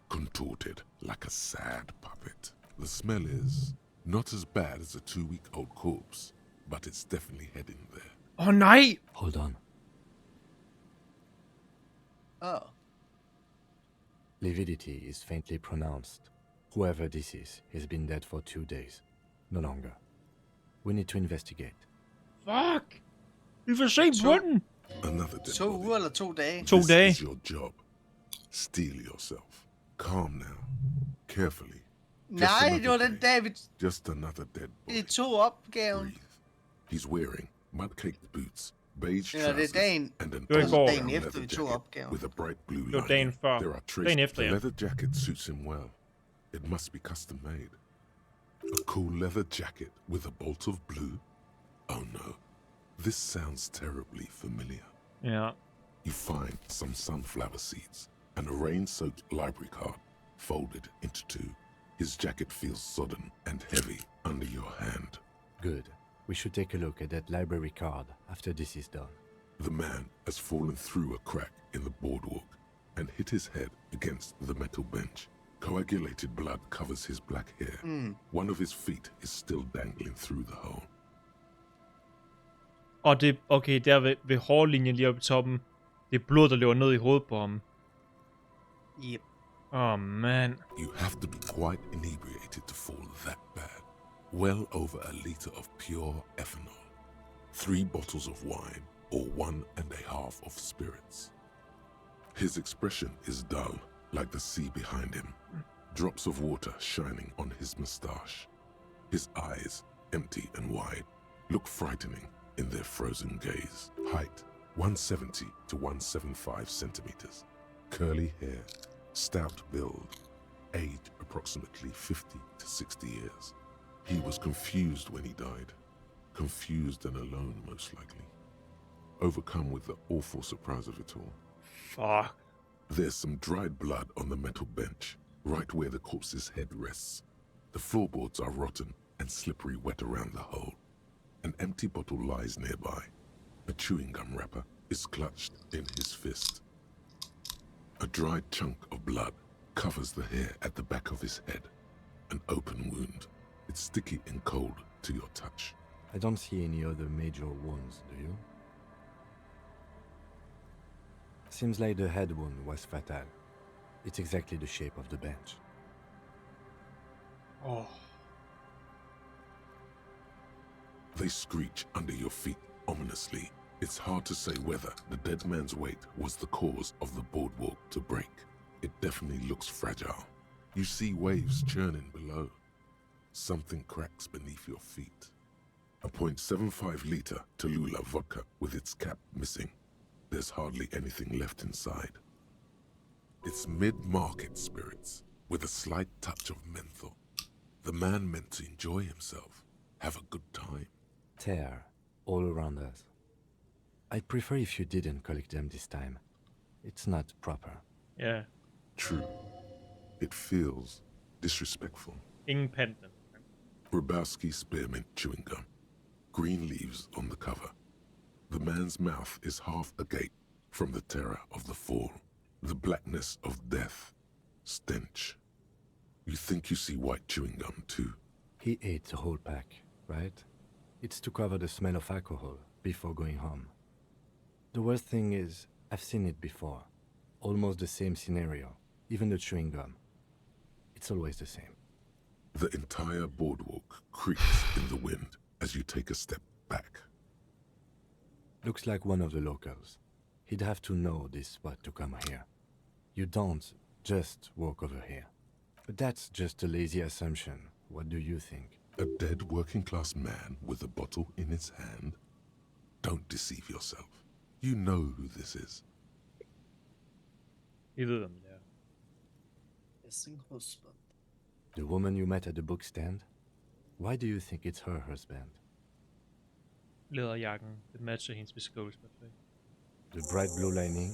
contorted like a sad puppet. The smell is not as bad as a 2-week-old corpse, but it's definitely heading there. Nej! Hold on. Oh. Lividity is faintly pronounced. Whoever this is has been dead for 2 days. No longer. We need to investigate. Fuck! Vi får se på den! Another dead 2 uger eller 2 dage? 2 dage. This is your job. Steel yourself. Calm now. Carefully. Nej, det var den dag, vi... Just another dead body. Vi tog opgaven. He's wearing mud-caked boots, beige Ja, det er dagen. and an Det var i går. Dagen efter, vi tog opgaven. with a bright blue Det var lining. dagen før. There are traces. Dagen efter, The ja. leather jacket suits him well. It must be custom made. A cool leather jacket with a bolt of blue? Oh no. This sounds terribly familiar. Ja. You find some sunflower seeds and a rain-soaked library card folded into 2. His jacket feels sodden and heavy under your hand. Good. We should take a look at that library card after this is done. The man has fallen through a crack in the boardwalk and hit his head against the metal bench. Coagulated blood covers his black hair. One of his feet is still dangling through the hole. Og det, okay, der ved hårlinjen lige oppe i toppen. Det er blod, der løber ned i hovedet på ham. Yep. Man. You have to be quite inebriated to fall that bad. Well over a liter of pure ethanol. 3 bottles of wine or 1.5 of spirits. His expression is dull, like the sea behind him. Drops of water shining on his mustache. His eyes, empty and wide, look frightening in their frozen gaze. Height, 170 to 175 centimeters. Curly hair, stout build. Age, approximately 50 to 60 years. He was confused when he died. Confused and alone, most likely. Overcome with the awful surprise of it all. Fuck. There's some dried blood on the metal bench, right where the corpse's head rests. The floorboards are rotten and slippery wet around the hole. An empty bottle lies nearby. A chewing gum wrapper is clutched in his fist. A dried chunk of blood covers the hair at the back of his head. An open wound. It's sticky and cold to your touch. I don't see any other major wounds, do you? Seems like the head wound was fatal. It's exactly the shape of the bench. Oh. They screech under your feet ominously. It's hard to say whether the dead man's weight was the cause of the boardwalk to break. It definitely looks fragile. You see waves churning below. Something cracks beneath your feet. A .75-liter Tallulah vodka with its cap missing. There's hardly anything left inside. It's mid-market spirits with a slight touch of menthol. The man meant to enjoy himself, have a good time. Tear all around us. I'd prefer if you didn't collect them this time. It's not proper. Yeah. True. It feels disrespectful. Ingen pant. Grabowski spearmint chewing gum. Green leaves on the cover. The man's mouth is half agape from the terror of the fall. The blackness of death. Stench. You think you see white chewing gum too? He ate the whole pack, right? It's to cover the smell of alcohol before going home. The worst thing is, I've seen it before. Almost the same scenario. Even the chewing gum. It's always the same. The entire boardwalk creaks in the wind as you take a step back. Looks like one of the locals. He'd have to know this spot to come here. You don't just walk over here. But that's just a lazy assumption. What do you think? A dead working-class man with a bottle in his hand? Don't deceive yourself. You know who this is. Vi ved, hvem det er. Missing husband. The woman you met at the book stand? Why do you think it's her husband? Læderjakken. Det matcher hendes beskrivelse perfekt. The bright blue lining?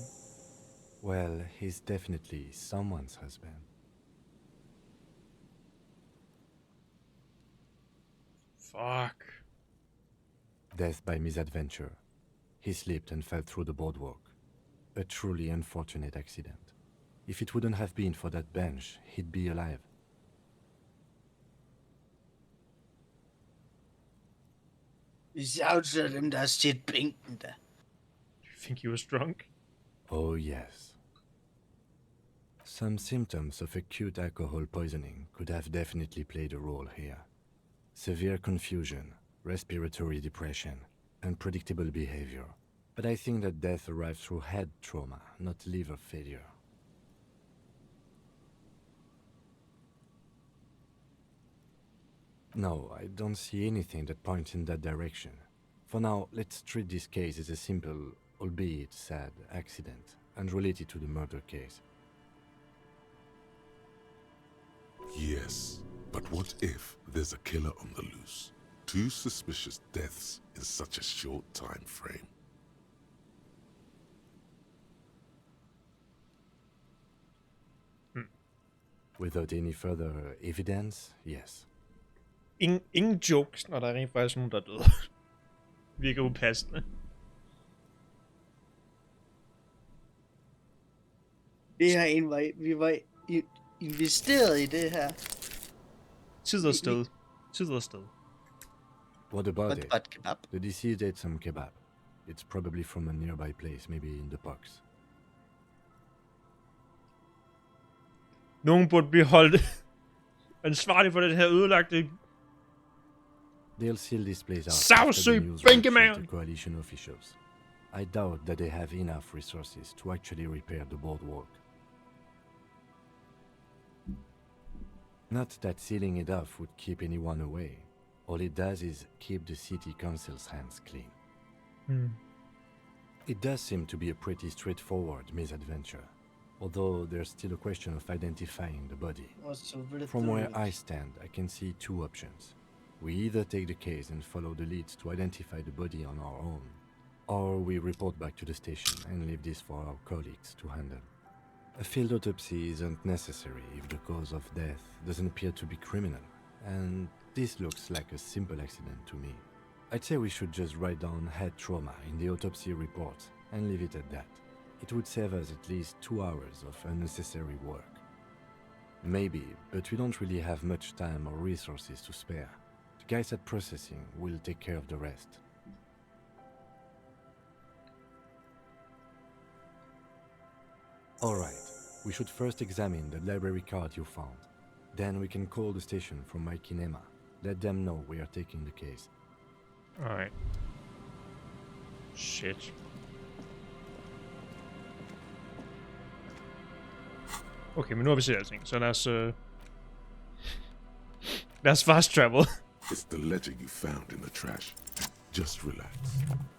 Well, he's definitely someone's husband. Fuck. Death by misadventure. He slipped and fell through the boardwalk. A truly unfortunate accident. If it wouldn't have been for that bench, he'd be alive. Vi savner dem, der har set bænken der. You think he was drunk? Oh yes. Some symptoms of acute alcohol poisoning could have definitely played a role here. Severe confusion, respiratory depression, unpredictable behavior. But I think that death arrived through head trauma, not liver failure. No, I don't see anything that points in that direction. For now, let's treat this case as a simple, albeit sad, accident, unrelated to the murder case. Yes, but what if there's a killer on the loose? 2 suspicious deaths in such a short time frame. Without any further evidence, yes. Ingen jokes, når der er rent faktisk nogen, der er døde. Virker upassende. Det her en var, vi var investeret i det her. Tid og sted. Tid og sted. What about it? But kebab. The deceased ate some kebab. It's probably from a nearby place, maybe in the box. Nogen burde blive holdt ansvarlig for den her ødelagte They'll seal this place out. Savsø after the news reaches bænkemand. the coalition officials. I doubt that they have enough resources to actually repair the boardwalk. Not that sealing it off would keep anyone away. All it does is keep the city council's hands clean. It does seem to be a pretty straightforward misadventure, although there's still a question of identifying the body. From where I stand, I can see 2 options. We either take the case and follow the leads to identify the body on our own, or we report back to the station and leave this for our colleagues to handle. A field autopsy isn't necessary if the cause of death doesn't appear to be criminal, and this looks like a simple accident to me. I'd say we should just write down head trauma in the autopsy report and leave it at that. It would save us at least 2 hours of unnecessary work. Maybe, but we don't really have much time or resources to spare. The guys at processing will take care of the rest. Alright, we should first examine the library card you found. Then we can call the station from Mike and Emma. Let them know we are taking the case. Alright. Shit. Okay, men nu har vi set alting, så lad os fast travel. It's the ledger you found in the trash. Just relax.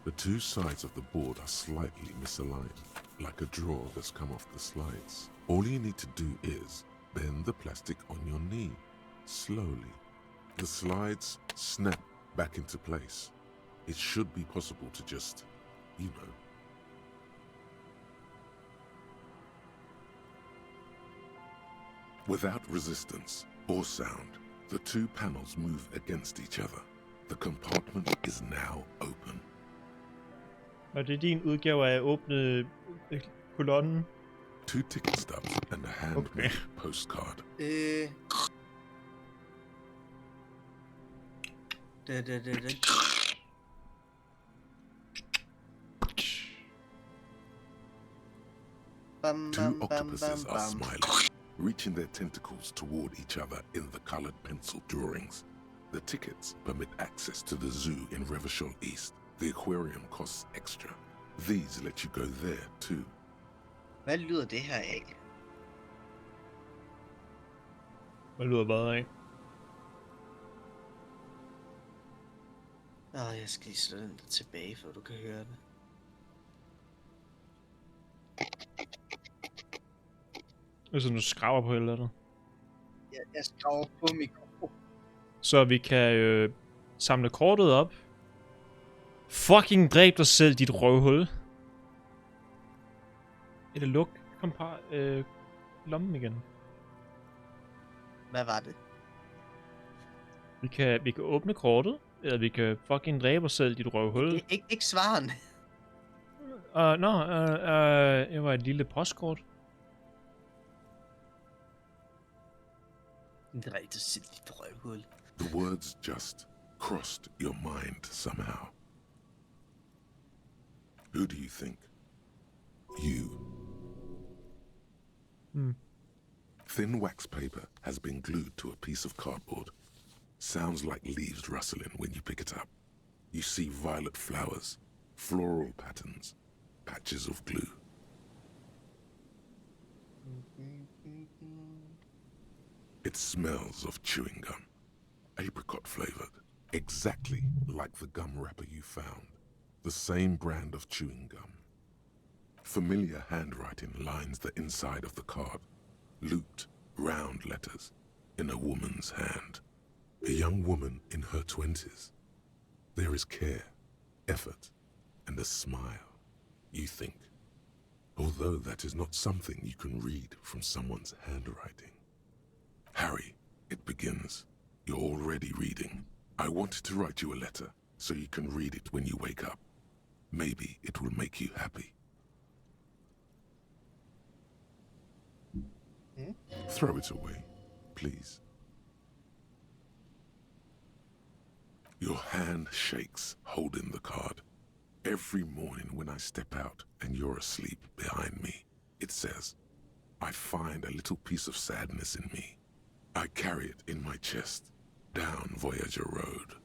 The two sides of the board are slightly misaligned, like a drawer that's come off the slides. All you need to do is bend the plastic on your knee, slowly. The slides snap back into place. It should be possible to just, you know. Without resistance or sound, the two panels move against each other. The compartment is now open. Og det er din udgave af at åbne kolonnen. 2 ticket stubs and a handmade postcard. Two octopuses are smiling, reaching their tentacles toward each other in the colored pencil drawings. The tickets permit access to the zoo in Revachol East. The aquarium costs extra. These let you go there too. Hvad lyder det her af? Hvad lyder bare af? Jeg skal lige slå den der tilbage, for du kan høre det. Det er sådan, du skraber på eller andet. Jeg skraber på mikrofon. Så vi kan samle kortet op. Fucking dræb dig selv, dit røvhul. Eller luk lommen igen. Hvad var det? Vi kan åbne kortet, eller vi kan fucking dræbe os selv, dit røvhul. Ikke svaren. Det var et lille postkort. Dræb dig selv, dit røvhul. The words just crossed your mind somehow. Who do you think? You. Thin wax paper has been glued to a piece of cardboard. Sounds like leaves rustling when you pick it up. You see violet flowers, floral patterns, patches of glue. It smells of chewing gum, apricot flavored, exactly like the gum wrapper you found. The same brand of chewing gum. Familiar handwriting lines the inside of the card. Looped, round letters in a woman's hand. A young woman in her 20s. There is care, effort, and a smile, you think. Although that is not something you can read from someone's handwriting. Harry, it begins. You're already reading. I wanted to write you a letter so you can read it when you wake up. Maybe it will make you happy. Throw it away, please. Your hand shakes, holding the card. Every morning when I step out and you're asleep behind me, it says, I find a little piece of sadness in me. I carry it in my chest, down Voyager Road.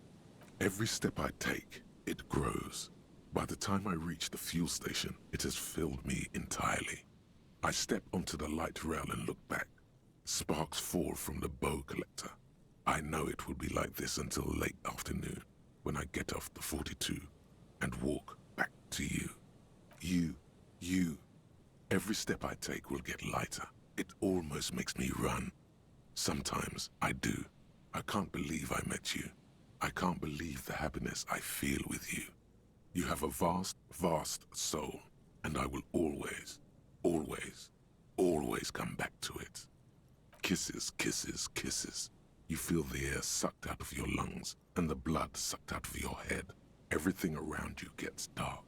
Every step I take, it grows. By the time I reach the fuel station, it has filled me entirely. I step onto the light rail and look back. Sparks fall from the bow collector. I know it will be like this until late afternoon, when I get off the 42 and walk back to you. You. Every step I take will get lighter. It almost makes me run. Sometimes I do. I can't believe I met you. I can't believe the happiness I feel with you. You have a vast, vast soul, and I will always, always always come back to it. Kisses, kisses, kisses. You feel the air sucked out of your lungs and the blood sucked out of your head. Everything around you gets dark.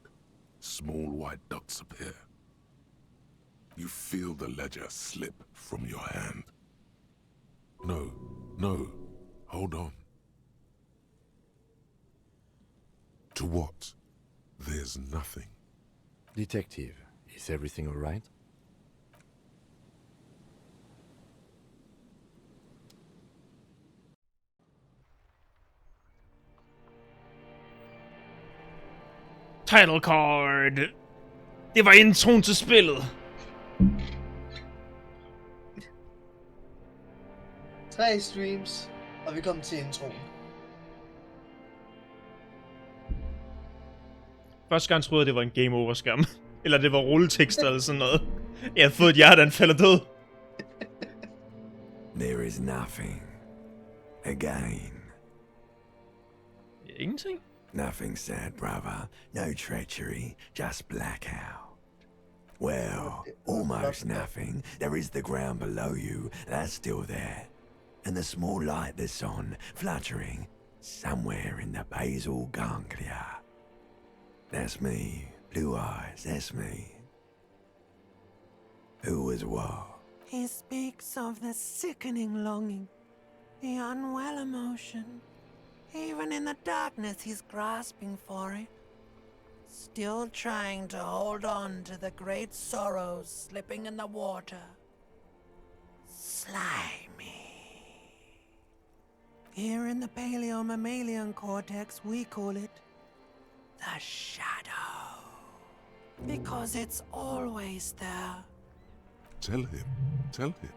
Small white dots appear. You feel the ledger slip from your hand. No, no, hold on. To what? There's nothing. Detective, is everything all right? Title card. Det var introen til spillet. 3 streams, og vi kom til introen. Første gang troede jeg, det var en game over skærm. Eller det var rulletekster eller sådan noget. Jeg havde fået et hjerteanfald og død. There is nothing. Again. Ingenting? Nothing sad, brother. No treachery. Just blackout. Well, almost nothing. There is the ground below you. That's still there. And the small light that's on, fluttering, somewhere in the basal ganglia. That's me. Blue eyes, that's me. Who was what? He speaks of the sickening longing, the unwell emotion. Even in the darkness, he's grasping for it. Still trying to hold on to the great sorrows slipping in the water. Slimy. Here in the paleo-mammalian cortex, we call it the shadow. Because it's always there. Tell him. Tell him.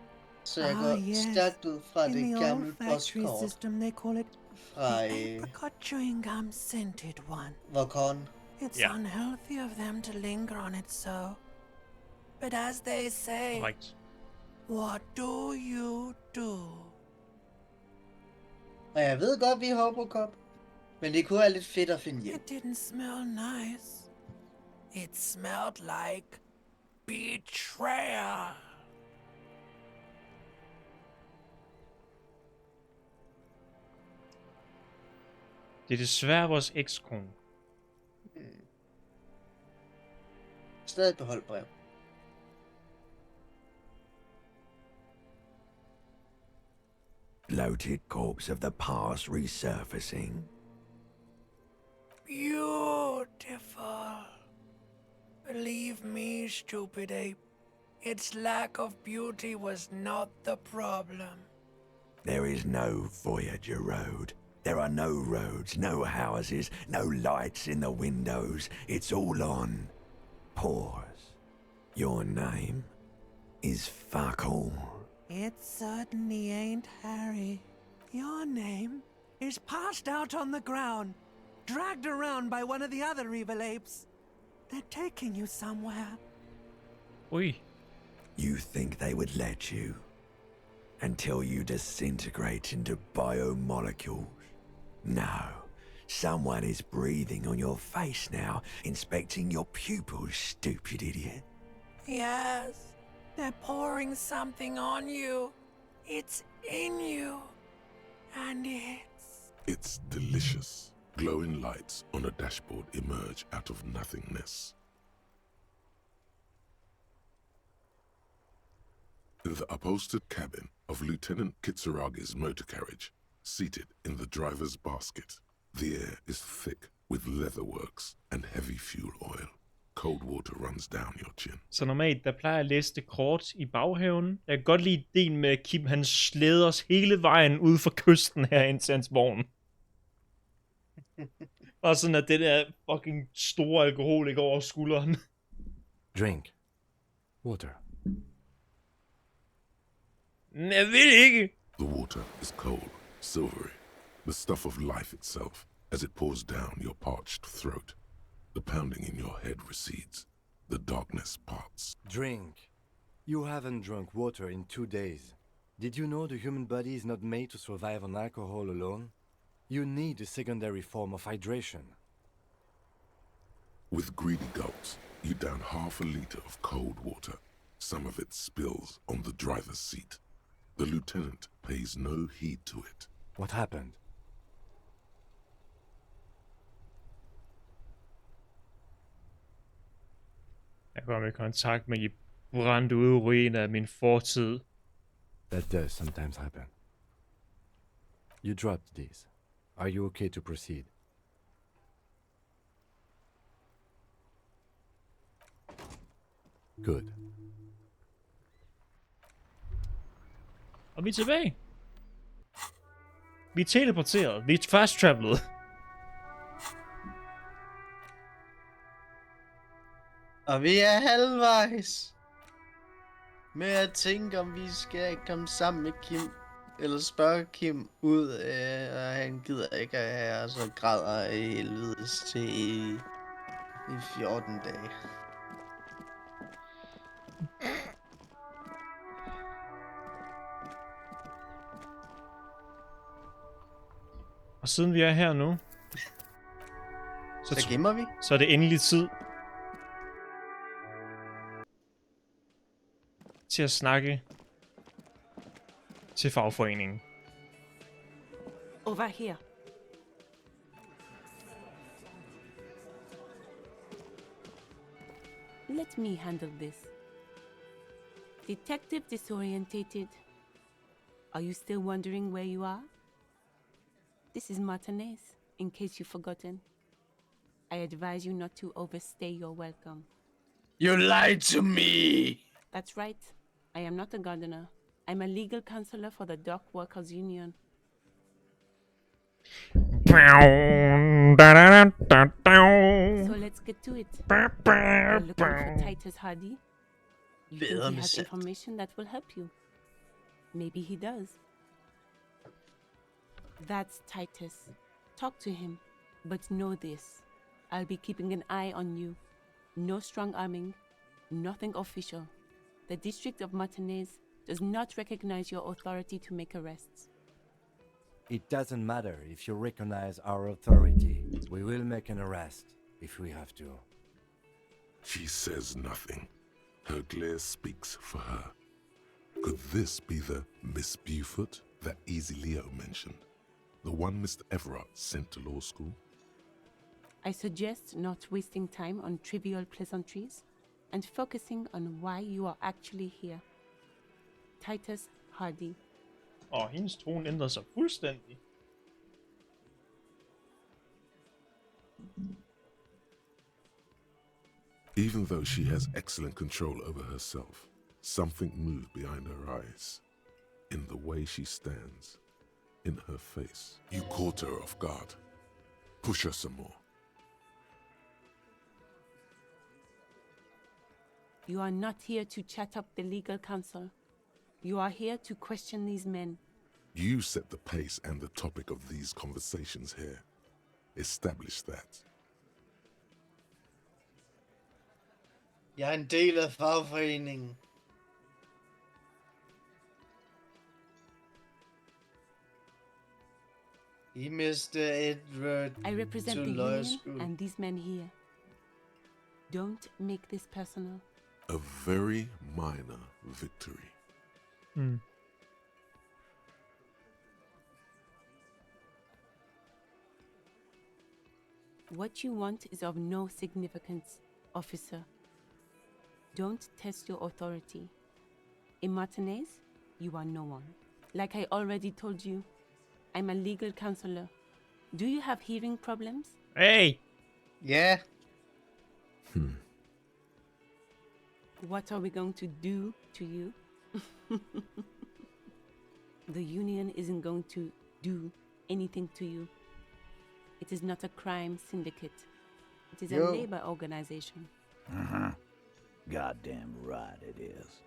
Så jeg går stærkt ud fra det gamle postkort. System, they call it Fra the apricot chewing gum scented one. Vokon. It's unhealthy of them to linger on it so. But as they say, what do you do? Og jeg ved godt, vi er Robocop. Men det kunne være lidt fedt at finde hjem. It didn't smell nice. It smelled like betrayal. Det er desværre vores ekskone. Stadig beholdt brev. Bloated corpse of the past resurfacing. Beautiful. Believe me, stupid ape. Its lack of beauty was not the problem. There is no Voyager Road. There are no roads, no houses, no lights in the windows. It's all on pause. Your name is fuck all. It certainly ain't Harry. Your name is passed out on the ground, dragged around by one of the other evil apes. They're taking you somewhere. Oi. You think they would let you? Until you disintegrate into biomolecules? No. Someone is breathing on your face now, inspecting your pupils, stupid idiot. Yes, they're pouring something on you. It's in you. And It's delicious. Glowing lights on a dashboard emerge out of nothingness. In the upholstered cabin of Lieutenant Kitsuragi's motor carriage, seated in the driver's basket, the air is thick with leatherworks and heavy fuel oil. Cold water runs down your chin. Så normalt, der plejer jeg at læse det kort i baghaven. Jeg kan godt lide ideen med, at Kim han slæder os hele vejen ud fra kysten her ind til hans vogn. Bare sådan, at det der fucking store alkohol ikke over skulderen. Drink. Water. Jeg vil ikke. The water is cold, silvery, the stuff of life itself, as it pours down your parched throat. The pounding in your head recedes. The darkness parts. Drink. You haven't drunk water in 2 days. Did you know the human body is not made to survive on alcohol alone? You need a secondary form of hydration. With greedy gulps, you down half a liter of cold water, Some of it spills on the driver's seat. The lieutenant pays no heed to it. What happened? Jeg kom i kontakt med de brændte ude ruiner af min fortid. That does sometimes happen. You dropped these. Are you okay to proceed? Good. Og vi er tilbage. Vi er teleporteret. Vi er fast travelet. Og vi er halvvejs med at tænke, om vi skal komme sammen med Kim, eller spørge Kim ud, og han gider ikke at have, og så græder i helvedes til i 14 dage. Og siden vi er her nu, så gemmer vi. Så er det endelig tid til at snakke til fagforeningen. Over here. Let me handle this. Detective disorientated. Are you still wondering where you are? This is Martinez, in case you've forgotten. I advise you not to overstay your welcome. You lied to me! That's right. I am not a gardener. I'm a legal counselor for the Dock Workers Union. So let's get to it. You're looking for Titus Hardy? You think he has information that will help you? Maybe he does. That's Titus. Talk to him. But know this. I'll be keeping an eye on you. No strong arming. Nothing official. The District of Martinez does not recognize your authority to make arrests. It doesn't matter if you recognize our authority. We will make an arrest if we have to. She says nothing. Her glare speaks for her. Could this be the Miss Beaufort that Easy Leo mentioned? The one Mr. Everard sent to law school? I suggest not wasting time on trivial pleasantries and focusing on why you are actually here. Titus Hardy. Og hendes tone ændrer sig fuldstændig. Even though she has excellent control over herself, something moved behind her eyes. In the way she stands. In her face. You caught her off guard. Push her some more. You are not here to chat up the legal counsel. You are here to question these men. You set the pace and the topic of these conversations here. Establish that. Jeg er en del af fagforeningen. Mr. Edward I represent the union and these men here. Don't make this personal. A very minor victory. What you want is of no significance, officer. Don't test your authority. In Martinez, you are no one. Like I already told you, I'm a legal counselor. Do you have hearing problems? Hey! Yeah. What are we going to do to you? The union isn't going to do anything to you. It is not a crime syndicate. It is a labor organization. Goddamn right it is.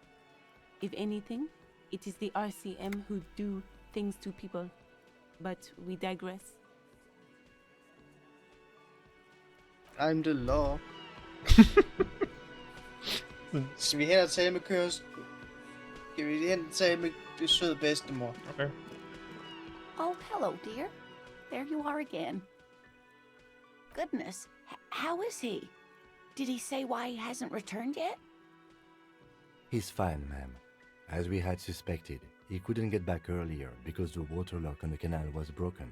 If anything, it is the RCM who do things to people. But we digress. I'm the law. Skal vi hen og tale med Skal vi hen og tale med det søde bedstemor? Okay. Oh, hello, dear. There you are again. Goodness, how is he? Did he say why he hasn't returned yet? He's fine, ma'am. As we had suspected, he couldn't get back earlier because the water lock on the canal was broken.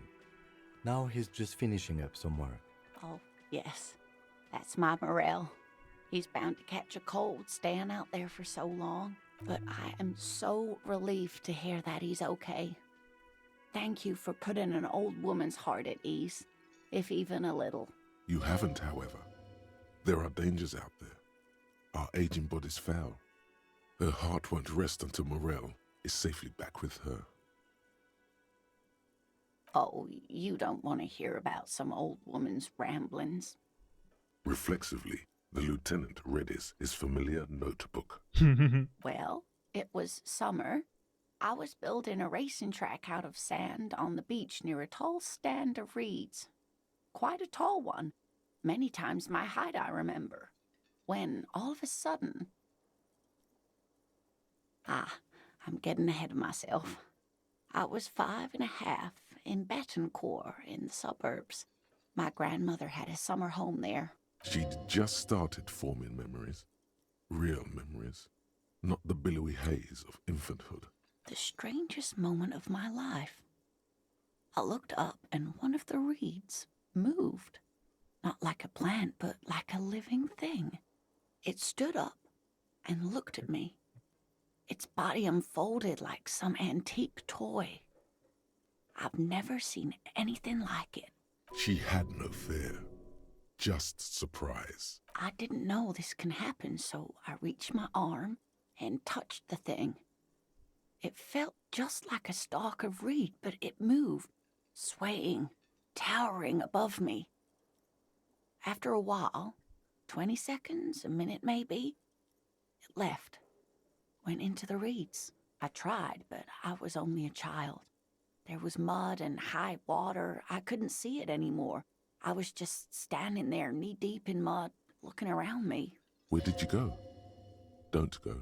Now he's just finishing up some work. Oh, yes. That's my Morel. He's bound to catch a cold staying out there for so long. But I am so relieved to hear that he's okay. Thank you for putting an old woman's heart at ease, if even a little. You haven't, however. There are dangers out there. Our aging body's foul. Her heart won't rest until Morel is safely back with her. Oh, you don't want to hear about some old woman's ramblings. Reflexively, the lieutenant read his familiar notebook. Well, it was summer. I was building a racing track out of sand on the beach near a tall stand of reeds. Quite a tall one. Many times my height, I remember. When, all of a sudden... I'm getting ahead of myself. I was 5.5 in Betancourt in the suburbs. My grandmother had a summer home there. She'd just started forming memories. Real memories. Not the billowy haze of infanthood. The strangest moment of my life. I looked up and one of the reeds moved. Not like a plant, but like a living thing. It stood up and looked at me. Its body unfolded like some antique toy. I've never seen anything like it. She had no fear. Just surprise. I didn't know this can happen, so I reached my arm and touched the thing. It felt just like a stalk of reed, but it moved, swaying, towering above me. After a while, 20 seconds, a minute maybe, it left, went into the reeds. I tried, but I was only a child. There was mud and high water. I couldn't see it anymore. I was just standing there knee-deep in mud, looking around me. Where did you go? Don't go.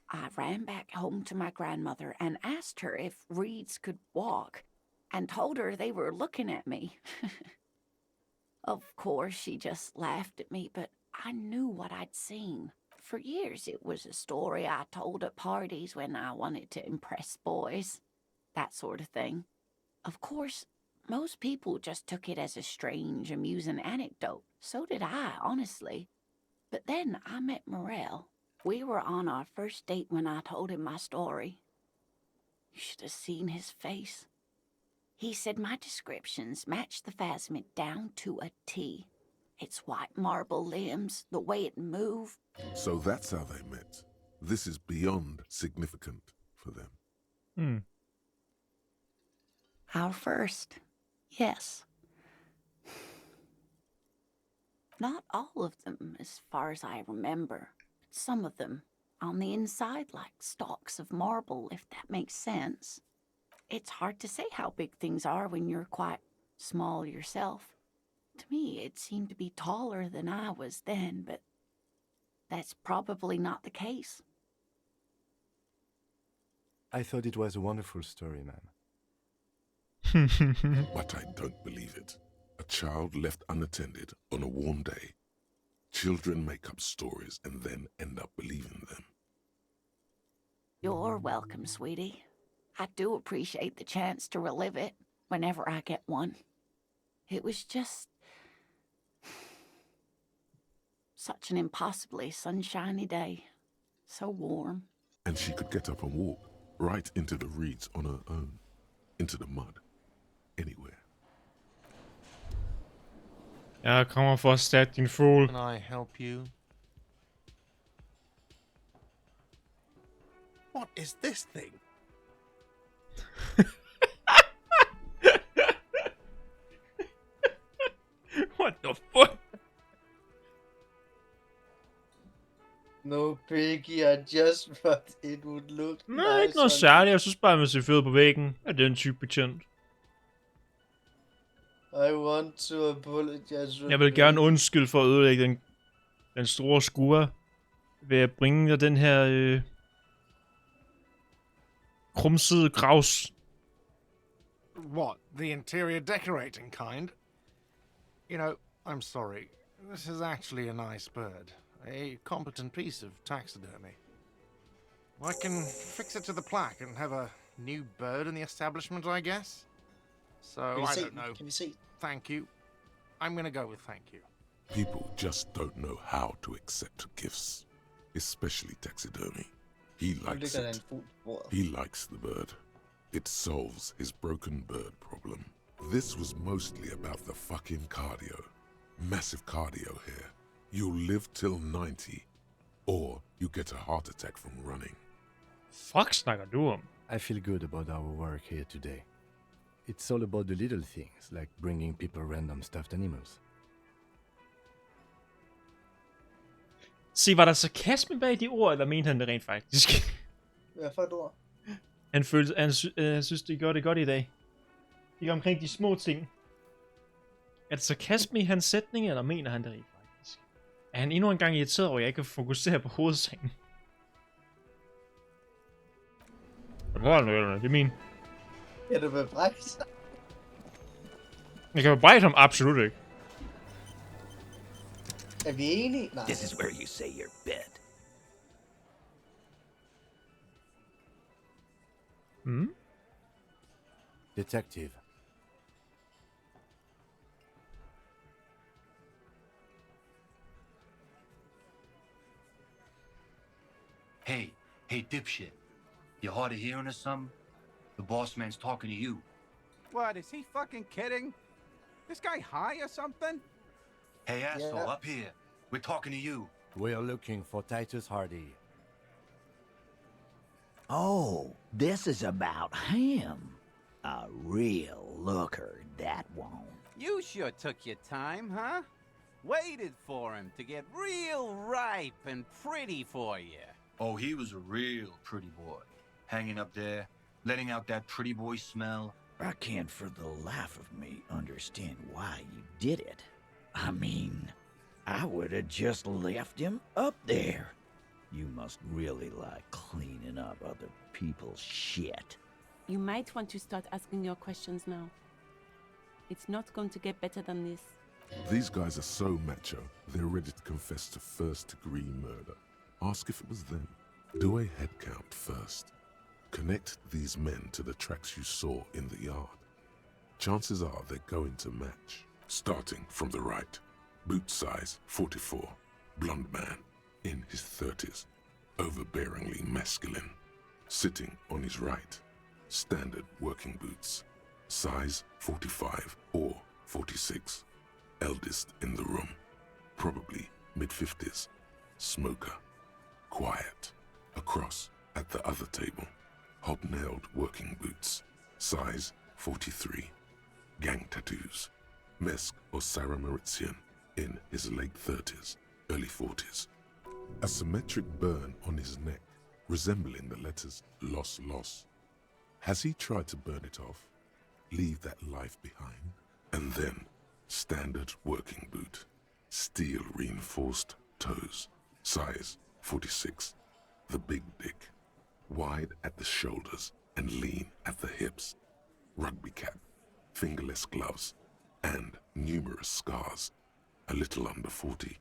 I ran back home to my grandmother and asked her if reeds could walk, and told her they were looking at me. Of course, she just laughed at me, but I knew what I'd seen. For years, it was a story I told at parties when I wanted to impress boys. That sort of thing. Of course, most people just took it as a strange, amusing anecdote. So did I, honestly. But then I met Morel. We were on our first date when I told him my story. You should have seen his face. He said my descriptions matched the phasmid down to a T. Its white marble limbs, the way it moved. So that's how they met. This is beyond significant for them. Our first, yes. Not all of them, as far as I remember. But some of them, on the inside like stalks of marble, if that makes sense. It's hard to say how big things are when you're quite small yourself. To me, it seemed to be taller than I was then, but that's probably not the case. I thought it was a wonderful story, ma'am. But I don't believe it. A child left unattended on a warm day. Children make up stories and then end up believing them. You're welcome, sweetie. I do appreciate the chance to relive it whenever I get one. It was just such an impossibly sunshiny day. So warm. And she could get up and walk right into the reeds on her own. Into the mud. Anywhere. Jeg kommer for at erstatte din fugl. Can I help you? What is this thing? What the fuck? No biggie, I just thought it would look Nej, ikke nice noget on særligt. Jeg synes bare, man ser fed på væggen af den type betjent. I want to apologize. Jeg vil gerne undskylde for at ødelægge den store skure ved at bringe dig den her krumsede gravs. What, the interior decorating kind? You know, I'm sorry. This is actually a nice bird. A competent piece of taxidermy. I can fix it to the plaque and have a new bird in the establishment, I guess. So, I don't know. Can we see? Thank you. I'm gonna go with thank you. People just don't know how to accept gifts, especially taxidermy. He likes it. He likes the bird. It solves his broken bird problem. This was mostly about the fucking cardio. Massive cardio here. You'll live till 90, or you get a heart attack from running. Fuck snakker du om? I feel good about our work here today. It's all about the little things, like bringing people random stuffed animals. Se, var der sarkasme bag de ord, eller mente han det rent faktisk? Hvad for et ord? Han synes, de gør det godt i dag. Det er omkring de små ting. Er det sarkasme i hans sætning, eller mener han det rent faktisk? Er han endnu en gang irriteret over, at jeg ikke kan fokusere på hovedsengen? Hvor er det? Det er min. Ja, du vil brække sig. Jeg kan bebrejde ham absolut ikke. Er vi enige? Nej. This is where you say your bed. Hmm? Detective. Hey, dipshit. You hard of hearing or something? The boss man's talking to you. What, is he fucking kidding? This guy high or something? Hey, asshole, up here. We're talking to you. We're looking for Titus Hardy. Oh, this is about him. A real looker, that won't. You sure took your time, huh? Waited for him to get real ripe and pretty for you. Oh, he was a real pretty boy. Hanging up there, letting out that pretty boy smell. I can't for the life of me understand why you did it. I mean, I would have just left him up there. You must really like cleaning up other people's shit. You might want to start asking your questions now. It's not going to get better than this. These guys are so macho, they're ready to confess to first-degree murder. Ask if it was them. Do a head count first. Connect these men to the tracks you saw in the yard. Chances are they're going to match. Starting from the right. Boot size 44. Blonde man. In his 30s. Overbearingly masculine. Sitting on his right. Standard working boots. Size 45 or 46. Eldest in the room. Probably mid-50s. Smoker. Quiet. Across at the other table. Hobnailed working boots. Size 43. Gang tattoos. Mesk or Sarah Maritzian. In his late 30s, early 40s. A symmetric burn on his neck, resembling the letters Loss Loss. Has he tried to burn it off? Leave that life behind? And then, standard working boot. Steel reinforced toes. Size 46. The big dick. Wide at the shoulders and lean at the hips. Rugby cap. Fingerless gloves. And numerous scars. A little under 40.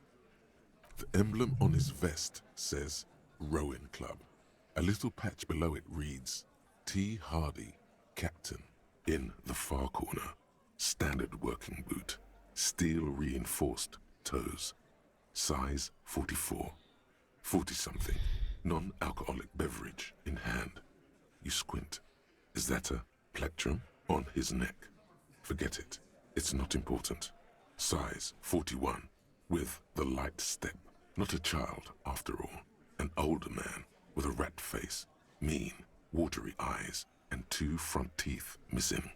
The emblem on his vest says Rowing Club. A little patch below it reads T. Hardy, Captain. In the far corner, standard working boot. Steel reinforced toes. Size 44. 40-something. Non-alcoholic beverage in hand. You squint. Is that a plectrum on his neck? Forget it. It's not important. Size 41, with the light step. Not a child, after all. An older man, with a rat face, mean, watery eyes, and 2 front teeth missing.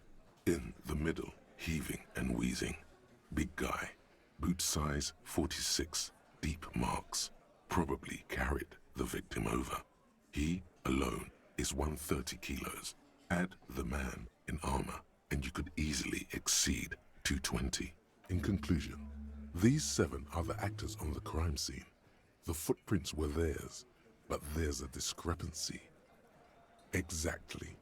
In the middle, heaving and wheezing. Big guy. Boot size 46, deep marks. Probably carried the victim over. He, alone, is 130 kilos. Add the man in armor, and you could easily exceed 220. In conclusion, these 7 are the actors on the crime scene. The footprints were theirs, but there's a discrepancy. Exactly.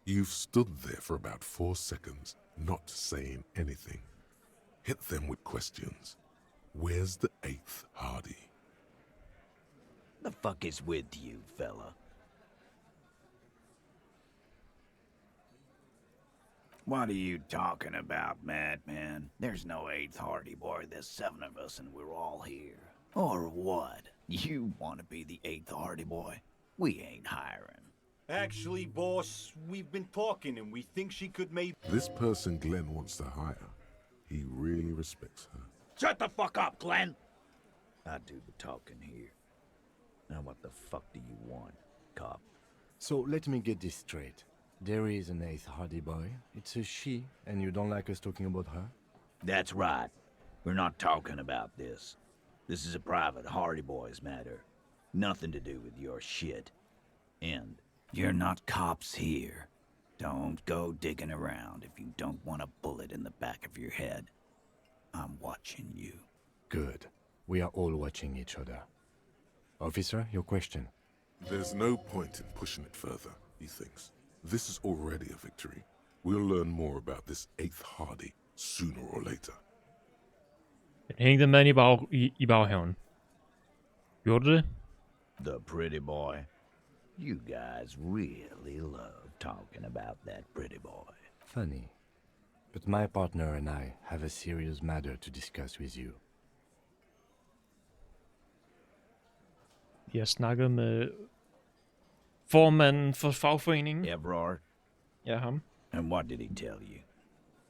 You've stood there for about 4 seconds, not saying anything. Hit them with questions. Where's the 8th Hardy? the fuck is with you, fella? What are you talking about, madman? There's no 8th Hardy Boy. There's 7 of us and we're all here. Or what? You want to be the 8th Hardy Boy? We ain't hiring. Actually, boss, we've been talking and we think she could maybe... This person Glenn wants to hire, he really respects her. Shut the fuck up, Glenn! I do the talking here. Now what the fuck do you want, cop? So let me get this straight. There is an 8th Hardy Boy. It's a she, and you don't like us talking about her? That's right. We're not talking about this. This is a private Hardy Boys matter. Nothing to do with your shit. And you're not cops here. Don't go digging around if you don't want a bullet in the back of your head. I'm watching you. Good. We are all watching each other. Officer, your question. There's no point in pushing it further, he thinks. This is already a victory. We'll learn more about this 8th Hardy sooner or later. Den hængte mand i baghaven. Gjorde det? The pretty boy. You guys really love talking about that pretty boy. Funny. But my partner and I have a serious matter to discuss with you. Vi har snakket med formanden for fagforeningen. Everard? Ja, ham. And what did he tell you?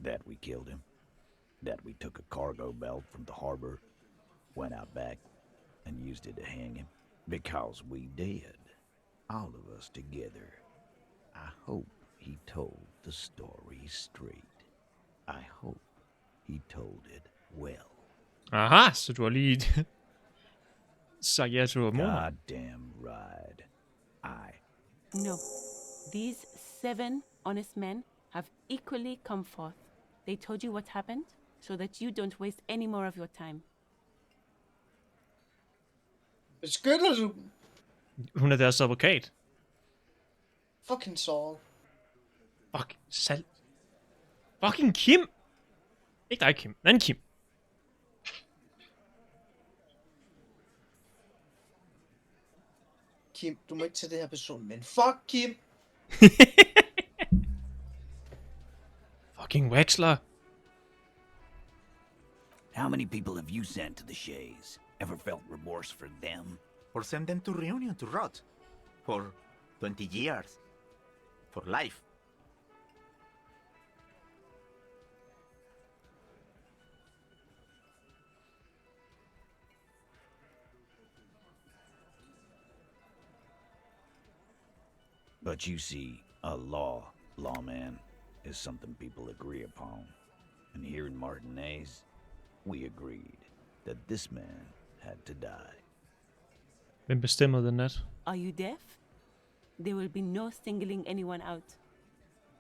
That we killed him? That we took a cargo belt from the harbor, went out back, and used it to hang him? Because we did. All of us together. I hope he told the story straight. I hope he told it well. Aha, så du har lige sagt ja til morgen. Goddamn right. No. These 7 honest men have equally come forth. They told you what happened, so that you don't waste any more of your time. Beskytter du dem? Hun er deres advokat. Fucking Saul. Fucking Sal. Fucking Kim. Ikke dig, Kim. Men Kim. Kim, du må ikke tage det her person, men fuck Kim. Fucking Wexler. How many people have you sent to the Shays? Ever felt remorse for them? Or send them to Reunion to rot. For 20 years. For life. But you see, a lawman, is something people agree upon. And here in Martinez, we agreed that this man had to die. Hvem bestemmer den nat? Are you deaf? There will be no singling anyone out.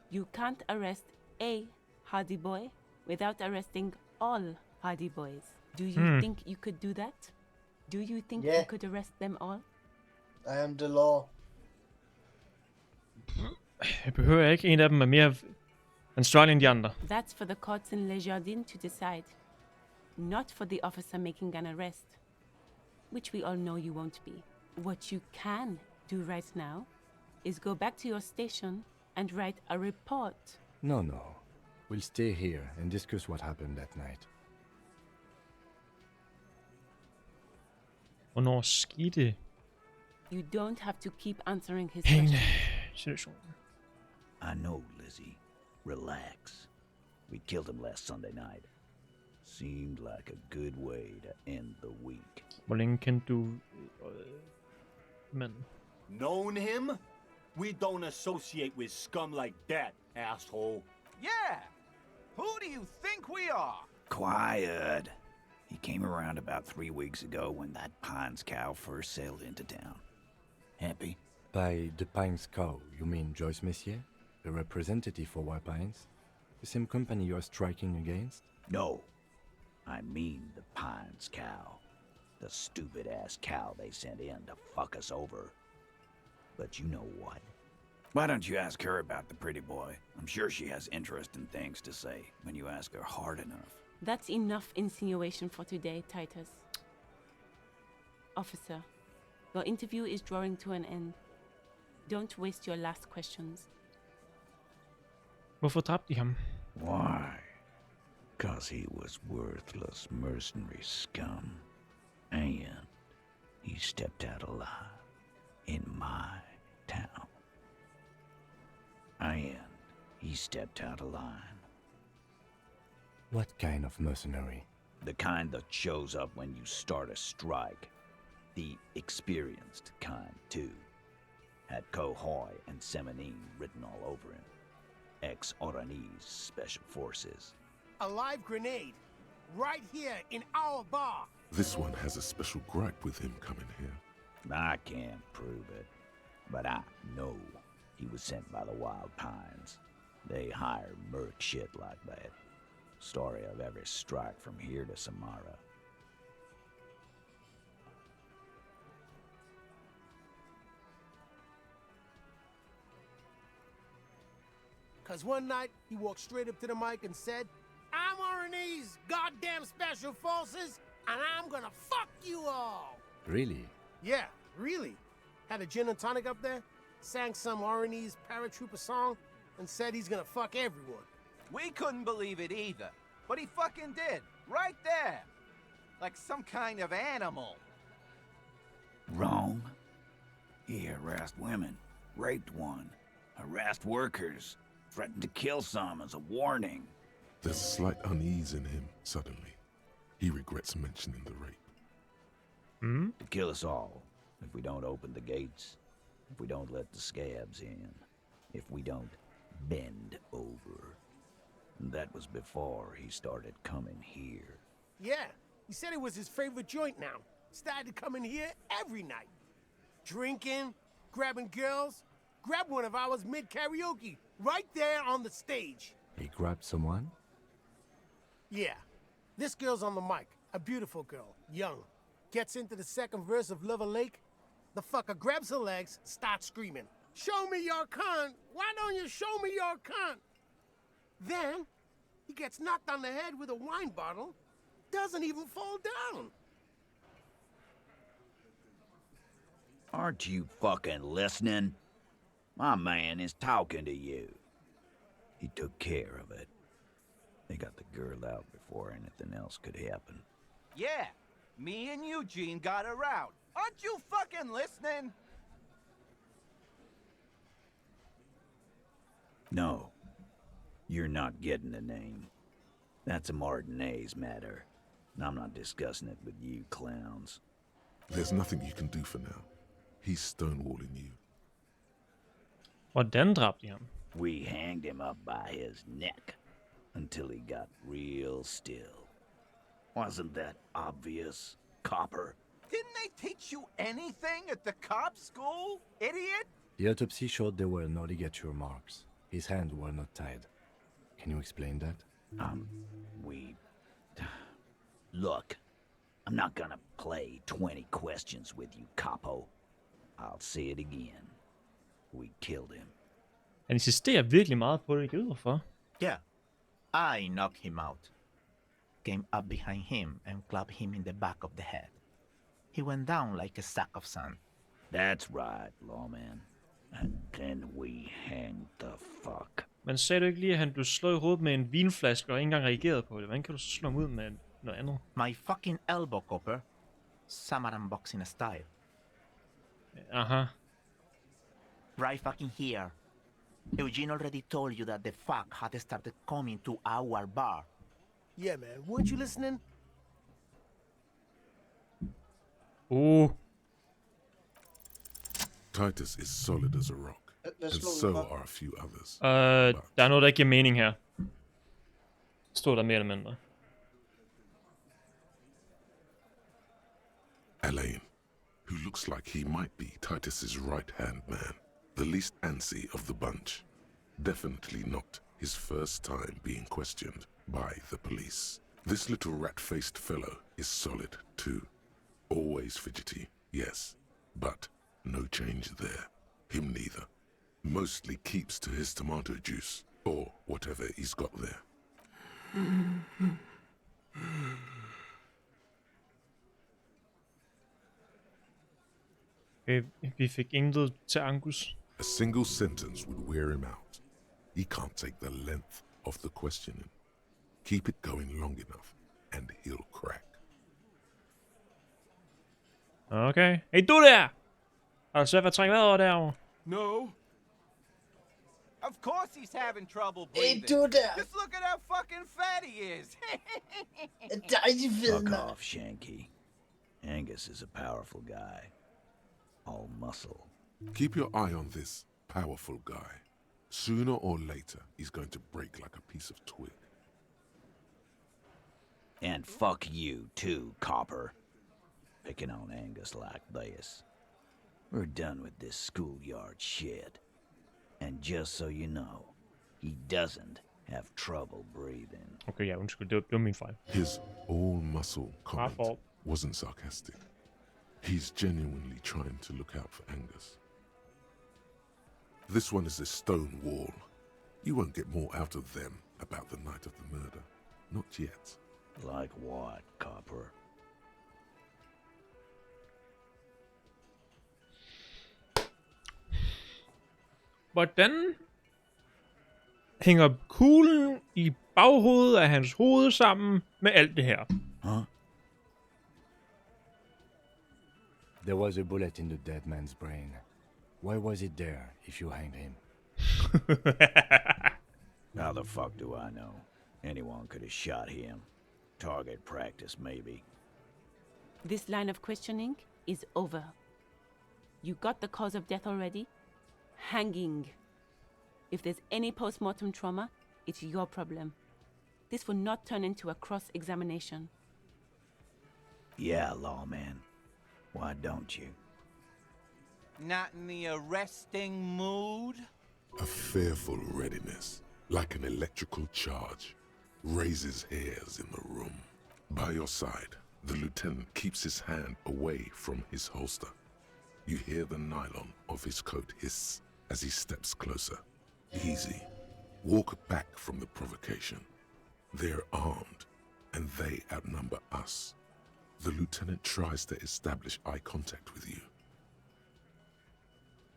You can't arrest a Hardy Boy without arresting all Hardy Boys. Do you think you could do that? Do you think you could arrest them all? I am the law. Jeg behøver ikke. En af dem er mere ansvarlig end de andre. That's for the courts in Le Jardin to decide. Not for the officer making an arrest. Which we all know you won't be. What you can do right now is go back to your station and write a report. No. We'll stay here and discuss what happened that night. Hvornår skete You don't have to keep answering his questions. situationen? I know, Lizzie. Relax. We killed him last Sunday night. Seemed like a good way to end the week. Hvor længe kendte du manden? Known him? We don't associate with scum like that, asshole. Yeah! Who do you think we are? Quiet. He came around about 3 weeks ago when that Pines cow first sailed into town. Happy? By the Pines cow, you mean Joyce Messier? The representative for White Pines? The same company you are striking against? No. I mean the Pines cow. The stupid-ass cow they sent in to fuck us over. But you know what? Why don't you ask her about the pretty boy? I'm sure she has interesting things to say when you ask her hard enough. That's enough insinuation for today, Titus. Officer, Your interview is drawing to an end. Don't waste your last questions. Hvorfor dræbte de ham? Why? 'Cause he was worthless mercenary scum. And he stepped out alive in my town. And he stepped out alive. What kind of mercenary? The kind that shows up when you start a strike. The experienced kind, too. Had Kohoi and Semenine written all over him. Ex-Oranese Special Forces. A live grenade. Right here in our bar. This one has a special gripe with him coming here. I can't prove it, but I know he was sent by the Wild Pines. They hire merc shit like that. Story of every strike from here to Samara. Cause one night, he walked straight up to the mic and said, I'm Oranese goddamn Special Forces, and I'm gonna fuck you all! Really? Yeah, really. Had a gin and tonic up there, sang some Oranese paratrooper song, and said he's gonna fuck everyone. We couldn't believe it either, but he fucking did, right there. Like some kind of animal. Wrong. He harassed women, raped one, harassed workers, threatened to kill some as a warning. There's a slight unease in him suddenly. He regrets mentioning the rape. To kill us all, if we don't open the gates, if we don't let the scabs in, if we don't bend over. And that was before he started coming here. Yeah, he said it was his favorite joint now. Started coming here every night. Drinking, grabbing girls, grabbed one of ours mid-karaoke, right there on the stage. He grabbed someone? Yeah. This girl's on the mic. A beautiful girl. Young. Gets into the second verse of Lover Lake. The fucker grabs her legs, starts screaming. Show me your cunt! Why don't you show me your cunt? Then, he gets knocked on the head with a wine bottle. Doesn't even fall down. Aren't you fucking listening? My man is talking to you. He took care of it. They got the girl out before anything else could happen. Yeah, me and Eugene got her out. Aren't you fucking listening? No, you're not getting the name. That's a Martinez matter. And I'm not discussing it with you clowns. There's nothing you can do for now. He's stonewalling you. Hvordan dræbte de ham? We hanged him up by his neck until he got real still. Wasn't that obvious, copper? Didn't they teach you anything at the cop school, idiot? The autopsy showed there were no ligature marks. His hands were not tied. Can you explain that? Look, I'm not gonna play 20 questions with you, capo. I'll say it again. We killed him. Han insisterer virkelig meget på det. Jeg ved hvorfor. Yeah, I knocked him out. Came up behind him and clubbed him in the back of the head. He went down like a sack of sand. That's right, lawman. And then we hanged the fuck. Men sagde du ikke lige, at han blev slået i hovedet med en vinflaske og ikke engang reagerede på det? Hvordan kan du så slå ham ud med noget andet? My fucking elbow, copper. Samaran boxing style. Aha. Right fucking here. Eugene already told you that the fuck had started coming to our bar. Yeah, man. Weren't you listening? Titus is solid as a rock, and so are a few others. Der er noget, der ikke giver mening her. Står der mere eller mindre. Alain, who looks like he might be Titus's right-hand man, the least antsy of the bunch. Definitely not his first time being questioned by the police. This little rat-faced fellow is solid too. Always fidgety, yes, but no change there. Him neither. Mostly keeps to his tomato juice, or whatever he's got there. Okay, vi fik intet til Angus. A single sentence would wear him out. He can't take the length of the questioning. Keep it going long enough, and he'll crack. Okay. Hey, du der! Har du svært ved at trække vejret over derovre? No. Of course he's having trouble Hey, breathing. du der! Just look at how fucking fat he is. Dejlig fed, Fuck mand. off, Shanky. Angus is a powerful guy. All muscle. Keep your eye on this powerful guy. Sooner or later, he's going to break like a piece of twig. And fuck you too, Copper. Picking on Angus like this. We're done with this schoolyard shit. And just so you know, he doesn't have trouble breathing. Okay, ja, undskyld. Det var min fejl. His all-muscle comment wasn't sarcastic. He's genuinely trying to look out for Angus. This one is a stone wall. You won't get more out of them about the night of the murder. Not yet. Like what, Copper? Hvordan hænger kuglen i baghovedet af hans hoved sammen med alt det her? Huh? There was a bullet in the dead man's brain. Why was it there if you hanged him? How the fuck do I know? Anyone could have shot him. Target practice, maybe. This line of questioning is over. You got the cause of death already? Hanging. If there's any post-mortem trauma, it's your problem. This will not turn into a cross-examination. Yeah, lawman. Why don't you? Not in the arresting mood? A fearful readiness, like an electrical charge, raises hairs in the room. By your side, the lieutenant keeps his hand away from his holster. You hear the nylon of his coat hiss as he steps closer. Easy. Walk back from the provocation. They're armed, and they outnumber us. The lieutenant tries to establish eye contact with you.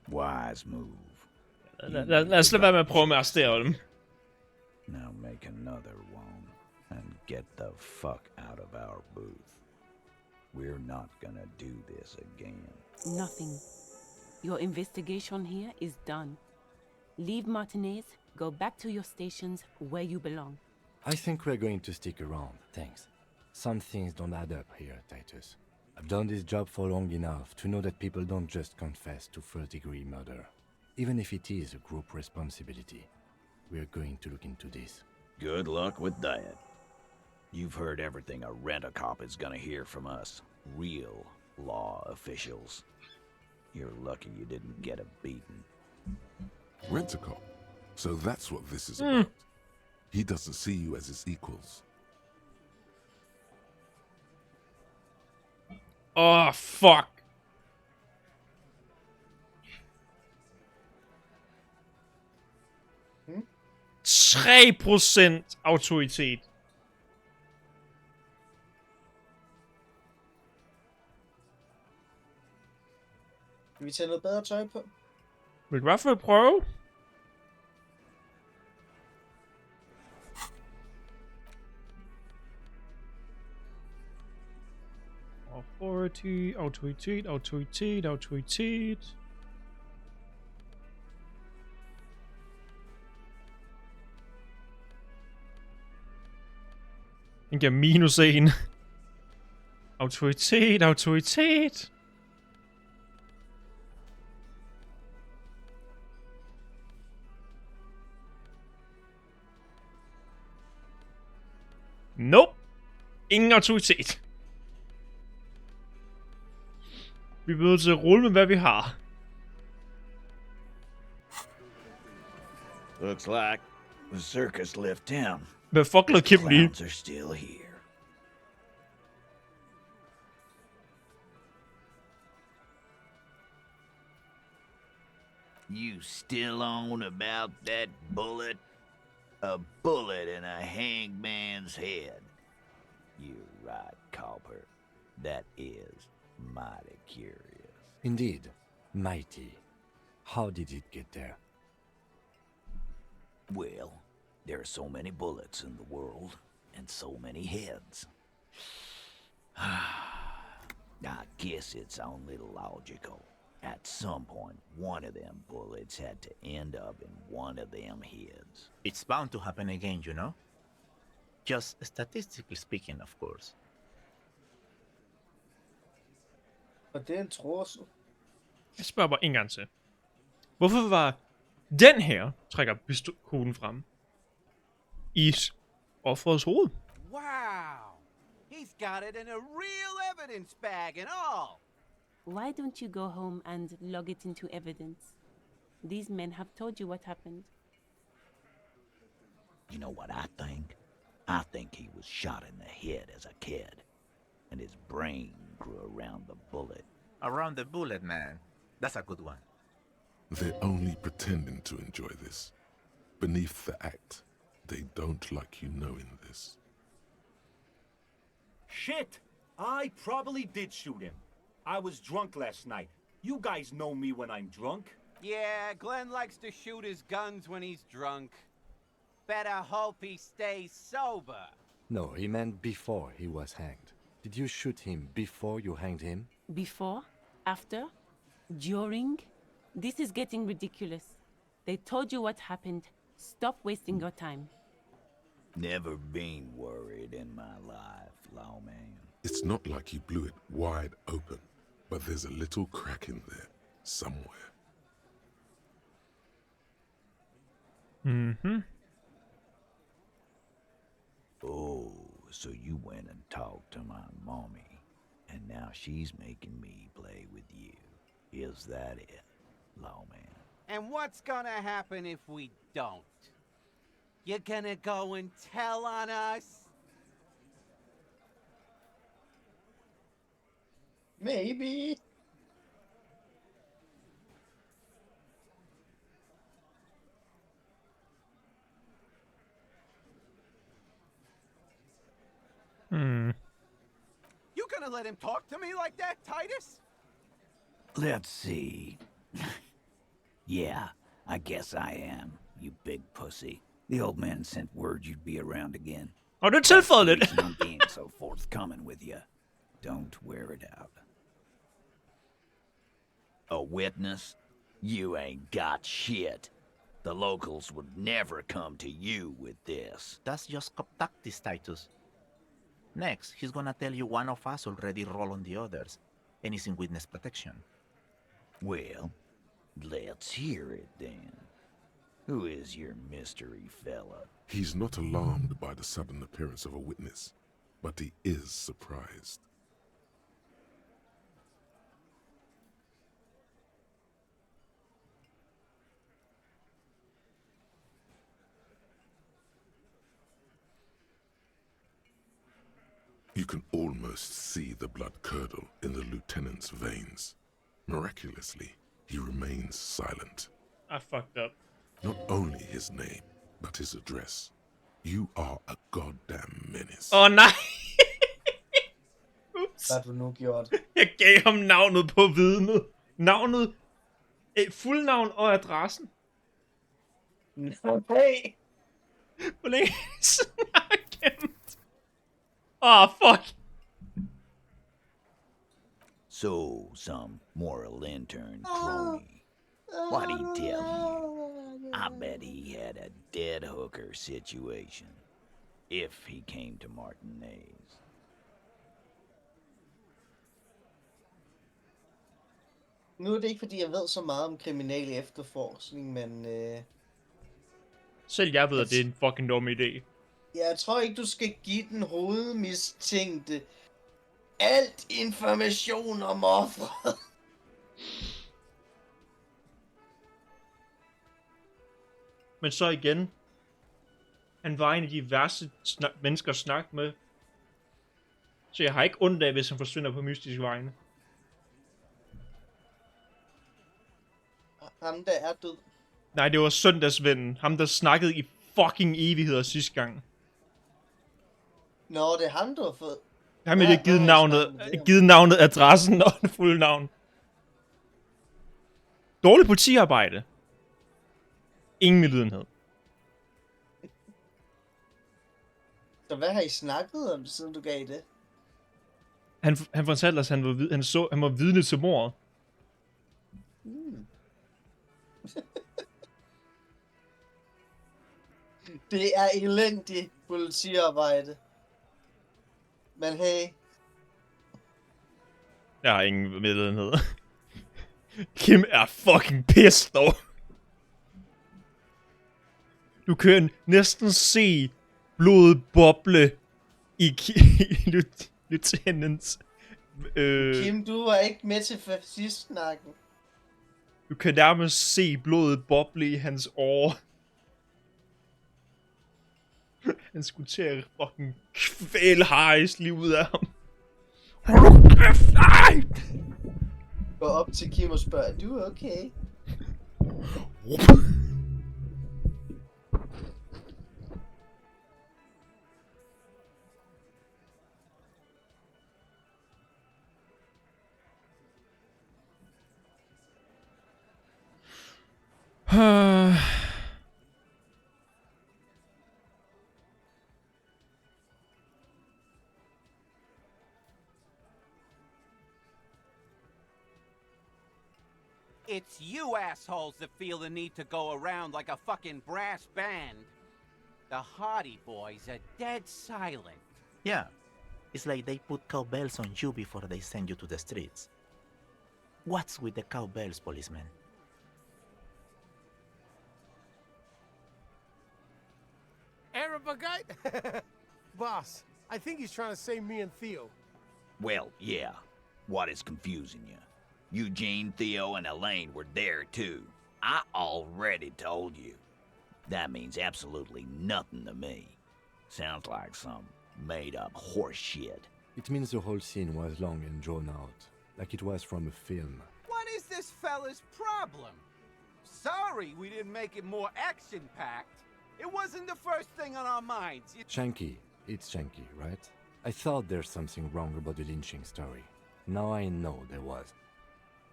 Wise move. Lad os lade være med at prøve med at arrestere dem. Now make another one and get the fuck out of our booth. We're not gonna do this again. Nothing. Your investigation here is done. Leave Martinez, go back to your stations where you belong. I think we're going to stick around, thanks. Some things don't add up here, Titus. I've done this job for long enough to know that people don't just confess to first-degree murder. Even if it is a group responsibility, we're going to look into this. Good luck with that. You've heard everything a rent-a-cop is gonna hear from us. Real law officials. You're lucky you didn't get a beating. Rent-a-cop? So that's what this is about. He doesn't see you as his equals. Åh, fuck. Hmm? 3% autoritet. Kan vi tage noget bedre tøj på? Vil du i hvert fald prøve? Autoritet. Den giver -1. Autoritet. Nope. Ingen autoritet. Vi bliver nødt til at rulle med, hvad vi har. Looks like the circus left town. Hvad fuck lavede Kim lige? Clowns are still here. You still on about that bullet? A bullet in a hangman's head. You're right, Copper. That is mighty curious. Indeed, Mighty. How did it get there? Well, there are so many bullets in the world, and so many heads. I guess it's only logical. At some point, one of them bullets had to end up in one of them heads. It's bound to happen again, you know? Just statistically speaking, of course. Og det er en trussel. Jeg spørger bare en gang til. Hvorfor var den her, trækker pistolen frem, i offerets hoved? Wow! He's got it in a real evidence bag and all! Why don't you go home and log it into evidence? These men have told you what happened. You know what I think? I think he was shot in the head as a kid, and his brain grew around the bullet. Around the bullet, man. That's a good one. They're only pretending to enjoy this. Beneath the act, they don't like you knowing this. Shit! I probably did shoot him. I was drunk last night. You guys know me when I'm drunk. Yeah, Glenn likes to shoot his guns when he's drunk. Better hope he stays sober. No, he meant before he was hanged. Did you shoot him before you hanged him? Before? After? During? This is getting ridiculous. They told you what happened. Stop wasting your time. Never been worried in my life, lawman. It's not like you blew it wide open, but there's a little crack in there, somewhere. Mm-hmm. Oh, so you went and talked to my mommy, and now she's making me play with you. Is that it, lawman? And what's gonna happen if we don't? You gonna go and tell on us? Maybe. You gonna let him talk to me like that, Titus? Let's see. Yeah, I guess I am, you big pussy. The old man sent word you'd be around again. Har du tilføjet lidt? I'm being so forthcoming with you. Don't wear it out. A witness? You ain't got shit. The locals would never come to you with this. That's just tactics, Titus. Next, he's gonna tell you one of us already rolled on the others, and he's in witness protection. Well, let's hear it then. Who is your mystery fella? He's not alarmed by the sudden appearance of a witness, but he is surprised. You can almost see the blood curdle in the lieutenant's veins. Miraculously, he remains silent. I fucked up. Not only his name, but his address. You are a goddamn menace. Åh nej! Ups. Hvad har du nu gjort? Jeg gav ham navnet på vidnet. Navnet, fuldnavn og adressen. Nej. Hvor længe siden har jeg gemt? Åh, fuck. So, some moral intern crony. What'd he tell you? I bet he had a dead hooker situation. If he came to Martinez. Nu er det ikke, fordi jeg ved så meget om kriminal efterforskning, men... Selv jeg ved, at det er en fucking dum idé. Jeg tror ikke, du skal give den hovedmistænkte alt information om offeret. Men så igen, han var en af de værste mennesker at snakke med. Så jeg har ikke ondt af, hvis han forsvinder på mystiske vegne. Ham der er død. Nej, det var søndagsvennen. Ham, der snakkede i fucking evigheder sidste gang. Nå, det er ham, du har fået. Ham har givet navnet, adressen og det fulde navn. Dårligt politiarbejde. Ingen medlidenhed. Så hvad har I snakket om, siden du gav det? Han fortalte os, at han var vidne til mordet. Det er elendigt politiarbejde. Men hey. Jeg har ingen medlidenhed. Kim er fucking pissed dog. Du kan næsten se blodet boble i Lieutenants. Kim, du var ikke med til fascistsnakken. Du kan nærmest se blodet boble i hans åre. Han skulle til at fucking kvæle Harris lige ud af ham. Gå op til Kim og spørger, er du okay? It's you assholes that feel the need to go around like a fucking brass band. The Hardy Boys are dead silent. Yeah, it's like they put cowbells on you before they send you to the streets. What's with the cowbells, policeman? Arab guy? Boss, I think he's trying to say me and Theo. Well, yeah. What is confusing you? Eugene, Theo, and Elaine were there too. I already told you. That means absolutely nothing to me. Sounds like some made-up horse shit. It means the whole scene was long and drawn out, like it was from a film. What is this fella's problem? Sorry we didn't make it more action-packed. It wasn't the first thing on our minds. Shanky. It's Shanky, right? I thought there's something wrong about the lynching story. Now I know there was.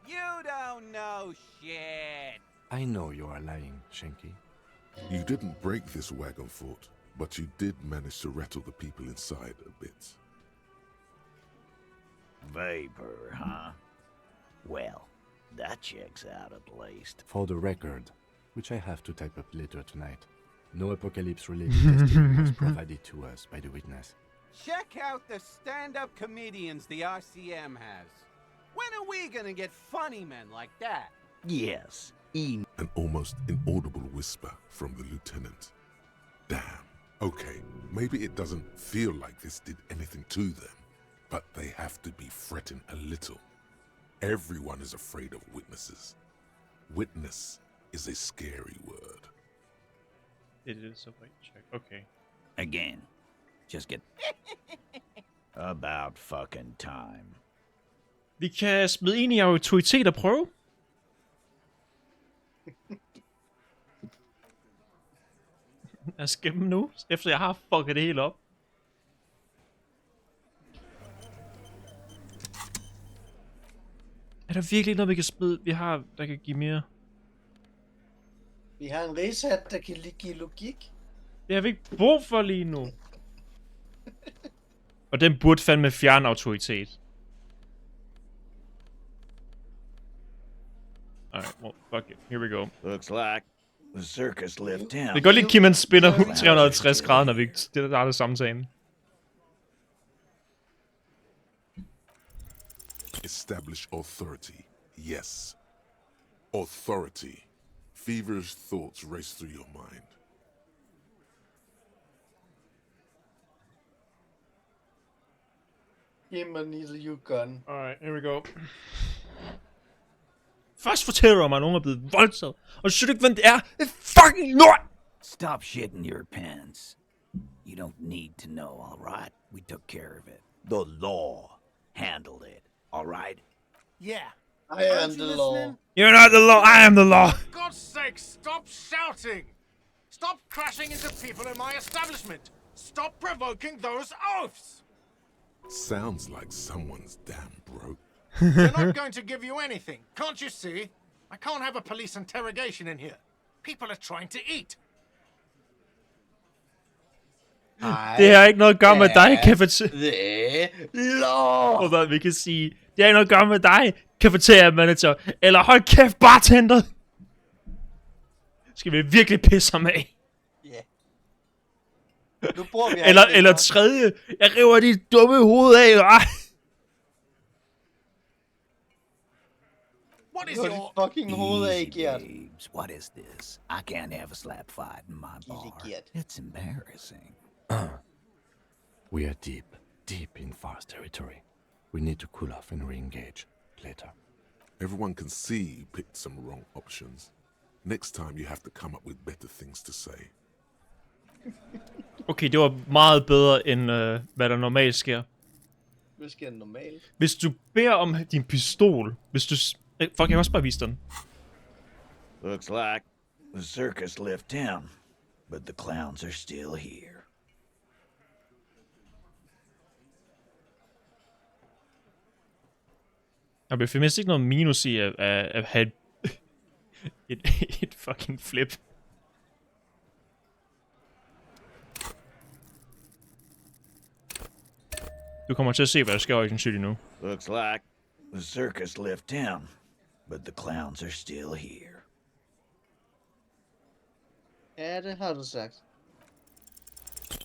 You don't know shit. I know you are lying, Shanky. You didn't break this wagon fort, but you did manage to rattle the people inside a bit. Vapor, huh? Well, that checks out at least. For the record, which I have to type up later tonight, no apocalypse-related testing was provided to us by the witness. Check out the stand-up comedians the RCM has. When are we gonna get funny men like that? Yes, An almost inaudible whisper from the lieutenant. Damn. Okay, maybe it doesn't feel like this did anything to them, but they have to be fretting a little. Everyone is afraid of witnesses. Witness is a scary word. It is a white check. Okay. Again, just get about fucking time. Vi kan smide en i autoritet og prøve. Jeg skal gemme nu, efter jeg har fucket det hele op. Er der virkelig noget, vi kan smide, vi har, der kan give mere? Vi har en rigshat, der kan give logik. Det har vi ikke brug for lige nu. Og den burde fandme fjerne autoritet. Alright, well, fuck it. Here we go. Looks like the circus left town. Det kan godt lide, at Kim spinner 350 grader, når vi starter samtalen. Establish authority. Yes. Authority. Feverish thoughts race through your mind. Give me needle you gun. Alright, here we go. Først fortæller du mig, at nogen er blevet voldtaget. Og du synes ikke, hvem det er. Det er fucking lort! Stop shitting your pants. You don't need to know, all right? We took care of it. The law handled it, all right? Yeah. I am the law. You're not the law, I am the law. For God's sake, stop shouting! Stop crashing into people in my establishment! Stop provoking those oafs! Sounds like someone's damn broke. They're not going to give you anything, can't you see? I can't have a police interrogation in here. People are trying to eat. Det har ikke noget at gøre med dig, kafeteria. Hold on, vi kan sige, det har ikke noget at gøre med dig, kafeteria manager. Eller hold kæft, bartender. Skal vi virkelig pisse ham af? Ja. Nu bruger vi eller tredje, jeg river dit dumme hoved af. What is your fucking hoved af, Gert? What is this? I can't have a slap fight in my bar. It's embarrassing. We are deep in Far's territory. We need to cool off and re-engage later. Everyone can see you picked some wrong options. Next time you have to come up with better things to say. Okay, det var meget bedre end hvad der normalt sker. Hvad sker der normalt? Hvis du beder om din pistol, hvis du... Fuck, jeg kan også bare vise den. Looks like the circus left town, but the clowns are still here. Der bliver mindst ikke noget minus i at have et fucking flip. Du kommer til at se, hvad der sker i den city nu. Looks like the circus left town, but the clowns are still here. Ja, det har du sagt.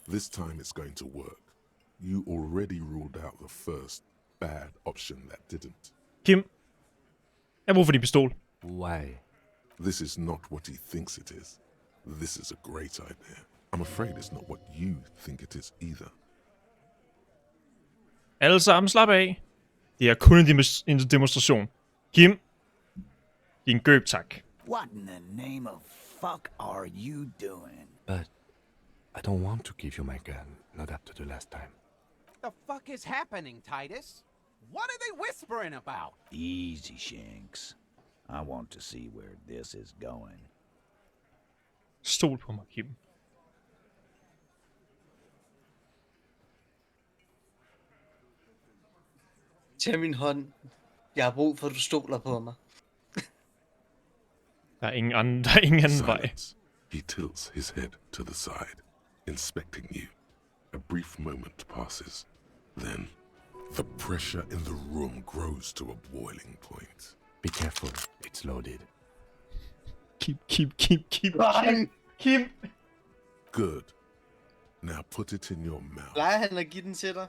This time it's going to work. You already ruled out the first bad option that didn't. Kim, jeg bruger for din pistol. Why? This is not what he thinks it is. This is a great idea. I'm afraid it's not what you think it is either. Alle sammen, slap af. Det er kun en demonstration. Kim, din gøb, tak. What in the name of fuck are you doing? But I don't want to give you my gun, not after the last time. The fuck is happening, Titus? What are they whispering about? Easy, Shanks. I want to see where this is going. Stol på mig, Kim. Tag min hånd. Jeg har brug for, at du stoler på mig. Der er ingen anden vej. He tilts his head to the side, inspecting you. A brief moment passes. Then, the pressure in the room grows to a boiling point. Be careful, it's loaded. Kim. Good. Now put it in your mouth. Plejer han at give den til dig?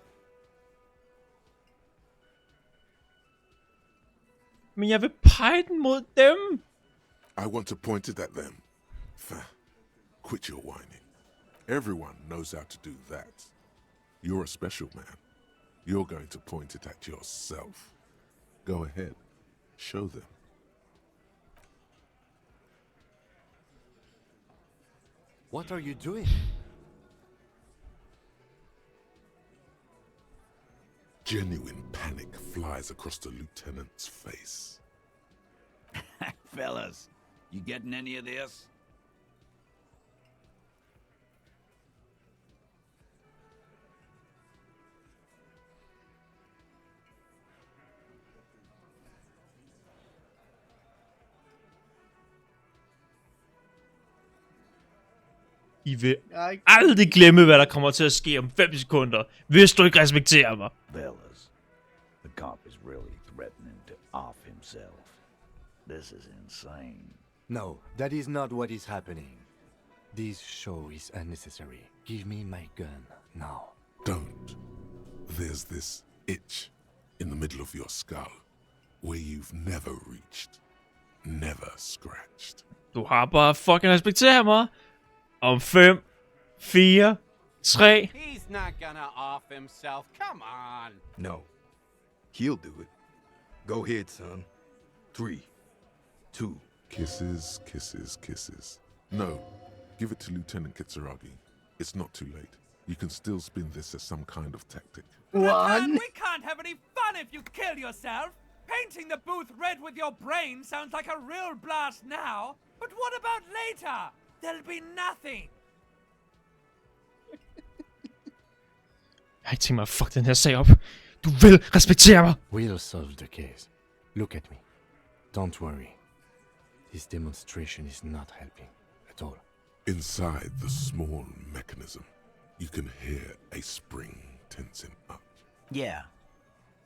Men jeg vil pege den mod dem. I want to point it at them. Quit your whining. Everyone knows how to do that. You're a special man. You're going to point it at yourself. Go ahead. Show them. What are you doing? Genuine panic flies across the lieutenant's face. Fellas, you getting any of this? I vil aldrig glemme, hvad der kommer til at ske om 5 sekunder, hvis du ikke respekterer mig. Fellas, the cop is really threatening to off himself. This is insane. No, that is not what is happening. This show is unnecessary. Give me my gun now. Don't. There's this itch in the middle of your skull where you've never reached, never scratched. Du har bare fucking respekteret mig. Om 5, 4, 3. He's not gonna off himself. Come on. No. He'll do it. Go ahead, son. 3, 2. Kisses, kisses, kisses. No. Give it to Lieutenant Kitsuragi. It's not too late. You can still spin this as some kind of tactic. One. We can't have any fun if you kill yourself. Painting the booth red with your brain sounds like a real blast now. But what about later? There'll be nothing. Jeg har ikke tænkt mig at fuck den her sag op. Du vil respektere mig. We'll solve the case. Look at me. Don't worry. This demonstration is not helping at all. Inside the small mechanism, you can hear a spring tensing up. Yeah,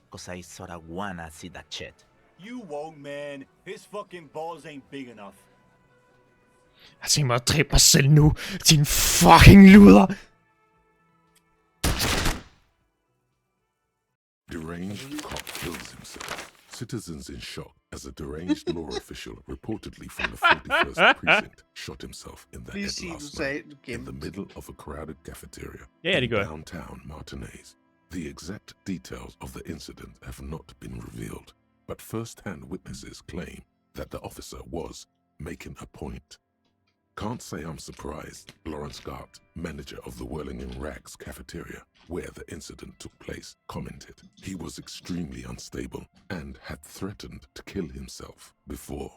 because I sorta wanna see that shit. You won't, man. His fucking balls ain't big enough. Jeg tænker mig at dræbe mig selv nu, din fucking luder! Deranged cop kills himself. Citizens in shock as a deranged law official reportedly from the 41st precinct shot himself in the head last night in the middle of a crowded cafeteria in downtown Martinez. The exact details of the incident have not been revealed, but first-hand witnesses claim that the officer was making a point. Can't say I'm surprised, Lawrence Gart, manager of the Whirling in Rags cafeteria, where the incident took place, commented he was extremely unstable and had threatened to kill himself before.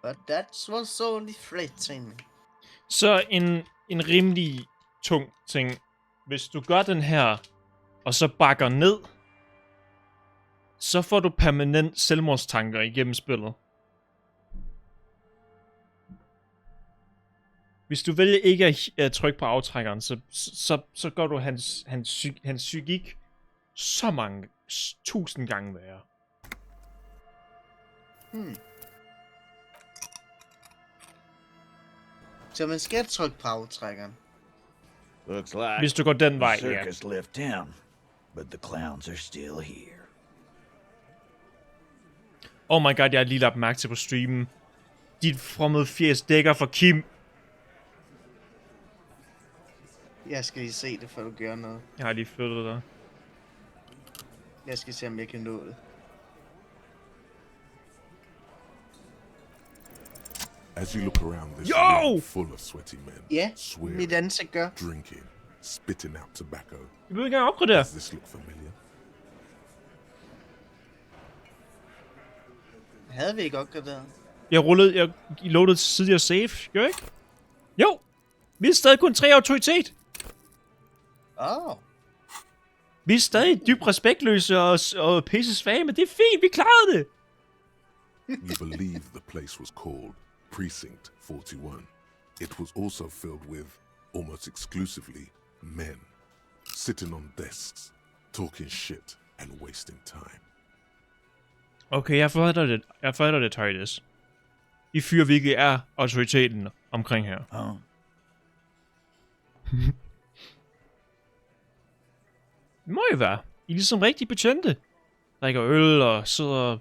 But that was only threatening. Så en rimelig tung ting. Hvis du gør den her, og så bakker ned, så får du permanent selvmordstanker igennem spillet. Hvis du vælger ikke at trykke på aftrækkeren, så gør du hans psykik så mange 1000 gange værre. Så man skal trykke på aftrækkeren. Looks like Hvis du går den vej, the circus left town, but the clowns are still here. Oh my god, jeg har lige lagt mærke til på streamen. Dit frommede fjes dækker for Kim. Jeg skal lige se det, før du gør noget. Jeg har lige flyttet dig. Jeg skal se, om jeg kan nå det. As you look around this room full of sweaty men, Ja, swearing, mit ansigt gør. drinking, spitting out tobacco. Vi behøver ikke engang opgradere. Does this look familiar? Havde vi ikke opgraderet? Jeg loadede til side og save, gør ikke? Jo! Vi er stadig kun 3 autoritet. Vi er stadig dybt respektløse og pisse svage, men det er fint, vi klarede det! You believe the place was called Precinct 41. It was also filled with, almost exclusively, men. Sitting on desks, talking shit and wasting time. Okay, jeg fatter det, Titus. De fyre virkelig er autoriteten omkring her. Det må jo være. I er ligesom rigtig betjente. Drikker øl og sidder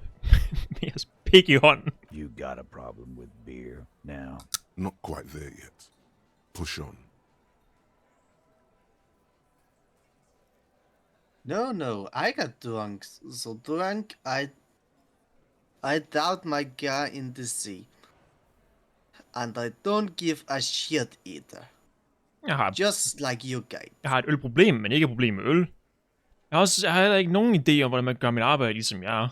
med jeres pik i hånden. You got a problem with beer now? Not quite there yet. Push on. No, I got drunk. So drunk, I doubt my gear in the sea. And I don't give a shit either. Just like you guys. Jeg har et ølproblem, men ikke et problem med øl. Jeg har heller ikke nogen idé om, hvordan man gør mit arbejde, ligesom jeg er.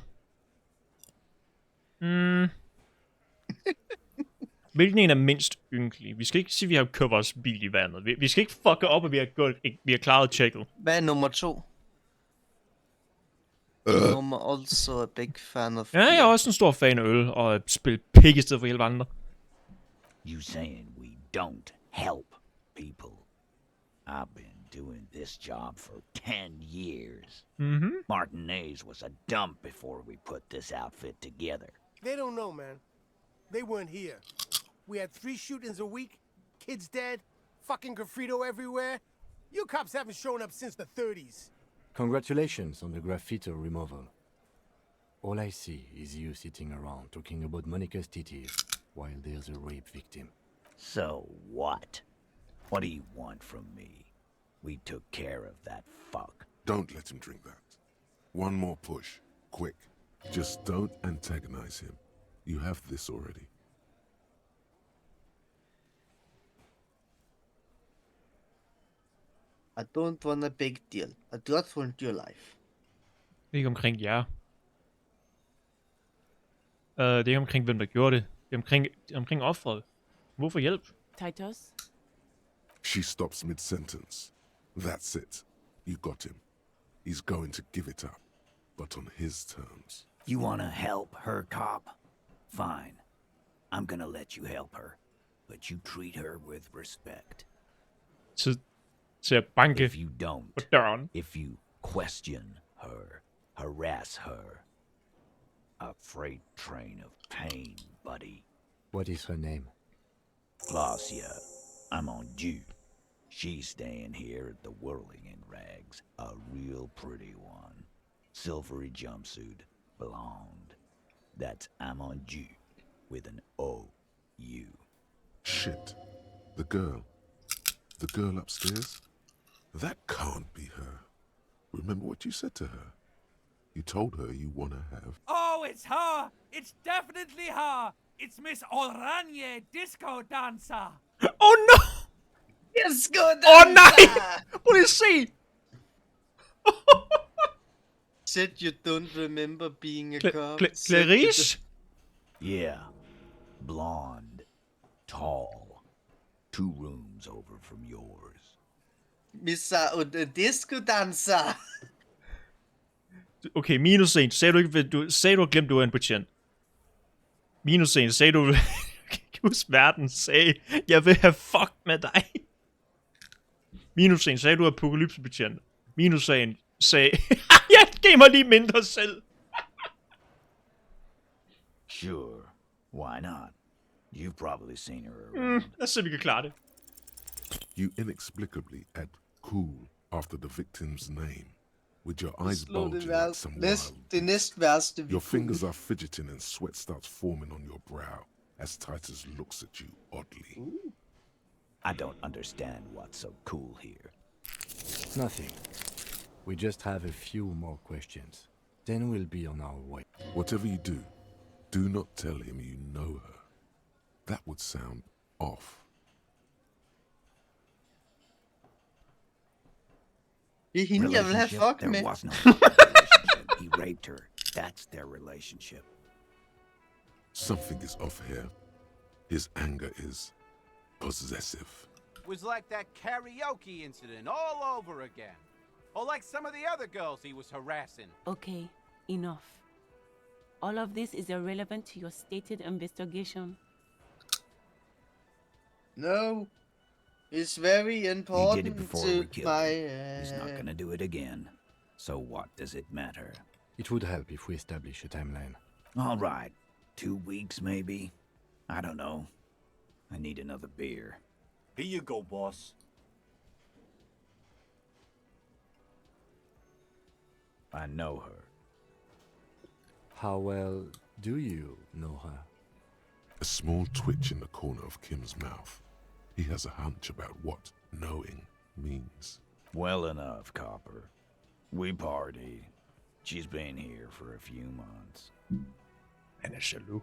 Hvilken en er mindst ynkelig? Vi skal ikke sige, at vi har kørt vores bil i vandet. Vi skal ikke fucke op, at vi har klaret tjekket. Hvad er nummer 2? Nummer also a big fan of Ja, jeg er også en stor fan af øl, og at spille pik i stedet for hjælpe andre. You saying we don't help people? I've been doing this job for 10 years. Martinez was a dump before we put this outfit together. They don't know, man. They weren't here. We had 3 shootings a week, kids dead, fucking graffito everywhere. You cops haven't shown up since the 30s. Congratulations on the graffiti removal. All I see is you sitting around talking about Monica's titties while there's a rape victim. So what? What do you want from me? We took care of that fuck. Don't let him drink that. One more push. Quick. Just don't antagonize him. You have this already. I don't want a big deal. I just want your life. Det er ikke omkring jer. Det er ikke omkring, hvem der gjorde det. Det er omkring offeret. Hvorfor hjælp? Titus? She stops mid-sentence. That's it. You got him. He's going to give it up. but on his terms. You wanna help her, cop? Fine. I'm gonna let you help her. But you treat her with respect. Til at banke If you don't, på døren. if you question her, harass her. A freight train of pain, buddy. What is her name? Glacia, I'm on due. She's staying here at the Whirling in Rags. A real pretty one. Silvery jumpsuit, blonde. That's I'm on due with an O-U. Shit. The girl. The girl upstairs? That can't be her. Remember what you said to her? You told her you want to have... Oh, it's her! It's definitely her! It's Miss Oranje, disco dancer! Oh no! Disco dancer! Åh nej! Prøv lige at se! Said you don't remember being a cop. Clarice? Yeah. Blonde. Tall. 2 rooms over from yours. Missa und disco dancer. Okay, minus 1. Sagde du ikke, sagde du glemte, du var en betjent? Minus 1. Sagde du, Gud verden sagde, jeg vil have fuck med dig. Minus 1. Sagde du apokalypsebetjent? Minus 1. Sagde, jeg gav mig lige mindre selv. Sure. Why not? You've probably seen her around. Lad os se, vi kan klare det. You inexplicably add cool after the victim's name, with your eyes bulging like some Det næst værste. Your fingers are fidgeting and sweat starts forming on your brow as Titus looks at you oddly. I don't understand what's so cool here. Nothing. We just have a few more questions. Then we'll be on our way. Whatever you do not tell him you know her. That would sound off. Det er hende, jeg vil have fuck med. There was no relationship. He raped her. That's their relationship. Something is off here. His anger is possessive. Was like that karaoke incident all over again. Or like some of the other girls he was harassing. Okay, enough. All of this is irrelevant to your stated investigation. No. It's very He important did it before to we killed my... him. He's not gonna do it again. So what does it matter? It would help if we establish a timeline. All right. 2 weeks, maybe? I don't know. I need another beer. Here you go, boss. I know her. How well do you know her? A small twitch in the corner of Kim's mouth. He has a hunch about what knowing means. Well enough, Copper. We party. She's been here for a few months. Han er jaloux.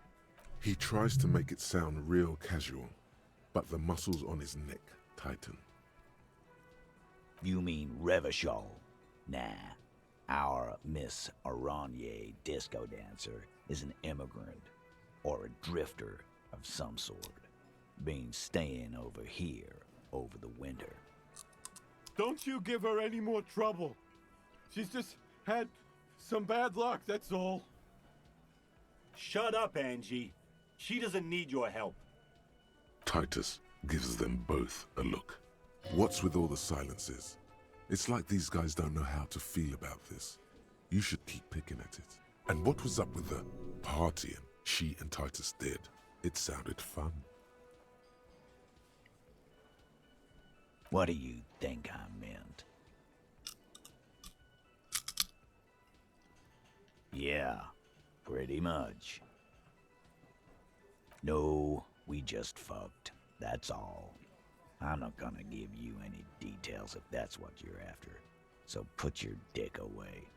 He tries to make it sound real casual, but the muscles on his neck tighten. You mean Revachol? Nah. Our Miss Oranje disco dancer is an immigrant or a drifter of some sort. Been staying over here over the winter. Don't you give her any more trouble. She's just had some bad luck, that's all. Shut up, Angie. She doesn't need your help. Titus gives them both a look. What's with all the silences? It's like these guys don't know how to feel about this. You should keep picking at it. And what was up with the partying she and Titus did? It sounded fun. What do you think I meant? Yeah, pretty much. No, we just fucked. That's all. I'm not gonna give you any details if that's what you're after. So put your dick away.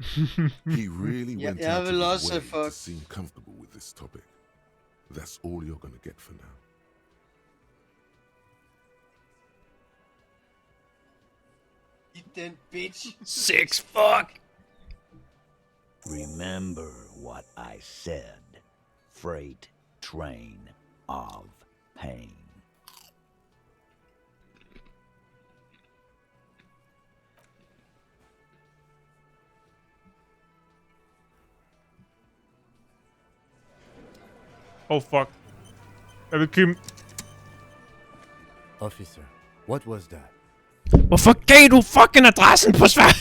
He really went out of his way to fuck. seem comfortable with this topic. That's all you're gonna get for now. Eat that bitch. 6 fuck! Remember what I said. Freight train of pain. Oh fuck. Jeg vil Kim. Officer, what was that? Hvorfor gav du fucking adressen på svær?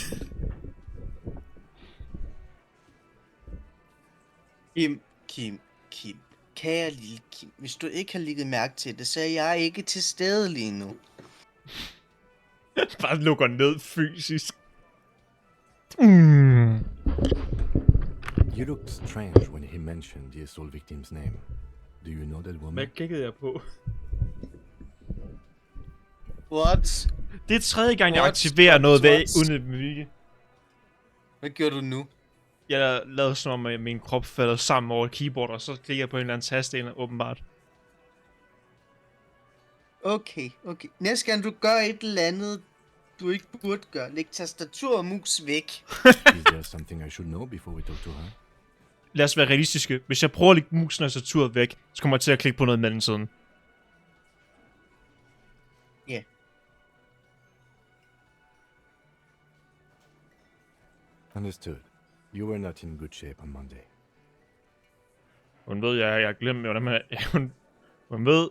Kim. Kære lille Kim, hvis du ikke har ligget mærke til det, så er jeg ikke til stede lige nu. Bare lukker ned fysisk. You looked strange when he mentioned the assault victim's name. Do you know that woman? Hvad kiggede jeg på? What? Det er tredje gang, jeg aktiverer noget uden at bevirke. Hvad gjorde du nu? Jeg lavede som om, at min krop falder sammen over et keyboard, og så klikker jeg på en eller anden taste, åbenbart. Okay. Næste gang du gør et eller andet, du ikke burde gøre, læg tastatur og mus væk. Is there something I should know before we talk to her? Lad os være realistiske. Hvis jeg prøver at lægge musen og tastaturet væk, så kommer jeg til at klikke på noget i mellemtiden. Ja. Yeah. Understood. You were not in good shape on Monday. Hun ved, jeg har glemt, hvordan man... Hun ved,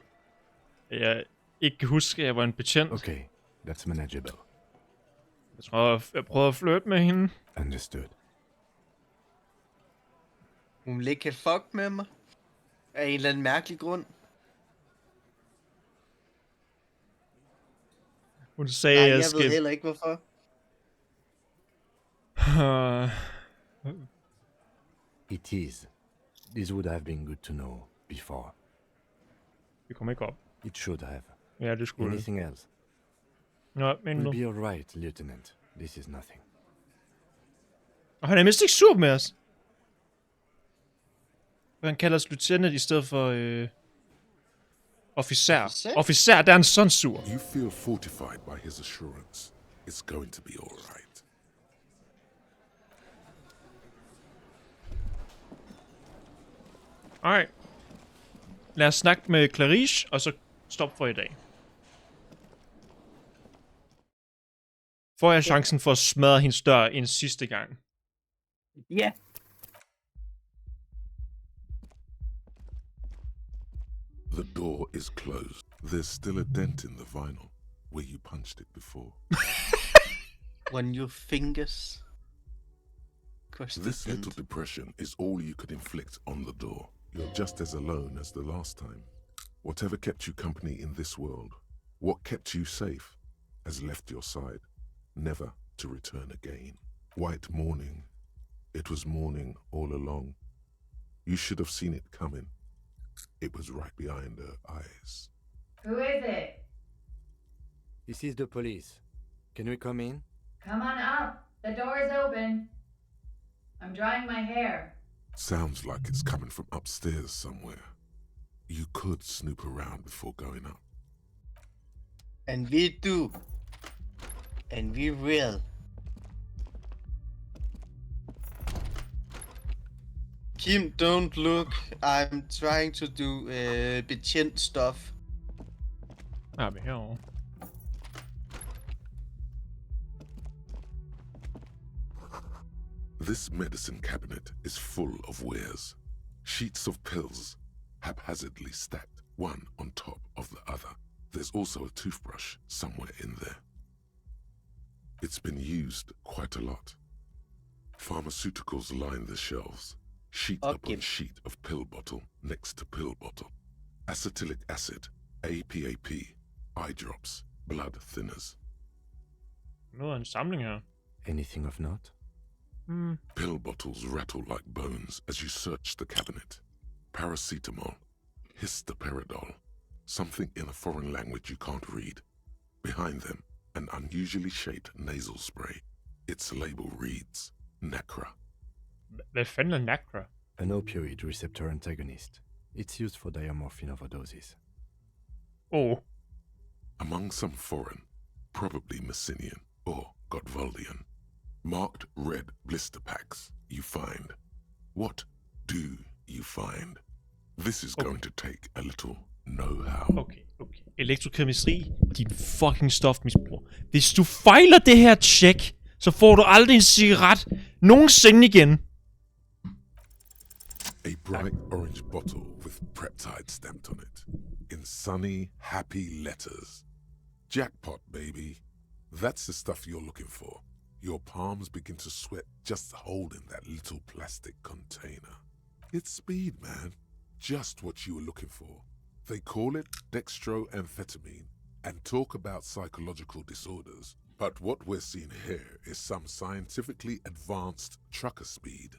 at jeg ikke kan huske, at jeg var en betjent. Okay, that's manageable. Jeg tror, jeg prøvede at flirte med hende. Understood. Hun vil ikke kan fuck med mig. Af en eller anden mærkelig grund. Hun sagde, nej, jeg jeg skal... ved heller ikke, hvorfor. It is. This would have been good to know before. Vi kommer ikke op. It should have. Ja, det skulle. Anything else? Nå, men nu. We'll be all right, Lieutenant. This is nothing. Og han er mindst ikke sur med os. Han kalder os lieutenant i stedet for officer. Officer, der er en sådan sur. You feel fortified by his assurance. It's going to be all right. Alright. Lad os snakke med Clarice, og så stop for i dag. Får jeg chancen for at smadre hendes dør en sidste gang? Ja. Yeah. The door is closed. There's still a dent in the vinyl where you punched it before. When your fingers... This little depression is all you could inflict on the door. You're just as alone as the last time. Whatever kept you company in this world, what kept you safe, has left your side, never to return again. White morning. It was morning all along. You should have seen it coming. It was right behind her eyes. Who is it? This is the police. Can we come in? Come on up. The door is open. I'm drying my hair. Sounds like it's coming from upstairs somewhere. You could snoop around before going up. And we do. And we will. Kim, don't look. I'm trying to do betjent stuff. Ah, men herovre. This medicine cabinet is full of wares. Sheets of pills, haphazardly stacked, one on top of the other. There's also a toothbrush somewhere in there. It's been used quite a lot. Pharmaceuticals line the shelves. Sheet upon sheet of pill bottle next to pill bottle. Acetylic acid, APAP, eye drops, blood thinners. Noget af en samling her. Anything of note? Pill bottles rattle like bones as you search the cabinet. Paracetamol, histoperidol, something in a foreign language you can't read. Behind them, an unusually shaped nasal spray. Its label reads, Nacra. Hvad fanden er Nacra? An opioid receptor antagonist. It's used for diamorphine overdoses. Oh. Among some foreign, probably Messinian or Godvaldian, marked red blister packs you find. What do you find? This is going to take a little know-how. Okay. Elektrokemistri, din fucking stofmisbruger. Hvis du fejler det her tjek, så får du aldrig en cigaret nogensinde igen. A bright orange bottle with Preptide stamped on it. In sunny, happy letters. Jackpot, baby. That's the stuff you're looking for. Your palms begin to sweat just holding that little plastic container. It's speed, man. Just what you were looking for. They call it dextroamphetamine and talk about psychological disorders. But what we're seeing here is some scientifically advanced trucker speed.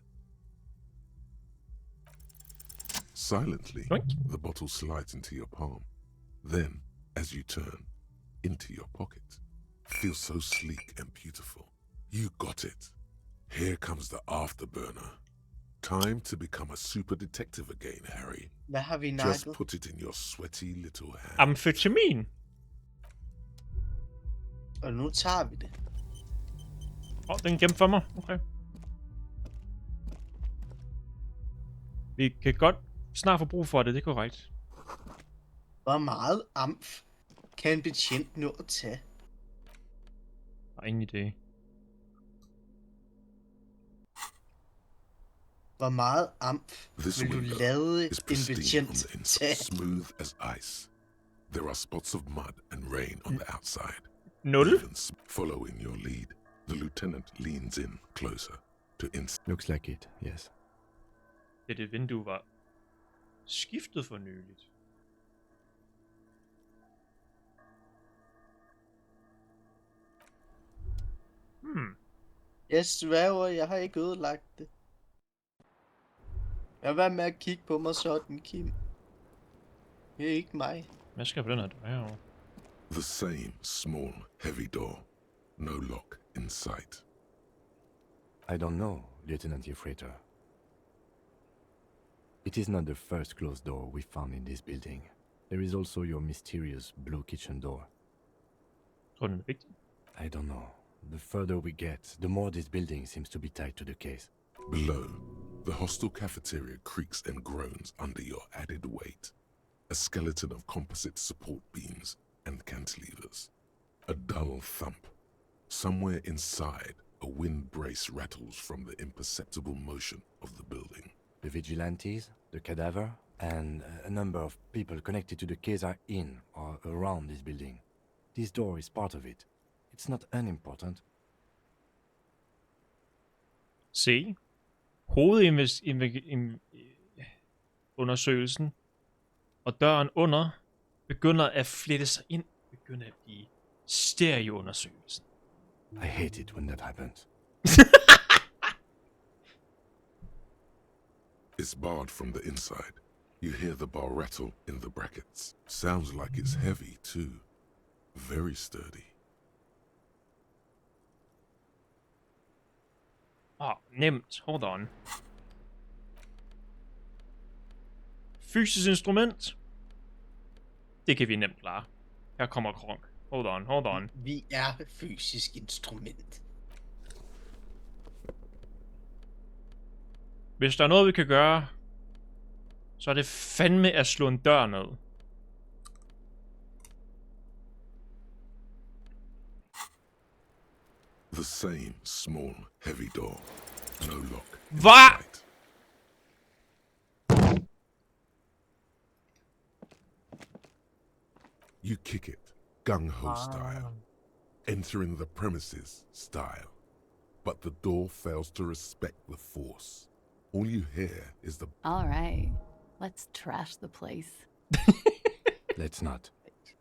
Silently, the bottle slides into your palm. Then, as you turn, into your pocket. Feels so sleek and beautiful. You got it. Here comes the afterburner. Time to become a super detective again, Harry. Hvad har vi Just nakket? put it in your sweaty little hand. Amfetamin. Og nu tager vi det. Den er gemt for mig. Okay. Vi kan godt snart få brug for det, det er korrekt. Hvor meget amf kan en betjent nå at tage? Der er ingen idé. Hvor meget amf This vil du window lade is en pristine on betjent the inside, tage? smooth as ice. There are spots of mud and rain on the outside. Nul. Following your lead, the lieutenant leans in closer to Looks like it, yes. Det vindue var skiftet for nyligt. Jeg sværger, jeg har ikke ødelagt det. Jeg var med at kigge på mig sådan, Kim. Det er ikke mig. Hvad skal jeg på den her dør herovre? the same small, heavy door. No lock in sight. I don't know, Lieutenant Yefreiter. It is not the first closed door we found in this building. There is also your mysterious blue kitchen door. I don't know. The further we get, the more this building seems to be tied to the case. Below, the hostel cafeteria creaks and groans under your added weight. A skeleton of composite support beams and cantilevers. A dull thump. Somewhere inside, a wind brace rattles from the imperceptible motion of the building. The vigilantes, the cadaver, and a number of people connected to the case are in or around this building. This door is part of it. It's not unimportant. Se. Undersøgelsen og døren under begynder at flette sig ind, begynder at blive stereoundersøgelsen. I hate it when that happens. It's barred from the inside. You hear the bar rattle in the brackets. Sounds like it's heavy, too. Very sturdy. Nemt. Hold on. Fysisk instrument. Det kan vi nemt klare. Her kommer Kronk. Hold on. Vi er fysisk instrument. Hvis der er noget, vi kan gøre, så er det fandme at slå en dør ned. The same small, heavy door. No lock. Hvad? You kick it, gung-ho style. Entering the premises style. But the door fails to respect the force. All you hear is the... All right, let's trash the place. Let's not.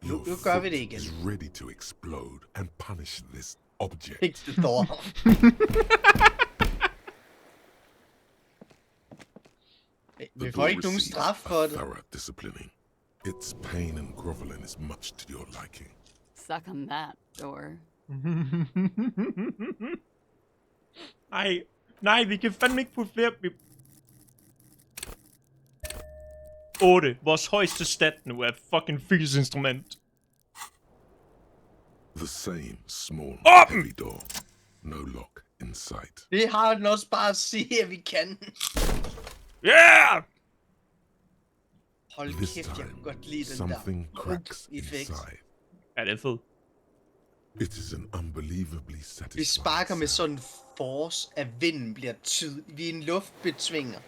Your Nu gør vi det foot igen. is ready to explode and punish this object. Ikke det door. Vi får ikke nogen straf for det. Thorough disciplining. Its pain and groveling is much to your liking. Suck on that door. Nej, vi kan fandme ikke putte flere... 8. Vores højeste stat nu er fucking fysisk instrument. The same small, heavy door. No lock in sight. Det har den også bare at sige, at vi kan. Yeah! Hold This kæft, jeg time, kan godt lide den something der cracks effekt. inside. Ja, det er fedt. It is an unbelievably Vi satisfying sparker med sådan en force, at vinden bliver tydelig. Vi er en luftbetvinger.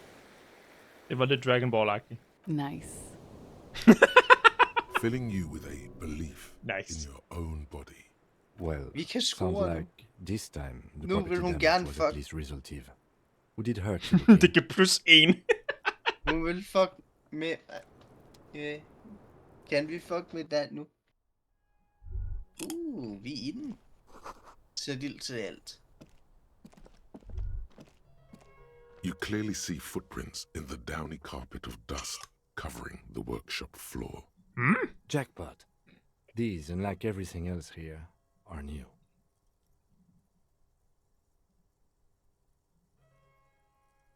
Det var lidt Dragon Ball-agtigt. Nice. Filling you with a belief Nice. in your own body. Well, Vi kan sounds score nu. like this time the Nu property vil hun damage gerne was fuck. at least resultive. Would it hurt to look in? Det giver +1. Hun vil fuck med... Kan vi fuck med den nu? Vi er i den. Sæt ild til alt. You clearly see footprints in the downy carpet of dust covering the workshop floor. Jackpot. These, unlike everything else here, are new.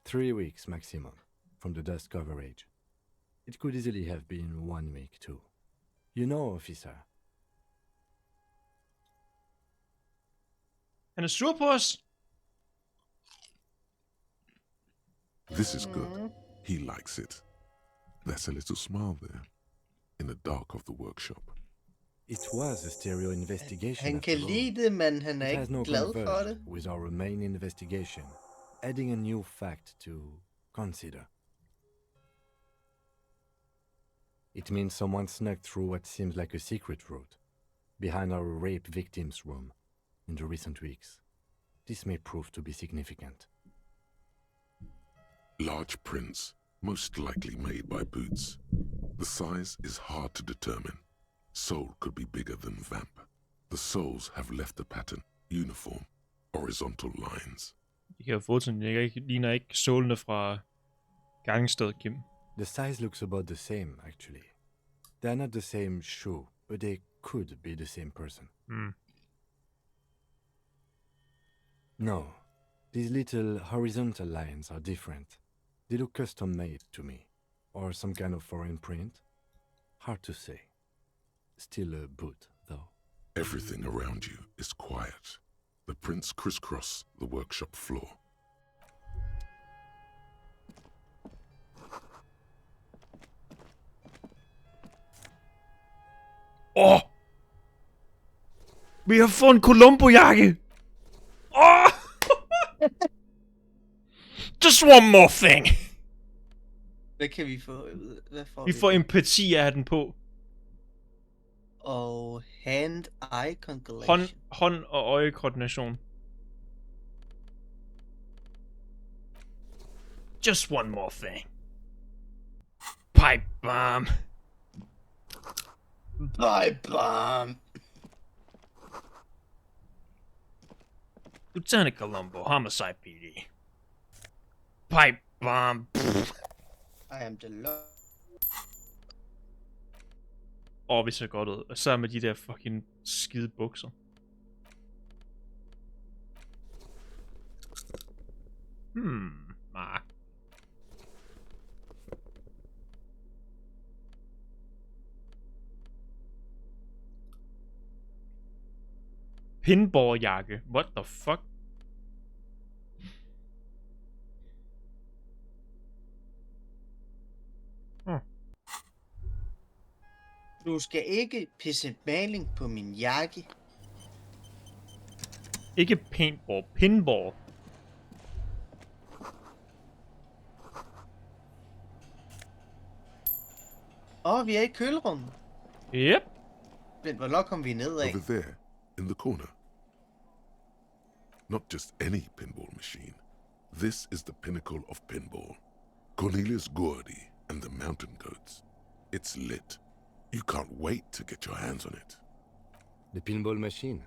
Three weeks maximum from the dust coverage. It could easily have been 1 week too. You know, officer. Han er sur på os. This is good. He likes it. There's a little smile there, in the dark of the workshop. It was a stereo investigation. Han kan after all. lide det, men han er It has ikke no glad for conversion det. with our main investigation, adding a new fact to consider. It means someone snuck through what seems like a secret route, behind our rape victim's room, in the recent weeks. This may prove to be significant. Large prints, most likely made by boots. The size is hard to determine. Sole could be bigger than vamp. The soles have left a pattern, uniform, horizontal lines. De kan jo få sådan, det ligner ikke sålene fra gangsted, Kim. The size looks about the same, actually. They're not the same shoe, but they could be the same person. No, these little horizontal lines are different. They look custom-made to me. Or some kind of foreign print. Hard to say. Still a boot, though. Everything around you is quiet. The prints crisscross the workshop floor. Vi har fået en Columbo-jakke! Just one more thing! Hvad kan vi få? Hvad får Vi får empati af at have den på. Og hand-eye constellation. Hånd- og øjekoordination. Just one more thing. Pipe bomb. Pipe bomb. Lieutenant Columbo, Homicide PD. Pipe bomb. I am the law. Vi ser godt ud. Og så med de der fucking skide bukser. Mark. Pinball-jakke. What the fuck? Du skal ikke pisse maling på min jakke. Ikke paintball. Pinball. Vi er i kølerummet. Yep. Men hvornår kom vi ned af? Over there, in the corner. Not just any pinball machine. This is the pinnacle of pinball. Cornelius Gordy and the Mountain Goats. It's lit. You can't wait to get your hands on it. The pinball machine.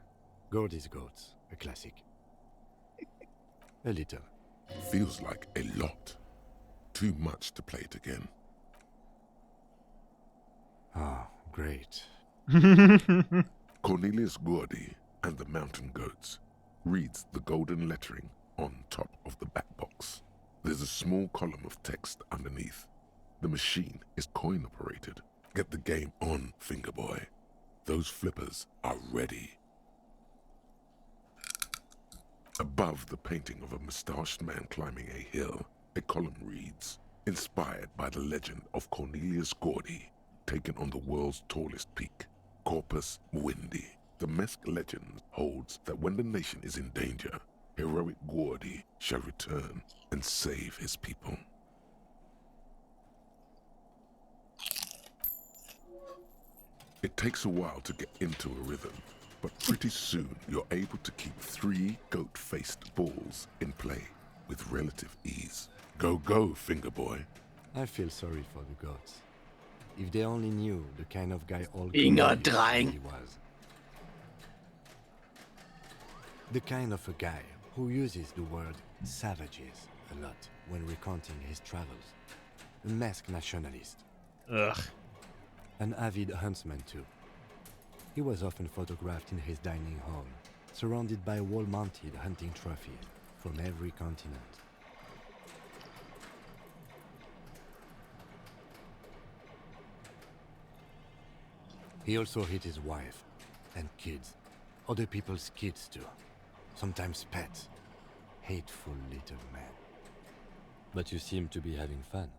Gordy's Goats. A classic. A little. Feels like a lot. Too much to play it again. Ah, great. Cornelius Gordy and the Mountain Goats reads the golden lettering on top of the back box. There's a small column of text underneath. The machine is coin operated. Get the game on, Fingerboy. Those flippers are ready. Above the painting of a mustached man climbing a hill, a column reads, inspired by the legend of Cornelius Gordy, taken on the world's tallest peak, Corpus Windy. The Mesk legend holds that when the nation is in danger, heroic Gordy shall return and save his people. It takes a while to get into a rhythm, but pretty soon you're able to keep 3 goat-faced balls in play with relative ease. Go, go, finger boy. I feel sorry for the goats. If they only knew the kind of guy old Fingerdreng. he was. The kind of a guy who uses the word savages a lot when recounting his travels. A masked nationalist. Ugh. An avid huntsman too. He was often photographed in his dining hall, surrounded by wall-mounted hunting trophies from every continent. He also hit his wife and kids, other people's kids too, sometimes pets. Hateful little man. But you seem to be having fun.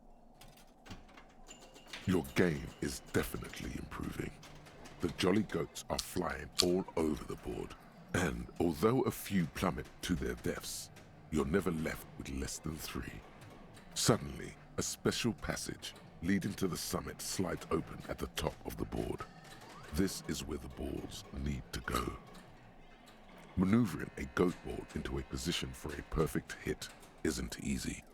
Your game is definitely improving. The jolly goats are flying all over the board, and although a few plummet to their deaths, you're never left with less than 3. Suddenly, a special passage leading to the summit slides open at the top of the board. This is where the balls need to go. Maneuvering a goat ball into a position for a perfect hit isn't easy.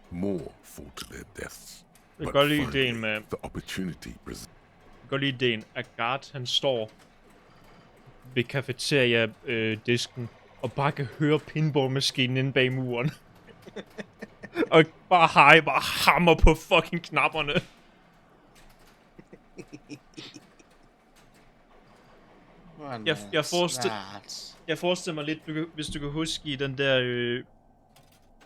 More fall to their deaths. Jeg But kan godt lide finally, ideen med... the opportunity Jeg kan godt lide ideen, at Gart han står ved cafeteria-disken og bare kan høre pinballmaskinen inde bag muren. Og bare hammer på fucking knapperne. Jeg forestiller mig lidt, hvis du kan huske i den der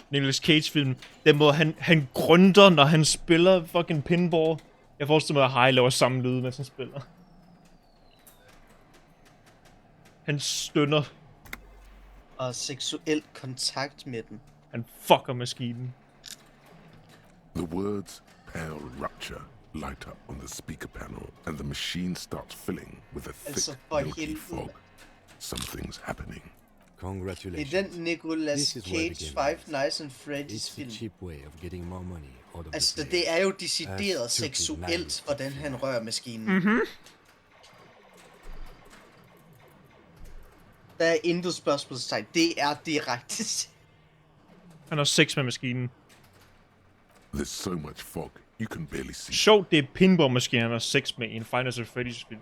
Nicolas Cage-film, den måde han grønter, når han spiller fucking pinball. Jeg forestiller mig, at Harry laver samme lyd, mens han spiller. Han stønner. Og seksuel kontakt med den. Han fucker maskinen. The words pale rupture light up on the speaker panel, and the machine starts filling with a thick, milky fog. Something's happening. Congratulations. Det er den Nicolas Cage Five Nights at Freddy's film. Cheap way of getting more money out of Altså, det er jo decideret seksuelt, hvordan han rører maskinen. Mhm. Der er intet spørgsmålstegn. Det er direkte. Han har sex med maskinen. There's so much fog, you can barely see. Sjovt, det er pinballmaskinen, han har sex med i en Five Nights at Freddy's film.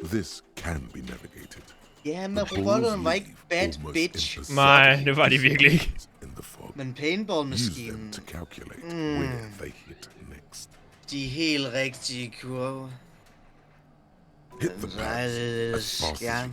This can be navigated. Ja, men robotterne var ikke bad bitch. Nej, det var de virkelig ikke. Men paintballmaskinen. To calculate where they hit next. De helt rigtige kurver. Hit the pads as fast as you can.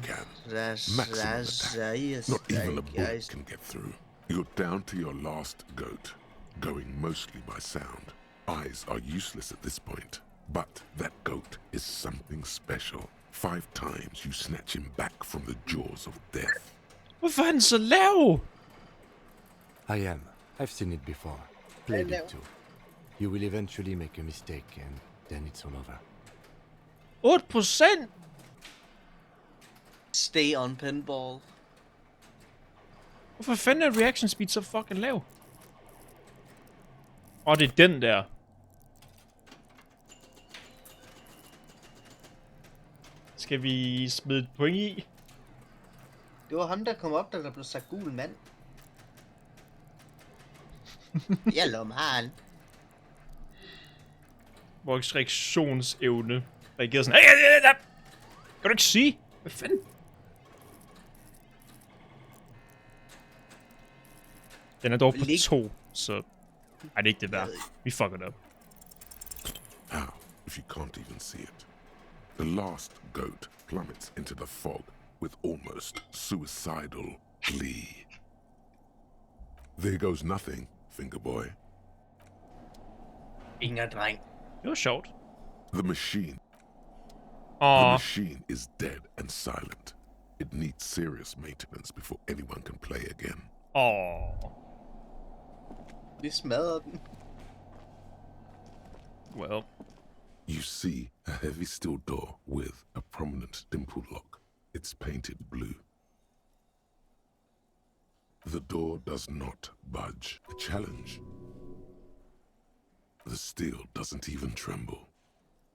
Maximum attack. Not even a bullet can get through. You're down to your last goat, going mostly by sound. Eyes are useless at this point, but that goat is something special. 5 times you snatch him back from the jaws of death. Hvorfor er han så lav? I am. I've seen it before. Played it too. You will eventually make a mistake, and then it's all over. 8%? Stay on pinball. Hvorfor fanden er reaction speed så fucking lav? Det er den der. Skal vi smide et point i? Det var ham, der kom op, da der blev sagt gul mand. Yellow man. Vores reaktionsevne reagerede sådan. Hey! Kan du ikke sige? Hvad fanden? Den er dog på 2, så... Ej, det er ikke det der. Vi fucker det op. How, if you can't even see it? The last goat plummets into the fog with almost suicidal glee. There goes nothing, finger boy. Fingerdreng. Det var sjovt. The machine. The machine is dead and silent. It needs serious maintenance before anyone can play again. Vi smadrer den. Well. You see a heavy steel door with a prominent dimple lock. It's painted blue. The door does not budge. A challenge. The steel doesn't even tremble.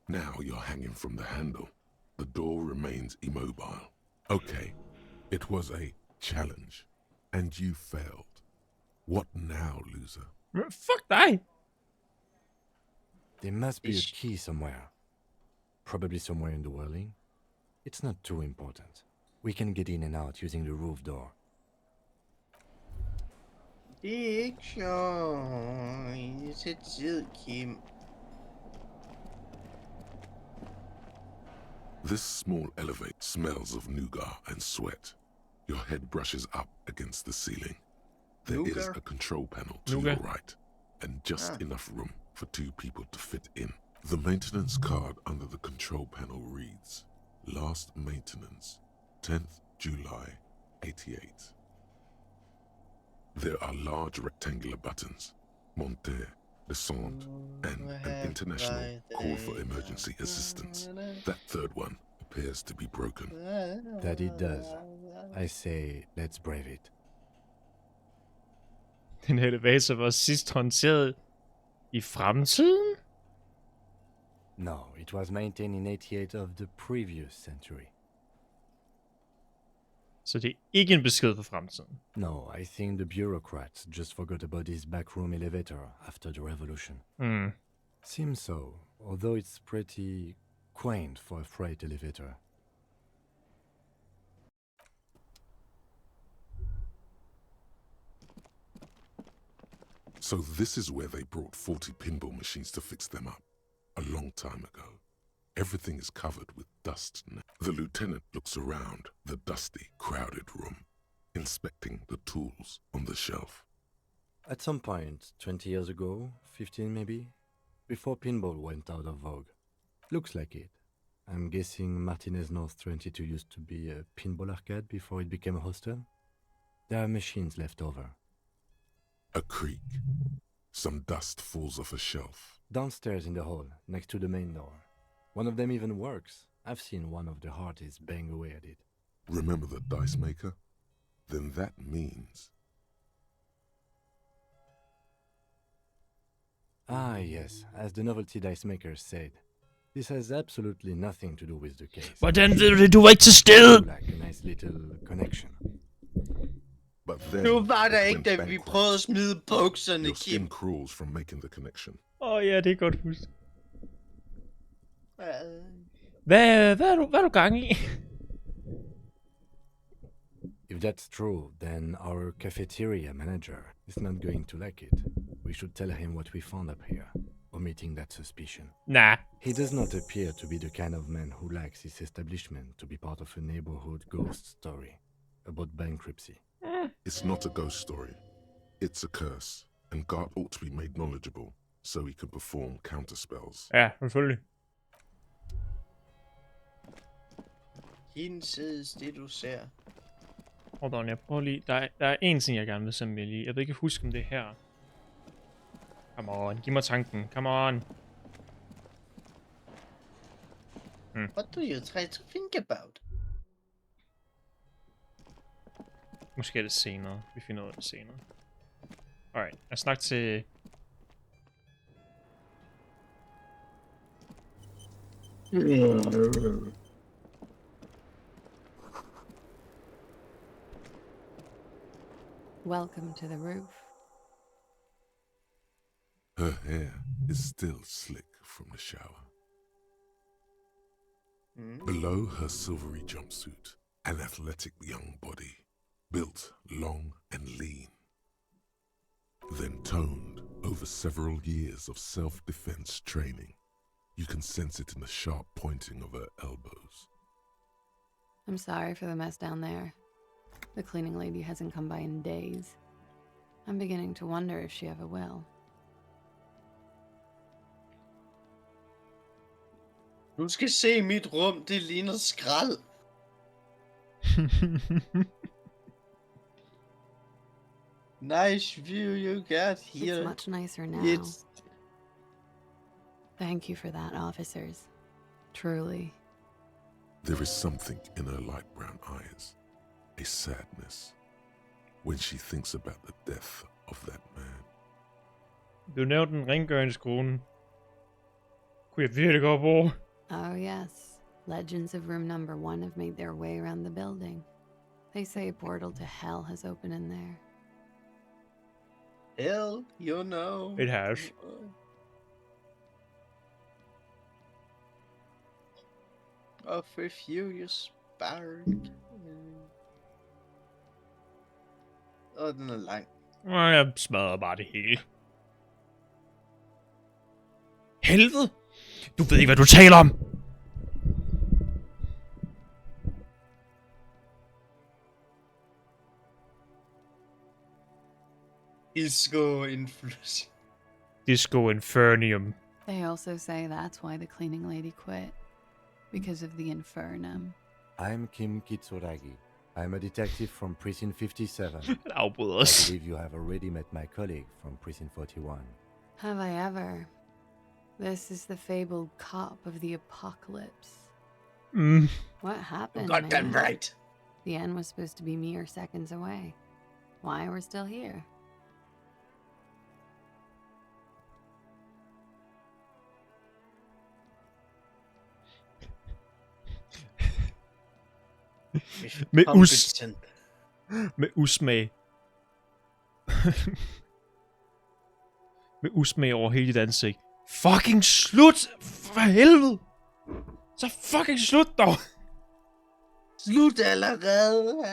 Now you're hanging from the handle. The door remains immobile. Okay, it was a challenge, and you failed. What now, loser? Fuck dig! There must be a key somewhere. Probably somewhere in the whirling. It's not too important. We can get in and out using the roof door. Det er ikke sjovt. Det er tid, Kim. This small elevator smells of nougat and sweat. Your head brushes up against the ceiling. There is a control panel to your right, and just enough room for 2 people to fit in. The maintenance card under the control panel reads, Last maintenance, 10th July, 88. There are large rectangular buttons, monter, descend, and an international call for emergency assistance. That third one appears to be broken. That it does. I say, let's brave it. Den elevator var sidst håndteret i fremtiden? No, it was maintained in 88 of the previous century. Så det er ikke en besked for fremtiden. No, I think the bureaucrats just forgot about this backroom elevator after the revolution. Seems so, although it's pretty quaint for a freight elevator. So this is where they brought 40 pinball machines to fix them up, a long time ago. Everything is covered with dust now. The lieutenant looks around the dusty, crowded room, inspecting the tools on the shelf. At some point, 20 years ago, 15 maybe, before pinball went out of vogue. Looks like it. I'm guessing Martinez North 22 used to be a pinball arcade before it became a hostel. There are machines left over. A creak. Some dust falls off a shelf. Downstairs in the hall, next to the main door. One of them even works. I've seen one of the artists bang away at it. Remember the dice maker? Then that means... Ah, yes, as the novelty dice maker said. This has absolutely nothing to do with the case. Hvordan ved du ikke til stede? Like a nice little connection. But then, Nu var der ikke, da vi prøvede at smide bukserne, your skin crawls from making the connection. Ja, det er godt husk. Hvad er du gang i? If that's true, then our cafeteria manager is not going to like it. We should tell him what we found up here, omitting that suspicion. Nah. He does not appear to be the kind of man who likes his establishment to be part of a neighborhood ghost story about bankruptcy. It's not a ghost story. It's a curse, and God ought to be made knowledgeable so he can perform counterspells. Ja, selvfølgelig. Hinsides det, du ser. Hold on, jeg prøver lige... Der er en ting, jeg gerne vil sende med lige. Jeg ved ikke huske, om det er her. Come on, giv mig tanken. Come on. What do you try to think about? Måske er det senere. Vi finder ud af det senere. Alright, jeg snakker til... Welcome to the roof. Her hair is still slick from the shower. Below her silvery jumpsuit, an athletic young body, built long and lean, then toned over several years of self-defense training. You can sense it in the sharp pointing of her elbows. I'm sorry for the mess down there. The cleaning lady hasn't come by in days. I'm beginning to wonder if she ever will. Du skal se mit rum, det ligner skrald. Nice view you got here. It's much nicer now. Thank you for that, officers. Truly. There is something in her light brown eyes, a sadness, when she thinks about the death of that man. Du nævnte den rengøringskone. Kunne jeg virkelig godt bruge. Oh, yes. Legends of room number 1 have made their way around the building. They say a portal to hell has opened in there. Hell, you know. It has. Of a furious spark. Den er lang. Jeg smadrer bare det hele. Helvede! Du ved ikke, hvad du taler om! Disco Infernium. They also say that's why the cleaning lady quit. Because of the infernum. I'm Kim Kitsuragi. I'm a detective from Precinct 57. I believe you have already met my colleague from Precinct 41. Have I ever? This is the fabled cop of the apocalypse. What happened, You got that man? right. The end was supposed to be mere seconds away. Why we're still here? Med usmag. Med usmag over hele dit ansigt. Fucking slut! For helvede! Så fucking slut dog! Slut allerede!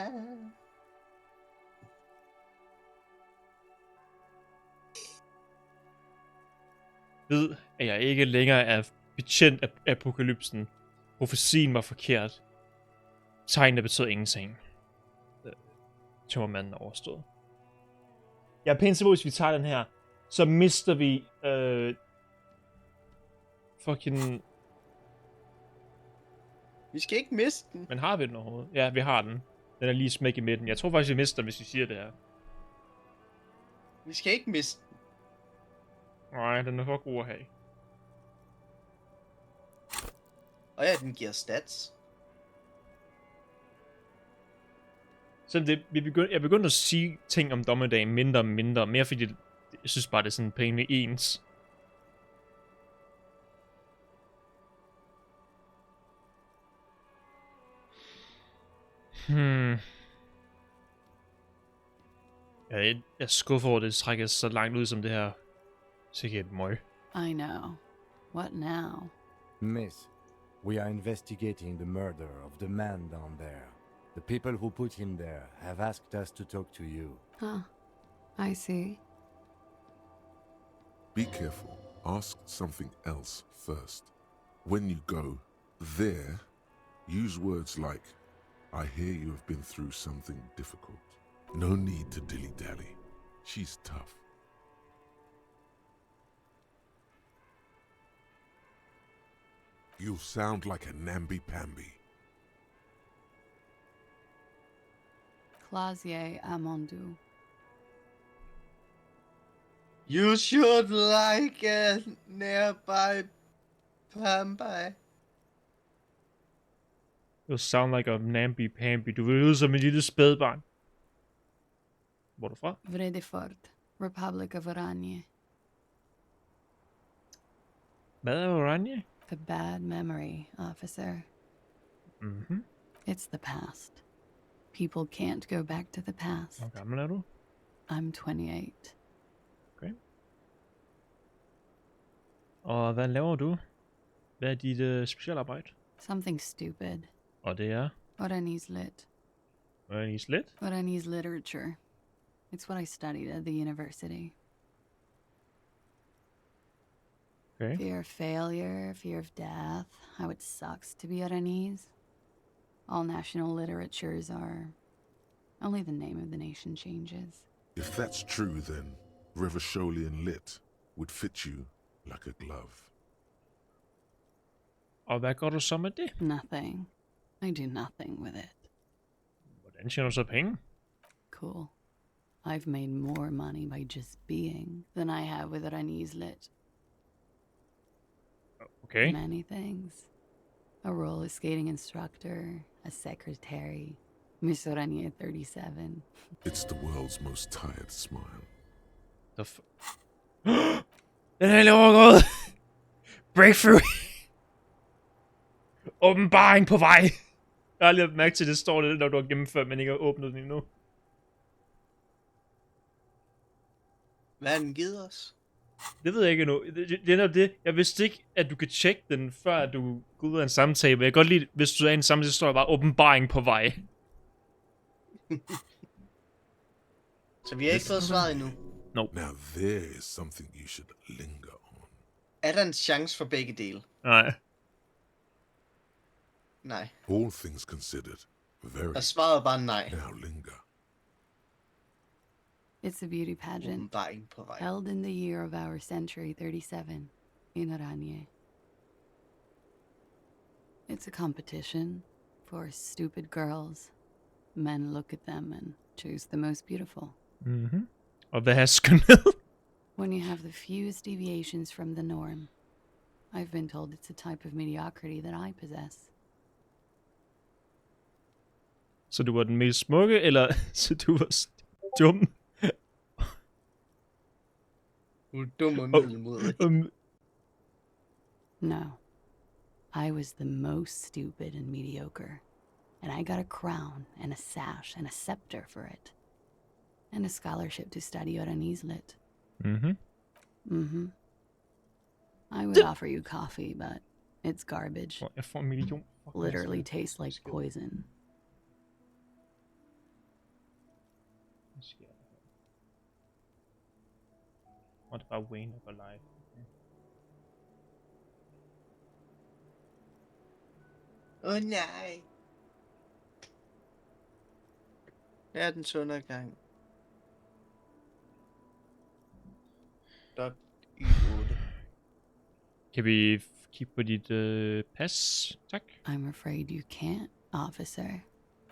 Ved, at jeg ikke længere er betjent af apokalypsen. Profetien var forkert. Tegnene betød ingenting. Tømmermanden er overstået. Jeg er pænt sikker, hvis vi tager den her, så mister vi fucking... Vi skal ikke miste den. Men har vi den overhovedet? Ja, vi har den. Den er lige smæk i midten. Jeg tror faktisk, vi mister den, hvis vi siger det her. Vi skal ikke miste den. Nej, den er for god at have. Og ja, den giver stats. Så jeg begyndte at sige ting om dommedagen mindre og mindre. Mere fordi jeg synes bare, det er sådan pænt ens. Jeg er skuffet over, at det trækker så langt ud som det her. Sikkert møg. I know. What now? Miss, we are investigating the murder of the man down there. The people who put him there have asked us to talk to you. Huh. I see. Be careful. Ask something else first. When you go there, use words like, I hear you have been through something difficult. No need to dilly-dally. She's tough. You'll sound like a namby-pamby. Clausier Amondu. You should like a nearby pamby. You sound like a namby-pamby. Du vil lyde som en lille spædbarn. Hvor er du fra? Vredefort, Republic of Oranje. Hvad er Oranje? The bad memory, officer. Mhm. It's the past. People can't go back to the past. Hvor gammel er du? I'm 28. Okay. Og hvad laver du? Hvad er dit specialarbejde? Something stupid. Og det er? Oranese lit. Oranese lit? Oranese literature. It's what I studied at the university. Okay. Fear of failure, fear of death, how it sucks to be Oranese. All national literatures are... Only the name of the nation changes. If that's true, then Revacholian lit would fit you like a glove. Og hvad gør du så med det? Nothing. I do nothing with it. Hvordan tjener du så penge? Cool. I've made more money by just being than I have with Oranese lit. Okay. Many things. A roller skating instructor, a secretary, Miss Oranje 37. It's the world's most tired smile. Den er lige overgået. Breakthrough! Åbenbaring på vej! Jeg har lige lagt mærke til, det står det, når du har gennemført, men ikke har åbnet den endnu. Hvad har den givet os? Det ved jeg ikke endnu. Det er netop det. Jeg vidste ikke, at du kan tjekke den, før du går ud af en samtale. Men jeg kan godt lide, hvis du er i en samtale, så står der bare åbenbaring på vej. Så vi har ikke fået svaret endnu. Nope. Now there is something you should linger on. Er der en chance for begge dele? Nej. Nej. All things considered, very. Og svaret er bare nej. Now linger. It's a beauty pageant Åbenbaring på vej. held in the year of our century 37 in Oranje. It's a competition for stupid girls. Men look at them and choose the most beautiful. Mhm. Og hvad er skønhed? When you have the fewest deviations from the norm, I've been told it's a type of mediocrity that I possess. Så du var den mest smukke, eller så du var dum? Du er dum og middelmodig. No. I was the most stupid and mediocre. And I got a crown and a sash and a scepter for it. And a scholarship to study Oranese lit. Mhm. Mhm. I would offer you coffee, but it's garbage. Jeg får en million. Literally tastes like poison. Og det er bare Wayne, der går live. Åh nej. Det er den undergang. .i8. Kan vi kigge på dit pas? Tak. I'm afraid you can't, officer.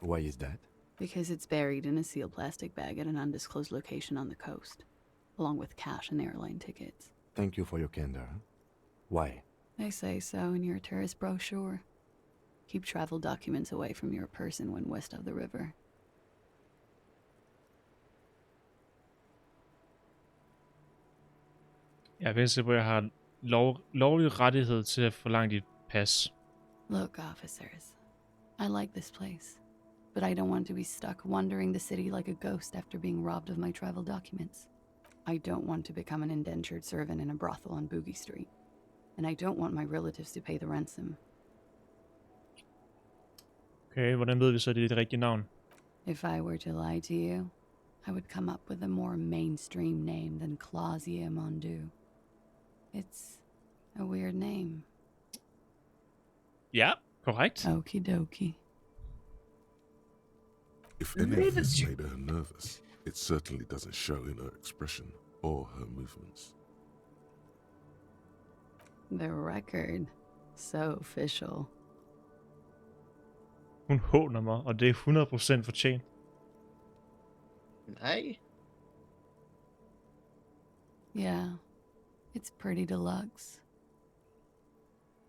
Why is that? Because it's buried in a sealed plastic bag at an undisclosed location on the coast, along with cash and airline tickets. Thank you for your candor. Why? They say so in your tourist brochure. Keep travel documents away from your person when west of the river. Jeg vil se, hvor jeg har lovlig rettighed til at forlange dit pas. Look, officers, I like this place, but I don't want to be stuck wandering the city like a ghost after being robbed of my travel documents. I don't want to become an indentured servant in a brothel on Boogie Street, and I don't want my relatives to pay the ransom. Okay, hvordan ved vi så, at det er dit rigtige navn? If I were to lie to you, I would come up with a more mainstream name than Clausia Mondu. It's a weird name. Ja, korrekt. Okie dokie. If anything made her nervous, it certainly doesn't show in her expression or her movements. The record. So official. Hun håner mig, og det er 100% fortjent. Nej. Yeah. It's pretty deluxe.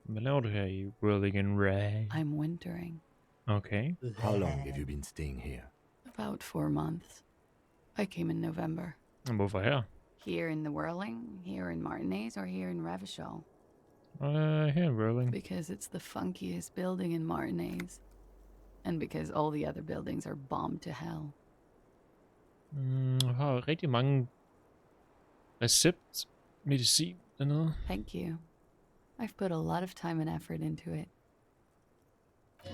Hvad laver du her i Whirling and Ray? I'm wintering. Okay. How long have you been staying here? About 4 months. I came in November. Og hvorfor her? Here in the Whirling, here in Martinez, or here in Revachol? Her i Whirling. Because it's the funkiest building in Martinez. And because all the other buildings are bombed to hell. Jeg har rigtig mange receptmedicin dernede. Thank you. I've put a lot of time and effort into it.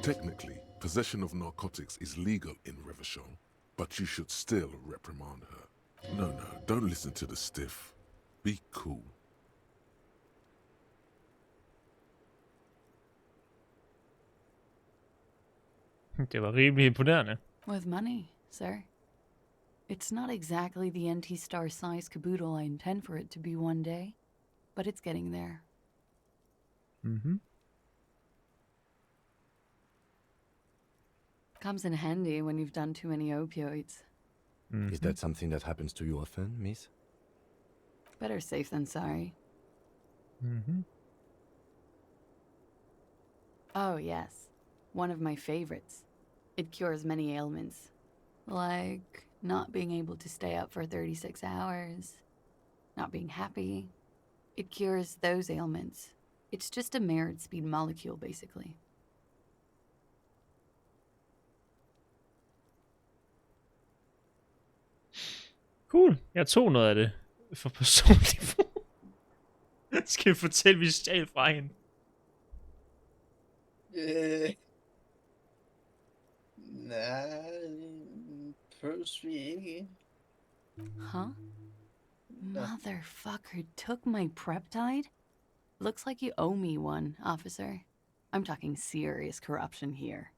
Technically, possession of narcotics is legal in Revachol, but you should still reprimand her. No, don't listen to the stiff. Be cool. Det var rimelig imponerende. With money, sir. It's not exactly the NT-star size caboodle I intend for it to be one day, but it's getting there. Mhm. Comes in handy when you've done too many opioids. Is that something that happens to you often, miss? Better safe than sorry. Mhm. Oh, yes. One of my favorites. It cures many ailments. Like not being able to stay up for 36 hours. Not being happy. It cures those ailments. It's just a merit speed molecule, basically. Cool. Jeg tog noget af det for personligt. Skal vi fortælle, vi stjal fra hende? Nej, prøves vi ikke. Huh? Motherfucker took my Preptide? Looks like you owe me one, officer. I'm talking serious corruption here.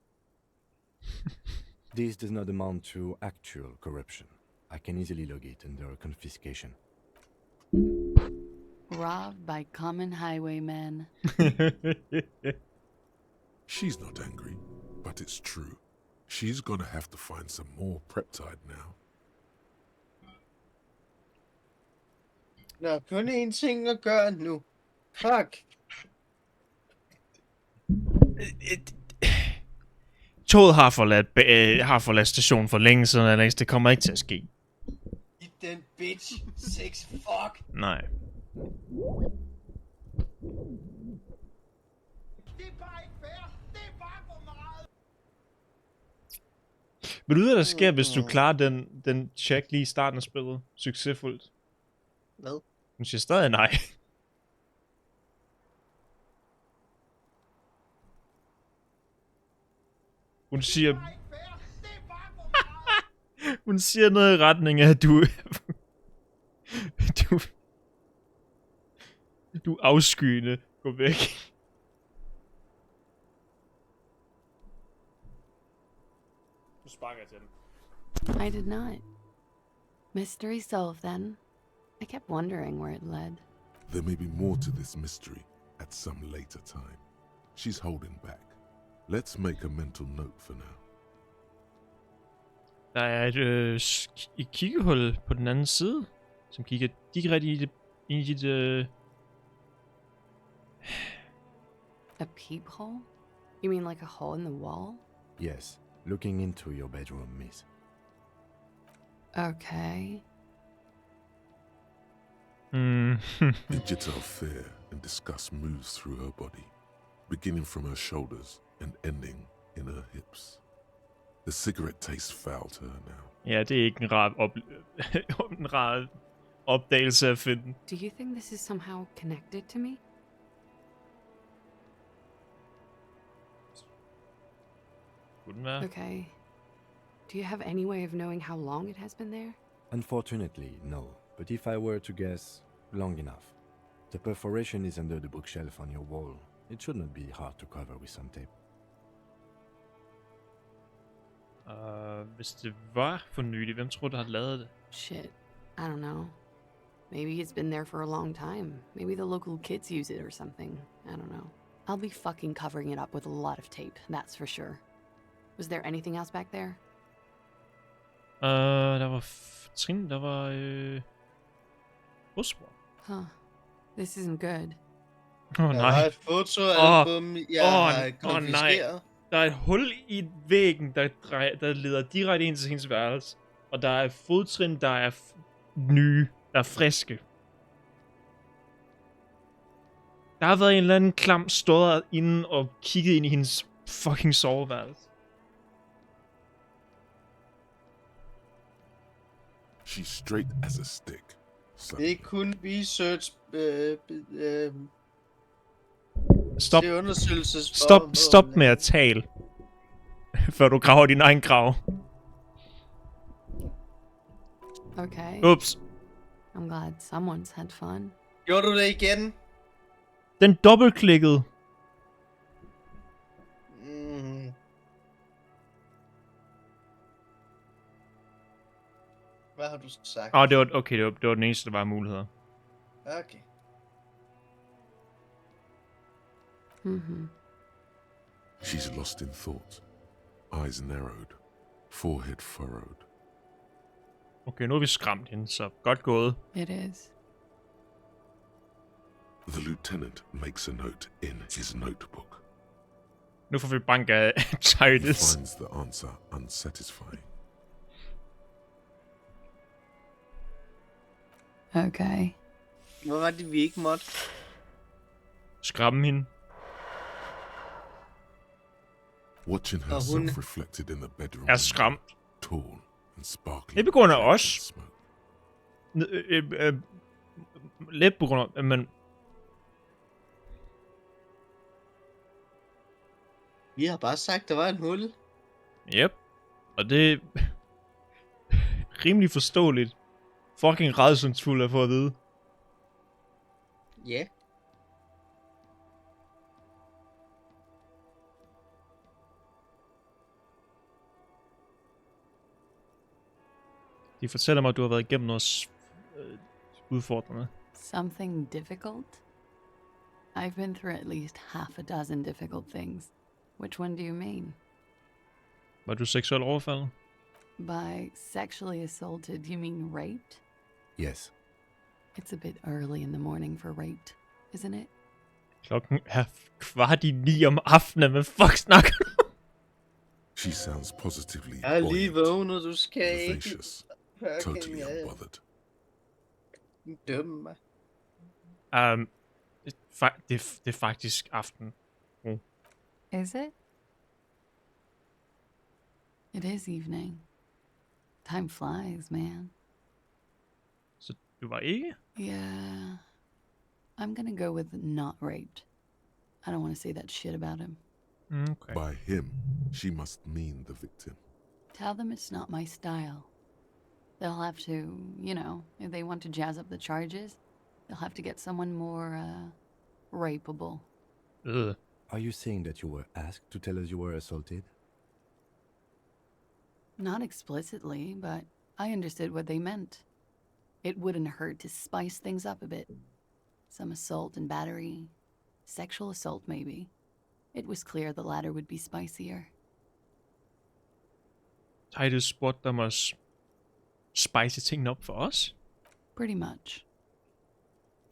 This does not amount to actual corruption. I can easily log it under confiscation. Robbed by common highwaymen. She's not angry, but it's true. She's gonna have to find some more Preptide now. Der er kun én ting at gøre nu. Fuck. Toget har forladt stationen for længe siden, Alex. Det kommer ikke til at ske. I den bitch. Sex fuck. Nej. Vil du vide, hvad der sker, hvis du klarer den check lige i starten af spillet? Succesfuldt. Hvad? Hun siger stadig nej. Hun siger... Hun siger noget i retning af, at du er afskyende. Gå væk. Nu sparker jeg til den. I did not. Mystery solved then. I kept wondering where it led. There may be more to this mystery at some later time. She's holding back. Let's make a mental note for now. Der er et kiggehul på den anden side, som kigger direkte i dit... A peephole? You mean like a hole in the wall? Yes, looking into your bedroom, miss. Okay. Digital fear and disgust moves through her body, beginning from her shoulders and ending in her hips. The cigarette tastes foul to her now. Ja, det er ikke en rar opdagelse at finde. Do you think this is somehow connected to me? Kunne være. Okay. Do you have any way of knowing how long it has been there? Unfortunately, no. But if I were to guess, long enough. The perforation is under the bookshelf on your wall. It should not be hard to cover with some tape. Hvis det var for nyligt, hvem tror du har lavet det? Shit. I don't know. Maybe it's been there for a long time. Maybe the local kids use it or something. I don't know. I'll be fucking covering it up with a lot of tape, that's for sure. Was there anything else back there? Der var trin, der var Osborn. Huh. This isn't good. Nej. Der er et fotoalbum, jeg har konfiskeret. Nej. Der er et hul i væggen, der leder direkte ind til hendes værelse. Og der er fodtrin, der er nye, der er friske. Der har været en eller anden klam stået inde og kigget ind i hendes fucking soveværelse. She's straight as a stick. Det er kun research Stop. til undersøgelses... Stop med at tale. Før du graver din egen grav. Okay. Ups. I'm glad someone's had fun. Gjorde du det igen? Den dobbeltklikkede. Hvad har du sagt? Det var okay, det var den eneste, der var muligheder. Okay. She's lost in thought. Eyes narrowed. Forehead furrowed. Okay, nu har vi skræmt hende, så godt gået. It is. The lieutenant makes a note in his notebook. Nu får vi bank af He Titus. finds the answer unsatisfying. Okay. Hvad var det, vi ikke måtte? skræmme hende. Watching herself reflected in the bedroom. Er skræmt. Tall and sparkling. Det er på grund af os. Lidt på grund af, men... Vi har bare sagt, der var en hul. Yep. Og det er rimelig forståeligt. Fucking rædselsfuldt at få at vide. Ja. Yeah. De fortæller mig, at du har været igennem noget udfordrende. Something difficult? I've been through at least half a dozen difficult things. Which one do you mean? Var du seksuelt overfaldet? By sexually assaulted, you mean raped? Yes. It's a bit early in the morning for raped, isn't it? Klokken er 8:15 om aftenen. Hvad fuck snakker du? She sounds positively Jeg er lige buoyant, vågnet, du skal ikke... vivacious, totally unbothered. Dømme mig. Det er faktisk aften. Is it? It is evening. Time flies, man. Så du var ikke? Yeah. I'm gonna go with not raped. I don't want to say that shit about him. Okay. By him, she must mean the victim. Tell them it's not my style. They'll have to, you know, if they want to jazz up the charges, they'll have to get someone more, rapeable. Are you saying that you were asked to tell us you were assaulted? Not explicitly, but I understood what they meant. It wouldn't hurt to spice things up a bit. Some assault and battery. Sexual assault, maybe. It was clear the latter would be spicier. Titus spurgte dem at spice tingene op for os? Pretty much.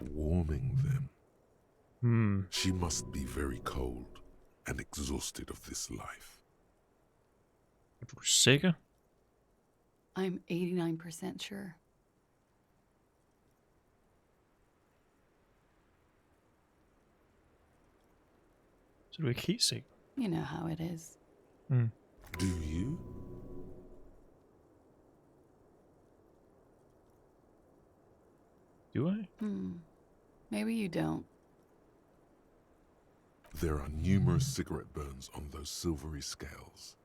Warming them. She must be very cold and exhausted of this life. Er du sikker? I'm 89% sure. Så du er ikke helt sikker? You know how it is. Do you? Do I? Maybe you don't. There are numerous cigarette burns on those silvery scales.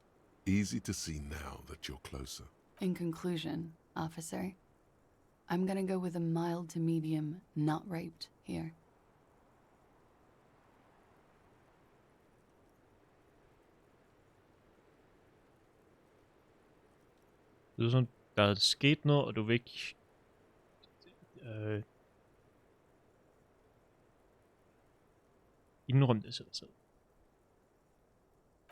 Easy to see now that you're closer. In conclusion, officer, I'm gonna go with a mild to medium not raped here. Det er sådan, der er sket noget, og du vil ikke... indrømme det selv.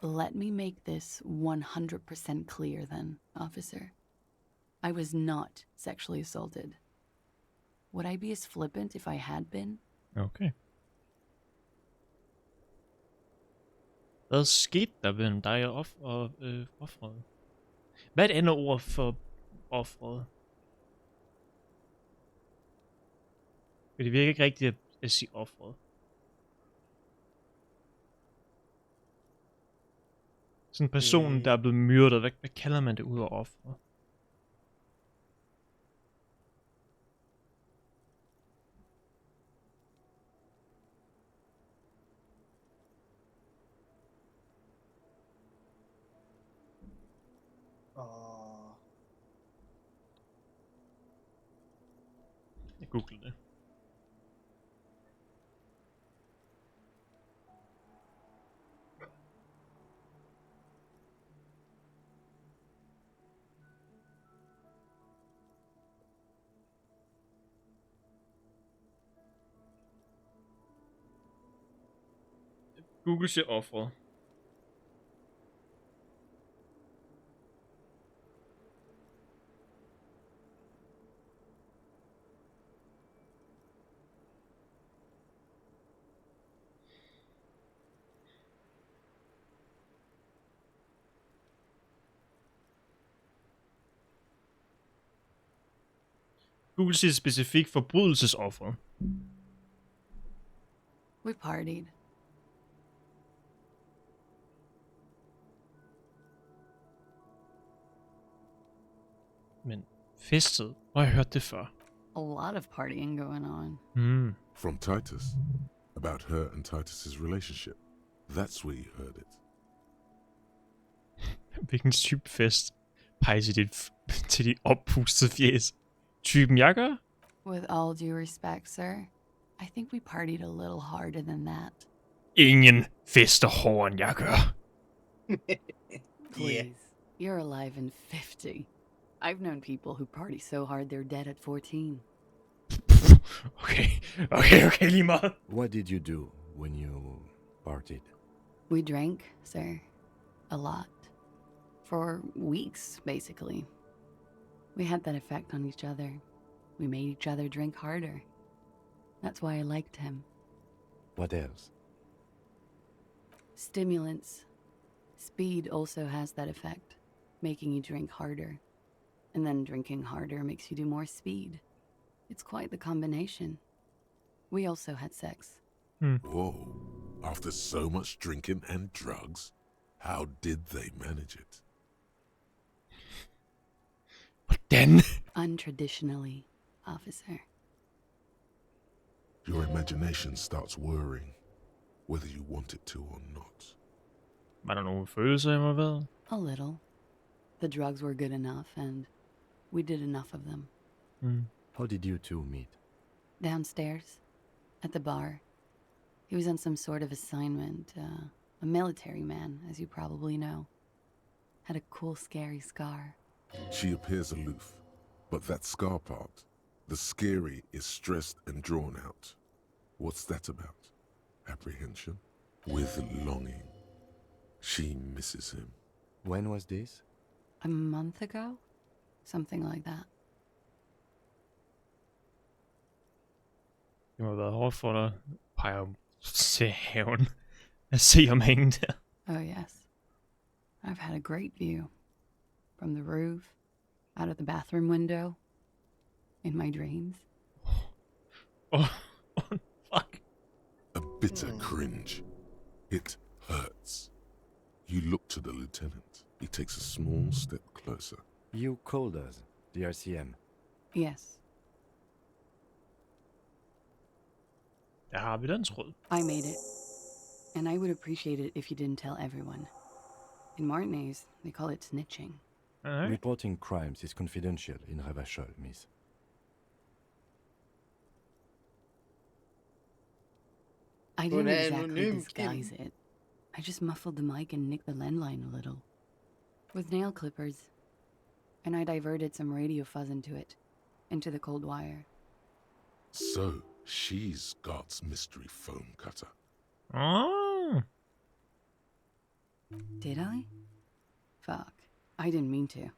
Let me make this 100% clear then, officer. I was not sexually assaulted. Would I be as flippant if I had been? Okay. Hvad skete der mellem dig og offeret? Hvad er et andet ord for offeret? For det virker ikke rigtigt at sige offeret. Sådan en person, der er blevet myrdet. Hvad kalder man det ud af offeret? Jeg googler det. Google siger offeret. Google siger specifikt forbrydelsesofferet. We partied. Men festet? Hvor har jeg hørt det før? A lot of partying going on. From Titus. About her and Titus's relationship. That's where you heard it. Hvilken type fest? Pejs i til dit oppustede fjes. Typen jeg gør? With all due respect, sir, I think we partied a little harder than that. Ingen fester hårdere end jeg gør. Please. You're alive in 50. I've known people who party so hard they're dead at 14. Okay, lige meget. What did you do when you partied? We drank, sir. A lot. For weeks, basically. We had that effect on each other. We made each other drink harder. That's why I liked him. What else? Stimulants. Speed also has that effect, making you drink harder. And then drinking harder makes you do more speed. It's quite the combination. We also had sex. Whoa. After so much drinking and drugs, how did they manage it? Hvordan? Untraditionally, officer. Your imagination starts whirring, whether you want it to or not. Var der nogle følelser involveret? A little. The drugs were good enough, and we did enough of them. How did you two meet? Downstairs, at the bar. He was on some sort of assignment, a military man, as you probably know. Had a cool, scary scar. She appears aloof, but that scar part, the scary, is stressed and drawn out. What's that about? Apprehension? With longing. She misses him. When was this? A month ago? Something like that. Det må have været hårdt for dig. Peger til haven. At se om hængen der. Oh, yes. I've had a great view. From the roof, out of the bathroom window, in my dreams. Fuck. A bitter cringe. It hurts. You look to the lieutenant. He takes a small step closer. You called us, the RCM. Yes. Der har vi den tråd. I made it. And I would appreciate it if you didn't tell everyone. In Martinez, they call it snitching. Reporting crimes is confidential in Revachol, miss. I didn't exactly disguise it. I just muffled the mic and nicked the landline a little. With nail clippers. And I diverted some radio fuzz into it. Into the cold wire. So, she's God's mystery foam cutter. Oh. Did I? Fuck. I didn't mean to.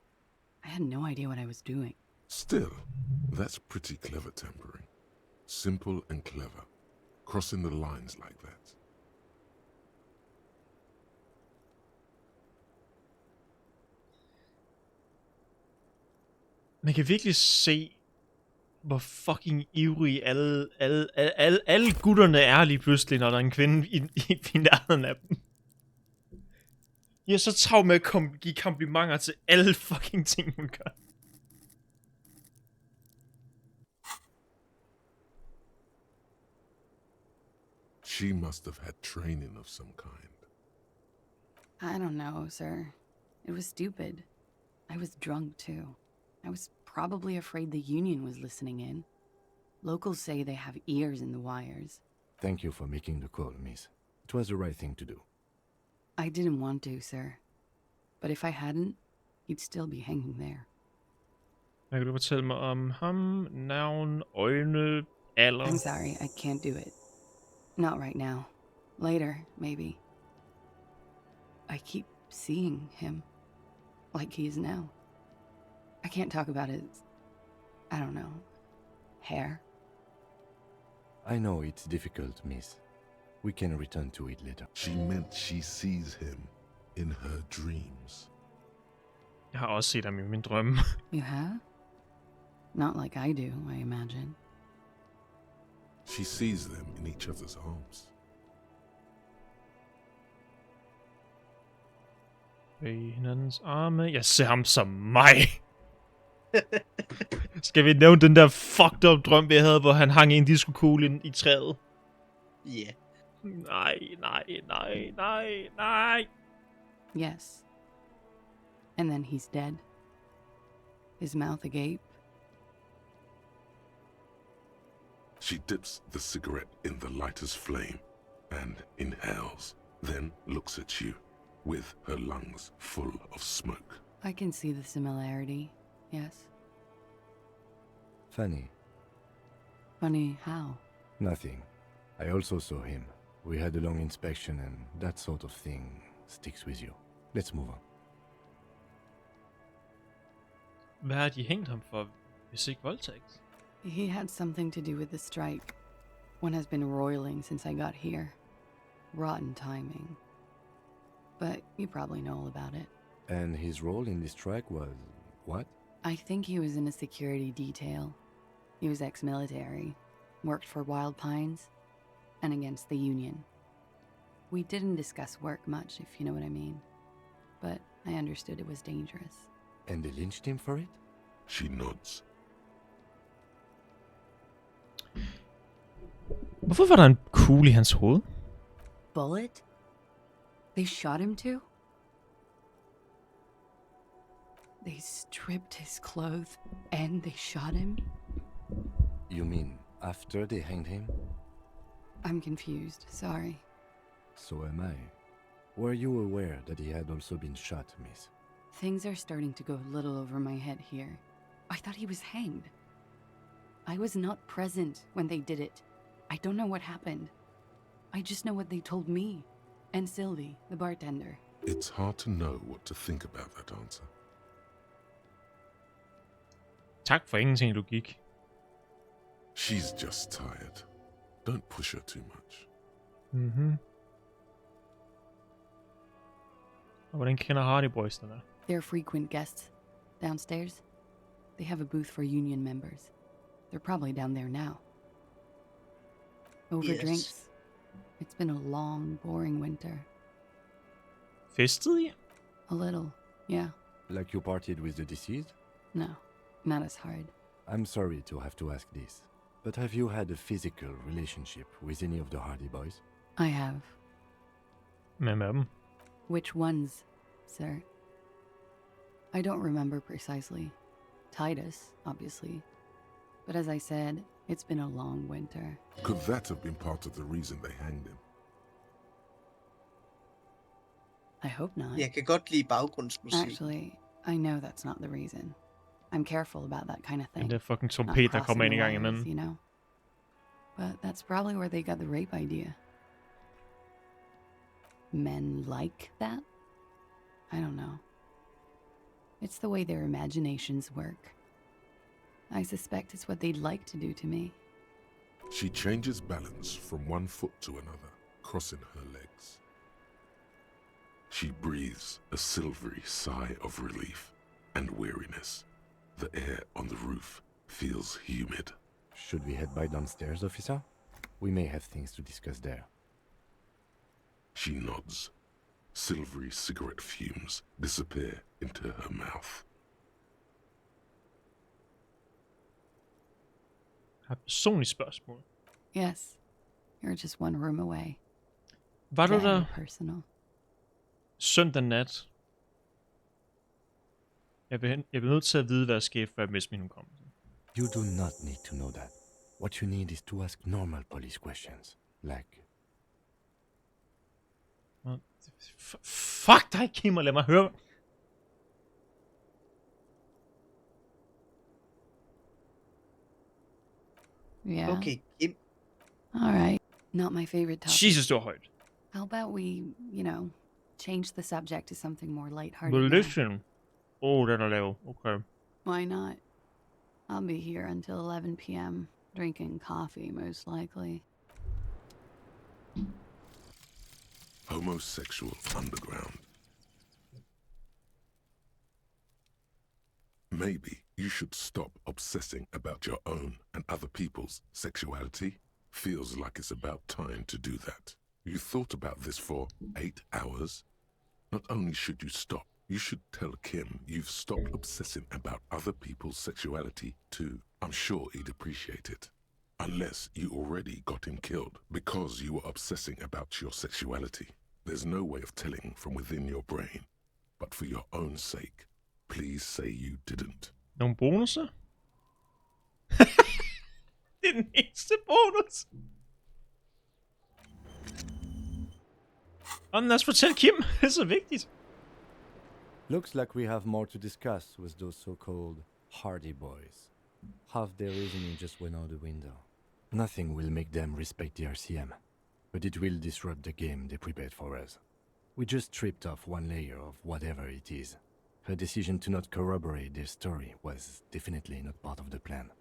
I had no idea what I was doing. Still, that's pretty clever tampering. Simple and clever. Crossing the lines like that. Man kan virkelig se, hvor fucking ivrige alle gutterne er lige pludselig, når der er en kvinde i nærheden af dem. Jeg er så travlt med at give komplimenter til alle fucking ting, hun gør. She must have had training of some kind. I don't know, sir. It was stupid. I was drunk, too. I was probably afraid the Union was listening in. Locals say they have ears in the wires. Thank you for making the call, miss. It was the right thing to do. I didn't want to, sir. But if I hadn't, he'd still be hanging there. Hvad kan du fortælle mig om ham? Navn, øjne, alder? I'm sorry, I can't do it. Not right now. Later, maybe. I keep seeing him. Like he is now. I can't talk about his... I don't know... hair. I know it's difficult, miss. We can return to it later. She meant she sees him in her dreams. Jeg har også set ham i min drømme. You have? Not like I do, I imagine. She sees them in each other's arms. Bag hinandens arme. Jeg ser ham som mig. Skal vi nævne den der fucked up drøm, vi havde, hvor han hang i en diskokugle i træet? Ja. Nej. Yes. And then he's dead. His mouth agape. She dips the cigarette in the lighter's flame and inhales, then looks at you with her lungs full of smoke. I can see the similarity, yes. Funny. Funny how? Nothing. I also saw him. We had a long inspection and that sort of thing sticks with you. Let's move on. Hvad har de hængt ham for, hvis ikke voldtægt? He had something to do with the strike. One has been roiling since I got here. Rotten timing. But you probably know all about it. And his role in this strike was what? I think he was in a security detail. He was ex-military, worked for Wild Pines, and against the Union. We didn't discuss work much, if you know what I mean. But I understood it was dangerous. And they lynched him for it? She nods. Hvorfor var der en kugle i hans hoved? Bullet? They shot him too? They stripped his clothes and they shot him? You mean after they hanged him? I'm confused, sorry. So am I. Were you aware that he had also been shot, miss? Things are starting to go a little over my head here. I thought he was hanged. I was not present when they did it. I don't know what happened. I just know what they told me. And Sylvie, the bartender. It's hard to know what to think about that answer. Tak for ingenting, logik. She's just tired. Don't push her too much. Mhm. Og hvordan kender Hardy Boys den der? They're frequent guests. Downstairs, they have a booth for union members. They're probably down there now. Over Yes. drinks. It's been a long, boring winter. Festede I? A little, yeah. Like you partied with the deceased? No, not as hard. I'm sorry to have to ask this, but have you had a physical relationship with any of the Hardy Boys? I have. Hvem af dem? Which ones, sir? I don't remember precisely. Titus, obviously. But as I said, it's been a long winter. Could that have been part of the reason they hanged him? I hope not. Jeg kan godt lide baggrundsmusik. Actually, I know that's not the reason. I'm careful about that kind of thing. Den der fucking Not trompet, der kommer crossing ind i the gang wires, imellem. you know? But that's probably where they got the rape idea. Men like that? I don't know. It's the way their imaginations work. I suspect it's what they'd like to do to me. She changes balance from one foot to another, crossing her legs. She breathes a silvery sigh of relief and weariness. The air on the roof feels humid. Should we head by downstairs, officer? We may have things to discuss there. She nods. Silvery cigarette fumes disappear into her mouth. Jeg har et personligt spørgsmål. Yes, you're just one room away. Var du Very der personal. søndag nat? Jeg bliver nødt til at vide, hvad der skete, før Miss Min kom. You do not need to know that. What you need is to ask normal police questions, like... Fuck dig, Kim, og lad mig høre. Yeah. Okay, Kim. All right. Not my favorite topic. Jesus, det var højt. How about we, you know, change the subject to something more lighthearted? now? Elysium. Den er lav. Okay. Why not? I'll be here until 11 p.m. drinking coffee, most likely. Homosexual underground. Maybe you should stop obsessing about your own and other people's sexuality. Feels like it's about time to do that. You thought about this for 8 hours? Not only should you stop, You should tell Kim you've stopped obsessing about other people's sexuality too. I'm sure he'd appreciate it. Unless you already got him killed because you were obsessing about your sexuality. There's no way of telling from within your brain. But for your own sake, please say you didn't. Nogle bonusser? Det er den eneste bonus. Lad os fortælle Kim. Det er så vigtigt. Looks like we have more to discuss with those so-called hardy boys. Half their reasoning just went out the window. Nothing will make them respect the RCM, but it will disrupt the game they prepared for us. We just stripped off one layer of whatever it is. Her decision to not corroborate their story was definitely not part of the plan.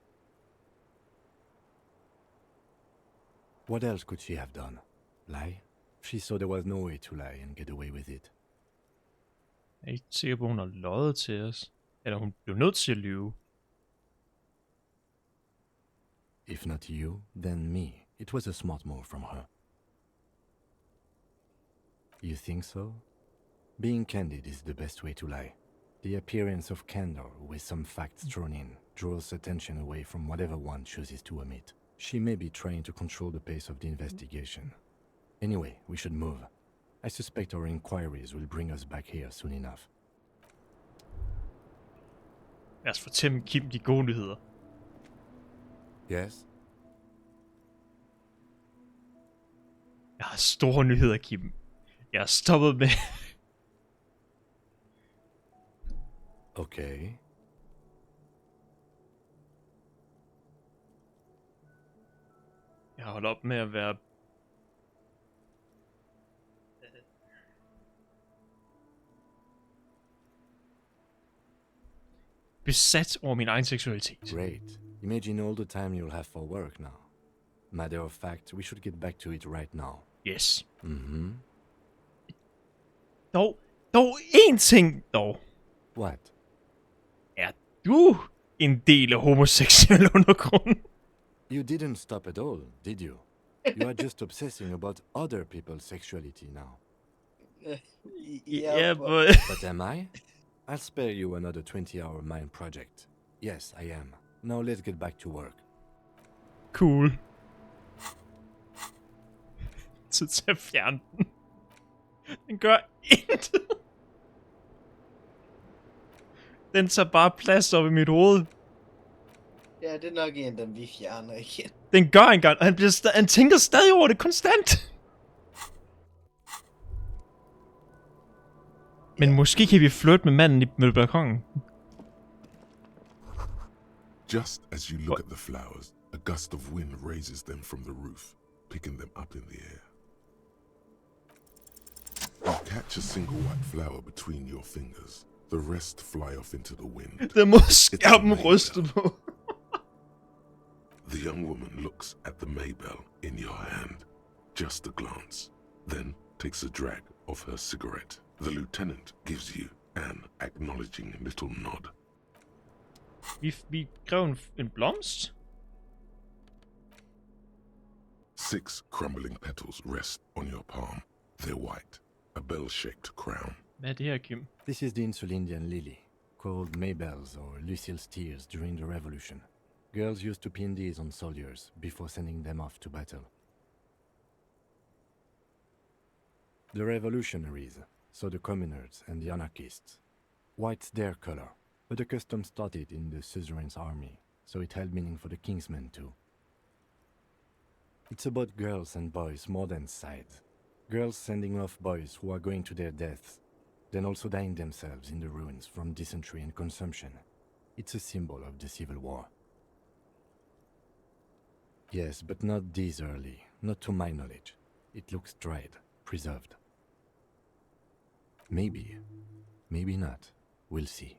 What else could she have done? Lie? She saw there was no way to lie and get away with it. Jeg er ikke sikker på, hun har løjet til os. Eller hun blev nødt til at lyve. If not you, then me. It was a smart move from her. You think so? Being candid is the best way to lie. The appearance of candor with some facts thrown in draws attention away from whatever one chooses to omit. She may be trying to control the pace of the investigation. Anyway, we should move. I suspect our inquiries will bring us back here soon enough. Lad os fortælle Kim de gode nyheder. Yes? Jeg har store nyheder, Kim. Jeg er stoppet med... Okay. Jeg har holdt op med at være... besat over min egen seksualitet. Great. Imagine all the time you'll have for work now. Matter of fact, we should get back to it right now. Yes. Mm-hmm. Dog én ting dog. What? Er du en del af homoseksuel undergrund? You didn't stop at all, did you? You are just obsessing about other people's sexuality now. Yeah, but... But am I? I'll spare you another 20-hour mind project. Yes, I am. Now let's get back to work. Cool. Så til at fjerne den. Den gør intet. Den tager bare plads op i mit hoved. Ja, det er nok en, den vi fjerner igen. Den gør engang, og han tænker stadig over det konstant. Men måske kan vi flytte med manden med balkongen. Just as you look at the flowers, a gust of wind raises them from the roof, picking them up in the air. You catch a single white flower between your fingers. The rest fly off into the wind. Det må skærmen ryste på. The young woman looks at the Maybell in your hand. Just a glance, then takes a drag of her cigarette. The lieutenant gives you an acknowledging little nod. Vi grev en blomst? 6 crumbling petals rest on your palm. They're white, a bell-shaped crown. Hvad er det her, Kim? This is the Insulindian lily, called Maybells or Lucille's tears during the Revolution. Girls used to pin these on soldiers before sending them off to battle. The revolutionaries, so the communards and the anarchists. White's their color, but the custom started in the suzerain's army, so it held meaning for the kingsmen too. It's about girls and boys more than sides. Girls sending off boys who are going to their deaths, then also dying themselves in the ruins from dysentery and consumption. It's a symbol of the civil war. Yes, but not this early, not to my knowledge. It looks dried, preserved. Maybe, maybe not. We'll see.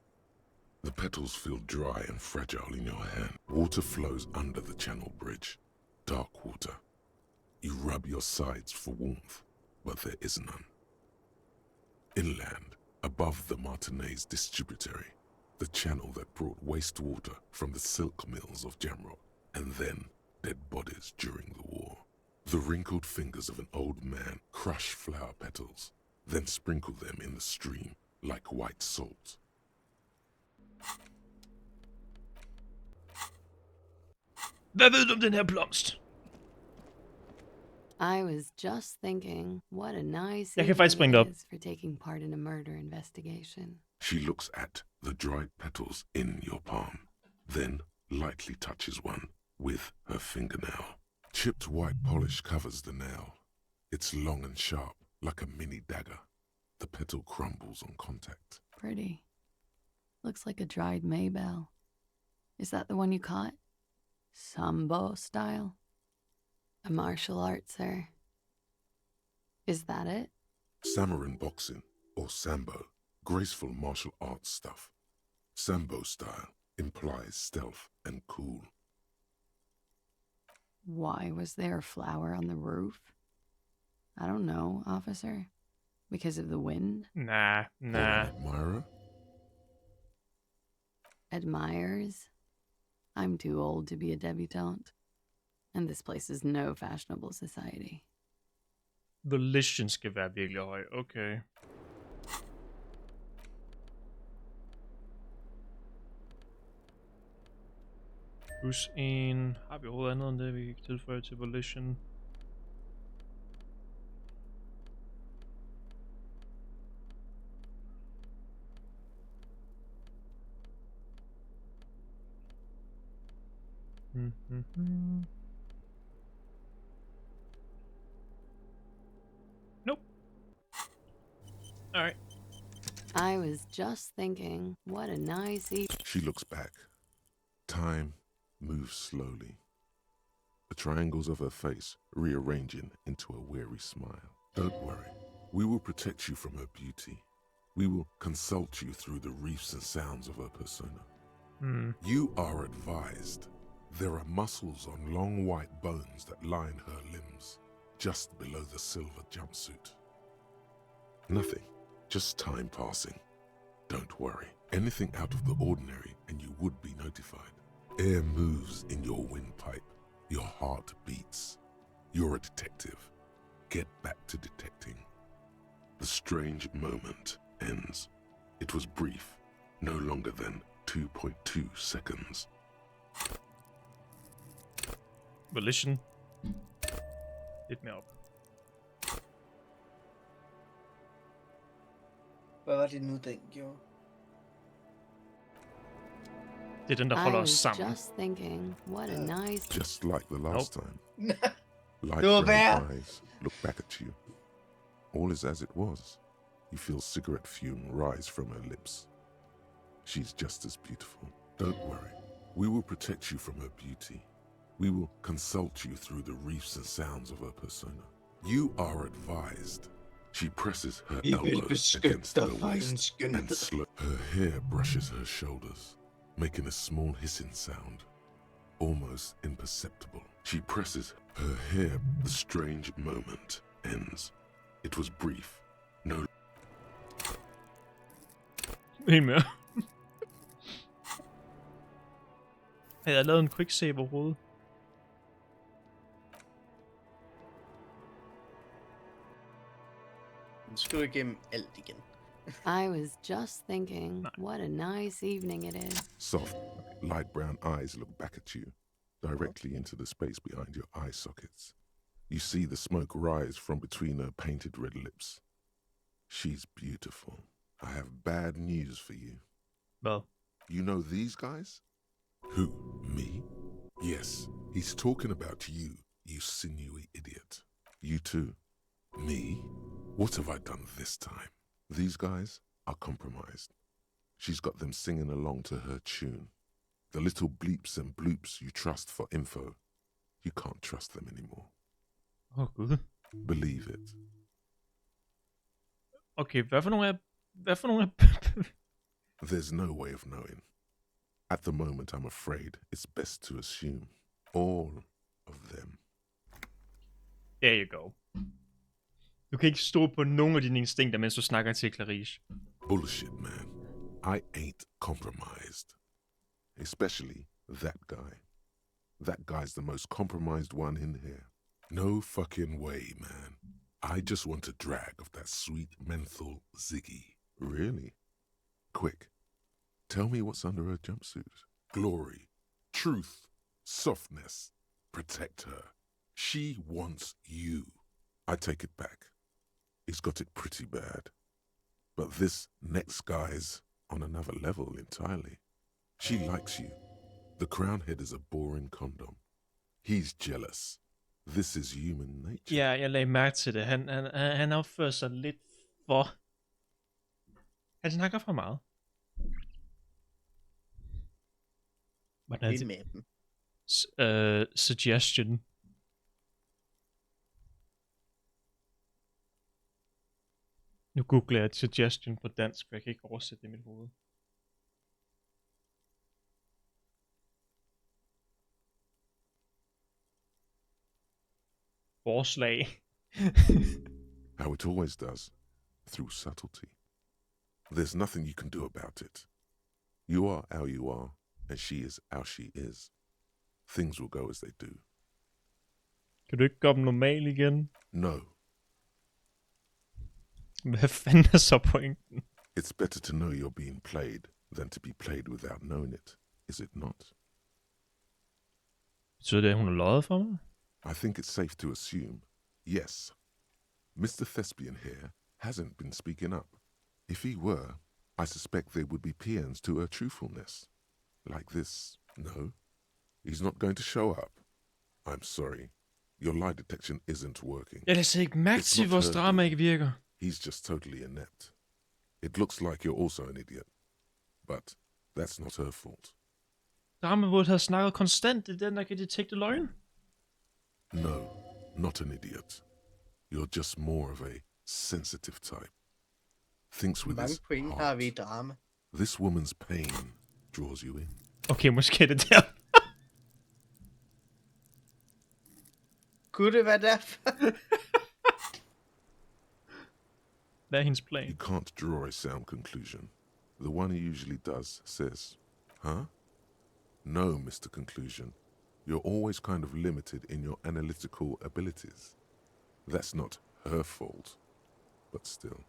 The petals feel dry and fragile in your hand. Water flows under the channel bridge. Dark water. You rub your sides for warmth, but there is none. Inland, above the Martinez distributary, the channel that brought wastewater from the silk mills of Jamrock, and then dead bodies during the war. The wrinkled fingers of an old man crush flower petals, then sprinkle them in the stream, like white salt. Hvad ved du om den her blomst? I was just thinking, what a nice Jeg kan faktisk evening bringe det it op. is for taking part in a murder investigation. She looks at the dried petals in your palm, then lightly touches one with her fingernail. Chipped white polish covers the nail. It's long and sharp, like a mini dagger. The petal crumbles on contact. Pretty. Looks like a dried maybell. Is that the one you caught? Sambo style? A martial art, sir. Is that it? Samurai boxing, or sambo, graceful martial arts stuff. Sambo style implies stealth and cool. Why was there a flower on the roof? I don't know, officer. Because of the wind? Nah. Admirer? Admires? I'm too old to be a debutante. And this place is no fashionable society. Volition skal være virkelig høj. Okay. Plus 1. Har vi overhovedet andet end det, vi kan tilføje til Volition? Nope. Alright. I was just thinking, what a nice She looks back. Time moves slowly. The triangles of her face rearranging into a weary smile. Don't worry. We will protect you from her beauty. We will consult you through the reefs and sounds of her persona. You are advised. There are muscles on long white bones that line her limbs, just below the silver jumpsuit. Nothing, just time passing. Don't worry. Anything out of the ordinary and you would be notified. Air moves in your windpipe. Your heart beats. You're a detective. Get back to detecting. The strange moment ends. It was brief, no longer than 2.2 seconds. Volition. Lidt mere op. Hvad var det nu, den gjorde? Det er den, der holder os sammen. Just thinking, what a nice... Just like the last time. Light Det var værre. brown eyes look back at you. All is as it was. You feel cigarette fume rise from her lips. She's just as beautiful. Don't worry. We will protect you from her beauty. We will consult you through the reefs and sounds of her persona. You are advised. She presses her elbows against her waist and her hair brushes her shoulders, making a small hissing sound, almost imperceptible. She presses her hair. The strange moment ends. It was brief. No. En mere. Havde jeg lavet en quick save overhovedet? Nu skal du igennem alt igen. I was just thinking, what a nice evening it is. Soft, light brown eyes look back at you, directly into the space behind your eye sockets. You see the smoke rise from between her painted red lips. She's beautiful. I have bad news for you. Well. You know these guys? Who, me? Yes, he's talking about you, you sinewy idiot. You too. Me? What have I done this time? These guys are compromised. She's got them singing along to her tune. The little bleeps and bloops you trust for info, you can't trust them anymore. Oh, Gud. Believe it. Okay, hvad for nogle af... There's no way of knowing. At the moment, I'm afraid it's best to assume all of them. There you go. Du kan ikke stå på nogen af dine instinkter, mens du snakker til Clarice. Bullshit, man. I ain't compromised. Especially that guy. That guy's the most compromised one in here. No fucking way, man. I just want a drag of that sweet menthol ziggy Really? Quick. Tell me what's under her jumpsuit. Glory, truth, softness. Protect her. She wants you. I take it back. He's got it pretty bad. But this next guy's on another level entirely. She likes you. The crownhead is a boring condom. He's jealous. This is human nature. Ja, jeg lagde mærke til det. Han opfører sig lidt for... Han snakker for meget. Hvordan er det? Med dem. Suggestion. Nu googler jeg suggestion på dansk, for jeg kan ikke oversætte det i mit hoved. Forslag. How it always does. Through subtlety. There's nothing you can do about it. You are how you are, and she is how she is. Things will go as they do. Kan du ikke gøre dem normal igen? No. Hvad fanden er så pointen? It's better to know you're being played than to be played without knowing it, is it not? Betyder det, at hun har løjet for mig? I think it's safe to assume, yes. Mr. Thespian here hasn't been speaking up. If he were, I suspect there would be paeans to her truthfulness. Like this, no. He's not going to show up. I'm sorry. Your lie detection isn't working. Jeg lader ikke mærke til, hvor vores drama ikke virker. He's just totally inept. It looks like you're also an idiot. But that's not her fault. Drama burde have snakket konstant i den, der kan detekte løgn. No, not an idiot. You're just more of a sensitive type. Thinks with his point har vi i drama. This woman's pain draws you in. Okay, måske er det der. Kunne det være derfor? Hvad er hendes plan? You can't draw a sound conclusion. The one he usually does says, huh? No, Mr. Conclusion. You're always kind of limited in your analytical abilities. That's not her fault, but still.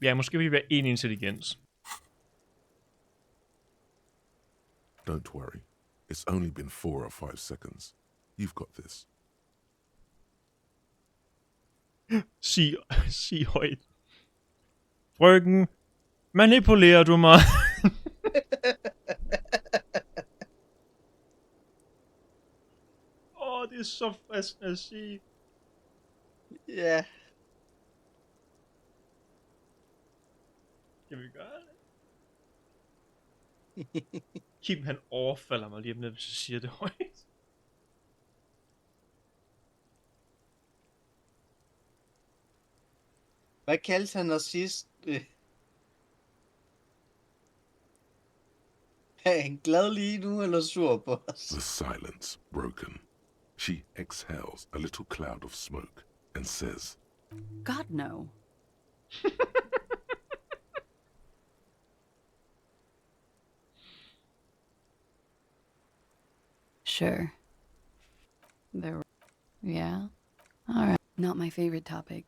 Ja, måske vil vi være en intelligens. Don't worry. It's only been 4 or 5 seconds. You've got this. Sig højt. Frøken, manipulerer du mig? Det er så fristende at sige. Ja. Kan vi gøre det? Kim, han overfalder mig lige om lidt, hvis jeg siger det højt. Hvad kaldte han os sidst? Er han glad lige nu, eller sur på os? The silence broken. She exhales a little cloud of smoke and says, God, no. Sure. Yeah. All right. Not my favorite topic.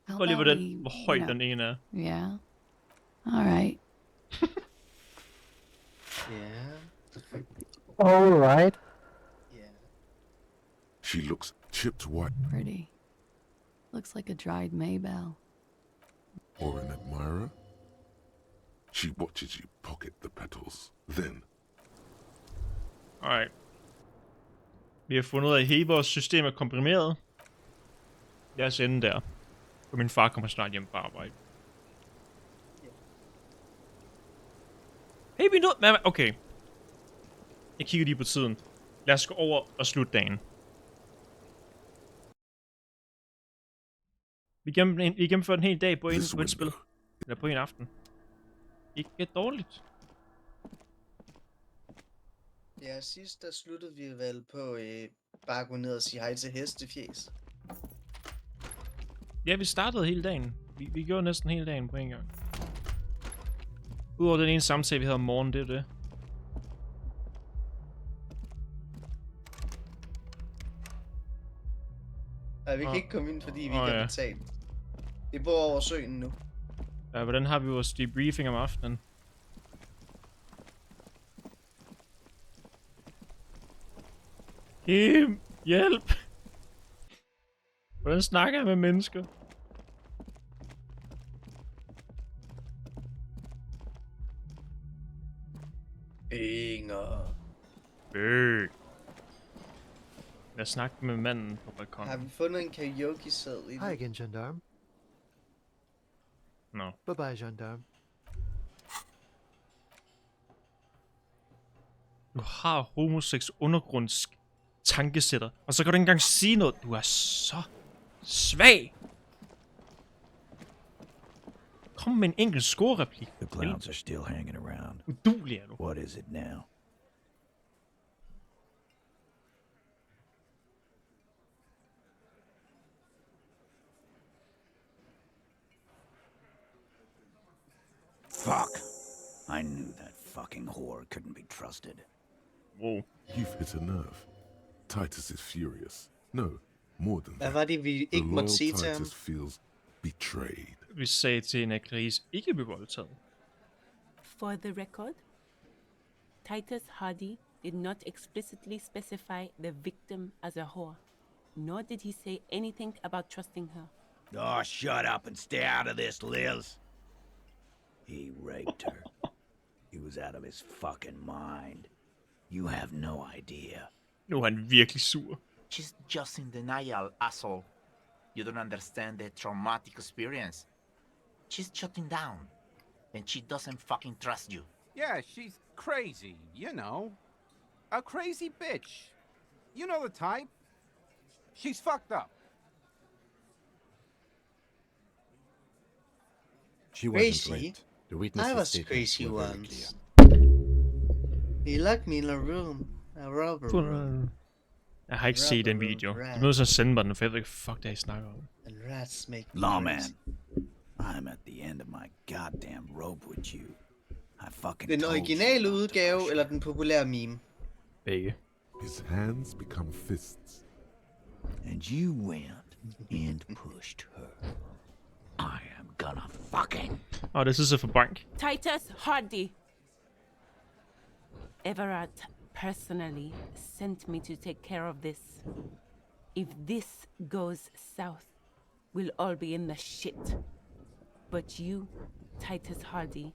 How Prøv lige, about we, hvor høj den ene er. Yeah. All right. Yeah. All right. She looks chipped white. Pretty. Looks like a dried Maybell. Or an admirer. She watches you pocket the petals. Then. Alright. Vi har fundet ud af, at hele vores system er komprimeret. Lad os ende der. For min far kommer snart hjem på arbejde. Hey, vi nåede... Okay. Jeg kigger lige på tiden. Lad os gå over og slutte dagen. Vi gennemførte en hel dag på et spil. Eller på en aften. Ikke dårligt. Ja, sidst der sluttede vi vel på bare at gå ned og sige hej til hestefjes. Ja, vi startede hele dagen. Vi gjorde næsten hele dagen på en gang. Udover den ene samtale, vi havde om morgenen, det er det. Nej, vi kan ikke komme ind, fordi vi ikke har betalt. Vi bor over søen nu. Ja, hvordan har vi vores debriefing om aftenen? Kim, hjælp! Hvordan snakker jeg med mennesker? Inger. Jeg snakkede med manden på balkonen. Har vi fundet en karaoke-seddel i Hi again, gendarme. No. Bye-bye, gendarme. Du har homosex undergrunds tankesætter, og så kan du ikke engang sige noget. Du er så svag. Kom med en enkelt scorereplik. The clowns are still hanging around. Udulig er du. What is it now? Fuck! I knew that fucking whore couldn't be trusted. Whoa. You've hit a nerve. Titus is furious. No, more than Hvad that. var det, vi The ikke måtte loyal sige til ham? Titus feels betrayed. Vi sagde til en, at Gris ikke blev voldtaget. For the record, Titus Hardy did not explicitly specify the victim as a whore, nor did he say anything about trusting her. Oh, shut up and stay out of this, Liz. He raped her. He was out of his fucking mind. You have no idea. Nu er han virkelig sur. She's just in denial, asshole. You don't understand the traumatic experience. She's shutting down. And she doesn't fucking trust you. Yeah, she's crazy, you know. A crazy bitch. You know the type. She's fucked up. She Crazy? wasn't raped. The I witnesses was statements crazy were very once. clear. He locked me in a room. A rubber room. Jeg har ikke set den video. Du er nødt til at sende mig den, for jeg ved ikke, fuck det, jeg snakker om. And rats make me Lawman, crazy. I'm at the end of my goddamn rope with you. I fucking Den told you originale not to udgave, push eller den populære meme? Begge. His hands become fists. And you went and pushed her. I am gonna fucking... Det er så for bank. Titus Hardy. Everett personally sent me to take care of this. If this goes south, we'll all be in the shit. But you, Titus Hardy,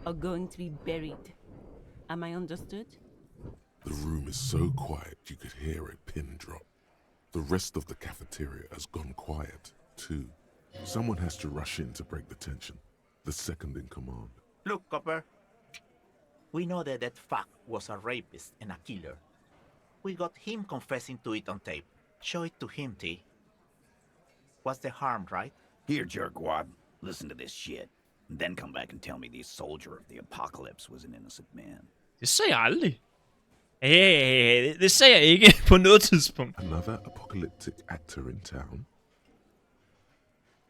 are going to be buried. Am I understood? The room is so quiet you could hear a pin drop. The rest of the cafeteria has gone quiet, too. Someone has to rush in to break the tension. The second in command. Look, Copper. We know that that fuck was a rapist and a killer. We got him confessing to it on tape. Show it to him, T. What's the harm, right? Here, jerkwad, listen to this shit. And then come back and tell me the soldier of the apocalypse was an innocent man. Det sagde jeg aldrig. Hey, det sagde jeg ikke på noget tidspunkt. Another apocalyptic actor in town.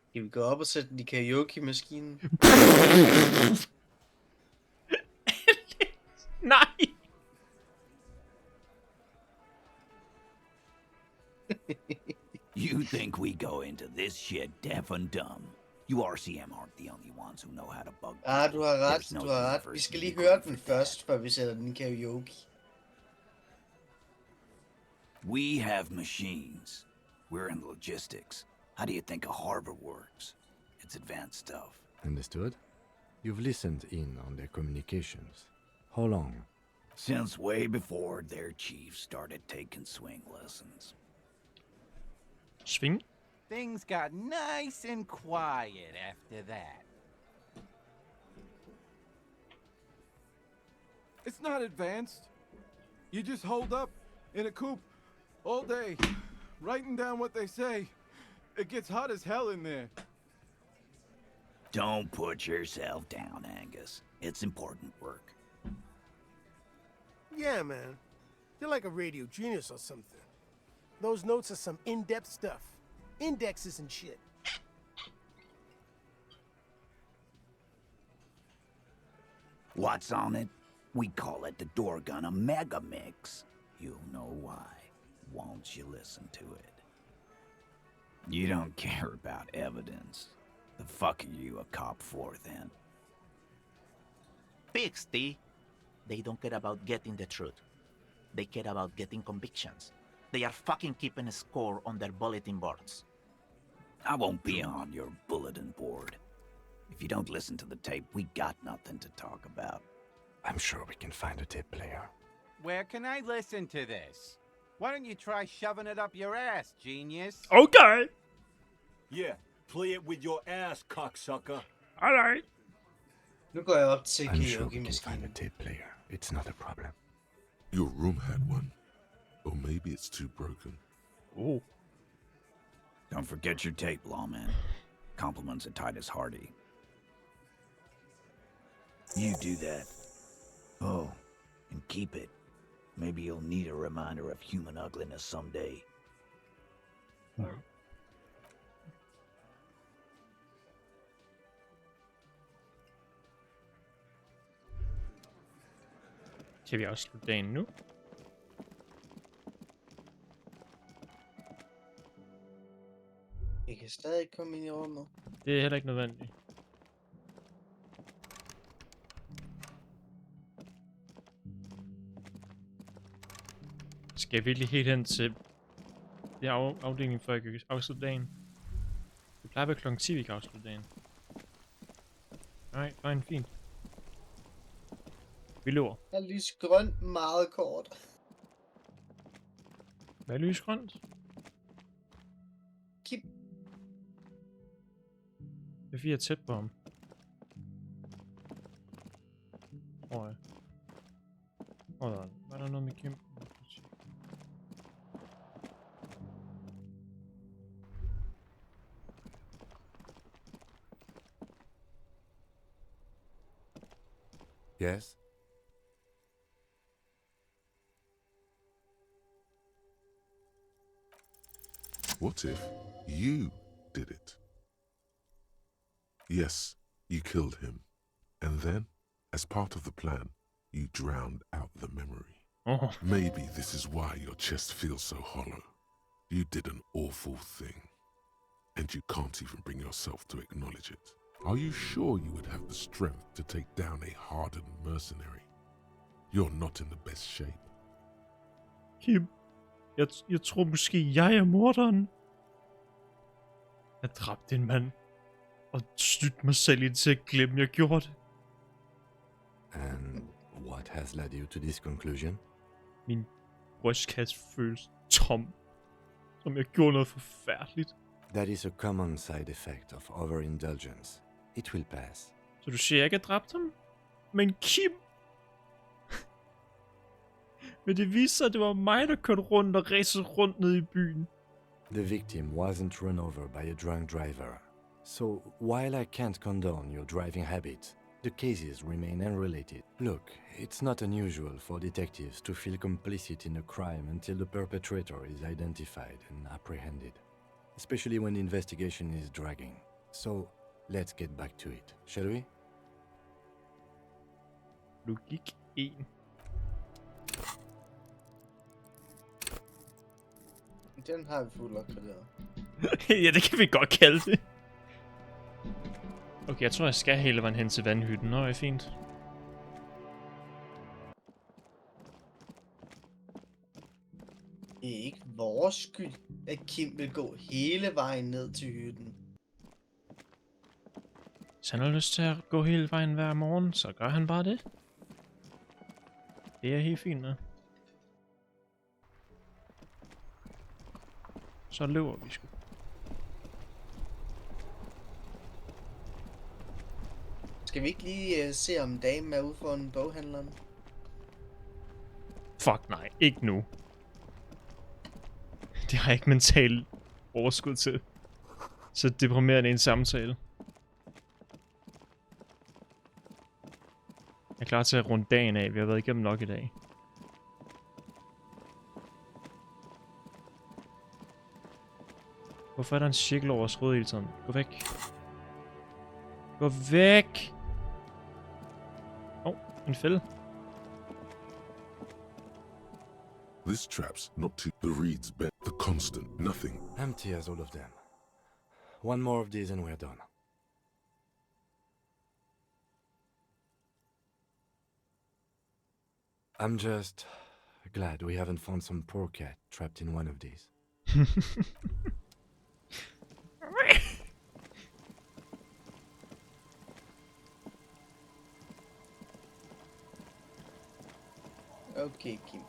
Skal vi gå op og sætte den i karaoke-maskinen? Nej! You think we go into this shit deaf and dumb? You RCM aren't the only ones who know how to bug Ah, people. du har ret, There's no du har ret. Vi university skal lige degree høre for den that. først, før vi sætter den i karaoke. We have machines. We're in logistics. How do you think a harbor works? It's advanced stuff. Understood? You've listened in on their communications. How long? Since way before their chief started taking swing lessons. Swing? Things got nice and quiet after that. It's not advanced. You just hold up in a coop all day, writing down what they say. It gets hot as hell in there. Don't put yourself down, Angus. It's important work. Yeah, man. You're like a radio genius or something. Those notes are some in-depth stuff. Indexes and shit. What's on it? We call it the door gun a mega mix. You'll know why once you listen to it. You don't care about evidence. The fuck are you a cop for, then? Pigs, T. They don't care about getting the truth. They care about getting convictions. They are fucking keeping a score on their bulletin boards. I won't be on your bulletin board. If you don't listen to the tape, we got nothing to talk about. I'm sure we can find a tape player. Where can I listen to this? Why don't you try shoving it up your ass, genius? Okay. Yeah, play it with your ass, cocksucker. Alright. Nu går jeg op til I'm sure we can karaoke-maskinen. find a tape player. It's not a problem. Your room had one. Or maybe it's too broken. Oh. Don't forget your tape, lawman. Compliments of Titus Hardy. You do that. Oh, and keep it. Maybe you'll need a reminder of human ugliness someday. Kan vi også slutte dagen nu? Jeg kan stadig komme ind i rummet. Det er heller ikke nødvendigt. Skal jeg virkelig helt hen til det afdeling, før jeg kan afslutte dagen? Det plejer at være klokken 10, vi kan afslutte dagen. Nej, fine, fint. Vi løber. Jeg er lysgrønt meget kort. Hvad er lysgrønt? Kip. Det er fordi, jeg er tæt på ham. Tror jeg. Hold on. Var der noget med Kim? Yes? What if you did it? Yes, you killed him. And then, as part of the plan, you drowned out the memory. Oh. Maybe this is why your chest feels so hollow. You did an awful thing. And you can't even bring yourself to acknowledge it. Are you sure you would have the strength to take down a hardened mercenary? You're not in the best shape. Kim. Jeg tror måske, jeg er morderen. Jeg dræbte en mand. Og stødte mig selv ind til at glemme, jeg gjorde det. And what has led you to this conclusion? Min brystkasse føles tom. Som jeg gjorde noget forfærdeligt. That is a common side effect of overindulgence. It will pass. Så du siger, jeg ikke har dræbt ham? Men Kim! Men det viste sig, at det var mig, der kørte rundt og ræsede rundt ned i byen. The victim wasn't run over by a drunk driver. So, while I can't condone your driving habit, the cases remain unrelated. Look, it's not unusual for detectives to feel complicit in a crime until the perpetrator is identified and apprehended, especially when the investigation is dragging. So, let's get back to it, shall we? Logik 1. Den har vi fuld opgraderet. Ja, det kan vi godt kalde det. Okay, jeg tror, jeg skal hele vejen hen til vandhytten. Nå, er fint. Det er ikke vores skyld, at Kim vil gå hele vejen ned til hytten. Hvis han har lyst til at gå hele vejen hver morgen, så gør han bare det. Det er helt fint med. Så løber vi sgu. Skal vi ikke lige se, om damen er ude for en boghandleren? Fuck nej, ikke nu. Det har jeg ikke mentalt overskud til. Så deprimerende en samtale. Jeg er klar til at runde dagen af. Vi har været igennem nok i dag. Hvorfor er der en cirkel over os røde hele tiden? Gå væk. Gå væk! En fælde. This trap's not too... The reeds bent. The constant. Nothing. Empty as all of them. One more of these and we're done. I'm just glad we haven't found some poor cat trapped in one of these. Okay, Kim.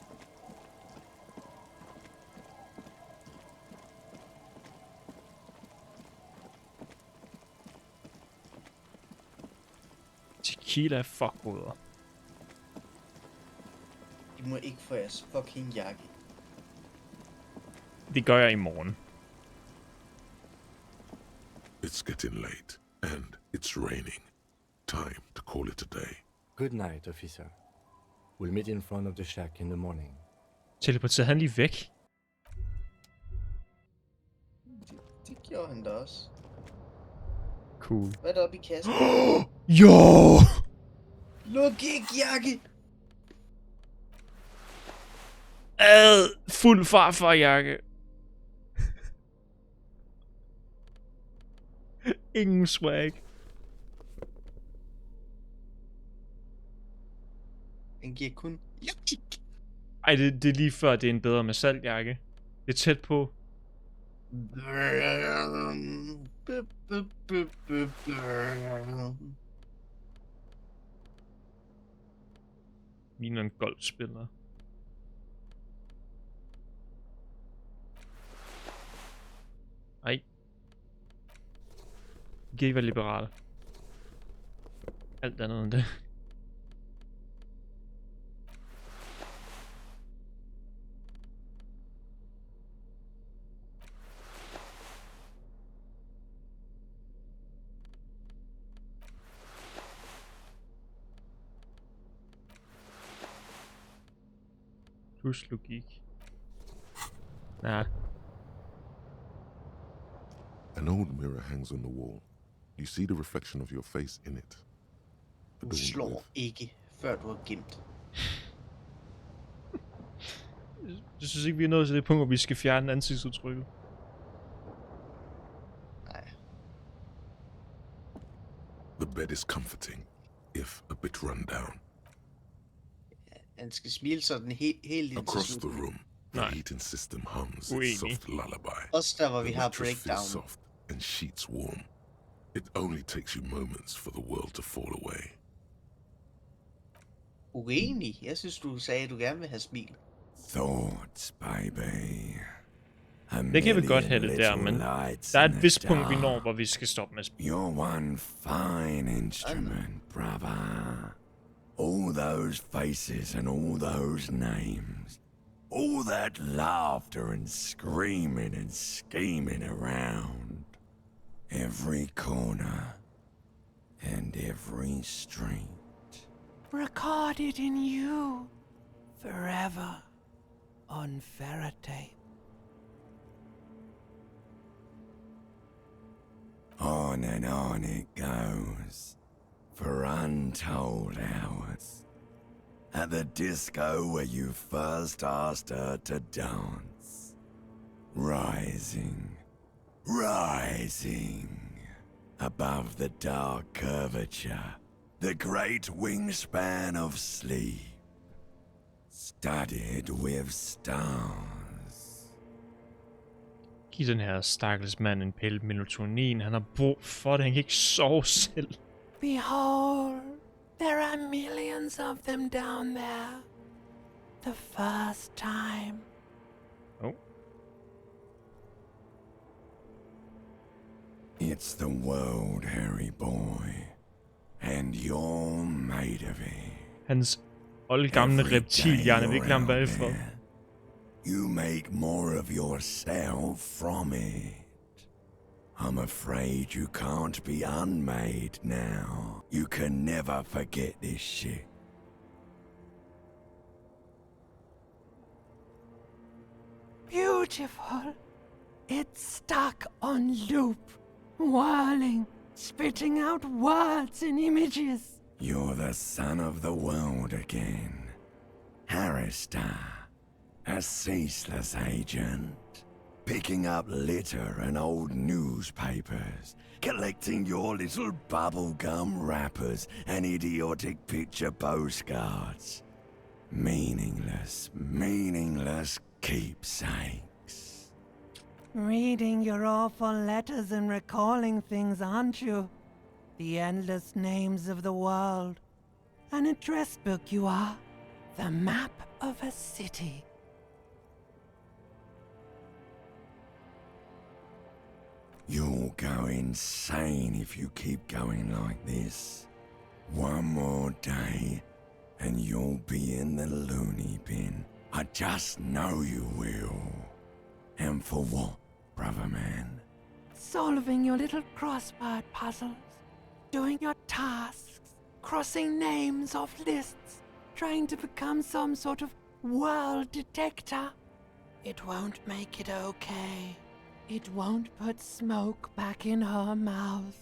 Tequila fuckruder. I må ikke få jeres fucking jakke. Det gør jeg i morgen. It's getting late, and it's raining. Time to call it a day. Good night, officer. We'll meet in front of the shack in the morning. Teleporterede han lige væk? Det gjorde han da også. Cool. Hvad er der oppe i kassen? Jo! Luk ikke, jakke! Fuld farfarjakke. Ingen swag. Den giver kun... Ej, det er lige før, det er en bedre med saltjakke. Det er tæt på. Ligner en golfspiller. Ej. Det kan ikke være liberal. Alt andet end det. Plus logik. Nah. An old mirror hangs on the wall. You see the reflection of your face in it. Du slår ikke, før du har gemt. Jeg synes ikke, vi er nået til det punkt, hvor vi skal fjerne ansigtsudtrykket. Nej. The bed is comforting, if a bit run down. Han skal smile sådan helt ind til Across slut. the room, the heating system hums Uenig. its soft lullaby. Også der, hvor vi The har mattress feels breakdown. soft and sheets warm. It only takes you moments for the world to fall away. Uenig? Jeg synes, du sagde, at du gerne vil have smil. Thoughts, baby. Det kan vi godt have det der, men der er et vist punkt, vi når, hvor vi skal stoppe med spil. You're one fine instrument, brother. All those faces and all those names. All that laughter and screaming and scheming around. Every corner and every street. Recorded in you forever on Ferrotape. On and on it goes, for untold hours. At the disco where you first asked her to dance. Rising, rising, above the dark curvature, the great wingspan of sleep, studded with stars. Giv den her stakkels mand en pille melatonin. Han har brug for det. Han kan ikke sove selv. Behold, there are millions of them down there. The first time. Oh. It's the world, Harry boy, and you're made of it. Hans oldgamle reptilhjerne vil ikke lade ham være i fred. You make more of yourself from it. I'm afraid you can't be unmade now. You can never forget this shit. Beautiful. It's stuck on loop, whirling, spitting out words and images. You're the son of the world again. Harrister, a ceaseless agent. Picking up litter and old newspapers. Collecting your little bubblegum wrappers and idiotic picture postcards. Meaningless keepsakes. Reading your awful letters and recalling things, aren't you? The endless names of the world. An address book you are. The map of a city. You'll go insane if you keep going like this. One more day, and you'll be in the loony bin. I just know you will. And for what, brother man? Solving your little crossword puzzles. Doing your tasks. Crossing names off lists. Trying to become some sort of world detector. It won't make it okay. It won't put smoke back in her mouth.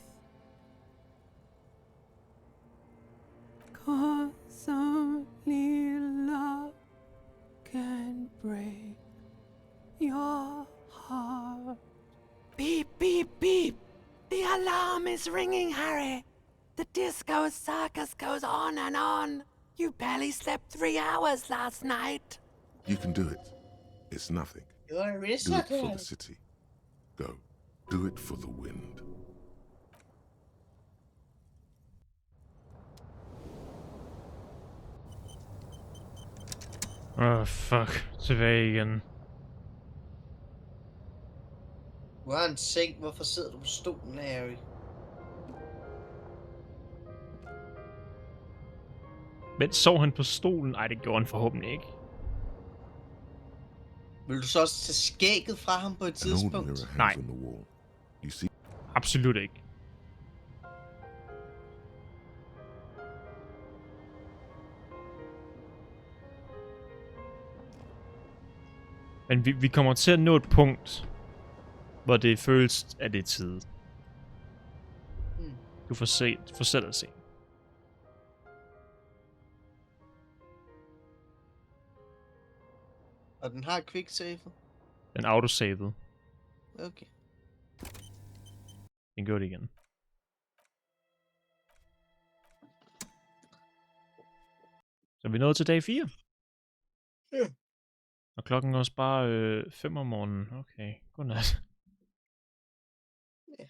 'Cause only love can break your heart. Beep, beep, beep! The alarm is ringing, Harry! The disco circus goes on and on! You barely slept 3 hours last night! You can do it. It's nothing. You're a Do wizard. it for the city. Go. Do it for the wind. Fuck. Tilbage igen. Du har en seng. Hvorfor sidder du på stolen, Harry? Men sov han på stolen? Ej, det gjorde han forhåbentlig ikke. Vil du så også tage skægget fra ham på et tidspunkt? Nej. Absolut ikke. Men vi kommer til at nå et punkt, hvor det føles, at det er tid. Du får selv at se. Og den har quicksave? Den autosavede. Okay. Den gjorde det igen. Så vi er nået til dag 4. Ja. Og klokken er også bare 5 om morgenen. Okay, godnat. Ja.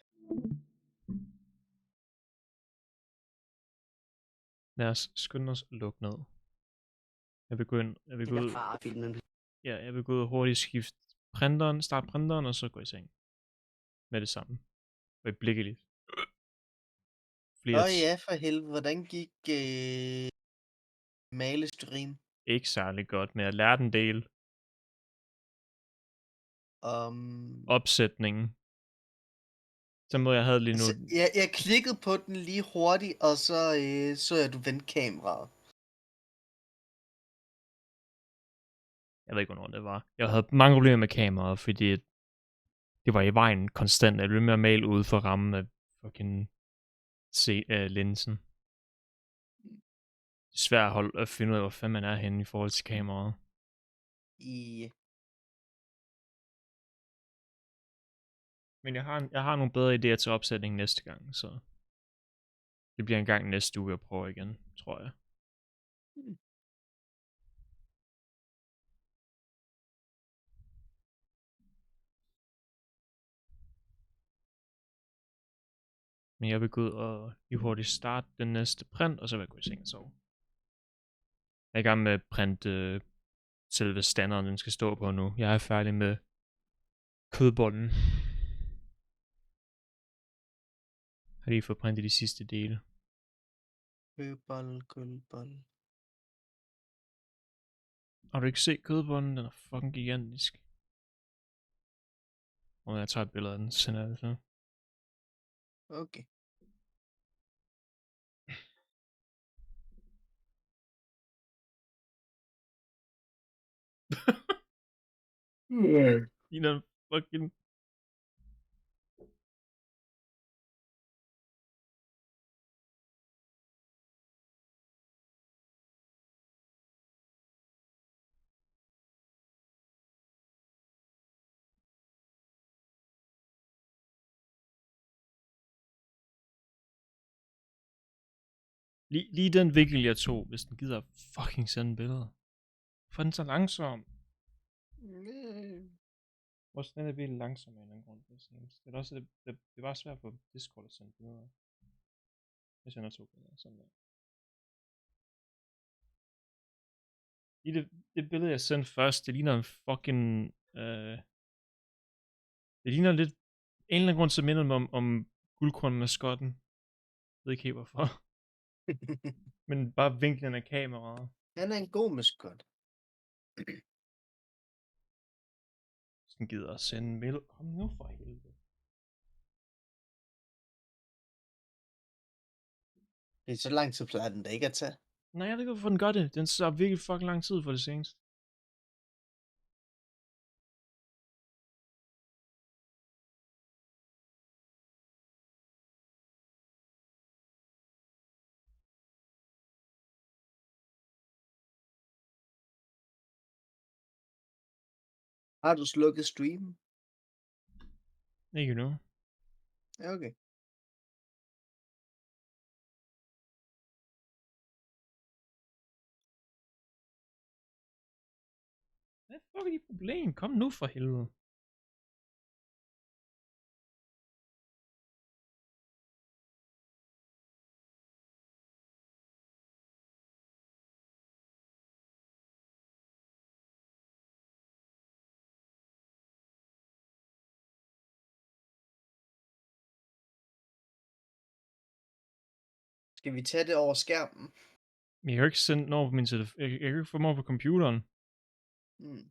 Lad os skynde os lukke ned. Jeg vil gå ud. Ja, jeg vil gå ud og hurtigt skifte printeren, starte printeren, og så gå i seng. Med det samme. Øjeblikkeligt. Ja, for helvede. Hvordan gik malestream? Ikke særlig godt, men jeg lærte en del. Opsætningen. Den måde, jeg havde lige nu. Altså, jeg klikkede på den lige hurtigt, og så jeg, du vendte kameraet. Jeg ved ikke, hvornår det var. Jeg havde mange problemer med kameraet, fordi det var i vejen konstant. Jeg blev med at male ude for rammen af fucking linsen. Det er svært at finde ud af, hvor fanden man er henne i forhold til kameraet. Yeah. Men jeg har nogle bedre idéer til opsætning næste gang, så det bliver en gang næste uge, jeg prøver igen, tror jeg. Men jeg vil gå ud og lige hurtigt starte den næste print, og så vil jeg gå i seng og sove. Jeg er i gang med at printe selve standarden, den skal stå på nu. Jeg er færdig med kødbollen. Har lige fået printet de sidste dele. Kødbolle. Har du ikke set kødbollen? Den er fucking gigantisk. Og jeg tager et billede af den, sender jeg det så. Okay. I den fucking... Lige den vinkel jeg tog, hvis den gider fucking sende billeder. Hvorfor er den så langsom? Vores den er virkelig langsom af en eller anden grund. Det er også, det var svært på Discord at sende billeder. Jeg sender 2 billeder, sådan der. I det billede, jeg sendte først, det ligner en fucking... det ligner lidt... En eller anden grund, så minder mig om guldkornmaskotten. Jeg ved ikke helt hvorfor. Men bare vinklen af kameraet. Han er en god maskot. Sådan gider at sende en mail. Kom nu for helvede. Det er så lang tid plejer den da ikke at tage. Nej, jeg ved ikke, hvorfor den gør det. Den tager virkelig fucking lang tid for det seneste. Har du slukket streamen? Ikke nu. Ja, okay. Hvad fuck er dit problem? Kom nu for helvede. Skal vi tage det over skærmen? Men jeg kan ikke sende den over på min telefon. Jeg kan ikke få den over på computeren. Hmm.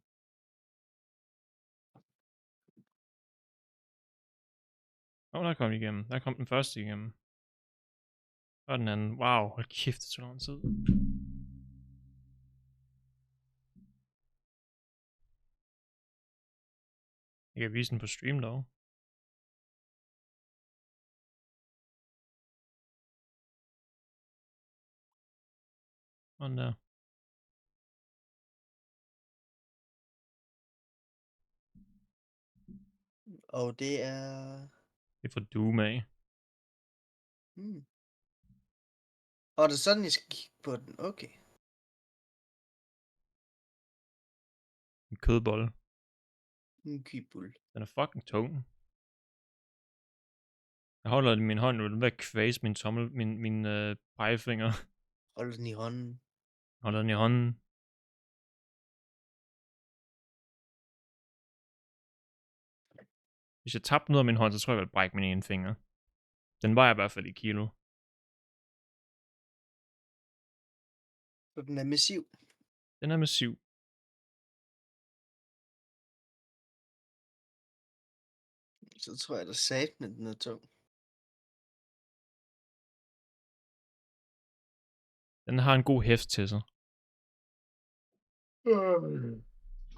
Der kom den igennem. Der kom den første igennem. Og den anden. Wow, hold kæft, det tog lang tid. Jeg kan vise den på stream dog. Sådan der. Og det er... Det er for Doom af. Og det er sådan, jeg skal kigge på den. Okay. En kødbolle. En kybul. Den er fucking tung. Jeg holder den i min hånd, og den vil kvæse min tommel, min pegefinger. Hold den i hånden. Holder den i hånden. Hvis jeg tabte noget af min hånd, så tror jeg, jeg ville brække min ene finger. Den vejer i hvert fald i kilo. Så den er massiv. Den er massiv. Så tror jeg, der sat med den er tung. Den har en god heft til sig.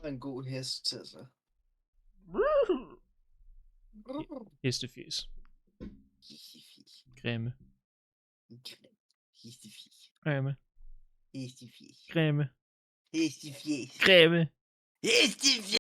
En god hest til sig. Hestefjes. Grimme. Hestefjes. Grimme. Hestefjes. Grimme. Hestefjes. Grimme. Hestefjes.